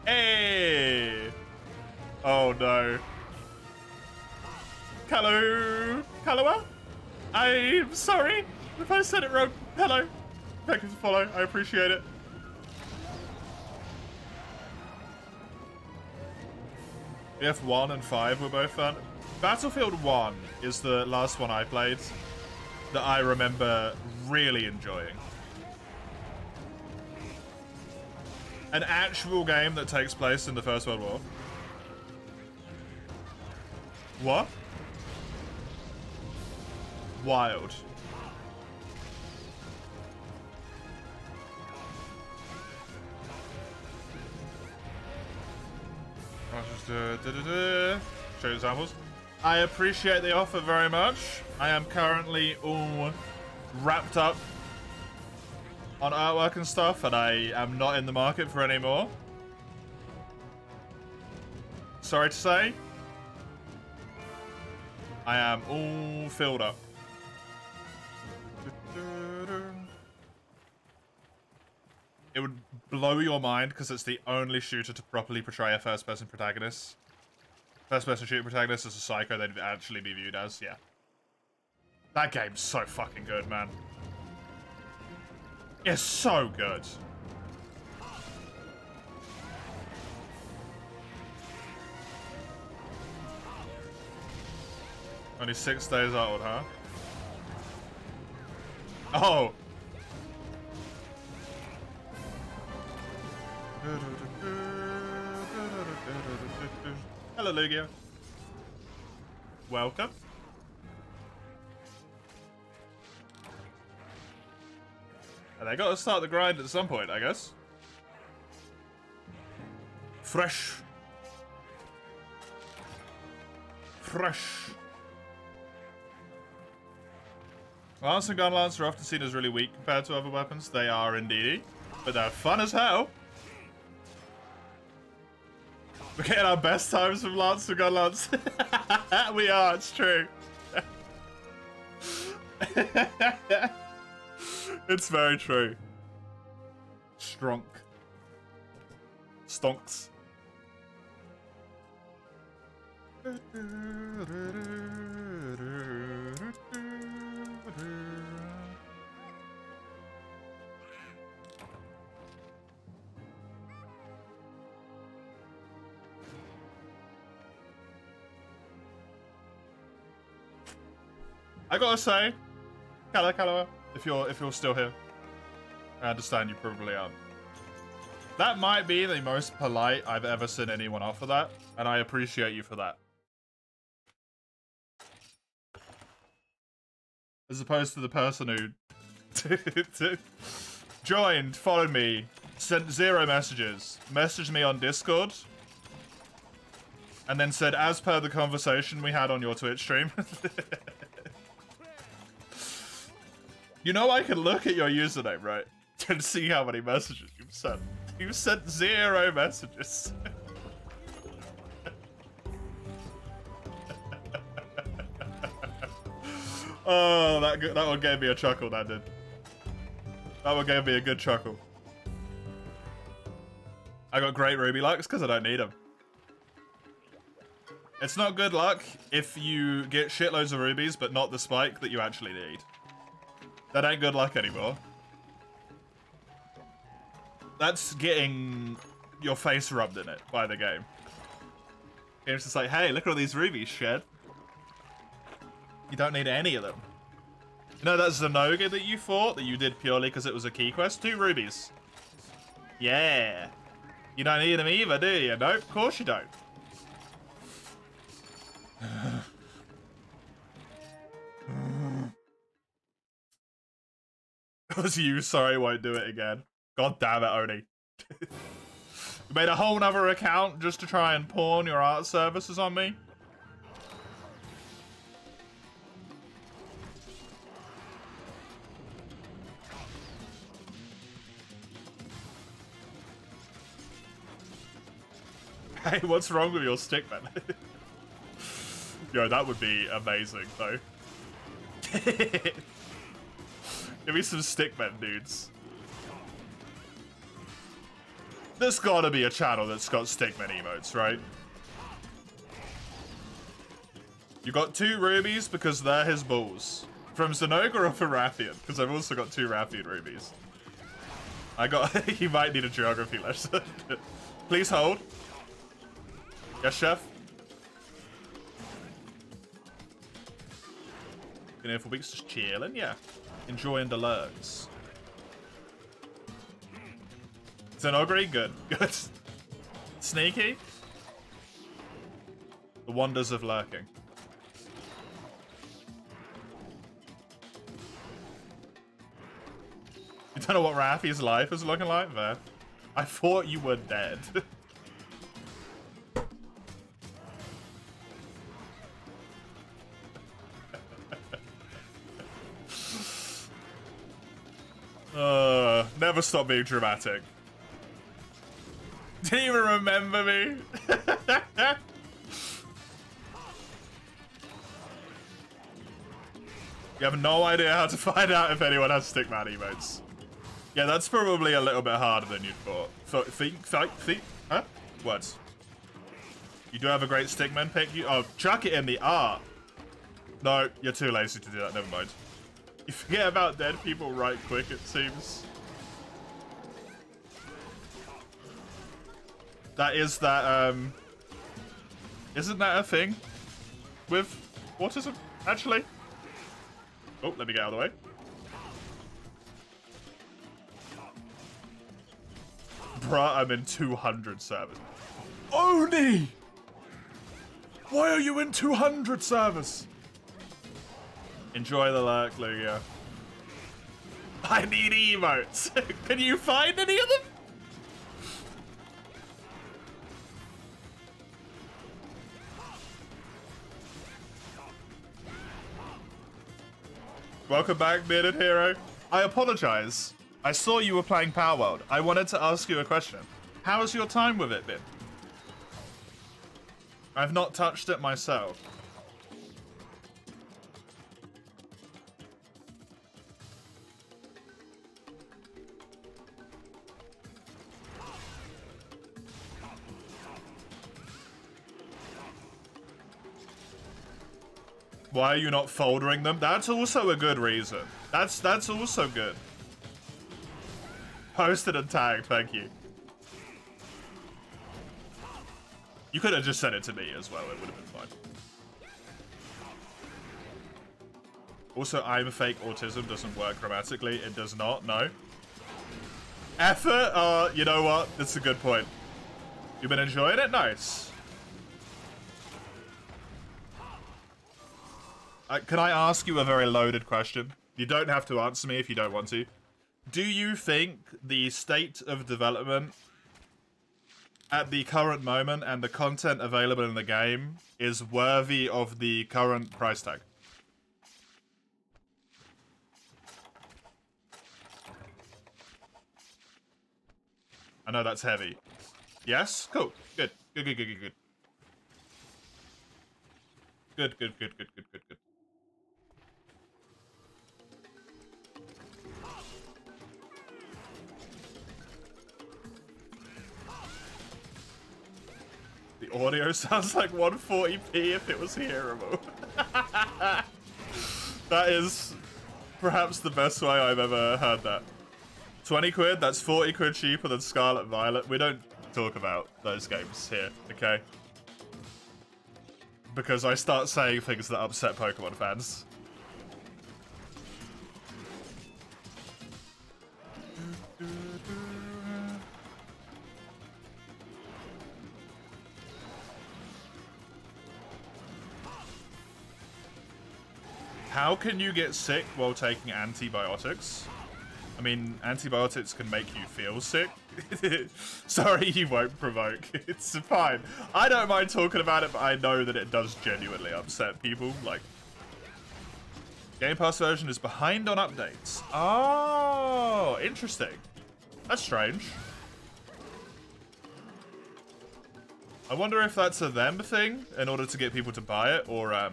Hey! Oh no. Hello? Hello? I'm sorry if I said it wrong. Hello. Thank you for follow. I appreciate it. BF1 and 5 were both fun. Battlefield 1 is the last one I played that I remember really enjoying. An actual game that takes place in the First World War. What? Wild. I'll just show you examples. I appreciate the offer very much. I am currently all wrapped up on artwork and stuff, and I am not in the market for any more. Sorry to say, I am all filled up. It would blow your mind because it's the only shooter to properly portray a first-person protagonist. First-person shooter protagonist as a psycho they'd actually be viewed as, yeah. That game's so fucking good, man. It's so good. Only 6 days old, huh? Oh! Hello, Lugia. Welcome. And they gotta start the grind at some point, I guess. Fresh. Lance and gun lance are often seen as really weak compared to other weapons. They are indeed, but they're fun as hell. We're getting our best times from lance and gun lance. We are, it's true. It's very true. Stronk. Stonks. I gotta say, Calla, if you're still here, I understand you probably aren't. That might be the most polite I've ever seen anyone offer that, and I appreciate you for that. As opposed to the person who joined, followed me, sent 0 messages, messaged me on Discord, and then said, as per the conversation we had on your Twitch stream. You know I can look at your username, right? And see how many messages you've sent. You've sent 0 messages. Oh, that one gave me a chuckle, that did. That one gave me a good chuckle. I got great ruby lucks because I don't need them. It's not good luck if you get shitloads of rubies, but not the spike that you actually need. That ain't good luck anymore. That's getting your face rubbed in it by the game. It's just like, hey, look at all these rubies, Shed. You don't need any of them. You know that Zenoga that you fought, that you did purely because it was a key quest? 2 rubies. Yeah. You don't need them either, do you? Nope, of course you don't. Was you, sorry, won't do it again. God damn it, Oni. You made a whole nother account just to try and pawn your art services on me? Hey, what's wrong with your stickman? Yo, that would be amazing, though. Give me some stickmen, dudes. There's gotta be a channel that's got stickmen emotes, right? You got 2 rubies because they're his balls. From Zenoga or from Rathian? Because I've also got 2 Rathian rubies. I got... He might need a geography lesson. Please hold. Yes, chef? Been here for weeks just chilling, yeah. Enjoying the lurks. Zenogre, good. Good. Sneaky. The wonders of lurking. You don't know what Raffi's life is looking like there? I thought you were dead. never stop being dramatic. Do you even remember me? You have no idea how to find out if anyone has stickman emotes. Yeah, that's probably a little bit harder than you'd thought. Huh? Words. You do have a great stickman pick. Oh, chuck it in the art. No, you're too lazy to do that. Never mind. You forget about dead people right quick, it seems. That is that, isn't that a thing with autism, actually? Oh, let me get out of the way. Bruh, I'm in 200 servers. Oni! Why are you in 200 servers? Enjoy the lurk, Lugia. I need emotes. Can you find any of them? Welcome back, Bearded Hero. I apologize. I saw you were playing Power World. I wanted to ask you a question. How's your time with it been? I've not touched it myself. Why are you not foldering them? That's also a good reason. That's also good. Posted and tagged, thank you. You could have just sent it to me as well, it would have been fine. Also, I'm fake autism doesn't work grammatically. It does not, no. Effort? You know what? That's a good point. You've been enjoying it? Nice. Can I ask you a very loaded question? You don't have to answer me if you don't want to. Do you think the state of development at the current moment and the content available in the game is worthy of the current price tag? I know that's heavy. Yes? Cool. Good. Good, good, good, good, good. Good, good, good, good, good, good, good. The audio sounds like 140p if it was hearable. That is perhaps the best way I've ever heard that. 20 quid, that's 40 quid cheaper than Scarlet Violet. We don't talk about those games here, okay? Because I start saying things that upset Pokemon fans. How can you get sick while taking antibiotics? I mean, antibiotics can make you feel sick. Sorry, you won't provoke. It's fine. I don't mind talking about it, but I know that it does genuinely upset people. Like, Game Pass version is behind on updates. Oh, interesting. That's strange. I wonder if that's a them thing in order to get people to buy it, or a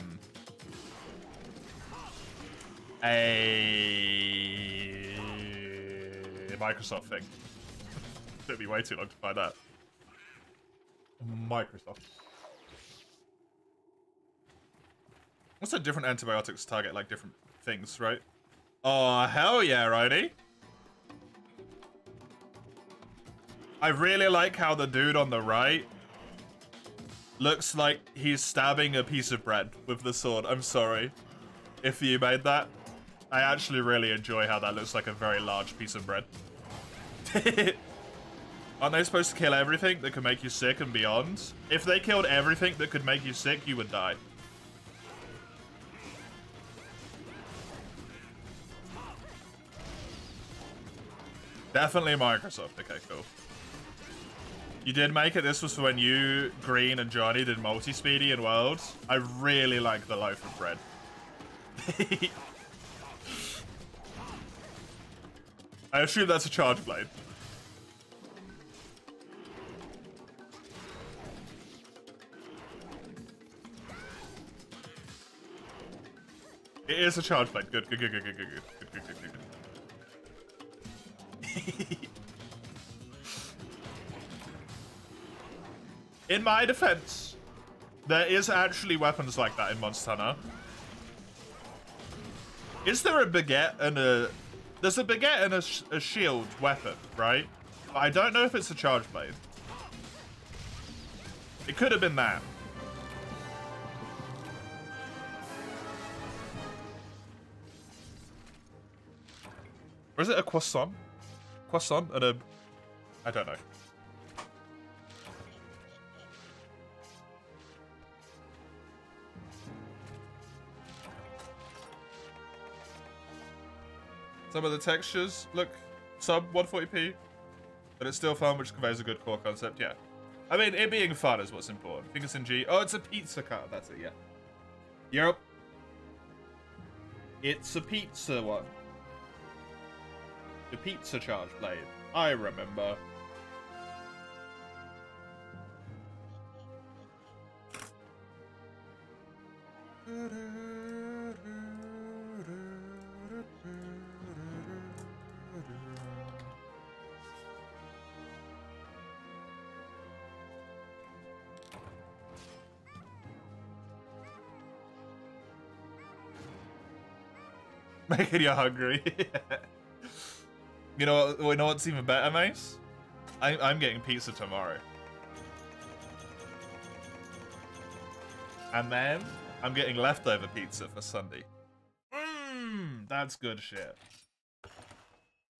Microsoft thing. Took me way too long to find that. Microsoft. Also, different antibiotics target like different things, right? Oh, hell yeah, Rody. I really like how the dude on the right looks like he's stabbing a piece of bread with the sword. I'm sorry if you made that. I actually really enjoy how that looks like a very large piece of bread. Aren't they supposed to kill everything that could make you sick and beyond? If they killed everything that could make you sick, you would die. Definitely Microsoft. Okay, cool. You did make it. This was for when you, Green, and Johnny did multi-speedy in Worlds. I really like the loaf of bread. I assume that's a charge blade. It is a charge blade. Good, good, good, good, good, good, good, good, good, good, good. In my defense, there is actually weapons like that in Monster Hunter. Is there a baguette and a... There's a baguette and a shield weapon, right? But I don't know if it's a charge blade. It could have been that. Or is it a croissant? Croissant and a... I don't know. Some of the textures look sub 140p, but it's still fun, which conveys a good core concept, yeah. I mean, it being fun is what's important. I think it's in G. Oh, it's a pizza cut. That's it, yeah. Yep. It's a pizza one. The pizza charge blade. I remember. Making you hungry. You know what's even better, Mace? I'm getting pizza tomorrow. And then I'm getting leftover pizza for Sunday. That's good shit.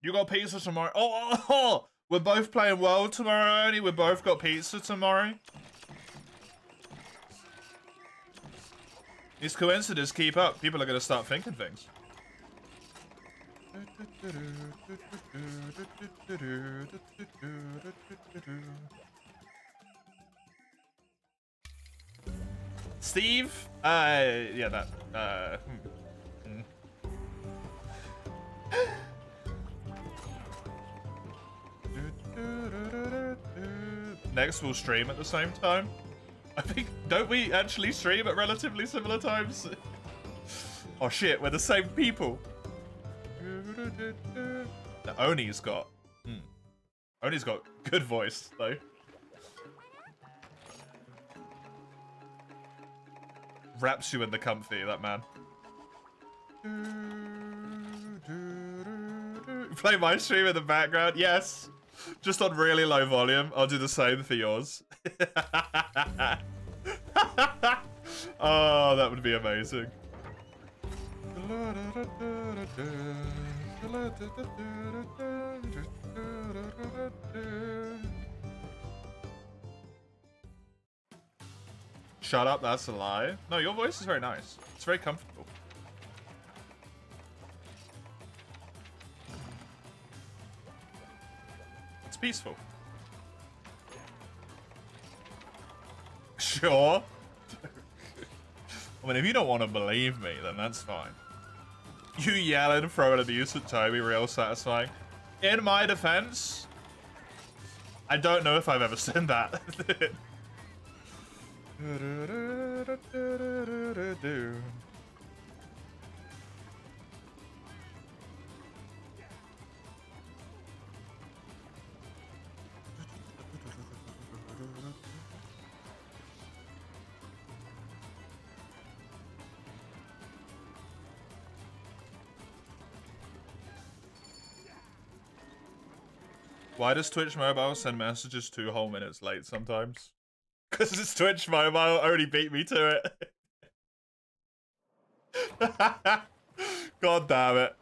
You got pizza tomorrow? Oh, we're both playing World tomorrow, only. We both got pizza tomorrow. These coincidences keep up. People are going to start thinking things. Steve? Yeah, that. Next we'll stream at the same time. I think, don't we actually stream at relatively similar times? Oh shit, we're the same people. The Oni's got... Oni's got good voice, though. Wraps you in the comfy, that man. Play my stream in the background? Yes. Just on really low volume. I'll do the same for yours. Oh, that would be amazing. Shut up, that's a lie. No, your voice is very nice. It's very comfortable. It's peaceful. Sure. I mean, if you don't want to believe me, then that's fine. You yell and throw an abuse at Toby, real satisfying. In my defense, I don't know if I've ever said that. Why does Twitch Mobile send messages 2 whole minutes late sometimes? Because it's Twitch Mobile already beat me to it. God damn it.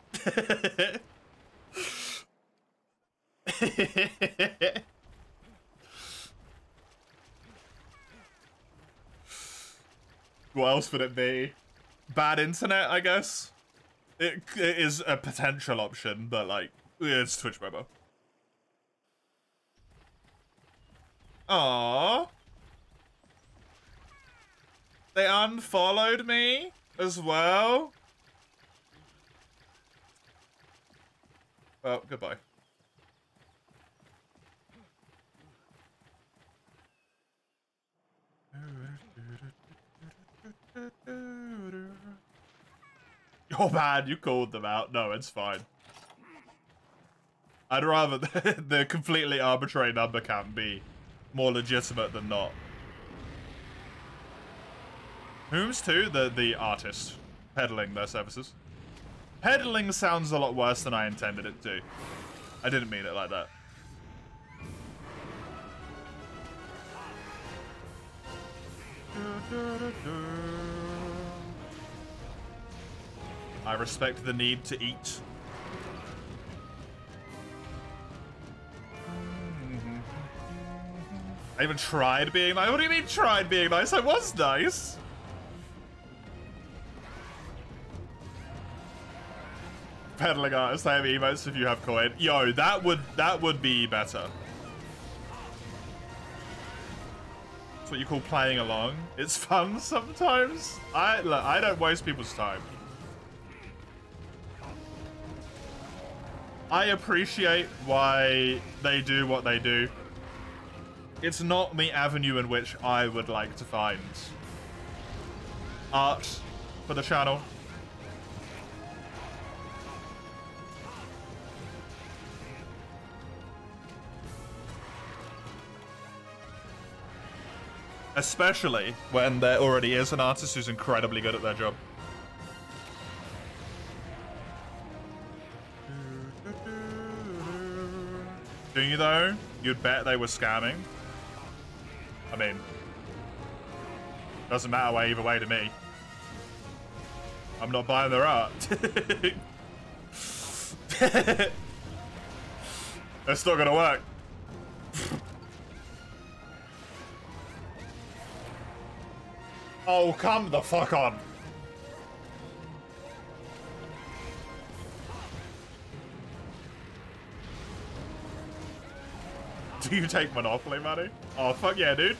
What else would it be? Bad internet, I guess? It is a potential option, but like, it's Twitch Mobile. Aww. They unfollowed me as well. Well, goodbye. Oh man, you called them out. No, it's fine. I'd rather the completely arbitrary number count be more legitimate than not. Whom's to? The artist. Peddling their services. Peddling sounds a lot worse than I intended it to. I didn't mean it like that. I respect the need to eat. I even tried being nice. What do you mean tried being nice? I was nice. Peddling artists, I have emotes if you have coin. Yo, that would be better. That's what you call playing along. It's fun sometimes. Look, I don't waste people's time. I appreciate why they do what they do. It's not the avenue in which I would like to find art for the channel. Especially when there already is an artist who's incredibly good at their job. Do you though? You'd bet they were scamming. I mean, doesn't matter either way to me. I'm not buying their art. It's not gonna work. Oh, come the fuck on. Do you take Monopoly money? Oh, fuck yeah, dude.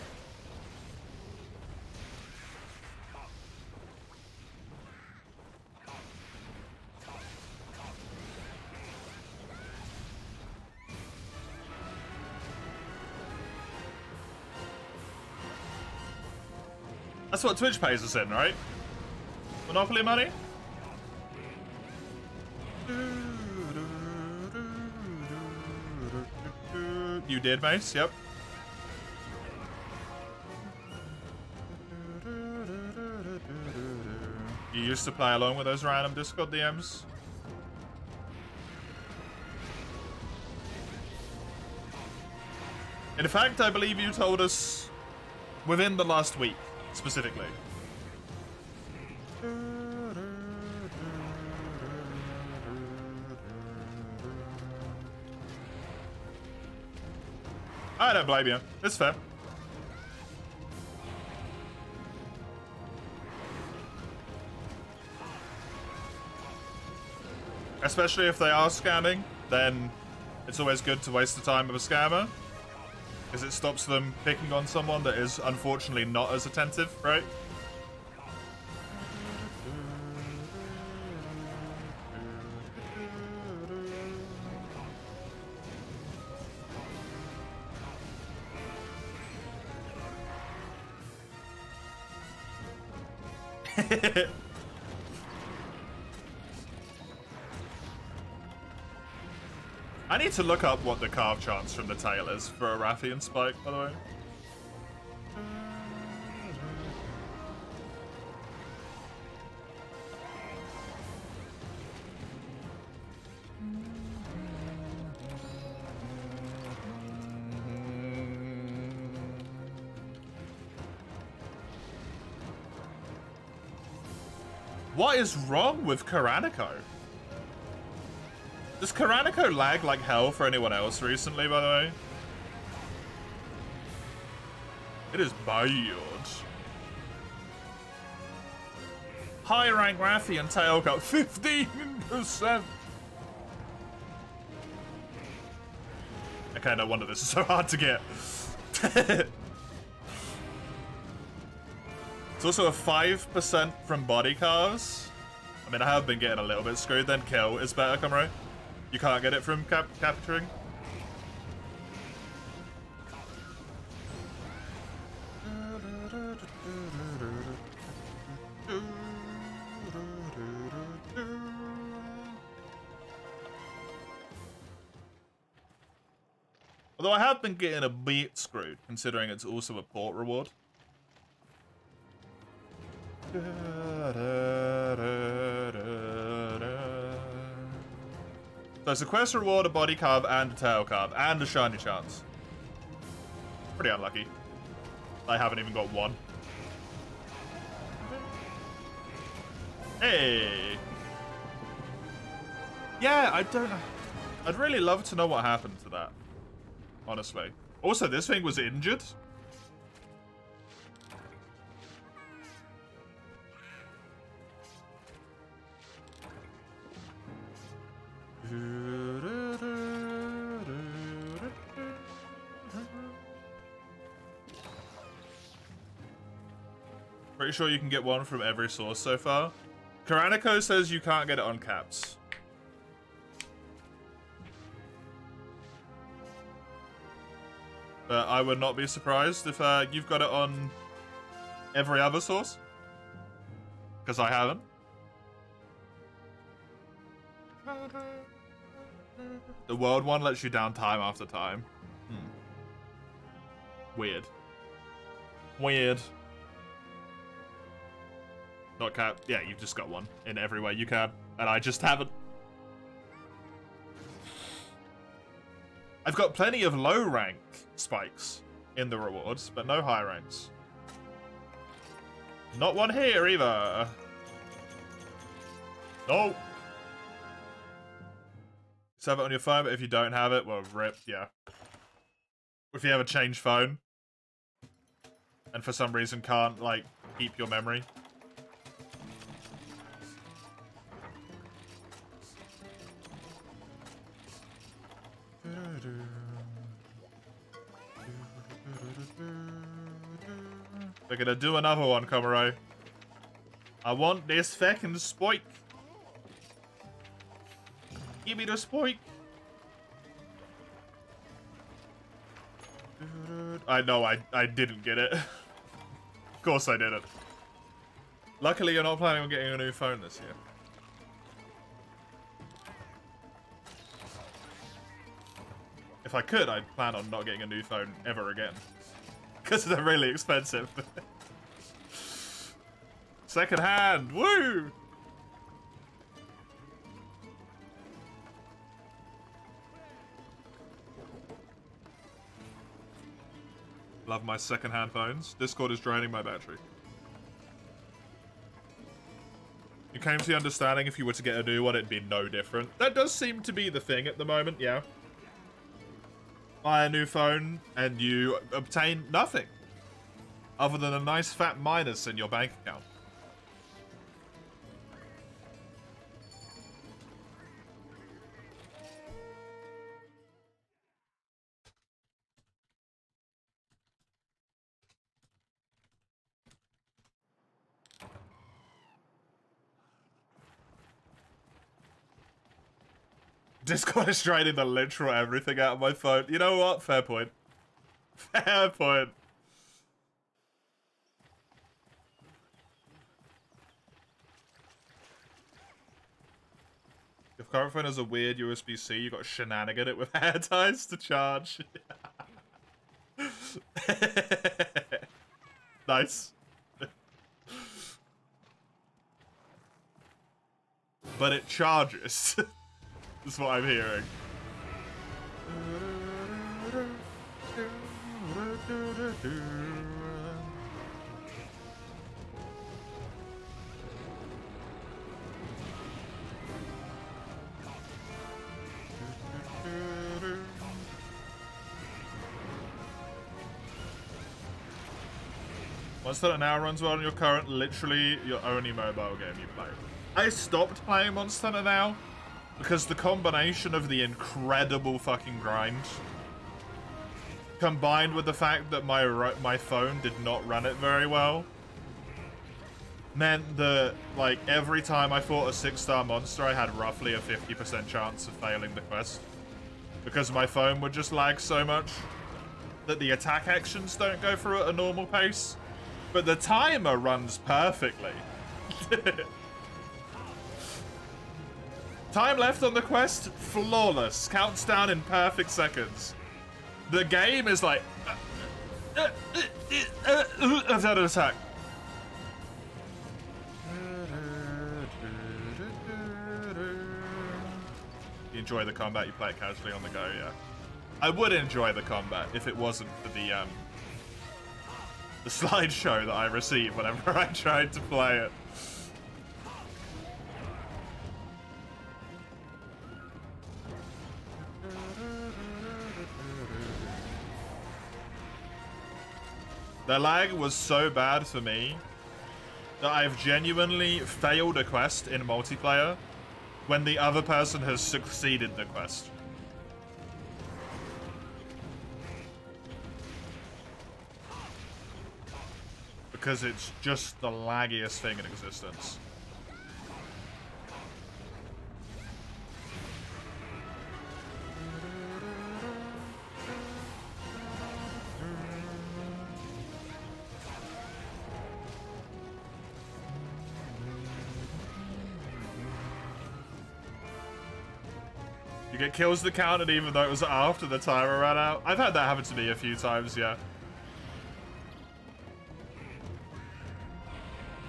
That's what Twitch pays us in, right? Monopoly money? You did, Mace, yep. You used to play along with those random Discord DMs? In fact, I believe you told us within the last week, specifically. I don't blame you. It's fair. Especially if they are scamming, then it's always good to waste the time of a scammer, because it stops them picking on someone that is unfortunately not as attentive, right? I need to look up what the carve chance from the tail is for a Rathian spike, by the way. What is wrong with Karanico? Does Karanico lag like hell for anyone else recently, by the way? It is bad. High rank Rathian tail cut 15%. Okay, no wonder this is so hard to get. It's also a 5% from body carves. I mean, I have been getting a little bit screwed. Then kill is better, come right? You can't get it from capturing? Although I have been getting a bit screwed, considering it's also a port reward. So it's a quest reward, a body carb, and a tail carb, and a shiny chance. Pretty unlucky. I haven't even got one. Hey! Yeah, I don't know. I'd really love to know what happened to that. Honestly. Also, this thing was injured. Pretty sure you can get one from every source so far. Karanico says you can't get it on caps. But I would not be surprised if you've got it on every other source. Because I haven't. The world one lets you down time after time. Weird. Weird. Not cap. Yeah, you've just got one in every way you can. And I just haven't. I've got plenty of low rank spikes in the rewards, but no high ranks. Not one here either. No. Just have it on your phone, but if you don't have it, well, rip, yeah. If you have a changed phone, and for some reason can't, like, keep your memory. We're gonna do another one, Komuro. I want this fucking spike. Give me the spike. I know I didn't get it. Of course I didn't. Luckily you're not planning on getting a new phone this year. If I could, I'd plan on not getting a new phone ever again. Because they're really expensive. Second hand, woo! Love my second-hand phones. Discord is draining my battery. You came to the understanding if you were to get a new one, it'd be no different. That does seem to be the thing at the moment, yeah. Buy a new phone, and you obtain nothing. Other than a nice fat minus in your bank account. Discord is draining the literal everything out of my phone. You know what? Fair point. Fair point. If current phone has a weird USB-C, you got to shenanigan it with hair ties to charge. Nice. But it charges. That's what I'm hearing. Monster Hunter now runs well on your current, literally your only mobile game you play. I stopped playing Monster Hunter now because the combination of the incredible fucking grind combined with the fact that my phone did not run it very well meant that, like, every time I fought a 6-star monster, I had roughly a 50% chance of failing the quest. Because my phone would just lag so much that the attack actions don't go through at a normal pace. But the timer runs perfectly. Time left on the quest, flawless. Counts down in perfect seconds. The game is like... I've had an attack. You enjoy the combat, you play it casually on the go, yeah. I would enjoy the combat if it wasn't for the slideshow that I received whenever I tried to play it. The lag was so bad for me that I've genuinely failed a quest in multiplayer when the other person has succeeded the quest. Because it's just the laggiest thing in existence. You get kills that counted even though it was after the timer ran out. I've had that happen to me a few times, yeah.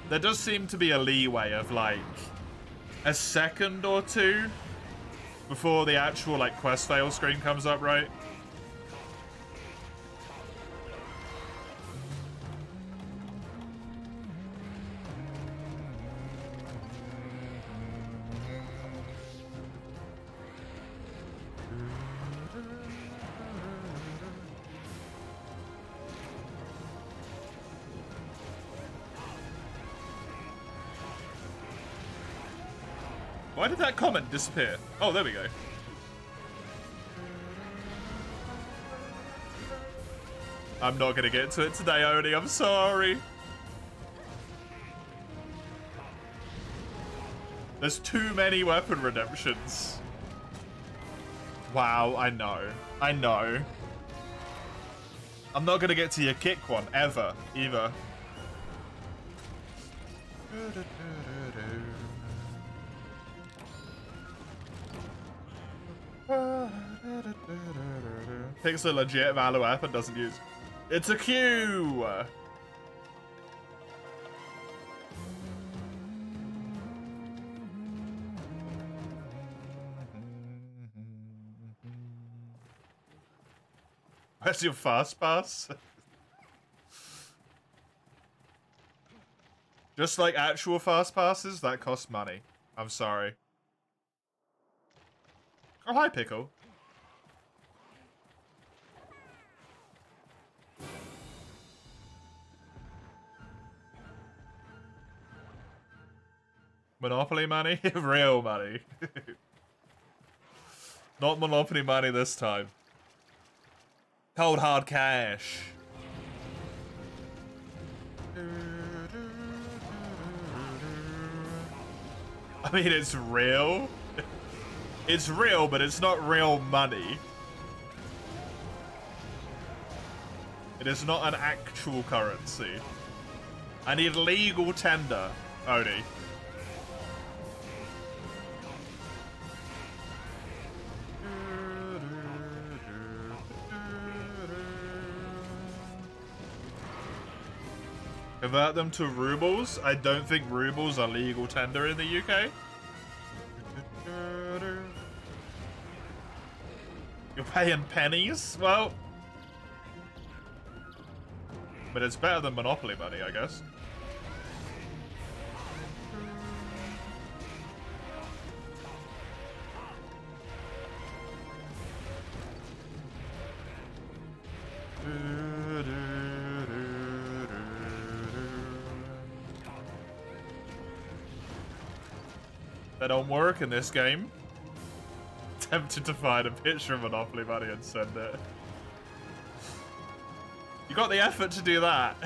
There does seem to be a leeway of like a second or two before the actual like quest fail screen comes up, right? Why did that comment disappear? Oh, there we go. I'm not gonna get to it today, Oni. I'm sorry. There's too many weapon redemptions. Wow, I know. I know. I'm not gonna get to your kick one, ever, either. Picks a legit valid weapon, doesn't use. It's a Q! Where's your fast pass? Just like actual fast passes, that cost money. I'm sorry. Oh, hi, Pickle. Monopoly money? Real money. Not Monopoly money this time. Cold hard cash. I mean, it's real. It's real, but it's not real money. It is not an actual currency. I need legal tender, Odie. Convert them to rubles? I don't think rubles are legal tender in the UK. You're paying pennies? Well... But it's better than Monopoly money, I guess. They don't work in this game. Tempted to find a picture of Monopoly money and send it. You got the effort to do that.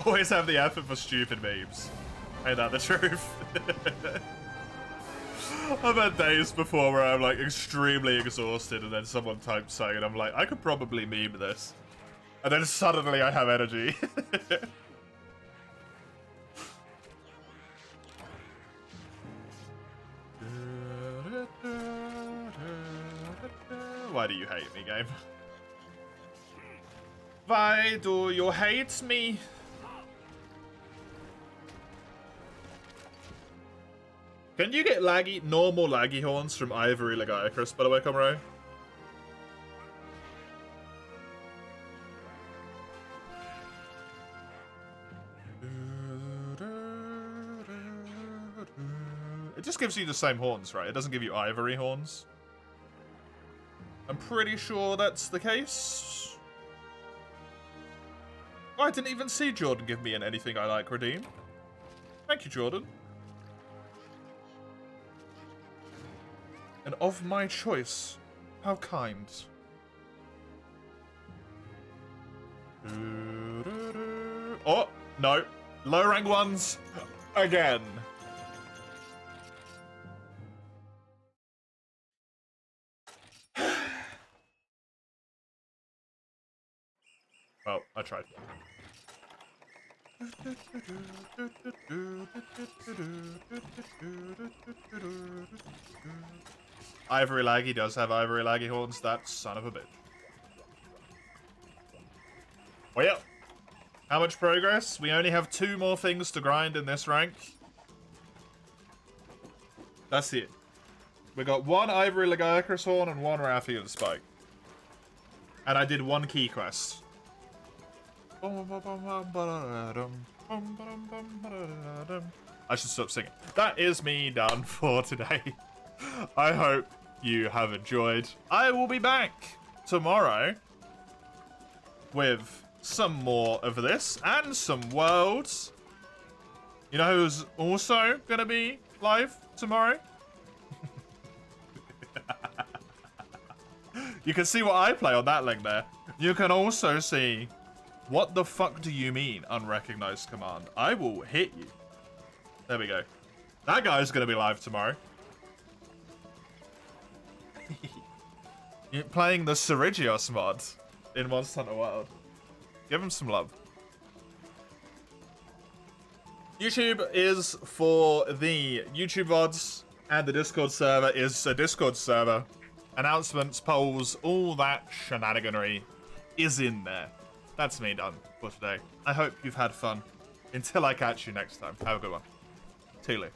Always have the effort for stupid memes. Ain't that the truth? I've had days before where I'm like extremely exhausted and then someone types something and I'm like, I could probably meme this. And then suddenly I have energy. Why do you hate me, game? Why do you hate me? Can you get laggy, normal laggy horns from Ivory Legiacris, by the way, Comrade? It just gives you the same horns, right? It doesn't give you Ivory horns. I'm pretty sure that's the case. Oh, I didn't even see Jordan give me an anything I like redeem. Thank you, Jordan. And of my choice. How kind. Oh, no. Low rank ones. Again. Well, I tried. Ivory Laggy does have Ivory Laggy horns, that son of a bitch. Well, how much progress? We only have 2 more things to grind in this rank. That's it. We got 1 Ivory Legiacris horn and 1 Rathian Spike. And I did 1 key quest. I should stop singing. That is me done for today. I hope you have enjoyed. I will be back tomorrow with some more of this and some worlds. You know who's also going to be live tomorrow? You can see what I play on that link there. You can also see what the fuck do you mean unrecognized command. I will hit you. There we go. That guy's going to be live tomorrow. You're playing the Cerigios mod in Monster Hunter World. Give him some love. YouTube is for the YouTube VODs, and the Discord server is a Discord server. Announcements, polls, all that shenaniganery is in there. That's me done for today. I hope you've had fun. Until I catch you next time, have a good one. Toodaloo.